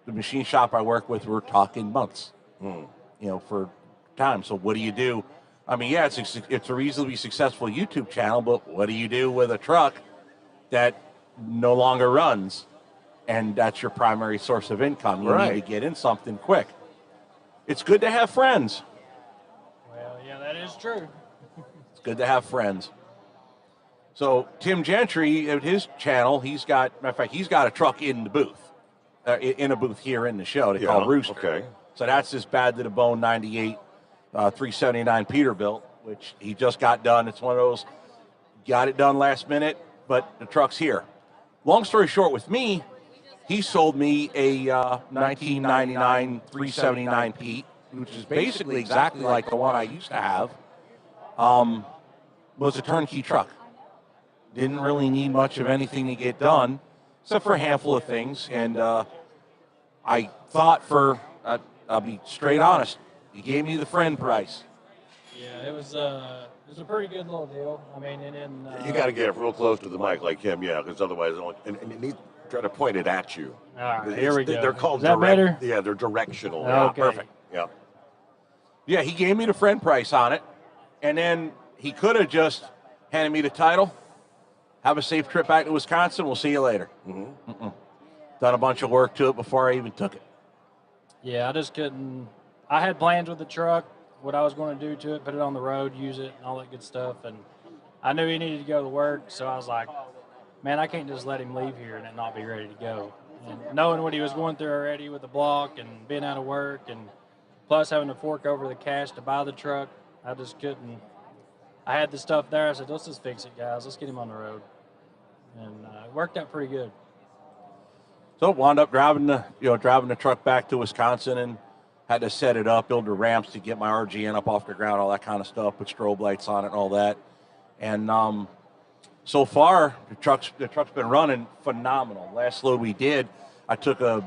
The machine shop I work with, we're talking months, for time. So what do you do? I mean, yeah, it's a reasonably successful YouTube channel, but what do you do with a truck that no longer runs, and that's your primary source of income? You need to get in something quick. It's good to have friends. Well, yeah, that is true. It's good to have friends. So Tim Gentry, at his channel, he's got a truck in the booth, in a booth here in the show. They call Rooster. Okay. So that's his bad to the bone 98 379 Peterbilt, which he just got done. It's one of those, got it done last minute, but the truck's here. Long story short, with me, he sold me a 1999 379 Pete, which is basically exactly like the one I used to have. Was a turnkey truck. Didn't really need much of anything to get done, except for a handful of things. And I thought I'll be straight honest, he gave me the friend price. Yeah, it was a pretty good little deal. I mean, You got to get real close to the mic like him, yeah, because otherwise, and you need to try to point it at you. All right, here we go. They're called Is that better? Yeah, they're directional. Okay. Perfect. Yeah. Yeah, he gave me the friend price on it, and then he could have just handed me the title. Have a safe trip back to Wisconsin. We'll see you later. Done a bunch of work to it before I even took it. Yeah, I just couldn't. I had plans with the truck, what I was going to do to it, put it on the road, use it, and all that good stuff. And I knew he needed to go to work, so I was like, man, I can't just let him leave here and it not be ready to go. And knowing what he was going through already with the block and being out of work, and plus having to fork over the cash to buy the truck, I just couldn't. I had the stuff there. I said, let's just fix it, guys. Let's get him on the road. And it worked out pretty good. So wound up driving the truck back to Wisconsin and had to set it up, build the ramps to get my RGN up off the ground, all that kind of stuff, put strobe lights on it and all that. And so far, the truck's been running phenomenal. Last load we did, I took of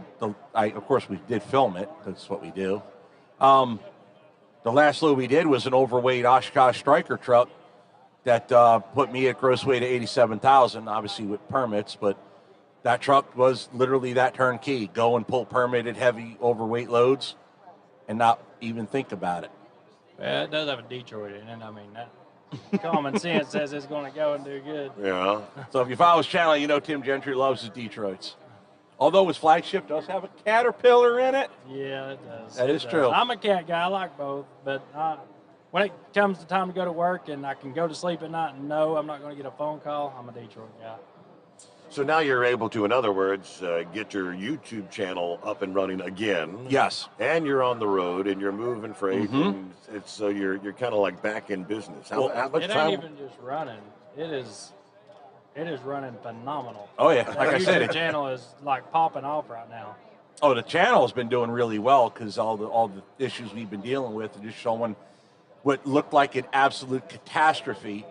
course we did film it. That's what we do. The last load we did was an overweight Oshkosh Striker truck that put me at gross weight of 87,000, obviously with permits, but that truck was literally that turnkey. Go and pull permitted heavy overweight loads and not even think about it. Well, it does have a Detroit in it. I mean, that common sense says it's going to go and do good. Yeah. So if you follow his channel, you know Tim Gentry loves his Detroits. Although his flagship does have a Caterpillar in it. Yeah, it does. That is true. I'm a cat guy. I like both. But when it comes to time to go to work and I can go to sleep at night and know I'm not going to get a phone call, I'm a Detroit guy. So now you're able to, in other words, get your YouTube channel up and running again. Yes. And you're on the road and you're moving freight, and so you're kind of like back in business. How much it time? ain't even just running. It is running phenomenal. Oh yeah, like I said, the channel is like popping off right now. Oh, the channel's been doing really well because all the issues we've been dealing with are just showing what looked like an absolute catastrophe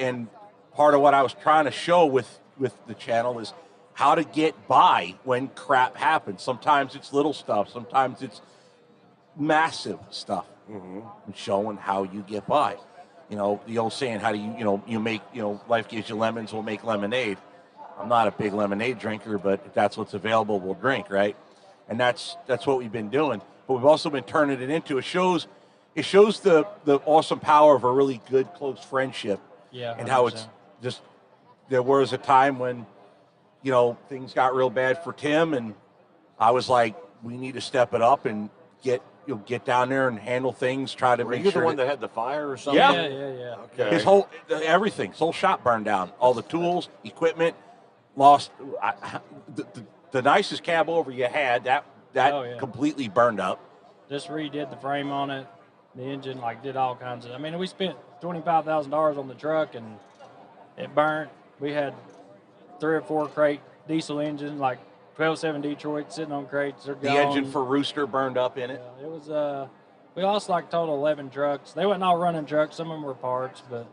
and part of what I was trying to show with the channel is how to get by when crap happens. Sometimes it's little stuff, sometimes it's massive stuff, and showing how you get by. You know, the old saying, how do you make, life gives you lemons, we'll make lemonade. I'm not a big lemonade drinker, but if that's what's available, we'll drink, right? And that's what we've been doing. But we've also been turning it into, it shows the awesome power of a really good, close friendship. Yeah, and how 100%. it's just, there was a time when, things got real bad for Tim, and I was like, we need to step it up and get down there and handle things, try to Were make you sure the one that had the fire or something? Yeah. Okay. His whole shop burned down. All the tools, equipment, lost. The nicest cab over you had, that completely burned up. Just redid the frame on it. The engine, did all kinds of. I mean, we spent $25,000 on the truck, and it burnt. We had 3 or 4 crate diesel engines, 12.7 Detroit, sitting on crates. They're The gone. engine for Rooster burned up in it. It was. We lost total 11 trucks. They weren't all running trucks. Some of them were parts, but.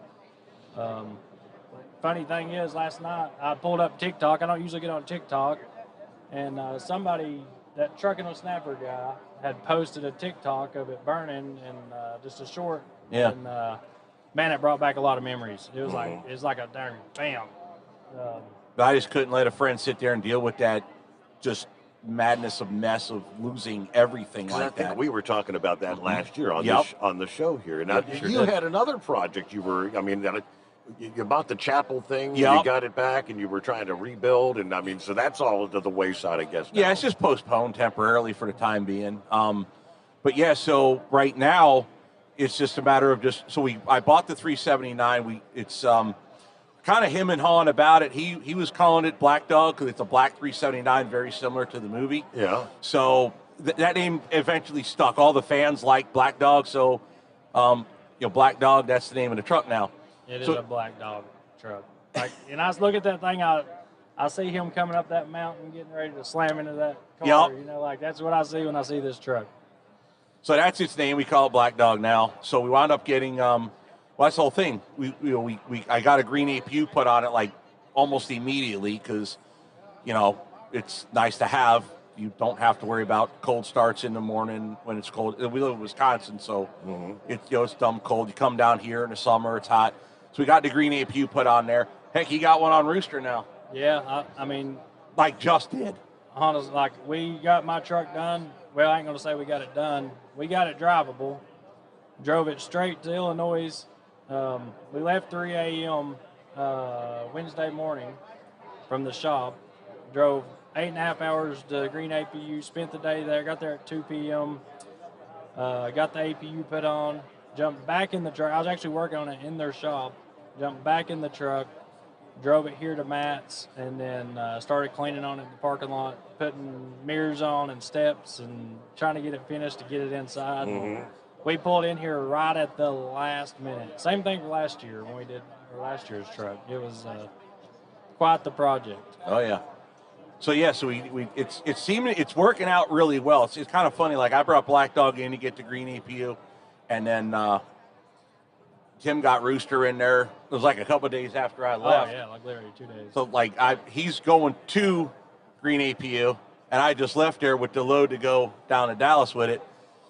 Funny thing is, last night I pulled up TikTok. I don't usually get on TikTok, and somebody, that Trucking with Snapper guy, had posted a TikTok of it burning, and just a short. Yeah. And man, it brought back a lot of memories. It was like a darn bam. But I just couldn't let a friend sit there and deal with that just madness of mess of losing everything I like think that. we were talking about that last year on Yep. on the show here. Now, Sure you did. had another project you were, you bought the chapel thing, Yep. you got it back, and you were trying to rebuild, and so that's all to the wayside, I guess. Now. Yeah, it's just postponed temporarily for the time being. But yeah, so right now it's just a matter of I bought the 379. It's kind of him and hawing about it. He was calling it Black Dog because it's a black 379, very similar to the movie. Yeah. So that name eventually stuck. All the fans like Black Dog, so Black Dog, that's the name of the truck now. It is a Black Dog truck. And I look at that thing, I see him coming up that mountain, getting ready to slam into that car. Yep. That's what I see when I see this truck. So that's its name. We call it Black Dog now. So we wound up getting, that's the whole thing. I got a green APU put on it almost immediately because, it's nice to have. You don't have to worry about cold starts in the morning when it's cold. We live in Wisconsin, so it's dumb cold. You come down here in the summer, it's hot. So we got the green APU put on there. Heck, you got one on Rooster now. Yeah, I mean. Just did. Honestly, we got my truck done. Well, I ain't going to say we got it done. We got it drivable. Drove it straight to Illinois. We left 3 a.m. Wednesday morning from the shop. Drove 8.5 hours to Green APU. Spent the day there. Got there at 2 p.m. Got the APU put on. Jumped back in the truck. I was actually working on it in their shop. Jumped back in the truck. Drove it here to Matt's, and then started cleaning on it in the parking lot, putting mirrors on and steps and trying to get it finished to get it inside. We pulled in here right at the last minute. Same thing for last year when we did last year's truck. It was quite the project. Oh yeah. So yeah, it's working out really well. It's kind of funny. I brought Black Dog in to get the green APU, and then Tim got Rooster in there. It was a couple of days after I left. Oh yeah, literally 2 days. So he's going to green APU, and I just left there with the load to go down to Dallas with it.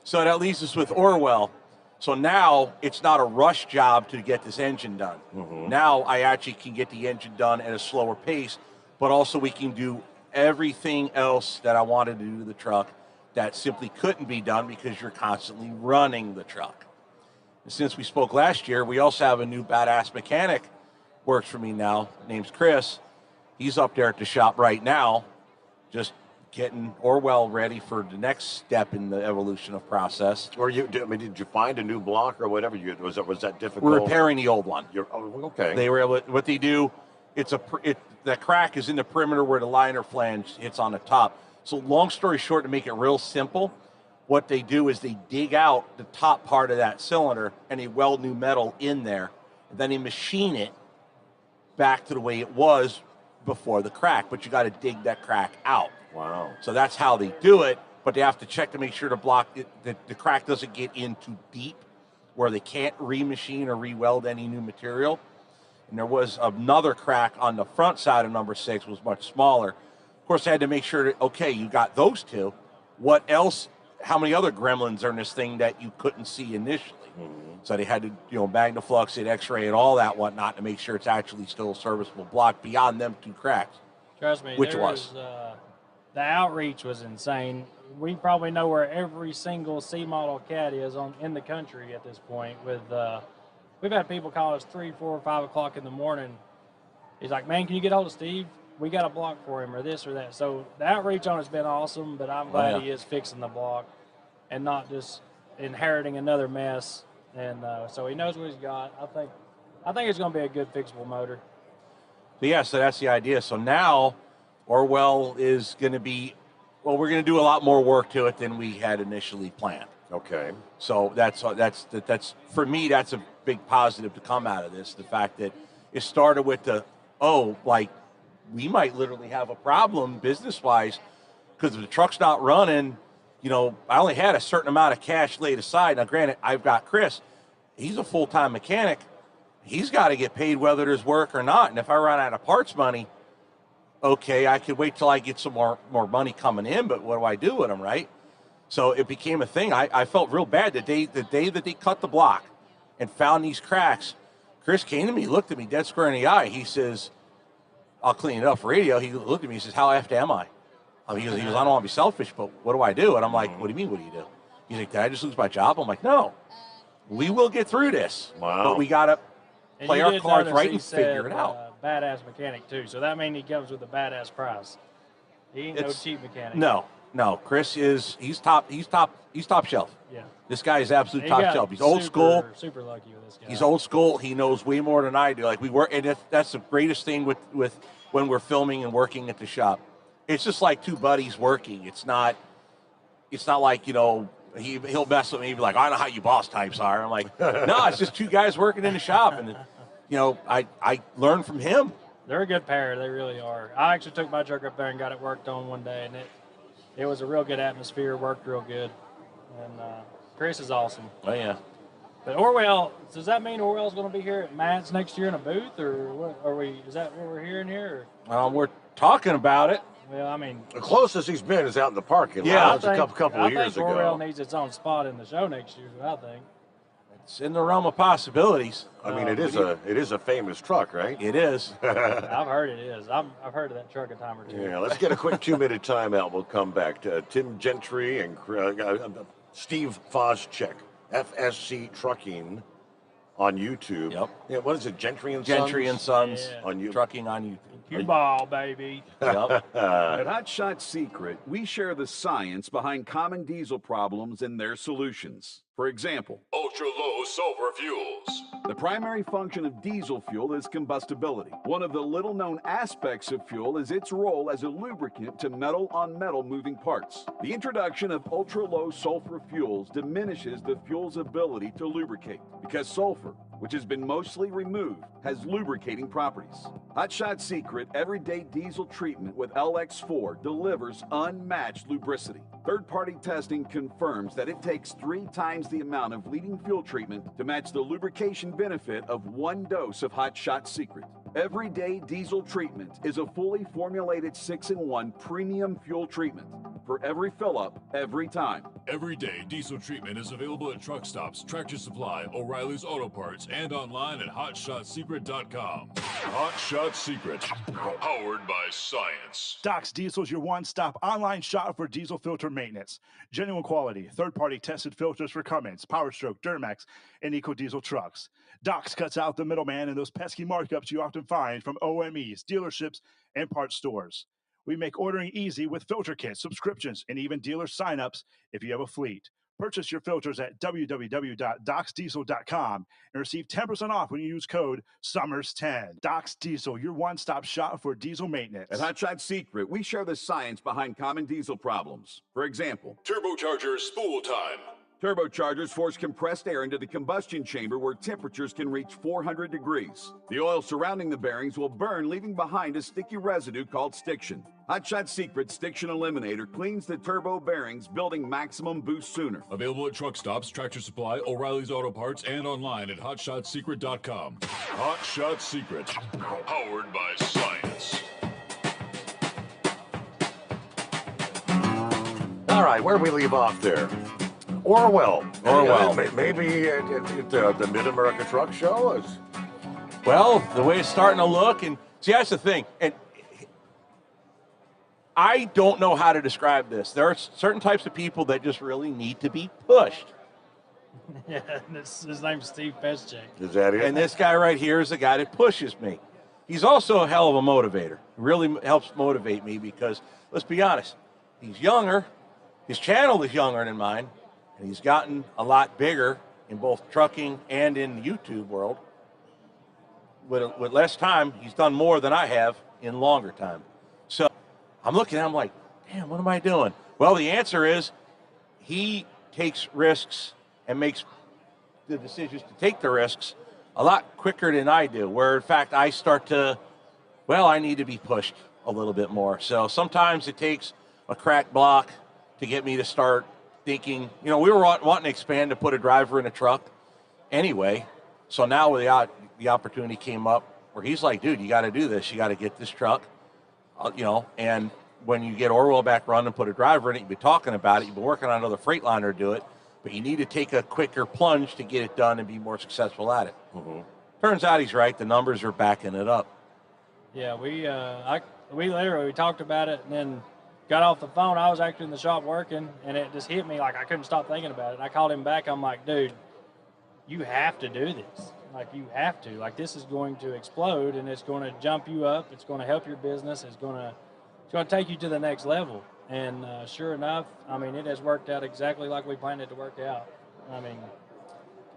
So that leaves us with Orwell. So now it's not a rush job to get this engine done. Now I actually can get the engine done at a slower pace, but also we can do everything else that I wanted to do to the truck that simply couldn't be done because you're constantly running the truck. And since we spoke last year, we also have a new badass mechanic works for me now. Name's Chris. He's up there at the shop right now, just getting Orwell ready for the next step in the evolution of process. Or did you find a new block or whatever? Was that difficult? We're repairing the old one. Okay. They were able. What they do, the crack is in the perimeter where the liner flange hits on the top. So long story short, to make it real simple, what they do is they dig out the top part of that cylinder and they weld new metal in there, and then they machine it back to the way it was before the crack. But you got to dig that crack out. Wow. So that's how they do it, but they have to check to make sure the crack doesn't get in too deep where they can't remachine or re-weld any new material. and there was another crack on the front side of number 6, was much smaller. Of course, I had to make sure that, okay, you got those two. What else, how many other gremlins are in this thing that you couldn't see initially? So they had to, magnaflux it, x-ray it, all that whatnot to make sure it's actually still a serviceable block beyond them 2 cracks. Trust me, Which there was. The outreach was insane. We probably know where every single C model cat is in the country at this point. We've had people call us 3, 4, 5 o'clock in the morning. He's like, man, can you get hold of Steve? We got a block for him, or this or that. So the outreach on it's been awesome, but I'm glad he is fixing the block and not just inheriting another mess. And so he knows what he's got. I think it's going to be a good fixable motor. So that's the idea. So now Orwell is going to be, we're going to do a lot more work to it than we had initially planned. Okay. So that's for me, that's a big positive to come out of this. The fact that it started with we might literally have a problem business-wise because if the truck's not running, I only had a certain amount of cash laid aside. Now, granted, I've got Chris. He's a full-time mechanic. He's got to get paid whether there's work or not. And if I run out of parts money, okay, I could wait till I get some more money coming in, but what do I do with them, right? So it became a thing. I felt real bad the day that they cut the block and found these cracks. Chris came to me, looked at me dead square in the eye. He says, I'll clean it up for radio. He looked at me, he says, how effed am I? He goes, I don't want to be selfish, but what do I do? And I'm like, what do you mean, what do you do? He's like, did I just lose my job? I'm like, no. We will get through this. Wow. But we got to play our cards right and said, figure it out. Badass mechanic, too. So that means he comes with a badass price. He ain't no cheap mechanic. No. Chris he's top shelf. Yeah. This guy is absolute top shelf. He's old school. Super lucky with this guy. He's old school. He knows way more than I do. Like we work, and that's the greatest thing with when we're filming and working at the shop. It's just like two buddies working. It's not like, he'll mess with me and be like, I know how you boss types are. I'm like, no, it's just two guys working in the shop. And, I learned from him. They're a good pair. They really are. I actually took my truck up there and got it worked on one day, and it was a real good atmosphere, worked real good. And Chris is awesome. Oh, yeah. But Orwell, does that mean Orwell's going to be here at Matt's next year in a booth, or what are we? Is that what we're hearing here? We're talking about it. Well, I mean, the closest he's been is out in the parking lot. Yeah, That's a couple of years ago. Orwell needs its own spot in the show next year. I think it's in the realm of possibilities. I mean, it is a famous truck, right? It is. I've heard it is. I've heard of that truck a time or two. Yeah, let's get a quick 2-minute timeout. We'll come back to Tim Gentry and Steve Foschek, FSC Trucking on YouTube. Yep. Yeah, what is it, Gentry and Sons on YouTube. Trucking on YouTube. Cue ball, baby. Yep. At Hot Shot Secret, we share the science behind common diesel problems and their solutions. For example, ultra-low sulfur fuels. The primary function of diesel fuel is combustibility. One of the little-known aspects of fuel is its role as a lubricant to metal-on-metal moving parts. The introduction of ultra-low sulfur fuels diminishes the fuel's ability to lubricate because sulfur, which has been mostly removed, has lubricating properties. Hot Shot Secret Everyday Diesel Treatment with LX4 delivers unmatched lubricity. Third-party testing confirms that it takes 3 times the amount of leading fuel treatment to match the lubrication benefit of 1 dose of Hot Shot Secret. Everyday Diesel Treatment is a fully formulated 6-in-1 premium fuel treatment for every fill-up, every time. Everyday Diesel Treatment is available at truck stops, Tractor Supply, O'Reilly's Auto Parts, and online at HotShotSecret.com. Hot Shot Secret, powered by science. Doc's Diesel is your one-stop online shop for diesel filter maintenance. Genuine quality, third-party tested filters for Cummins, Power Stroke, Duramax, and EcoDiesel trucks. Doc's cuts out the middleman and those pesky markups you often find from OMEs, dealerships, and parts stores. We make ordering easy with filter kits, subscriptions, and even dealer signups if you have a fleet. Purchase your filters at www.docsdiesel.com and receive 10% off when you use code SOMMERS10. Doc's Diesel, your one-stop shop for diesel maintenance. At Hot Shot Secret, we share the science behind common diesel problems. For example, turbocharger spool time. Turbochargers force compressed air into the combustion chamber where temperatures can reach 400 degrees. The oil surrounding the bearings will burn, leaving behind a sticky residue called stiction. Hot Shot Secret Stiction Eliminator cleans the turbo bearings, building maximum boost sooner. Available at truck stops, Tractor Supply, O'Reilly's Auto Parts, and online at hotshotsecret.com. Hot Shot Secret, powered by science. All right, where do we leave off there? Orwell. Maybe at the Mid-America Truck Show is. Well, the way it's starting to look, and see, that's the thing. And I don't know how to describe this. There are certain types of people that just really need to be pushed. Yeah, and his name's Steve Peschek. Is that it? And this guy right here is the guy that pushes me. He's also a hell of a motivator. Really helps motivate me because, let's be honest, he's younger. His channel is younger than mine. And he's gotten a lot bigger in both trucking and in the YouTube world. With less time, he's done more than I have in longer time. So I'm looking at him like, damn, what am I doing? Well, the answer is he takes risks and makes the decisions to take the risks a lot quicker than I do, where, in fact, I start to, well, I need to be pushed a little bit more. So sometimes it takes a cracked block to get me to start thinking, we were wanting to expand to put a driver in a truck anyway. So now the opportunity came up where he's like, dude, you got to do this. You got to get this truck, and when you get Orwell back running and put a driver in it, you've been talking about it. You've been working on another Freightliner to do it, but you need to take a quicker plunge to get it done and be more successful at it. Mm-hmm. Turns out he's right. The numbers are backing it up. Yeah, we literally talked about it and then got off the phone. I was actually in the shop working, and it just hit me like I couldn't stop thinking about it. And I called him back. I'm like, dude, you have to do this. Like, you have to. Like, this is going to explode, and it's going to jump you up. It's going to help your business. It's going to take you to the next level. And sure enough, it has worked out exactly like we planned it to work out.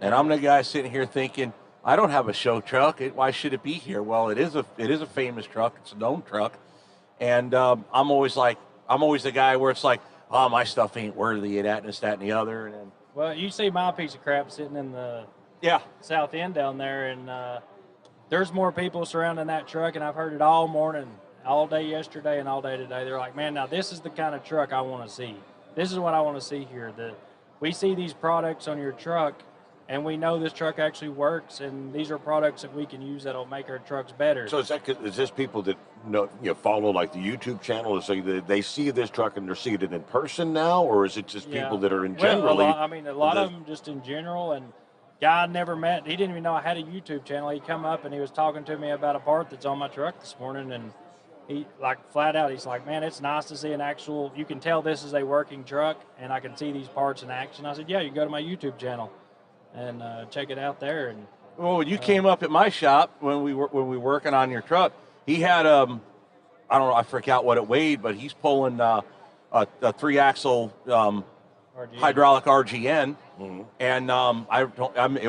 And I'm the guy sitting here thinking, I don't have a show truck. Why should it be here? Well, it is a famous truck. It's a known truck. And I'm always the guy where it's like, oh, my stuff ain't worthy of that and this, that, and the other. And then, well, you see my piece of crap sitting in the south end down there, and there's more people surrounding that truck, and I've heard it all morning, all day yesterday and all day today. They're like, man, now this is the kind of truck I want to see. This is what I want to see here. We see these products on your truck, and we know this truck actually works, and these are products that we can use that'll make our trucks better. So is this people that follow like the YouTube channel, so they see this truck and they're seeing it in person now, or is it just people that are in generally? A lot of them just in general. And guy I never met, he didn't even know I had a YouTube channel. He come up and he was talking to me about a part that's on my truck this morning, and he flat out, he's like, man, it's nice to see an actual. You can tell this is a working truck, and I can see these parts in action. I said, yeah, you can go to my YouTube channel and check it out there. And well, when you came up at my shop when we were working on your truck, he had I don't know, I forgot what it weighed, but he's pulling a 3-axle hydraulic RGN, and it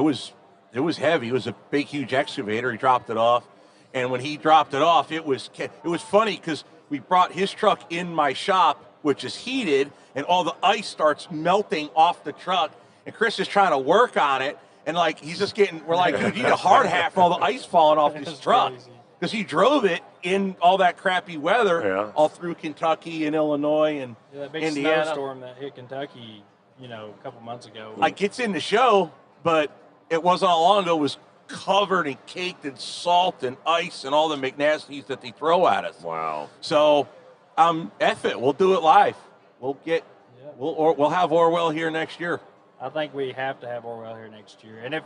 was heavy. It was a big, huge excavator. He dropped it off, and when he dropped it off, it was funny because we brought his truck in my shop, which is heated, and all the ice starts melting off the truck. And Chris is trying to work on it, and he's just we're like, dude, you need a hard hat for all the ice falling off this truck. Because he drove it in all that crappy weather all through Kentucky and Illinois and that big Indiana. snowstorm that hit Kentucky, a couple months ago. It's in the show, but it wasn't all long ago. It was covered and caked in salt and ice and all the McNasties that they throw at us. Wow. So, F it. We'll do it live. We'll have Orwell here next year. I think we have to have Orwell here next year. And if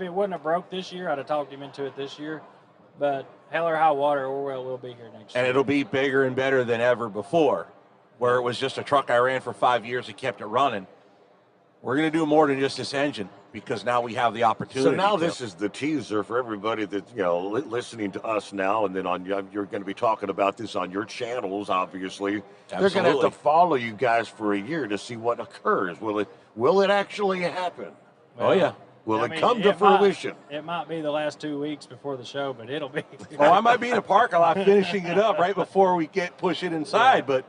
it wouldn't have broke this year, I'd have talked him into it this year. But hell or high water, Orwell will be here next year. And it'll be bigger and better than ever before, where it was just a truck I ran for 5 years and kept it running. We're going to do more than just this engine because now we have the opportunity. So now this is the teaser for everybody that's listening to us now, and then you're going to be talking about this on your channels. Obviously, they're going to have to follow you guys for a year to see what occurs. Will it actually happen? Oh yeah. Will it come to fruition? It might be the last 2 weeks before the show, but it'll be. Well, I might be in the parking lot finishing it up right before we push it inside. But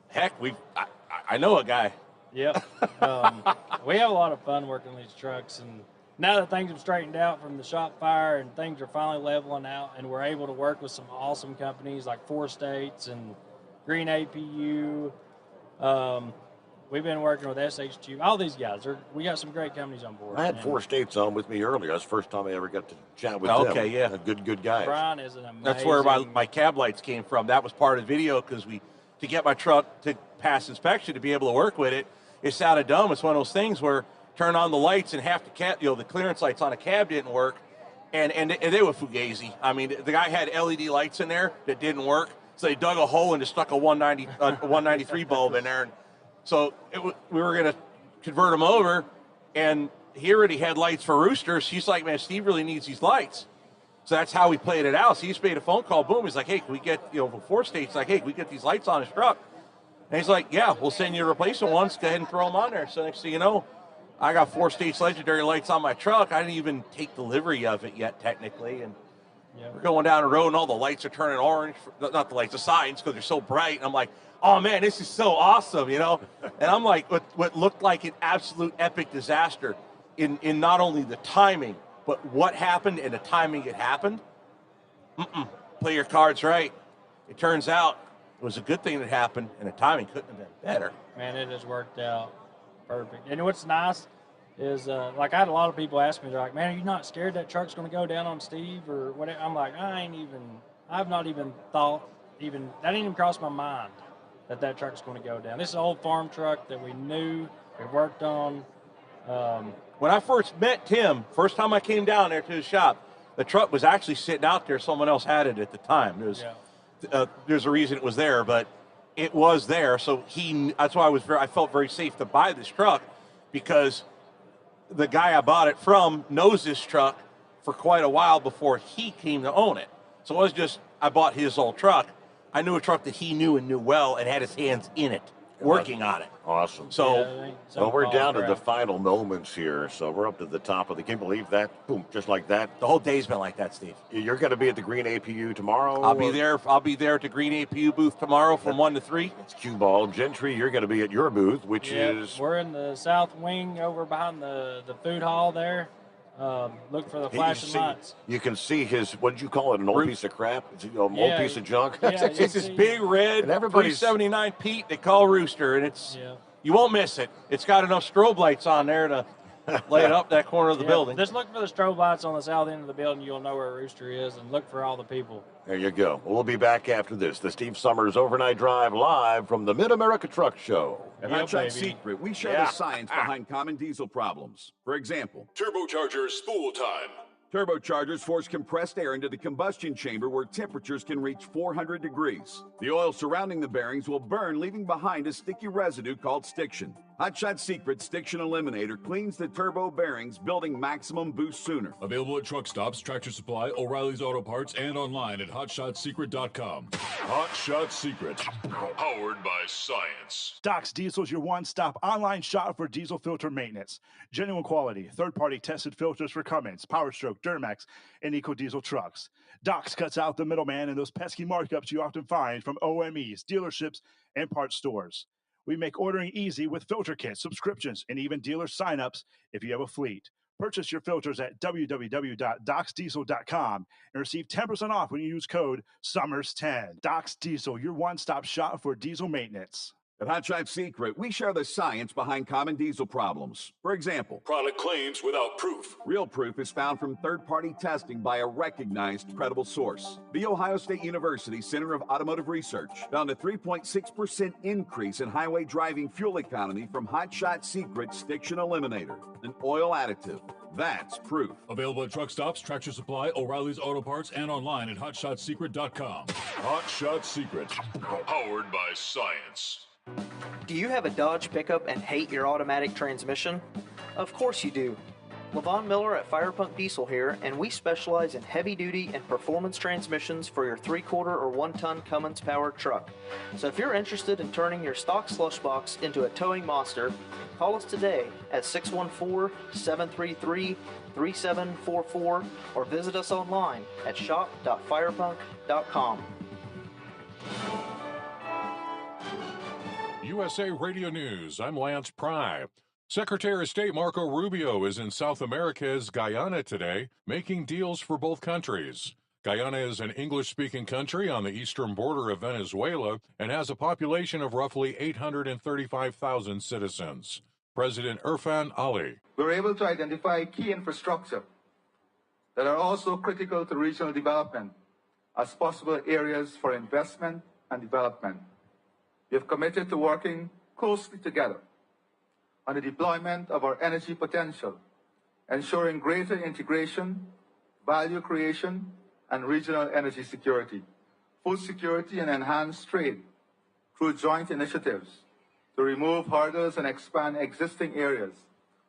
heck, I know a guy. Yep. We have a lot of fun working these trucks, and now that things have straightened out from the shop fire and things are finally leveling out, and we're able to work with some awesome companies like 4 States and Green APU. We've been working with SH2. All these guys, we got some great companies on board. I had and 4 States on with me earlier. That's the first time I ever got to chat with them. Okay, yeah. Good guys. Brian is an amazing. That's where my cab lights came from. That was part of the video because to get my truck to pass inspection to be able to work with it, it sounded dumb. It's one of those things where turn on the lights and half the clearance lights on a cab didn't work, and they were fugazi. I mean, the guy had LED lights in there that didn't work, so they dug a hole and just stuck a 193 bulb in there. And so we were going to convert them over, and he already had lights for roosters. He's like, man, Steve really needs these lights. So that's how we played it out. So he just made a phone call. Boom. He's like, hey, can we get, from 4 States, like, hey, can we get these lights on his truck? And he's like, yeah, we'll send you replacement ones. Go ahead and throw them on there. So next thing you know, I got 4 States legendary lights on my truck. I didn't even take delivery of it yet, technically. And we're going down the road, and all the lights are turning orange. Not the lights, the signs, because they're so bright. And I'm like, oh, man, this is so awesome, And I'm like, what looked like an absolute epic disaster in not only the timing, but what happened and the timing it happened. Play your cards right. It turns out it was a good thing that happened, and the timing couldn't have been better. Man, it has worked out perfect. And what's nice is, like, I had a lot of people ask me, they're like, man, are you not scared that truck's going to go down on Steve or whatever? I'm like, I've not even thought, that didn't even cross my mind that truck's going to go down. This is an old farm truck that we knew, we worked on. When I first met Tim, first time I came down there to his shop, the truck was actually sitting out there. Someone else had it at the time. There's a reason it was there, but it was there. So that's why I felt very safe to buy this truck, because the guy I bought it from knows this truck for quite a while before he came to own it. So it was just, I bought his old truck. I knew a truck that he knew and knew well and had his hands in it, working on it. Awesome. So, well, we're down to the final moments here, so we're up to the top of the. Can you believe that? Boom, just like that. The whole day's been like that, Steve. You're going to be at the Green APU tomorrow. I'll be there. I'll be there at the Green APU booth tomorrow from 1 to 3. It's cue ball. Gentry, you're going to be at your booth, which is. We're in the south wing over behind the food hall there. Look for the flashing lights. You can see his, what did you call it, an old piece of crap? It's an old piece of junk? Yeah, it's this big red 379 Pete they call Rooster, and it's you won't miss it. It's got enough strobe lights on there to light up that corner of the building. Just look for the strobe lights on the south end of the building. You'll know where Rooster is, and look for all the people. There you go. We'll be back after this. The Steve Sommers Overnight Drive live from the Mid-America Truck Show. At Hot Shot Secret, we share the science behind common diesel problems. For example, turbocharger spool time. Turbochargers force compressed air into the combustion chamber where temperatures can reach 400 degrees. The oil surrounding the bearings will burn, leaving behind a sticky residue called stiction. Hot Shot Secret Stiction Eliminator cleans the turbo bearings, building maximum boost sooner. Available at truck stops, Tractor Supply, O'Reilly's Auto Parts, and online at hotshotsecret.com. Hot Shot Secret, powered by science. Doc's Diesel is your one-stop online shop for diesel filter maintenance. Genuine quality, third-party tested filters for Cummins, Power Stroke, Duramax, and EcoDiesel trucks. Doc's cuts out the middleman and those pesky markups you often find from OMEs, dealerships, and parts stores. We make ordering easy with filter kits, subscriptions, and even dealer signups if you have a fleet. Purchase your filters at www.docsdiesel.com and receive 10% off when you use code SOMMERS10. Doc's Diesel, your one-stop shop for diesel maintenance. At Hot Shot Secret, we share the science behind common diesel problems. For example, product claims without proof. Real proof is found from third-party testing by a recognized, credible source. The Ohio State University Center of Automotive Research found a 3.6% increase in highway driving fuel economy from Hot Shot Secret Stiction Eliminator, an oil additive. That's proof. Available at truck stops, Tractor Supply, O'Reilly's Auto Parts, and online at hotshotsecret.com. Hot Shot Secret, powered by science. Do you have a Dodge pickup and hate your automatic transmission? Of course you do. Levon Miller at Firepunk Diesel here, and we specialize in heavy-duty and performance transmissions for your 3/4 or 1-ton Cummins powered truck. So if you're interested in turning your stock slush box into a towing monster, call us today at 614-733-3744 or visit us online at shop.firepunk.com. USA Radio News. I'm Lance Pry. Secretary of State Marco Rubio is in South America's Guyana today, making deals for both countries. Guyana is an English-speaking country on the eastern border of Venezuela and has a population of roughly 835,000 citizens. President Irfan Ali. We're able to identify key infrastructure that are also critical to regional development as possible areas for investment and development. We have committed to working closely together on the deployment of our energy potential, ensuring greater integration, value creation, and regional energy security, food security, and enhanced trade through joint initiatives to remove hurdles and expand existing areas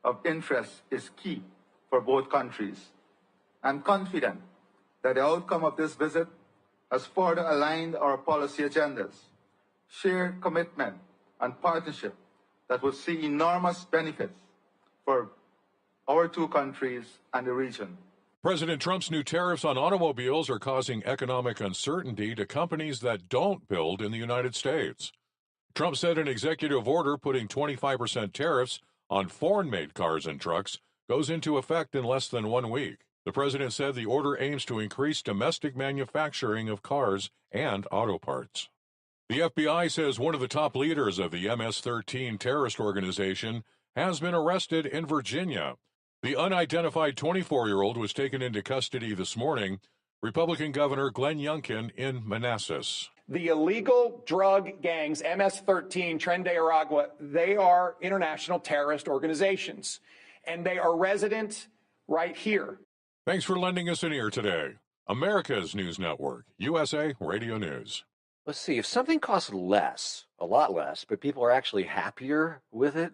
of interest is key for both countries. I'm confident that the outcome of this visit has further aligned our policy agendas, shared commitment, and partnership that will see enormous benefits for our two countries and the region. President Trump's new tariffs on automobiles are causing economic uncertainty to companies that don't build in the United States. Trump said an executive order putting 25% tariffs on foreign-made cars and trucks goes into effect in less than 1 week. The president said the order aims to increase domestic manufacturing of cars and auto parts. The FBI says one of the top leaders of the MS-13 terrorist organization has been arrested in Virginia. The unidentified 24-year-old was taken into custody this morning. Republican Governor Glenn Youngkin in Manassas. The illegal drug gangs, MS-13, Tren de Aragua, they are international terrorist organizations, and they are resident right here. Thanks for lending us an ear today. America's News Network, USA Radio News. Let's see, if something costs less, a lot less, but people are actually happier with it,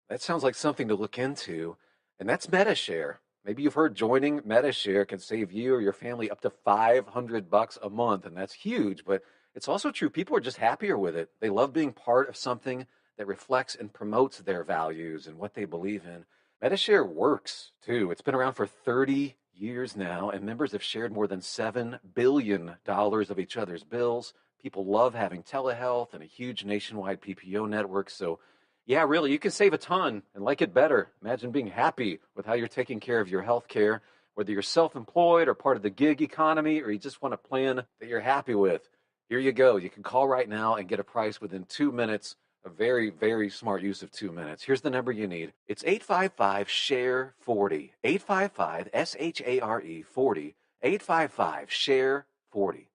that sounds like something to look into. And that's MetaShare. Maybe you've heard joining MetaShare can save you or your family up to $500 a month, and that's huge, but it's also true. People are just happier with it. They love being part of something that reflects and promotes their values and what they believe in. MetaShare works, too. It's been around for 30 years now, and members have shared more than $7 billion of each other's bills. People love having telehealth and a huge nationwide PPO network, so yeah, really, you can save a ton and like it better. Imagine being happy with how you're taking care of your health care, whether you're self-employed or part of the gig economy, or you just want a plan that you're happy with. Here you go. You can call right now and get a price within 2 minutes. A very, very smart use of 2 minutes. Here's the number you need. It's 855-SHARE-40. 855-SHARE 40. 855-SHARE-40.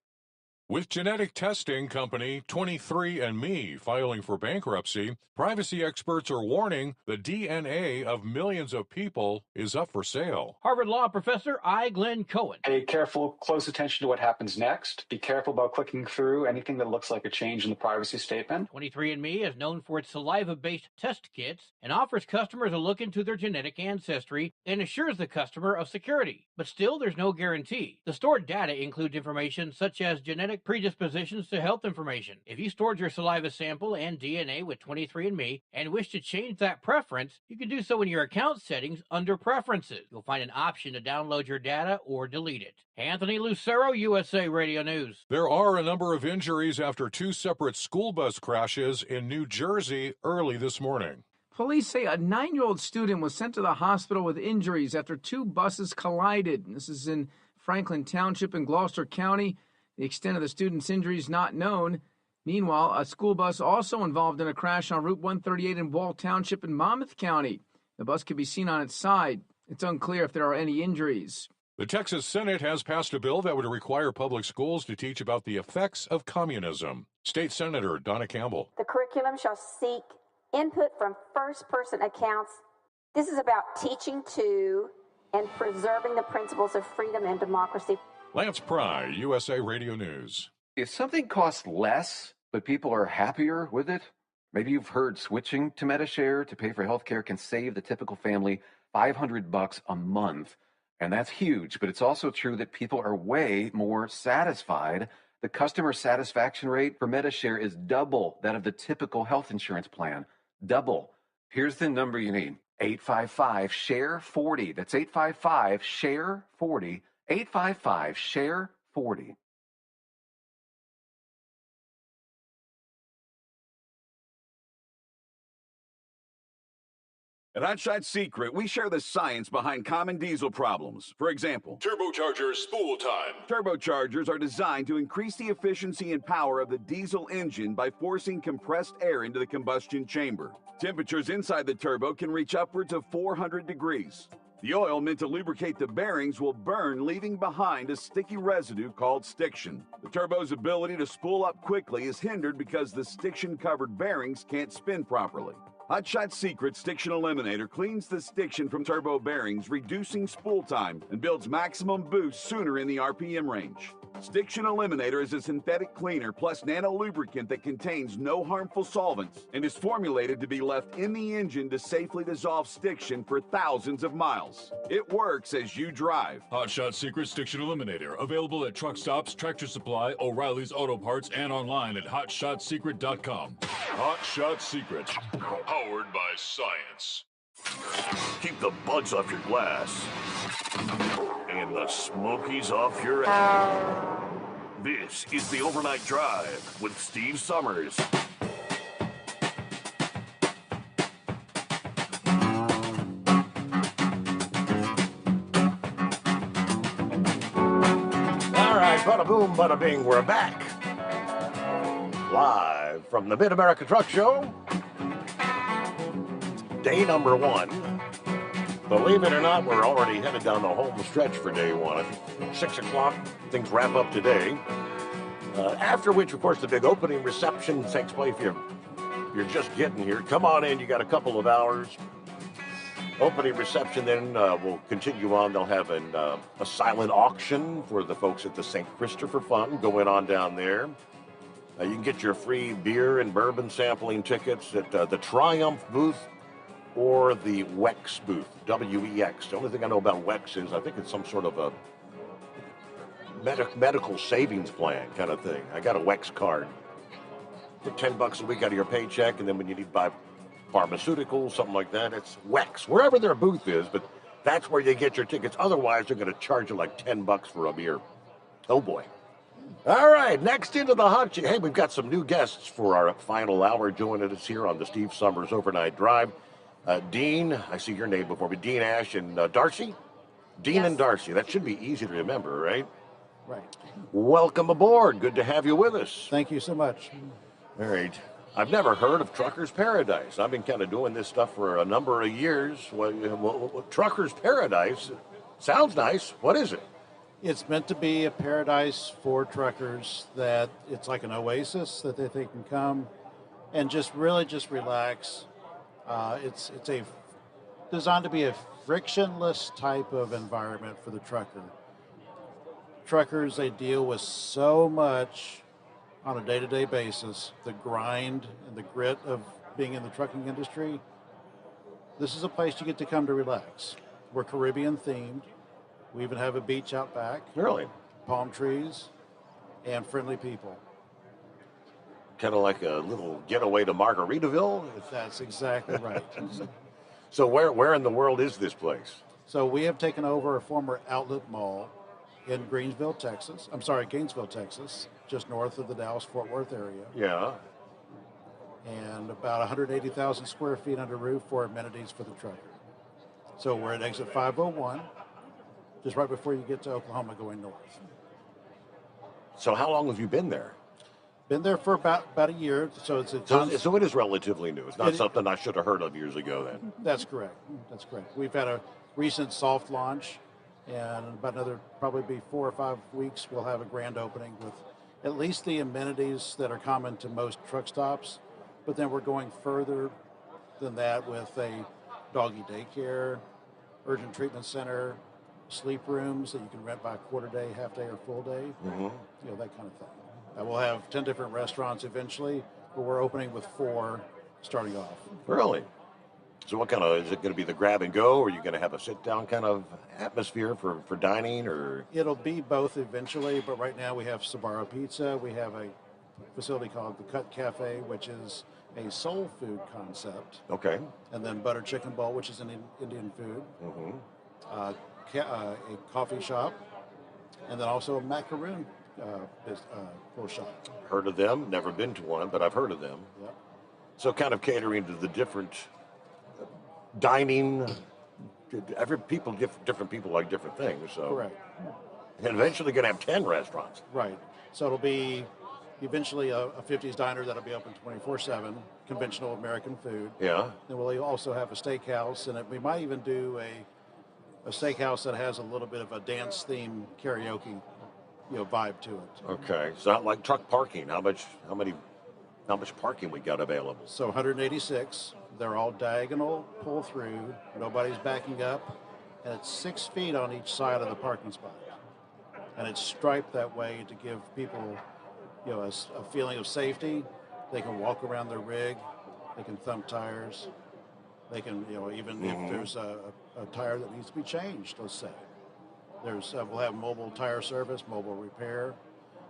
With genetic testing company 23andMe filing for bankruptcy, privacy experts are warning the DNA of millions of people is up for sale. Harvard Law professor I. Glenn Cohen. Pay careful, close attention to what happens next. Be careful about clicking through anything that looks like a change in the privacy statement. 23andMe is known for its saliva-based test kits and offers customers a look into their genetic ancestry and assures the customer of security. But still, there's no guarantee. The stored data includes information such as genetic predispositions to health information. If you stored your saliva sample and DNA with 23andMe and wish to change that preference, you can do so in your account settings under Preferences. You'll find an option to download your data or delete it. Anthony Lucero, USA Radio News. There are a number of injuries after 2 separate school bus crashes in New Jersey early this morning. Police say a 9-year-old student was sent to the hospital with injuries after 2 buses collided. This is in Franklin Township in Gloucester County. The extent of the student's injuries not known. Meanwhile, a school bus also involved in a crash on Route 138 in Wall Township in Monmouth County. The bus could be seen on its side. It's unclear if there are any injuries. The Texas Senate has passed a bill that would require public schools to teach about the effects of communism. State Senator Donna Campbell. The curriculum shall seek input from first-person accounts. This is about teaching to and preserving the principles of freedom and democracy. Lance Pry, USA Radio News. If something costs less, but people are happier with it, maybe you've heard switching to MetaShare to pay for healthcare can save the typical family $500 a month. And that's huge, but it's also true that people are way more satisfied. The customer satisfaction rate for MetaShare is double that of the typical health insurance plan. Double. Here's the number you need. 855-SHARE-40. That's 855-SHARE-40. 855-SHARE-40. At Hot Shot Secret, we share the science behind common diesel problems. For example, Turbocharger spool time. turbochargers are designed to increase the efficiency and power of the diesel engine by forcing compressed air into the combustion chamber. Temperatures inside the turbo can reach upwards of 400 degrees. The oil meant to lubricate the bearings will burn, leaving behind a sticky residue called stiction. The turbo's ability to spool up quickly is hindered because the stiction-covered bearings can't spin properly. Hot Shot Secret Stiction Eliminator cleans the stiction from turbo bearings, reducing spool time, and builds maximum boost sooner in the RPM range. Stiction Eliminator is a synthetic cleaner plus nano lubricant that contains no harmful solvents and is formulated to be left in the engine to safely dissolve stiction for thousands of miles. It works as you drive. Hot Shot Secret Stiction Eliminator. Available at truck stops, Tractor Supply, O'Reilly's Auto Parts, and online at hotshotsecret.com. Hot Shot Secret. Powered by science. Keep the bugs off your glass and the smokies off your ass. This is the Overnight Drive with Steve Sommers. All right, bada boom, bada bing, we're back. Live from the Mid-America Truck Show. Day number 1. Believe it or not, we're already headed down the home stretch for day 1. I think 6 o'clock, things wrap up today. After which, of course, the big opening reception takes place. If you're just getting here, come on in. You got a couple of hours. Opening reception, then we'll continue on. They'll have a silent auction for the folks at the St. Christopher Fund going on down there. You can get your free beer and bourbon sampling tickets at the Triumph booth or the WEX booth, W-E-X. The only thing I know about WEX is I think it's some sort of a medical savings plan kind of thing. I got a WEX card. For $10 a week out of your paycheck, and then when you need to buy pharmaceuticals, something like that, it's WEX. Wherever their booth is, but that's where you get your tickets. Otherwise, they're going to charge you like $10 for a beer. Oh, boy. All right, next into the hot seat. Hey, we've got some new guests for our final hour joining us here on the Steve Sommers Overnight Drive. Dean, I see your name before me, Dean Ash and Darcy? Dean and Darcy. That should be easy to remember, right? Right. Welcome aboard. Good to have you with us. Thank you so much. All right. I've never heard of Trucker's Paradise. I've been kind of doing this stuff for a number of years. Trucker's Paradise sounds nice. What is it? It's meant to be a paradise for truckers, that it's like an oasis that they can come and just relax. It's designed to be a frictionless type of environment for the trucker. Truckers, they deal with so much on a day-to-day basis, the grind and the grit of being in the trucking industry. This is a place you get to come to relax. We're Caribbean themed. We even have a beach out back. Really? Palm trees and friendly people. Kind of like a little getaway to Margaritaville? That's exactly right. So where in the world is this place? So we have taken over a former outlet mall in Gainesville, Texas, just north of the Dallas-Fort Worth area. Yeah. And about 180,000 square feet under roof for amenities for the trucker. So we're at exit 501, just right before you get to Oklahoma going north. So how long have you been there? Been there for about a year. So it is relatively new. It's not something I should have heard of years ago then. That's correct. We've had a recent soft launch, and about another probably be 4 or 5 weeks we'll have a grand opening with at least the amenities that are common to most truck stops. But then we're going further than that with a doggy daycare, urgent treatment center, sleep rooms that you can rent by quarter day, half day, or full day. Mm-hmm. That kind of thing. We'll have 10 different restaurants eventually, but we're opening with 4 starting off. Really? So what kind of, is it going to be the grab and go, or are you going to have a sit down kind of atmosphere for dining, or? It'll be both eventually, but right now we have Sbarro Pizza. We have a facility called the Cut Cafe, which is a soul food concept. Okay. And then Butter Chicken Bowl, which is an Indian food. Mm-hmm. A coffee shop, and then also a macaroon little shop. Heard of them, never been to one, but I've heard of them. Yep. So kind of catering to the different dining. Different people like different things. So Correct. And eventually going to have 10 restaurants. Right. So it'll be eventually a 50s diner that'll be open 24/7, conventional American food. Yeah. Then we'll also have a steakhouse, and we might even do a steakhouse that has a little bit of a dance theme karaoke, vibe to it. Okay. So not like truck parking. How much parking we got available? So 186. They're all diagonal pull through. Nobody's backing up, and it's 6 feet on each side of the parking spot. And it's striped that way to give people, a feeling of safety. They can walk around their rig. They can thump tires. They can, even if there's a tire that needs to be changed, let's say. We'll have mobile tire service, mobile repair,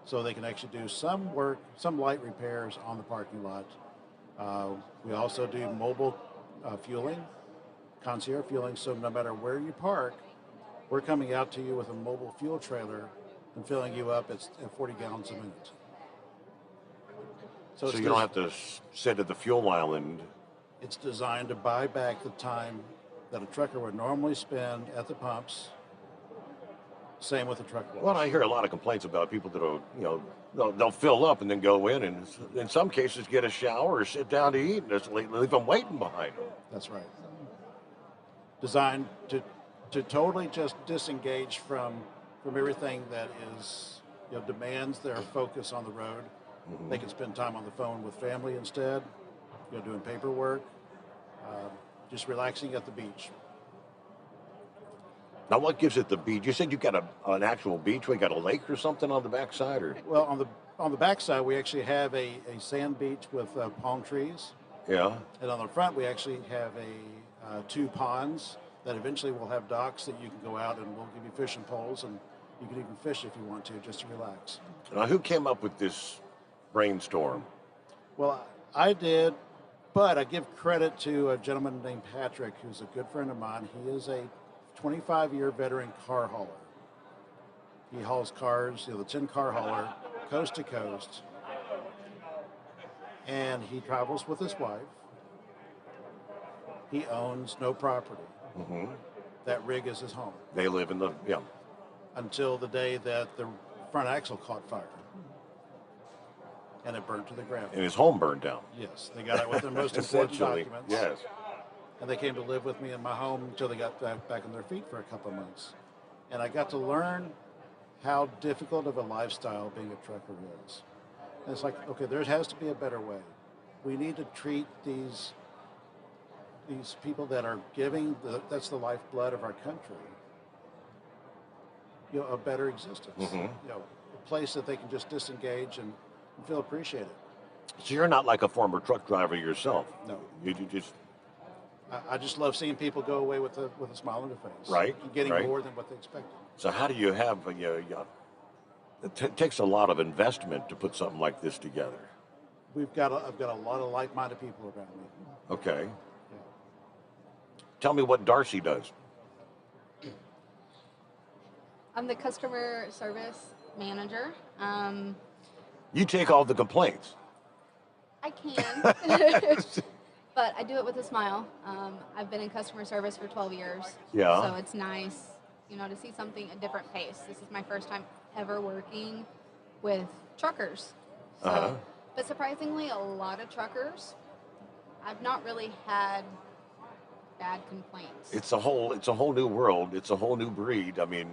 so they can actually do some work, some light repairs on the parking lot. We also do mobile fueling, concierge fueling, so no matter where you park, we're coming out to you with a mobile fuel trailer and filling you up at 40 gallons a minute. So you don't have to sit at the fuel island. It's designed to buy back the time that a trucker would normally spend at the pumps. Same with the truck wash. Well, I hear a lot of complaints about people that they'll fill up and then go in, and in some cases get a shower or sit down to eat, and just leave them waiting behind them. That's right. Designed to totally just disengage from everything that is demands their focus on the road. Mm-hmm. They can spend time on the phone with family instead, doing paperwork, just relaxing at the beach. Now, what gives it the beach? You said you got an actual beach. We got a lake or something on the backside, or? Well, on the backside, we actually have a sand beach with palm trees. Yeah. And on the front, we actually have 2 ponds that eventually will have docks that you can go out, and we'll give you fishing poles, and you can even fish if you want to, just to relax. Now, who came up with this brainstorm? Well, I did, but I give credit to a gentleman named Patrick, who's a good friend of mine. He is a 25-year veteran car hauler. He hauls cars, the tin car hauler, coast to coast. And he travels with his wife. He owns no property. Mm-hmm. That rig is his home. They live in the, Until the day that the front axle caught fire. And it burned to the ground. And his home burned down. Yes, they got out with their most important Essentially, documents. yes. And they came to live with me in my home until they got back on their feet for a couple of months. And I got to learn how difficult of a lifestyle being a trucker is. And it's like, okay, there has to be a better way. We need to treat these people that are giving, that's the lifeblood of our country, a better existence. Mm-hmm. A place that they can just disengage and feel appreciated. So you're not like a former truck driver yourself. No. You just. I just love seeing people go away with a smile on their face. Right. And getting right. more than what they expected. So how do you have, it takes a lot of investment to put something like this together. I've got a lot of like-minded people around me. Okay. Tell me what Darcy does. I'm the customer service manager. You take all the complaints. I can, but I do it with a smile. I've been in customer service for 12 years. Yeah. So it's nice, to see something, a different pace. This is my first time ever working with truckers. So, But surprisingly, a lot of truckers, I've not really had bad complaints. It's a whole new world. It's a whole new breed. I mean,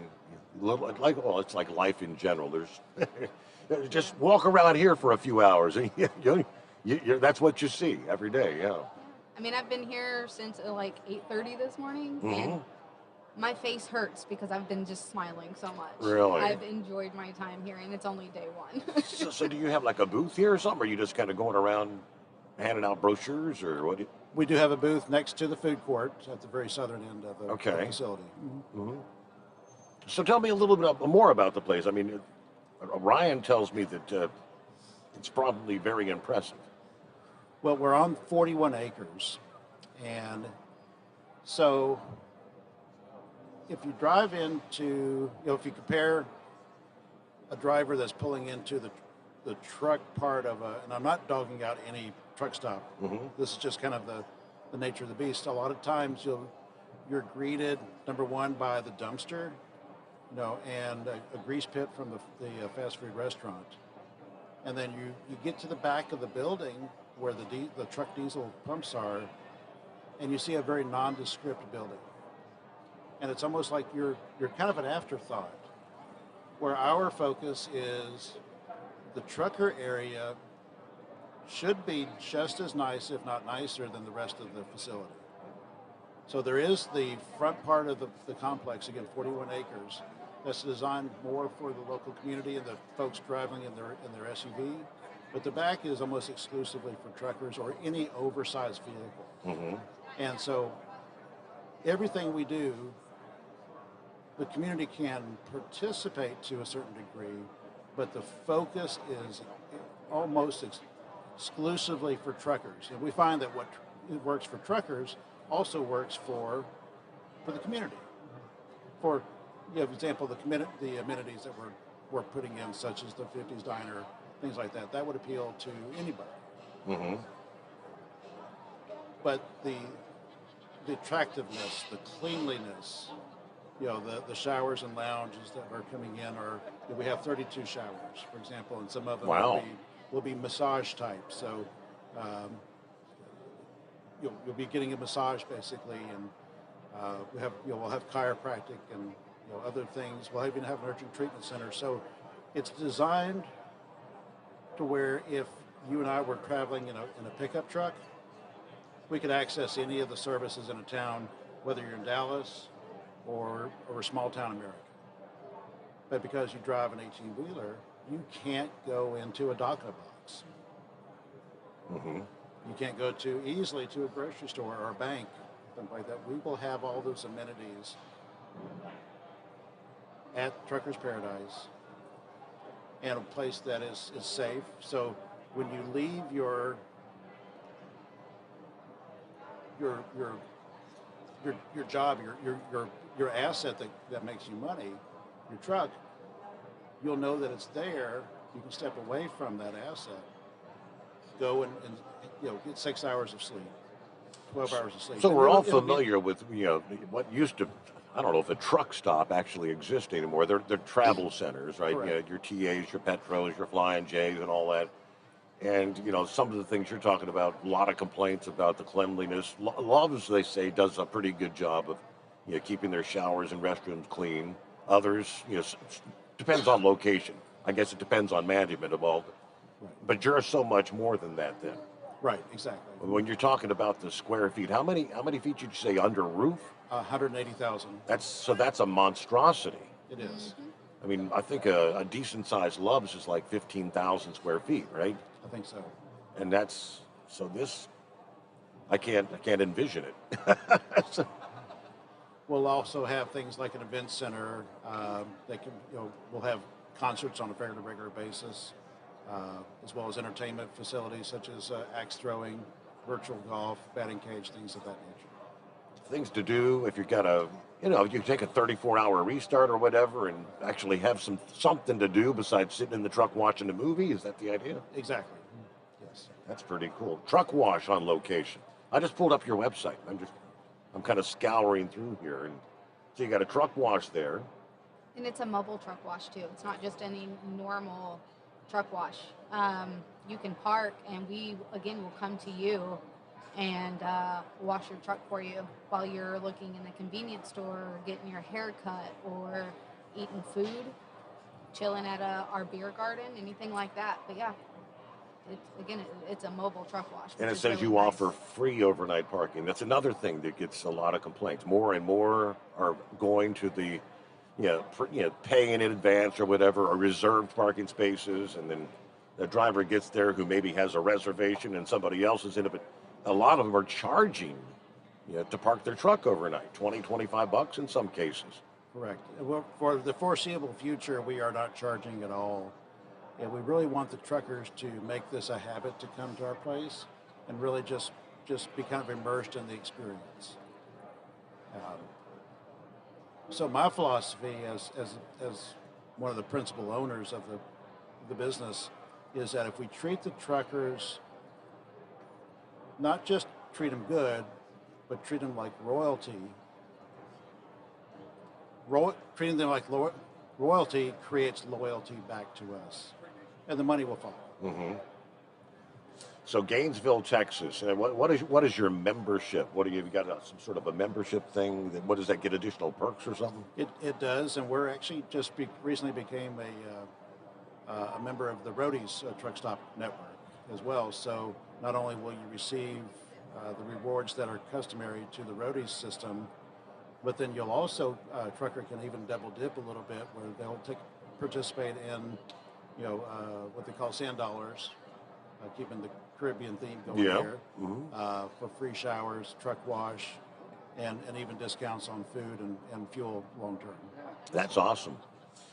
it's like life in general. There's just walk around here for a few hours, and that's what you see every day. Yeah. I mean, I've been here since like 8:30 this morning, and my face hurts because I've been just smiling so much. Really? I've enjoyed my time here, and it's only day one. So do you have like a booth here or something? Or are you just kind of going around handing out brochures, or what? We do have a booth next to the food court at the very southern end of the facility. Mm-hmm. So tell me a little bit more about the place. I mean, Ryan tells me that it's probably very impressive. Well, we're on 41 acres, and so if you drive into, if you compare a driver that's pulling into the truck part of and I'm not dogging out any truck stop. Mm-hmm. This is just kind of the nature of the beast. A lot of times you're greeted, number one, by the dumpster, and a grease pit from the fast food restaurant. And then you get to the back of the building where the truck diesel pumps are, and you see a very nondescript building. And it's almost like you're kind of an afterthought, where our focus is the trucker area should be just as nice, if not nicer, than the rest of the facility. So there is the front part of the complex, again, 41 acres, that's designed more for the local community and the folks driving in their SUV. But the back is almost exclusively for truckers or any oversized vehicle. Mm-hmm. And so everything we do, the community can participate to a certain degree, but the focus is almost exclusively for truckers. And we find that what works for truckers also works for the community. For example, the amenities that we're putting in, such as the 50s diner, things like that, that would appeal to anybody. Mm-hmm. But the attractiveness, the cleanliness, the showers and lounges that are coming in we have 32 showers, for example, and some of them will be massage type. So you'll be getting a massage basically, and we'll have chiropractic and other things. We'll even have an urgent treatment center. So it's designed to where if you and I were traveling in a pickup truck, we could access any of the services in a town, whether you're in Dallas or a small town America. But because you drive an 18-wheeler, you can't go into a DACA box. Mm-hmm. You can't go easily to a grocery store or a bank, something like that. We will have all those amenities at Truckers Paradise and a place that is safe. So when you leave your job, your asset that makes you money, your truck, you'll know that it's there. You can step away from that asset, go and get 6 hours of sleep, 12 hours of sleep. So And we're all it'll be- familiar with what used to. I don't know if a truck stop actually exists anymore. They're travel centers, right? Correct. Your TAs, your Petros, your Flying J's, and all that. And some of the things you're talking about, a lot of complaints about the cleanliness. Love's, they say, does a pretty good job of keeping their showers and restrooms clean. Others, depends on location. I guess it depends on management of all. But you're so much more than that, then. Right, exactly. When you're talking about the square feet, how many feet did you say under roof? 180,000. That's a monstrosity. It is. I mean, I think a decent sized Love's is like 15,000 square feet, right? I think so. And this, I can't envision it. We'll also have things like an event center. We'll have concerts on a fairly regular basis, as well as entertainment facilities such as axe throwing, virtual golf, batting cage, things of that nature. Things to do if you've got you take a 34-hour restart or whatever and actually have something to do besides sitting in the truck watching a movie. Is that the idea? Exactly. Yes. That's pretty cool. Truck wash on location. I just pulled up your website. I'm kind of scouring through here, and so you got a truck wash there. And it's a mobile truck wash too. It's not just any normal truck wash. You can park, and we again will come to you and wash your truck for you while you're looking in the convenience store, or getting your hair cut, or eating food, chilling at our beer garden, anything like that. But yeah, it's a mobile truck wash. And it which is says really you nice. offer free overnight parking. That's another thing that gets a lot of complaints. More and more are going to the, paying in advance or whatever, or reserved parking spaces, and then the driver gets there who maybe has a reservation and somebody else is in it. But a lot of them are charging, to park their truck overnight, $20-25 in some cases. Correct. Well, for the foreseeable future, we are not charging at all. And we really want the truckers to make this a habit to come to our place and really just be kind of immersed in the experience. So my philosophy as one of the principal owners of the business is that if we treat the truckers, not just treat them good, but treat them like royalty. Treating them like royalty creates loyalty back to us, and the money will follow. Mm-hmm. So Gainesville, Texas. What is your membership? What do you got? Some sort of a membership thing? What does that get? Additional perks or something? It does, and we're actually just recently became a member of the Roadies Truck Stop Network as well. So not only will you receive the rewards that are customary to the Roadies system, but then you'll also trucker can even double dip a little bit, where they'll participate in what they call sand dollars, keeping the Caribbean theme going here, for free showers, truck wash, and even discounts on food and fuel long term. That's awesome.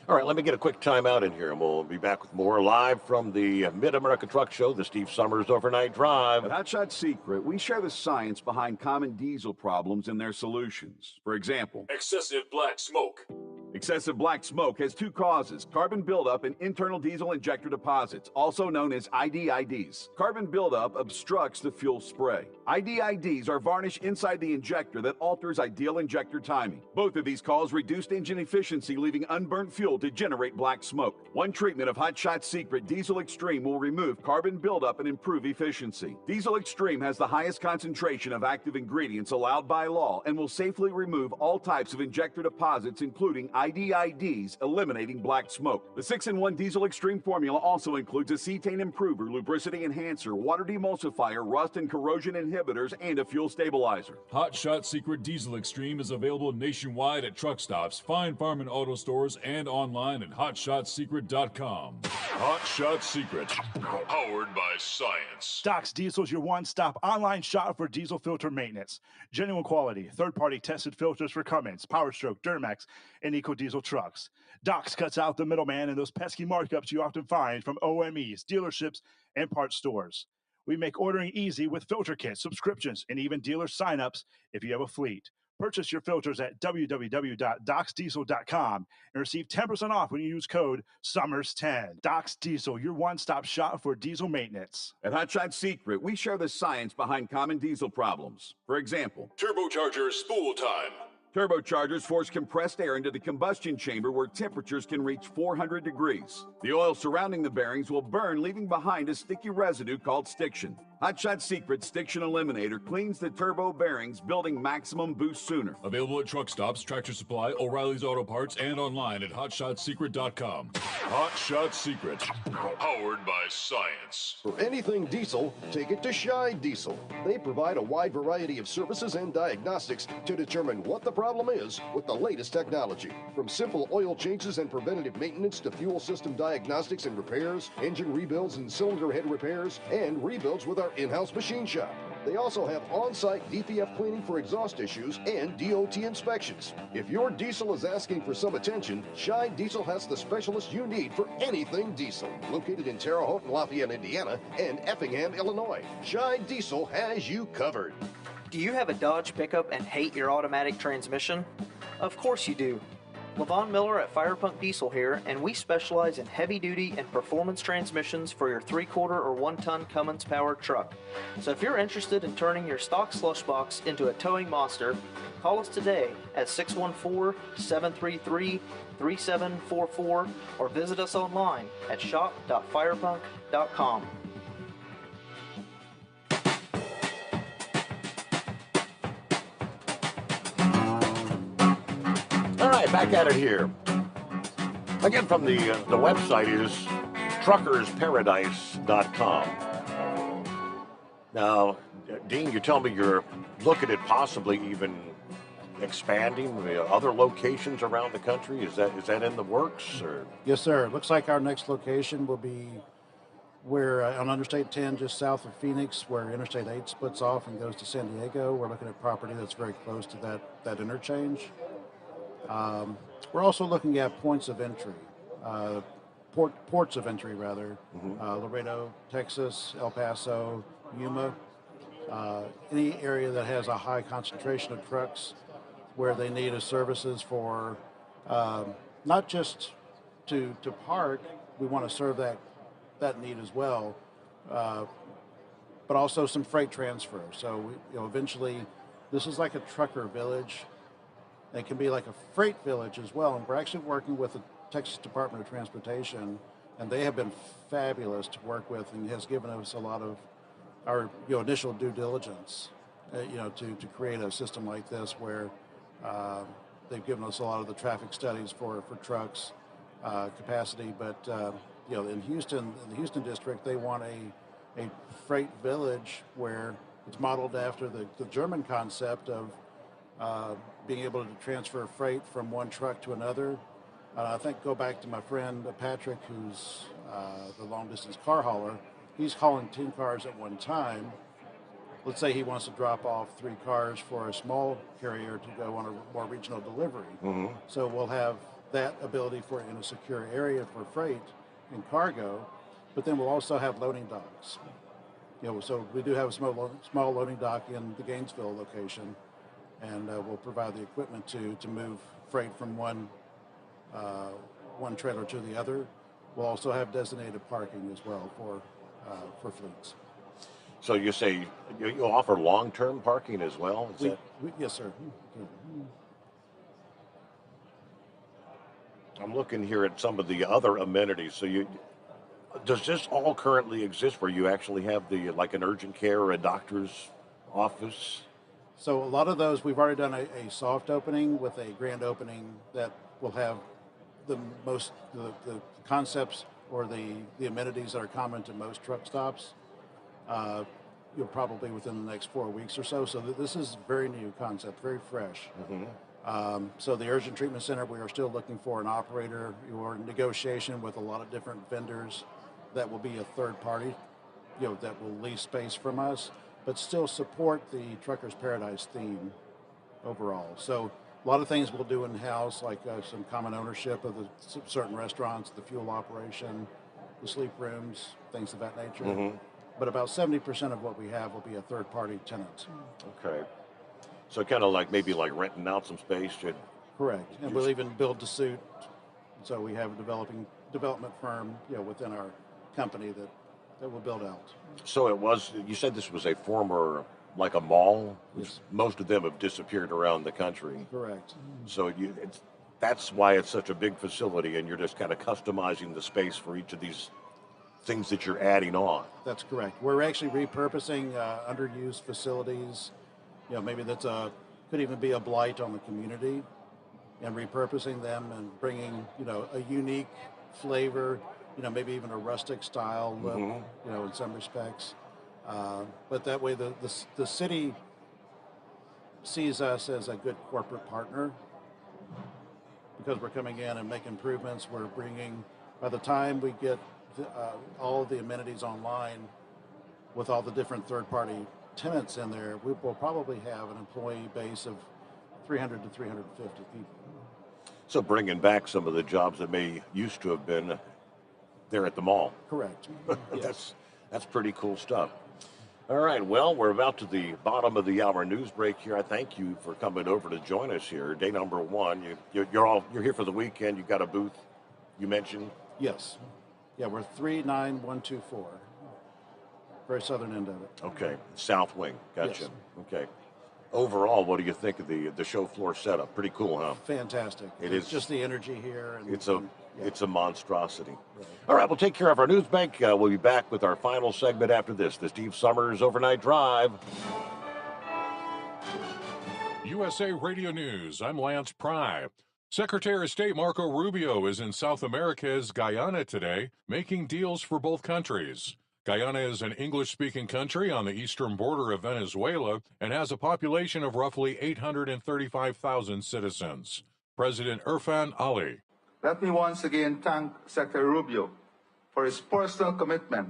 All right, let me get a quick timeout in here, and we'll be back with more live from the Mid-America Truck Show, the Steve Sommers Overnight Drive. At Hot Shot Secret, we share the science behind common diesel problems and their solutions. For example, excessive black smoke. Excessive black smoke has two causes: carbon buildup and internal diesel injector deposits, also known as IDIDs. Carbon buildup obstructs the fuel spray. IDIDs are varnish inside the injector that alters ideal injector timing. Both of these cause reduced engine efficiency, leaving unburnt fuel to generate black smoke. One treatment of Hot Shot Secret Diesel Extreme will remove carbon buildup and improve efficiency. Diesel Extreme has the highest concentration of active ingredients allowed by law and will safely remove all types of injector deposits, including IDIDs, eliminating black smoke. The 6-in-1 Diesel Extreme formula also includes a cetane improver, lubricity enhancer, water demulsifier, rust and corrosion inhibitors, and a fuel stabilizer. Hot Shot Secret Diesel Extreme is available nationwide at truck stops, fine farm and auto stores, and online at hotshotsecret.com. Hot Shot Secret, powered by science. Doc's Diesel is your one-stop online shop for diesel filter maintenance. Genuine quality, third-party tested filters for Cummins, PowerStroke, Duramax, and EcoDiesel trucks. Doc's cuts out the middleman and those pesky markups you often find from OMEs, dealerships, and parts stores. We make ordering easy with filter kits, subscriptions, and even dealer sign-ups if you have a fleet. Purchase your filters at www.docsdiesel.com and receive 10% off when you use code SUMMERS10. Doc's Diesel, your one-stop shop for diesel maintenance. At Hot Shot Secret, we share the science behind common diesel problems. For example, turbocharger spool time. Turbochargers force compressed air into the combustion chamber where temperatures can reach 400 degrees. The oil surrounding the bearings will burn, leaving behind a sticky residue called stiction. Hot Shot Secret Stiction Eliminator cleans the turbo bearings, building maximum boost sooner. Available at truck stops, Tractor Supply, O'Reilly's Auto Parts, and online at hotshotsecret.com. Hot Shot Secret, powered by science. For anything diesel, take it to Shy Diesel. They provide a wide variety of services and diagnostics to determine what the problem is with the latest technology. From simple oil changes and preventative maintenance to fuel system diagnostics and repairs, engine rebuilds and cylinder head repairs, and rebuilds with our in-house machine shop. They also have on-site DPF cleaning for exhaust issues and DOT inspections. If your diesel is asking for some attention, Shy Diesel has the specialist you need for anything diesel. Located in Terre Haute and Lafayette, Indiana, and Effingham, Illinois, Shy Diesel has you covered. Do you have a Dodge pickup and hate your automatic transmission? Of course you do. Levon Miller at Firepunk Diesel here, and we specialize in heavy-duty and performance transmissions for your 3-quarter or 1-ton Cummins-powered truck. So if you're interested in turning your stock slush box into a towing monster, call us today at 614-733-3744 or visit us online at shop.firepunk.com. All right, back at it here. Again, from the website is truckersparadise.com. Now, Dean, you tell me you're looking at possibly even expanding other locations around the country. Is that in the works? Or? Yes, sir. It looks like our next location will be where on Interstate 10, just south of Phoenix, where Interstate 8 splits off and goes to San Diego. We're looking at property that's very close to that interchange. We're also looking at points of entry, ports of entry rather. Laredo, Texas, El Paso, Yuma, any area that has a high concentration of trucks where they need a services for not just to park. We want to serve that need as well, but also some freight transfer. So eventually This is like a trucker village. It can be like a freight village as well. And we're actually working with the Texas Department of Transportation, and they have been fabulous to work with, and has given us a lot of our initial due diligence, to create a system like this where they've given us a lot of the traffic studies for trucks capacity. But in the Houston district, they want a freight village where it's modeled after the German concept of being able to transfer freight from one truck to another. I think go back to my friend Patrick, who's the long distance car hauler. He's hauling 10 cars at one time. Let's say he wants to drop off 3 cars for a small carrier to go on a more regional delivery. Mm-hmm. So we'll have that ability for in a secure area for freight and cargo, but then we'll also have loading docks. So we do have a small loading dock in the Gainesville location, and we'll provide the equipment to move freight from one trailer to the other. We'll also have designated parking as well for fleets. So you say you offer long-term parking as well? Yes, sir. I'm looking here at some of the other amenities. So does this all currently exist where you actually have like an urgent care or a doctor's office? So a lot of those, we've already done a soft opening with a grand opening that will have the concepts or the amenities that are common to most truck stops. Probably within the next 4 weeks or so. So this is a very new concept, very fresh. Mm-hmm. So the Urgent Treatment Center, we are still looking for an operator or negotiation with a lot of different vendors that will be a third party, that will lease space from us, but still support the Truckers Paradise theme overall. So a lot of things we'll do in-house, like some common ownership of certain restaurants, the fuel operation, the sleep rooms, things of that nature. Mm-hmm. But about 70% of what we have will be a third-party tenant. Okay. So kind of like maybe like renting out some space? Correct. And we'll even build to suit. So we have a development firm, within our company that will build out. So you said this was a former, like a mall? Yes. Most of them have disappeared around the country. Correct. So that's why it's such a big facility, and you're just kind of customizing the space for each of these things that you're adding on. That's correct. We're actually repurposing underused facilities. Maybe could even be a blight on the community, and repurposing them and bringing a unique flavor. Maybe even a rustic style look. Mm-hmm. In some respects. But that way, the city sees us as a good corporate partner because we're coming in and making improvements. We're bringing, by the time we get all of the amenities online with all the different third-party tenants in there, we will probably have an employee base of 300 to 350 people. So bringing back some of the jobs that may used to have been there at the mall. Correct. Yes. That's pretty cool stuff. All right, well, we're about to the bottom of the hour news break here. I thank you for coming over to join us here. Day number 1. You're here for the weekend. You've got a booth, you mentioned? Yes. Yeah, we're 39124. Very southern end of it. Okay, south wing. Gotcha. Yes. Okay. Overall, what do you think of the show floor setup? Pretty cool, huh? Fantastic. It's just the energy here. And, it's a monstrosity. Right. All right, we'll take care of our news bank. We'll be back with our final segment after this. The Steve Sommers Overnight Drive. USA Radio News. I'm Lance Pry. Secretary of State Marco Rubio is in South America's Guyana today, making deals for both countries. Guyana is an English-speaking country on the eastern border of Venezuela and has a population of roughly 835,000 citizens. President Irfan Ali. Let me once again thank Secretary Rubio for his personal commitment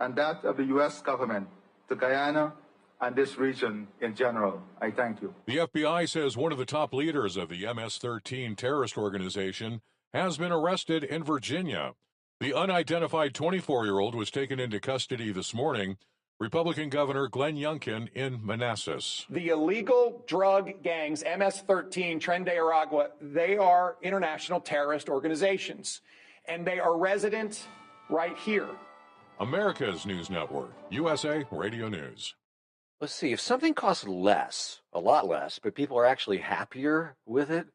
and that of the U.S. government to Guyana and this region in general. I thank you. The FBI says one of the top leaders of the MS-13 terrorist organization has been arrested in Virginia. The unidentified 24-year-old was taken into custody this morning. Republican Governor Glenn Youngkin in Manassas. The illegal drug gangs, MS-13, Tren de Aragua, they are international terrorist organizations, and they are resident right here. America's News Network, USA Radio News. Let's see, if something costs less, a lot less, but people are actually happier with it,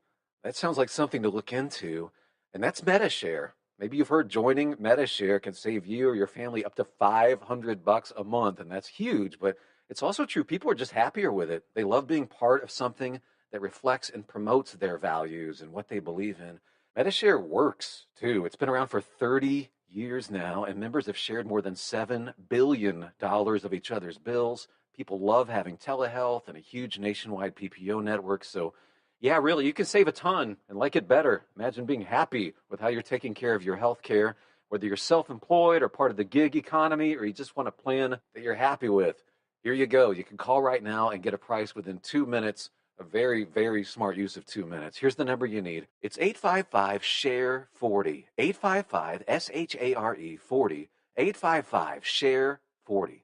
that sounds like something to look into. And that's MetaShare. Maybe you've heard joining MetaShare can save you or your family up to $500 a month, and that's huge, but it's also true. People are just happier with it. They love being part of something that reflects and promotes their values and what they believe in. MetaShare works too. It's been around for 30 years now, and members have shared more than $7 billion of each other's bills. People love having telehealth and a huge nationwide PPO network. So, yeah, really, you can save a ton and like it better. Imagine being happy with how you're taking care of your health care, whether you're self-employed or part of the gig economy, or you just want a plan that you're happy with. Here you go. You can call right now and get a price within 2 minutes. A very, very smart use of 2 minutes. Here's the number you need. It's 855-SHARE-40. 855-SHARE 40. 855-SHARE-40.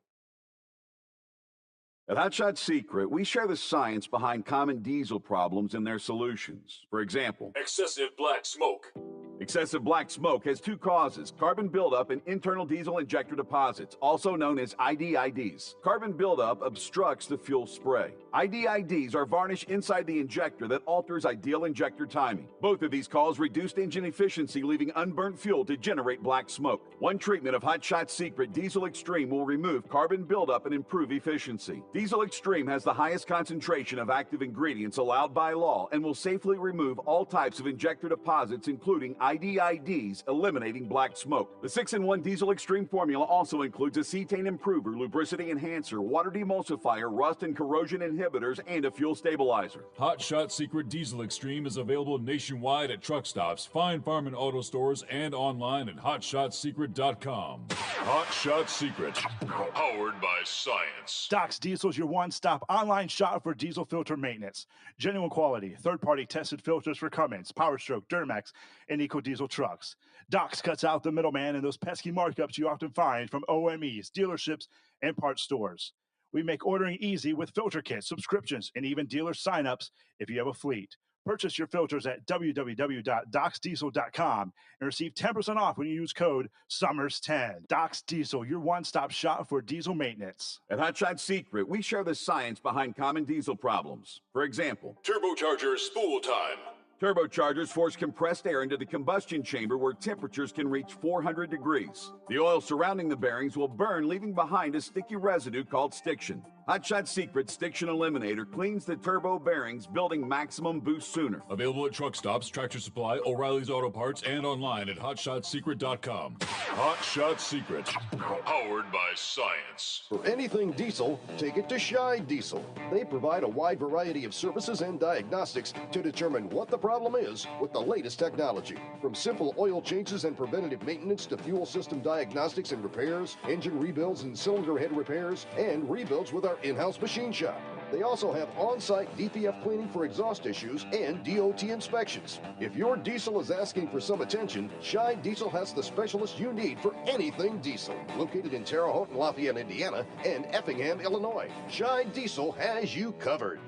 At Hotshot Secret, we share the science behind common diesel problems and their solutions. For example, Excessive black smoke. excessive black smoke has two causes: carbon buildup and internal diesel injector deposits, also known as IDIDs. Carbon buildup obstructs the fuel spray. IDIDs are varnish inside the injector that alters ideal injector timing. Both of these cause reduced engine efficiency, leaving unburnt fuel to generate black smoke. One treatment of Hotshot Secret Diesel Extreme will remove carbon buildup and improve efficiency. Diesel Extreme has the highest concentration of active ingredients allowed by law and will safely remove all types of injector deposits, including IDIDs, eliminating black smoke. The 6-in-1 Diesel Extreme formula also includes a cetane improver, lubricity enhancer, water demulsifier, rust and corrosion inhibitors, and a fuel stabilizer. Hot Shot Secret Diesel Extreme is available nationwide at truck stops, fine farm and auto stores, and online at hotshotsecret.com. Hot Shot Secret, powered by science. Doc's Diesel is your one-stop online shop for diesel filter maintenance. Genuine quality, third-party tested filters for Cummins, Power Stroke, Duramax, and EcoDiesel trucks. Doc's cuts out the middleman and those pesky markups you often find from OMEs, dealerships, and parts stores. We make ordering easy with filter kits, subscriptions, and even dealer signups if you have a fleet. Purchase your filters at www.docsdiesel.com and receive 10% off when you use code SUMMERS10. Doc's Diesel, your one-stop shop for diesel maintenance. At Hotshot Secret, we share the science behind common diesel problems. For example, Turbocharger spool time. turbochargers force compressed air into the combustion chamber where temperatures can reach 400 degrees. The oil surrounding the bearings will burn, leaving behind a sticky residue called stiction. Hotshot Secret Stiction Eliminator cleans the turbo bearings, building maximum boost sooner. Available at truck stops, Tractor Supply, O'Reilly's Auto Parts, and online at hotshotsecret.com. Hot Shot Secret, powered by science. For anything diesel, take it to Shy Diesel. They provide a wide variety of services and diagnostics to determine what the problem is with the latest technology. From simple oil changes and preventative maintenance to fuel system diagnostics and repairs, engine rebuilds and cylinder head repairs, and rebuilds with our in-house machine shop. They also have on-site DPF cleaning for exhaust issues and DOT inspections. If your diesel is asking for some attention, Shy Diesel has the specialist you need for anything diesel. Located in Terre Haute and Lafayette, Indiana, and Effingham, Illinois, Shy Diesel has you covered.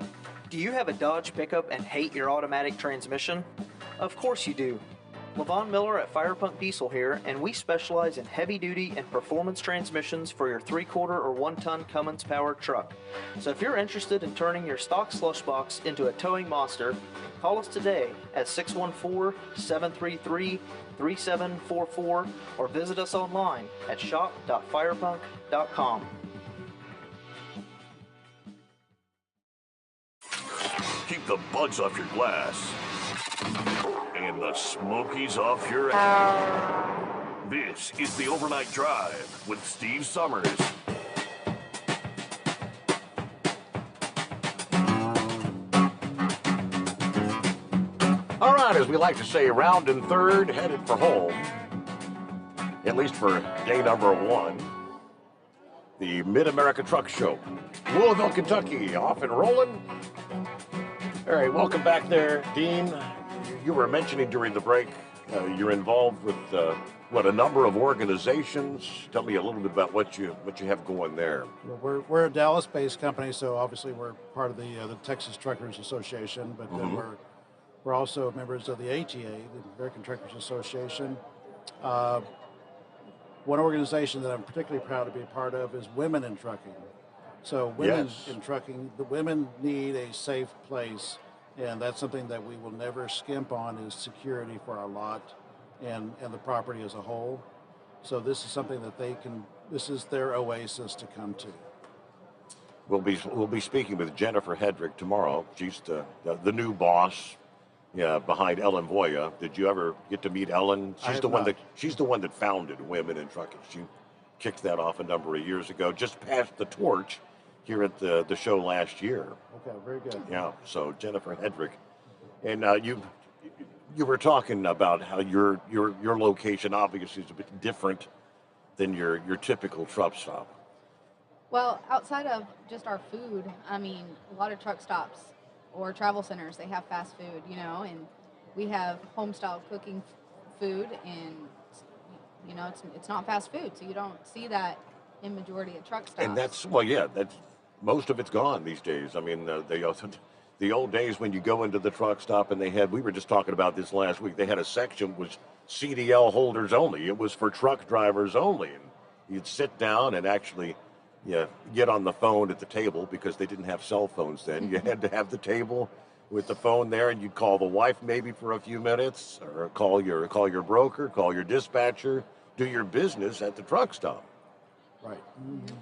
Do you have a Dodge pickup and hate your automatic transmission? Of course you do. Levon Miller at Firepunk Diesel here, and we specialize in heavy-duty and performance transmissions for your 3-quarter or 1-ton Cummins powered truck. So if you're interested in turning your stock slush box into a towing monster, call us today at 614-733-3744 or visit us online at shop.firepunk.com. Keep the bugs off your glass and the smokies off your ass. This is the Overnight Drive with Steve Sommers. All right, as we like to say, round and third, headed for home. At least for day number 1. The Mid-America Truck Show. Louisville, Kentucky, off and rolling. All right, welcome back there, Dean. You were mentioning during the break, you're involved with a number of organizations. Tell me a little bit about what you have going there. Well, we're a Dallas-based company, so obviously we're part of the Texas Truckers Association, but then we're also members of the ATA, the American Truckers Association. One organization that I'm particularly proud to be a part of is Women in Trucking. So women Yes. in trucking, the women need a safe place, and that's something that we will never skimp on is security for our lot and the property as a whole. So this is something that this is their oasis to come to. We'll be speaking with Jennifer Hedrick tomorrow. She's the new boss, yeah, behind Ellen Voya. Did you ever get to meet Ellen? I have not. She's the one that founded Women in Trucking. She kicked that off a number of years ago. Just passed the torch here at the show last year. Okay, very good. Yeah. So Jennifer Hedrick, and you were talking about how your location obviously is a bit different than your typical truck stop. Well, outside of just our food, I mean, a lot of truck stops or travel centers, they have fast food, you know, and we have home style cooking food, and you know, it's not fast food, so you don't see that in majority of truck stops. And that's that's most of it's gone these days. I mean, the old days when you go into the truck stop and we were just talking about this last week. They had a section was CDL holders only. It was for truck drivers only, and you'd sit down and actually get on the phone at the table because they didn't have cell phones then. You had to have the table with the phone there, and you'd call the wife maybe for a few minutes, or call your broker, call your dispatcher, do your business at the truck stop. Right. Mm-hmm.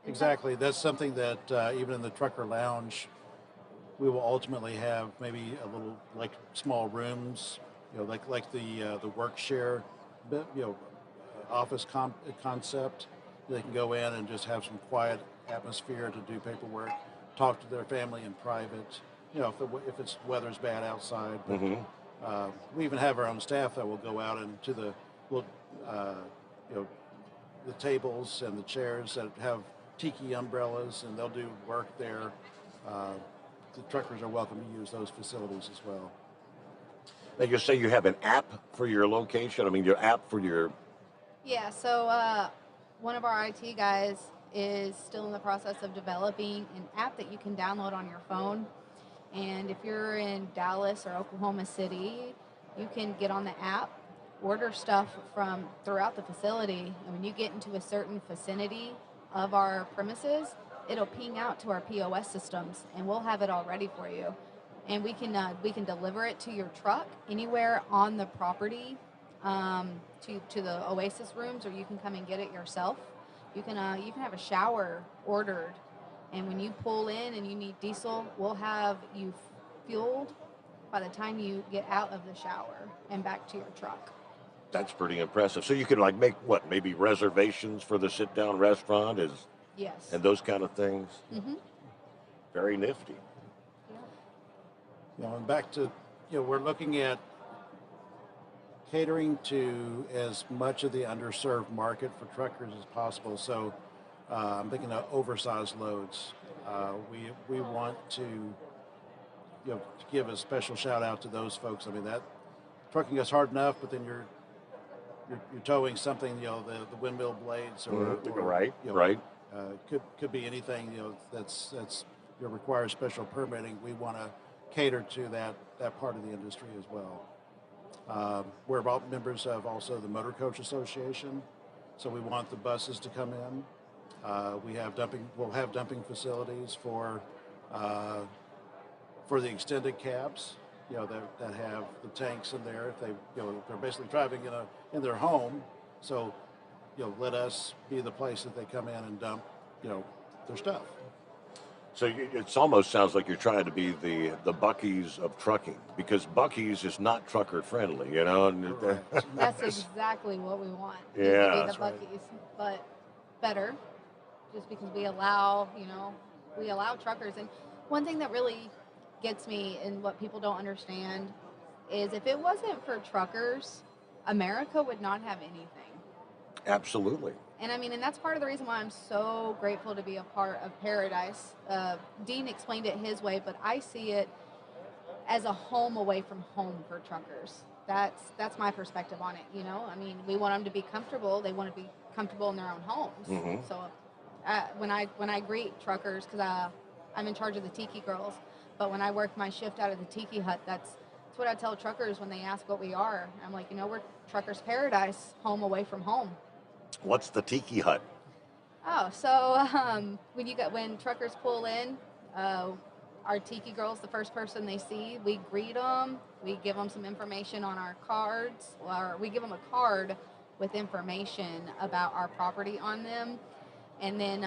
Exactly. That's something that even in the trucker lounge, we will ultimately have maybe a little like small rooms, like the work share, office concept. They can go in and just have some quiet atmosphere to do paperwork, talk to their family in private. If it's weather's bad outside. But, we even have our own staff that will go out into the the tables and the chairs that have tiki umbrellas, and they'll do work there. The truckers are welcome to use those facilities as well. Now you say you have an app for your location. I mean, your app for your. Yeah, so one of our IT guys is still in the process of developing an app that you can download on your phone. And if you're in Dallas or Oklahoma City, you can get on the app, order stuff from throughout the facility, and when you get into a certain vicinity of our premises, it'll ping out to our POS systems, and we'll have it all ready for you. And we can deliver it to your truck anywhere on the property, to the Oasis rooms, or you can come and get it yourself. You can have a shower ordered, and when you pull in and you need diesel, we'll have you fueled by the time you get out of the shower and back to your truck. That's pretty impressive. So you can make maybe reservations for the sit-down restaurant yes, and those kind of things. Mm-hmm. Very nifty. And back to we're looking at catering to as much of the underserved market for truckers as possible. So I'm thinking of oversized loads. We want to give a special shout out to those folks. I mean, that trucking is hard enough, but then you're towing something, the windmill blades or right. Could be anything, that's requires special permitting. We want to cater to that part of the industry as well. We're members of also the Motor Coach Association, so we want the buses to come in. We'll have dumping facilities for the extended cabs, that have the tanks in there. If they're basically driving in their home, so let us be the place that they come in and dump their stuff. So it almost sounds like you're trying to be the Buc-ee's of trucking, because Buc-ee's is not trucker friendly, And That's exactly what we want. Yeah, is to be that's the right. Buc-ee's, but better, just because we allow truckers. And one thing that really gets me, and what people don't understand, is if it wasn't for truckers, America would not have anything. Absolutely. And I mean, and that's part of the reason why I'm so grateful to be a part of Paradise. Dean explained it his way, but I see it as a home away from home for truckers. That's my perspective on it. I mean, we want them to be comfortable. They want to be comfortable in their own homes. Mm-hmm. So when I greet truckers, because I'm in charge of the Tiki Girls, but when I work my shift out of the Tiki Hut, that's what I tell truckers when they ask what we are. I'm like, we're Truckers Paradise, home away from home. What's the Tiki Hut? Oh, so when truckers pull in, our Tiki girls, the first person they see, we greet them. We give them some information on our cards, or we give them a card with information about our property on them, and then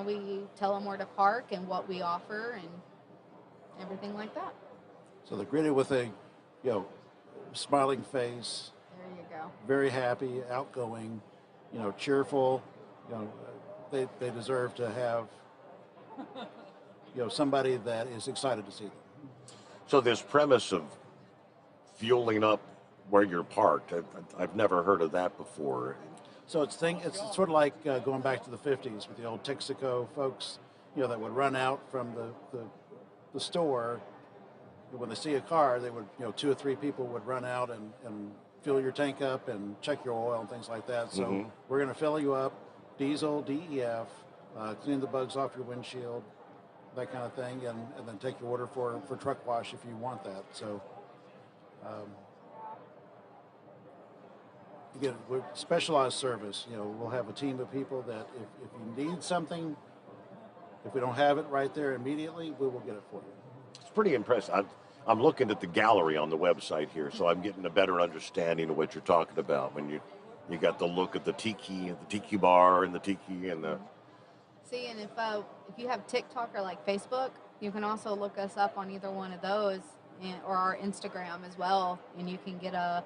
we tell them where to park and what we offer and everything like that. So they're greeted with a, smiling face. There you go. Very happy, outgoing, cheerful. They deserve to have, somebody that is excited to see them. So this premise of fueling up where you're parked, I've never heard of that before. So it's sort of like going back to the 50s with the old Texaco folks, that would run out from the store. When they see a car, they would, 2 or 3 people would run out and fill your tank up and check your oil and things like that. So we're going to fill you up, diesel, DEF, clean the bugs off your windshield, that kind of thing, and then take your order for truck wash if you want that. So again, we're specialized service. We'll have a team of people that if you need something, if we don't have it right there immediately, we will get it for you. It's pretty impressive. I'm looking at the gallery on the website here, so I'm getting a better understanding of what you're talking about when you got the look at the tiki bar and the tiki and the. See, and if you have TikTok or like Facebook, you can also look us up on either one of those, or our Instagram as well, and you can get a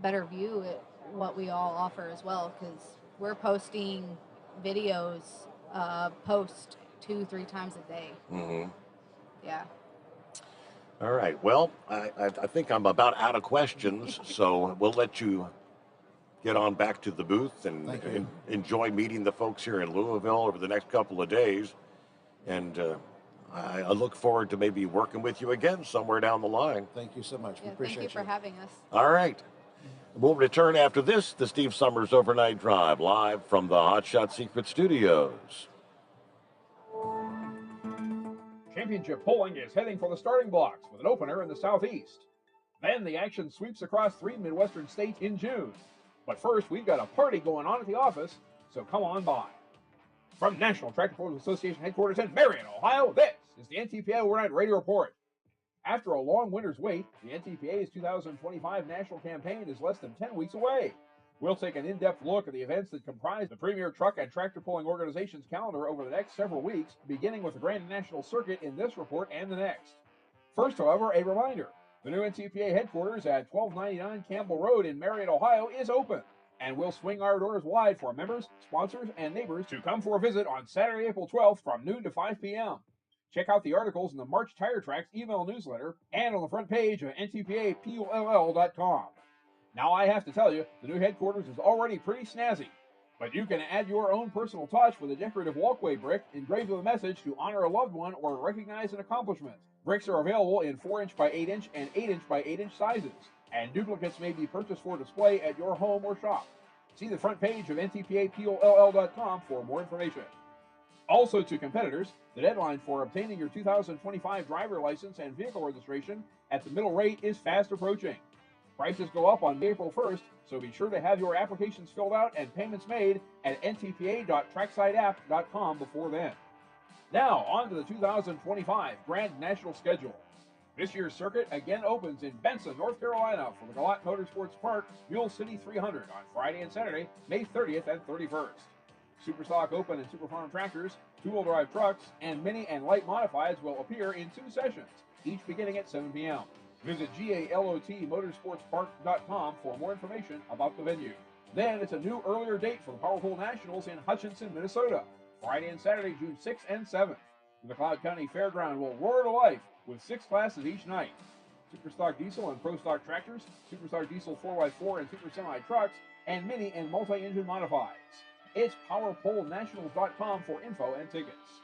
better view at what we all offer as well, because we're posting videos, post 2-3 times a day. Mm-hmm. Yeah. All right. Well, I think I'm about out of questions, so we'll let you get on back to the booth and enjoy meeting the folks here in Louisville over the next couple of days. And I look forward to maybe working with you again somewhere down the line. Thank you so much. We appreciate Thank you for having us. All right. We'll return after this, the Steve Sommers Overnight Drive, live from the Hot Shot Secret Studios. Championship polling is heading for the starting blocks with an opener in the Southeast. Then the action sweeps across 3 Midwestern states in June. But first, we've got a party going on at the office, so come on by. From National Tractor Pullers Association headquarters in Marion, Ohio, this is the NTPA Overnight Radio Report. After a long winter's wait, the NTPA's 2025 national campaign is less than 10 weeks away. We'll take an in-depth look at the events that comprise the premier truck and tractor pulling organization's calendar over the next several weeks, beginning with the Grand National Circuit in this report and the next. First, however, a reminder. The new NTPA headquarters at 1299 Campbell Road in Marion, Ohio is open, and we'll swing our doors wide for members, sponsors, and neighbors to come for a visit on Saturday, April 12th from noon to 5 p.m. Check out the articles in the March Tire Tracks email newsletter and on the front page of ntpapull.com. Now I have to tell you, the new headquarters is already pretty snazzy, but you can add your own personal touch with a decorative walkway brick engraved with a message to honor a loved one or recognize an accomplishment. Bricks are available in 4-inch by 8-inch and 8-inch by 8-inch sizes, and duplicates may be purchased for display at your home or shop. See the front page of ntpapull.com for more information. Also to competitors, the deadline for obtaining your 2025 driver license and vehicle registration at the middle rate is fast approaching. Prices go up on April 1st, so be sure to have your applications filled out and payments made at ntpa.tracksiteapp.com before then. Now, on to the 2025 Grand National Schedule. This year's circuit again opens in Benson, North Carolina for the Galat Motorsports Park Mule City 300 on Friday and Saturday, May 30th and 31st. Superstock Open and Superfarm tractors, two-wheel drive trucks, and mini and light modifieds will appear in 2 sessions, each beginning at 7 p.m. Visit galotmotorsportspark.com for more information about the venue. Then it's a new earlier date for the Powerful Nationals in Hutchinson, Minnesota, Friday and Saturday, June 6th and 7th. The McLeod County Fairground will roar to life with 6 classes each night. Superstock Diesel and Pro Stock tractors, Superstock Diesel 4x4 and Super Semi trucks, and mini and multi-engine modifieds. It's PowerPoleNationals.com for info and tickets.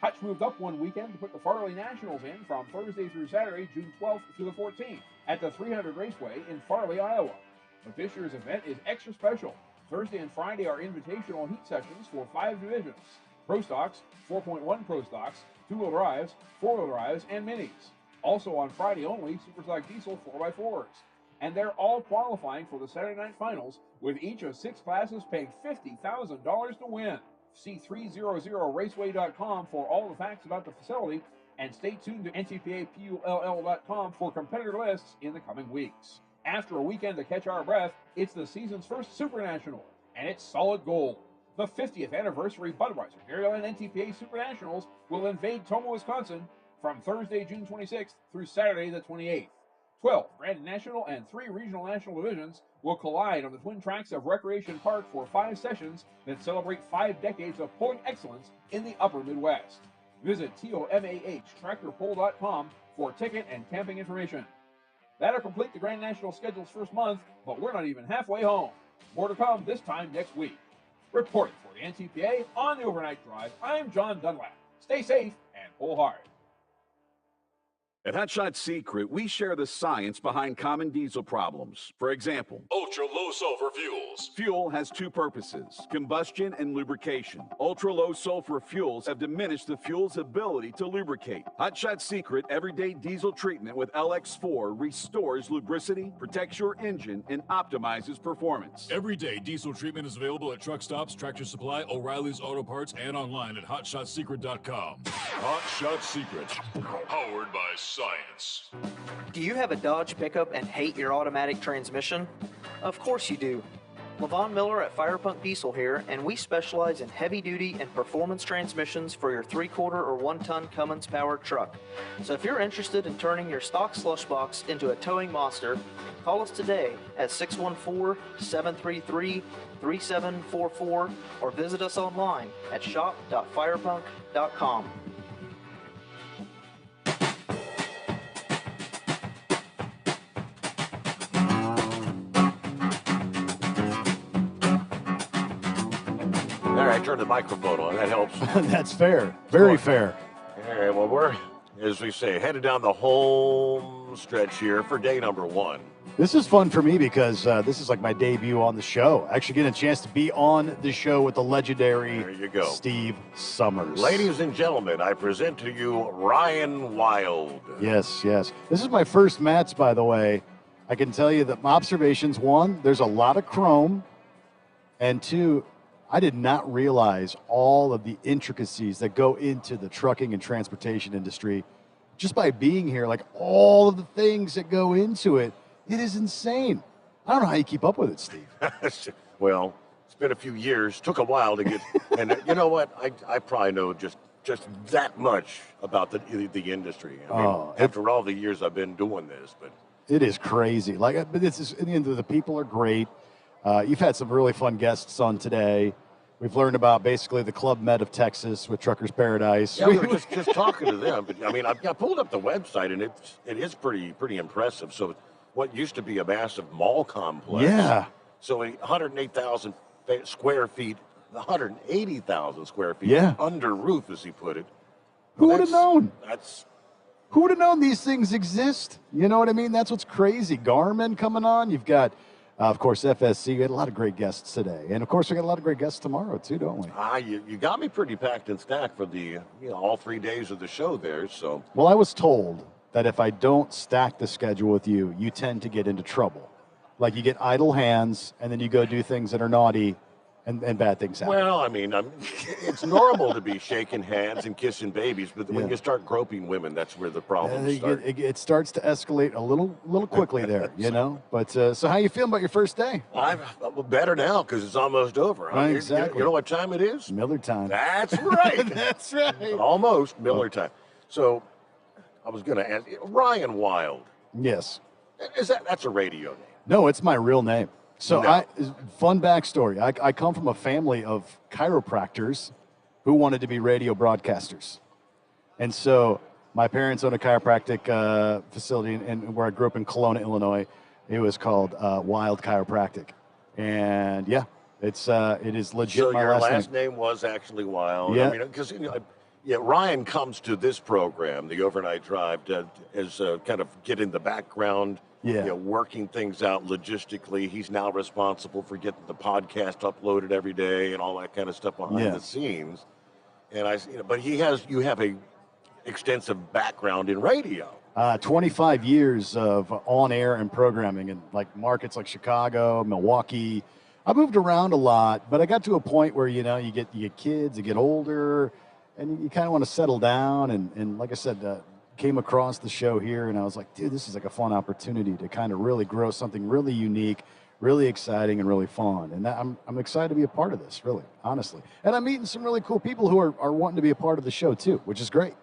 Hutch moved up one weekend to put the Farley Nationals in from Thursday through Saturday, June 12th through the 14th, at the 300 Raceway in Farley, Iowa. But this year's event is extra special. Thursday and Friday are invitational heat sessions for 5 divisions: Pro Stocks, 4.1 Pro Stocks, 2-wheel drives, 4-wheel drives, and minis. Also on Friday only, Superstock Diesel 4x4s. And they're all qualifying for the Saturday night finals, with each of 6 classes paying $50,000 to win. See 300raceway.com for all the facts about the facility, and stay tuned to ntpapull.com for competitor lists in the coming weeks. After a weekend to catch our breath, it's the season's first Super National, and it's solid gold. The 50th anniversary Budweiser Dairyland NTPA Super Nationals will invade Tomah, Wisconsin from Thursday, June 26th through Saturday, the 28th. 12 Grand National and 3 Regional National divisions will collide on the twin tracks of Recreation Park for 5 sessions that celebrate 5 decades of pulling excellence in the upper Midwest. Visit TOMAHTractorpull.com for ticket and camping information. That'll complete the Grand National schedule's first month, but we're not even halfway home. More to come this time next week. Reporting for the NTPA on the Overnight Drive, I'm John Dunlap. Stay safe and pull hard. At Hot Shot Secret, we share the science behind common diesel problems. For example, ultra-low sulfur fuels. Fuel has 2 purposes, combustion and lubrication. Ultra-low sulfur fuels have diminished the fuel's ability to lubricate. Hot Shot Secret Everyday Diesel Treatment with LX4 restores lubricity, protects your engine, and optimizes performance. Everyday diesel treatment is available at truck stops, Tractor Supply, O'Reilly's Auto Parts, and online at hotshotsecret.com. Hot Shot Secret, powered by science. Do you have a Dodge pickup and hate your automatic transmission? Of course you do. Levon Miller at Fire Punk Diesel here, and we specialize in heavy-duty and performance transmissions for your 3-quarter or 1-ton Cummins powered truck. So if you're interested in turning your stock slush box into a towing monster, call us today at 614-733-3744 or visit us online at shop.firepunk.com. There, I turned the microphone on. That helps. That's fair. Very fair. All right, well, we're, as we say, headed down the home stretch here for day number 1. This is fun for me because this is like my debut on the show. Actually getting a chance to be on the show with the legendary Steve Sommers. Ladies and gentlemen, I present to you Ryan Wild. Yes, yes. This is my first match, by the way. I can tell you that my observations, 1, there's a lot of chrome, and 2, I did not realize all of the intricacies that go into the trucking and transportation industry. Just by being here, like all of the things that go into it, it is insane. I don't know how you keep up with it, Steve. Well, it's been a few years. Took a while to get, and you know what? I probably know just that much about the industry. I mean, after all the years I've been doing this, but it is crazy. Like, but this is, in the end, the people are great. You've had some really fun guests on today. We've learned about basically the Club Med of Texas with Truckers Paradise. Yeah, we were just talking to them. But I mean, I pulled up the website, and it is pretty impressive. So, what used to be a massive mall complex, so 108,000 square feet, 180,000 square feet under roof, as he put it. Who would have known? Who would have known these things exist? You know what I mean? That's what's crazy. Garmin coming on. You've got. Of course, FSC. We had a lot of great guests today, and of course, we got a lot of great guests tomorrow too, don't we? You got me pretty packed and stacked for the all 3 days of the show there. So, well, I was told that if I don't stack the schedule with you, you tend to get into trouble. Like you get idle hands, and then you go do things that are naughty, and bad things happen. Well, I mean, it's normal to be shaking hands and kissing babies, but when you start groping women, that's where the problems start. It starts to escalate a little quickly there, you know. But so, how you feeling about your first day? I'm better now because it's almost over. Right, exactly. You know what time it is? Miller time. That's right. That's right. Almost Miller time. So, I was going to ask Ryan Wild. Yes. That's a radio name? No, it's my real name. So fun backstory. I come from a family of chiropractors who wanted to be radio broadcasters. And so my parents own a chiropractic facility and where I grew up in Kelowna, Illinois. It was called Wild Chiropractic. And it is legit. So my your last name was actually Wild. Yeah. I mean, because Ryan comes to this program, the Overnight Drive, as kind of getting the background. Working things out logistically. He's now responsible for getting the podcast uploaded every day and all that kind of stuff behind the scenes. And but you have a extensive background in radio. 25 years of on-air and programming in like markets like Chicago, Milwaukee, I moved around a lot, but I got to a point where, you know, you get kids, you get older, and you kind of want to settle down. And like I said, came across the show here, and I was like, dude, this is like a fun opportunity to kind of really grow something really unique, really exciting, and really fun. And I'm excited to be a part of this, really, honestly. And I'm meeting some really cool people who are wanting to be a part of the show too, which is great.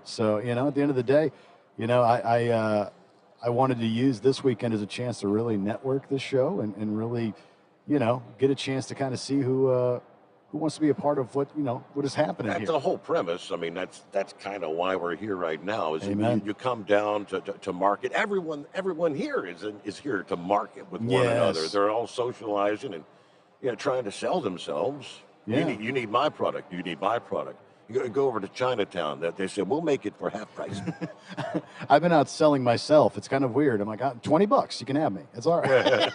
So, you know, at the end of the day, you know, I wanted to use this weekend as a chance to really network this show and really, you know, get a chance to kind of see who wants to be a part of what, you know, what is happening That's here. the whole premise. I mean, that's kind of why we're here right now. Is Amen. you come down to market. Everyone here is here to market with one another. Yes. They're all socializing and, you know, trying to sell themselves. Yeah. You need my product. You need my product. You go over to Chinatown. That they said we'll make it for half price. I've been out selling myself. It's kind of weird. I'm like, $20, you can have me. It's all right.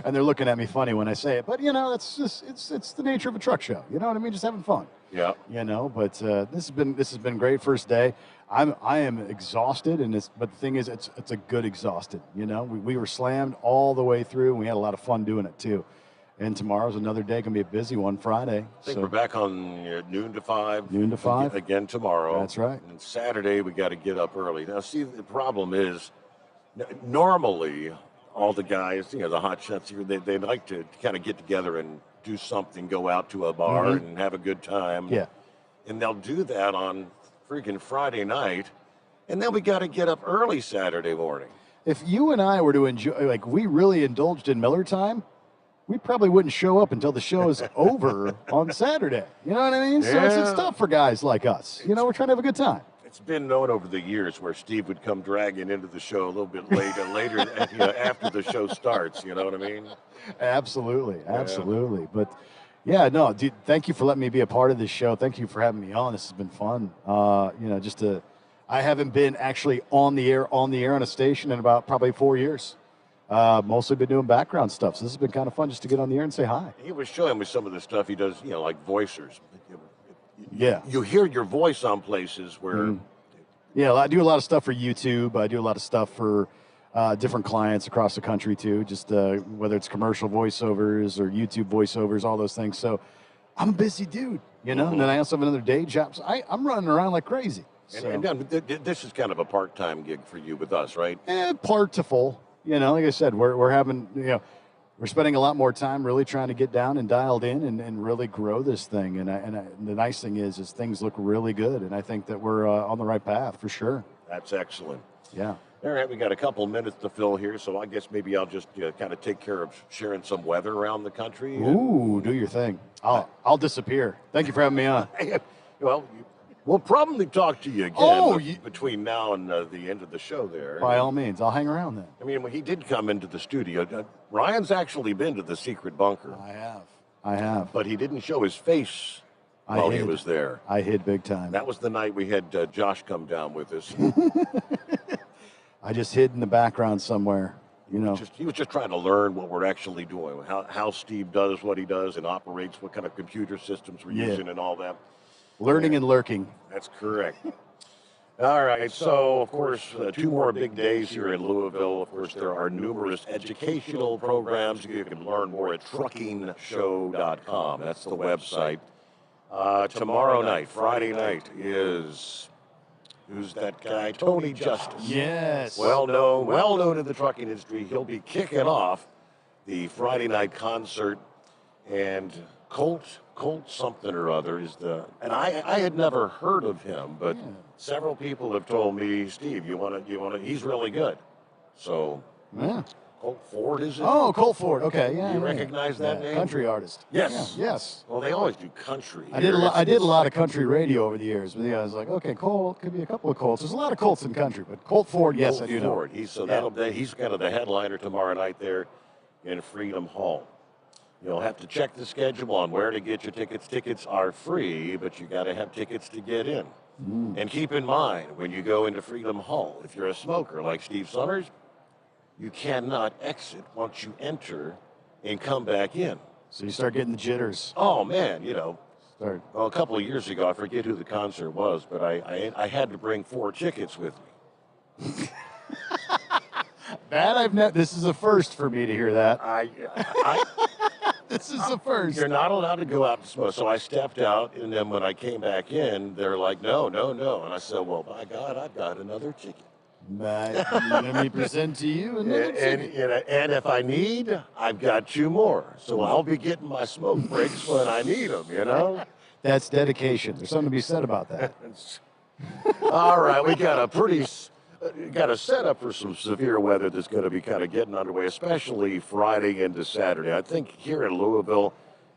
And they're looking at me funny when I say it, but you know, it's just it's the nature of a truck show. You know what I mean? Just having fun. Yeah. You know, but this has been great first day. I am exhausted, but the thing is, it's a good exhausted. You know, we were slammed all the way through, and we had a lot of fun doing it too. And tomorrow's another day, gonna be a busy one, Friday. I think we're back on noon to 5. Noon to 5 again tomorrow. That's right. And Saturday we got to get up early. Now, see, the problem is normally all the guys, you know, the hot shots here, they like to kind of get together and do something, go out to a bar and have a good time. Yeah. And they'll do that on freaking Friday night, and then we got to get up early Saturday morning. If you and I were to enjoy, like, we really indulged in Miller time, we probably wouldn't show up until the show is over on Saturday. You know what I mean? So it's tough for guys like us. You know, we're trying to have a good time. It's been known over the years where Steve would come dragging into the show a little bit later, you know, after the show starts. You know what I mean? Absolutely. But yeah, no, dude, thank you for letting me be a part of this show. Thank you for having me on. This has been fun. You know, I haven't been actually on the air on a station in about probably 4 years. Mostly been doing background stuff. So this has been kind of fun just to get on the air and say hi. He was showing me some of the stuff he does, you know, like voicers. Yeah. You hear your voice on places where... Yeah, I do a lot of stuff for YouTube. I do a lot of stuff for different clients across the country too, just whether it's commercial voiceovers or YouTube voiceovers, all those things. So I'm a busy dude, you know, and then I also have another day job. So I'm running around like crazy. And this is kind of a part-time gig for you with us, right? Part to full. You know, like I said, we're having, you know, we're spending a lot more time really trying to get down and dialed in and really grow this thing. And the nice thing is things look really good. And I think that we're on the right path for sure. That's excellent. Yeah. All right, we got a couple minutes to fill here, so I guess maybe I'll just kind of take care of sharing some weather around the country. Ooh, do your thing. I'll disappear. Thank you for having me on. Well, we'll probably talk to you again between now and the end of the show there. By all means, I'll hang around then. I mean, when he did come into the studio, Ryan's actually been to the secret bunker. I have. But he didn't show his face while he was there. I hid big time. That was the night we had Josh come down with us. I just hid in the background somewhere, you know. He was just trying to learn what we're actually doing, how Steve does what he does and operates, what kind of computer systems we're using and all that. Learning and lurking. That's correct. All right, so of course, 2 more big days here in Louisville. Of course, there are numerous educational programs. You can learn more at truckingshow.com. That's the website. Tomorrow night, Friday night, is... Who's that guy? Tony Justice. Yes. Well known in the trucking industry. He'll be kicking off the Friday night concert, and Colt something or other is and I had never heard of him, but several people have told me, Steve, you want to, he's really good. So, Colt Ford is it? Oh, Colt Ford. Okay, yeah. You recognize that name? Country artist. Yes. Yeah, yes. Well, they always do country. I did a lot of country radio over the years, but I was like, okay, Colt, could be a couple of Colts. There's a lot of Colts in country, but Colt Ford, yes, I do know. He's kind of the headliner tomorrow night there in Freedom Hall. You'll have to check the schedule on where to get your tickets. Tickets are free, but you got to have tickets to get in. And keep in mind, when you go into Freedom Hall, if you're a smoker like Steve Sommers, you cannot exit once you enter and come back in. So you start getting the jitters. Oh, man, you know. Well, a couple of years ago, I forget who the concert was, but I had to bring 4 tickets with me. That I've met. This is a first for me to hear that. This is a first. You're not allowed to go out and smoke. So I stepped out, and then when I came back in, they're like, no. And I said, well, by God, I've got another chicken. Let me present to you another chicken. And if I need, I've got 2 more. So I'll be getting my smoke breaks when I need them, you know? That's dedication. There's something to be said about that. All right, we got a setup for some severe weather that's going to be kind of getting underway, especially Friday into Saturday. I think here in Louisville,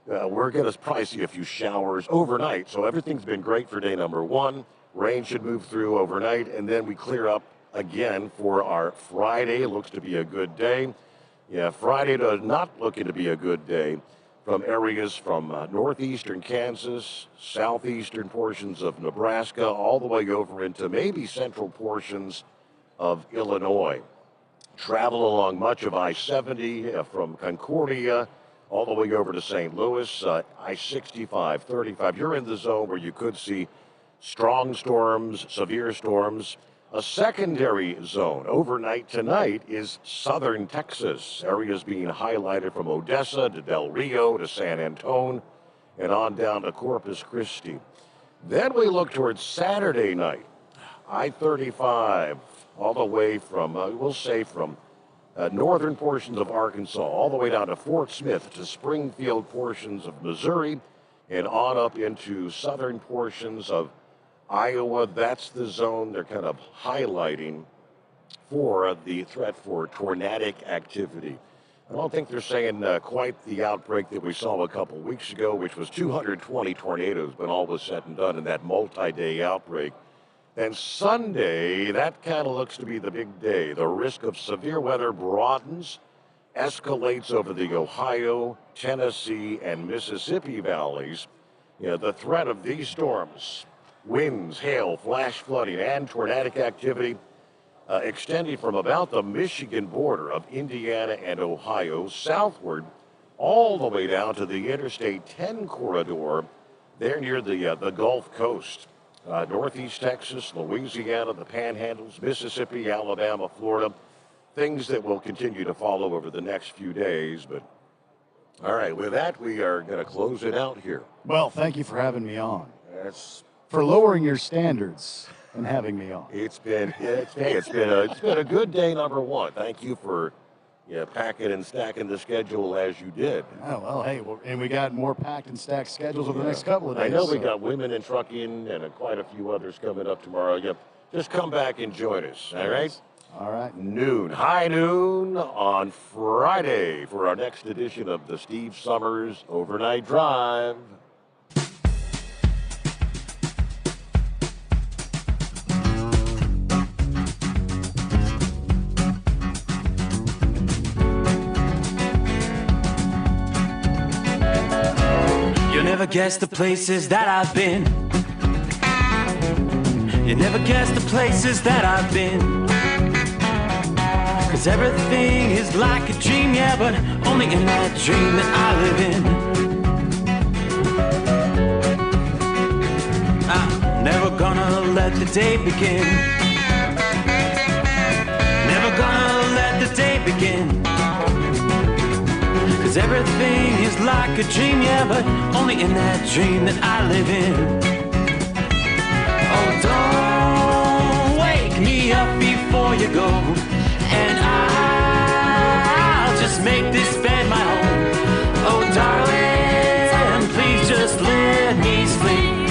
we're going to probably see a few showers overnight. So everything's been great for day number 1. Rain should move through overnight, and then we clear up again for our Friday. Looks to be a good day. Yeah, Friday does not looking to be a good day from areas from northeastern Kansas, southeastern portions of Nebraska, all the way over into maybe central portions of Illinois. Travel along much of I-70 from Concordia all the way over to St. Louis, I-65, 35. You're in the zone where you could see strong storms, severe storms. A secondary zone overnight tonight is southern Texas. Areas being highlighted from Odessa to Del Rio to San Antone and on down to Corpus Christi. Then we look towards Saturday night. I-35 all the way from, we'll say from northern portions of Arkansas all the way down to Fort Smith to Springfield portions of Missouri and on up into southern portions of Iowa. That's the zone they're kind of highlighting for the threat for tornadic activity. I don't think they're saying quite the outbreak that we saw a couple weeks ago, which was 220 tornadoes, but all was said and done in that multi-day outbreak. And Sunday, that kind of looks to be the big day. The risk of severe weather broadens, escalates over the Ohio, Tennessee, and Mississippi valleys. The threat of these storms, winds, hail, flash flooding, and tornadic activity extending from about the Michigan border of Indiana and Ohio southward all the way down to the Interstate 10 corridor there near the Gulf Coast. Northeast Texas, Louisiana, the Panhandles, Mississippi, Alabama, Florida, things that will continue to follow over the next few days. But all right, with that, we are going to close it out here. Well, thank you for having me on. That's for lowering your standards and having me on. It's been a good day number 1. Thank you for packing and stacking the schedule as you did. Oh, well, hey, and we got more packed and stacked schedules over the next couple of days. I know we got women in trucking and quite a few others coming up tomorrow. Just come back and join us, all right? All right. High noon on Friday for our next edition of the Steve Sommers Overnight Drive. Never guess the places that I've been. You never guess the places that I've been. 'Cause everything is like a dream, yeah, but only in that dream that I live in. I'm never gonna let the day begin. Never gonna let the day begin. 'Cause everything is like a dream, yeah, but only in that dream that I live in. Oh, don't wake me up before you go, and I'll just make this bed my home. Oh, darling, please just let me sleep.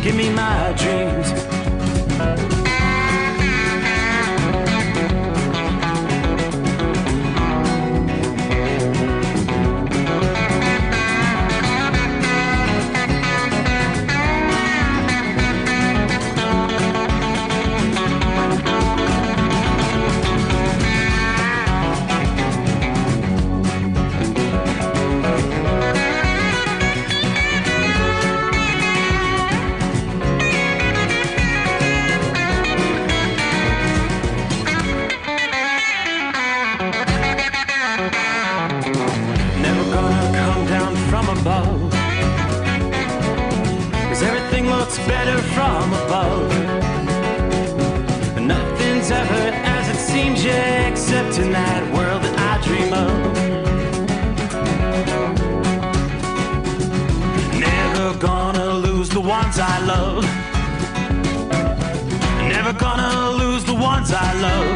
Give me my dreams. Better from above. Nothing's ever as it seems. seems you accept in that world that I dream of. Never gonna lose the ones I love. Never gonna lose the ones I love.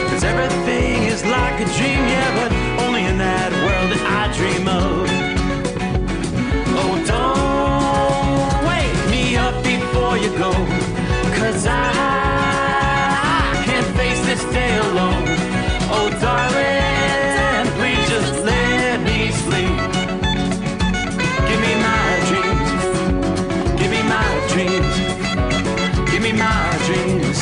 'Cause everything is like a dream, yeah, but only in that world that I dream of. Oh, don't wake me up before you go, 'cause I can't face this day alone. Oh, darling, please just let me sleep. Give me my dreams. Give me my dreams. Give me my dreams.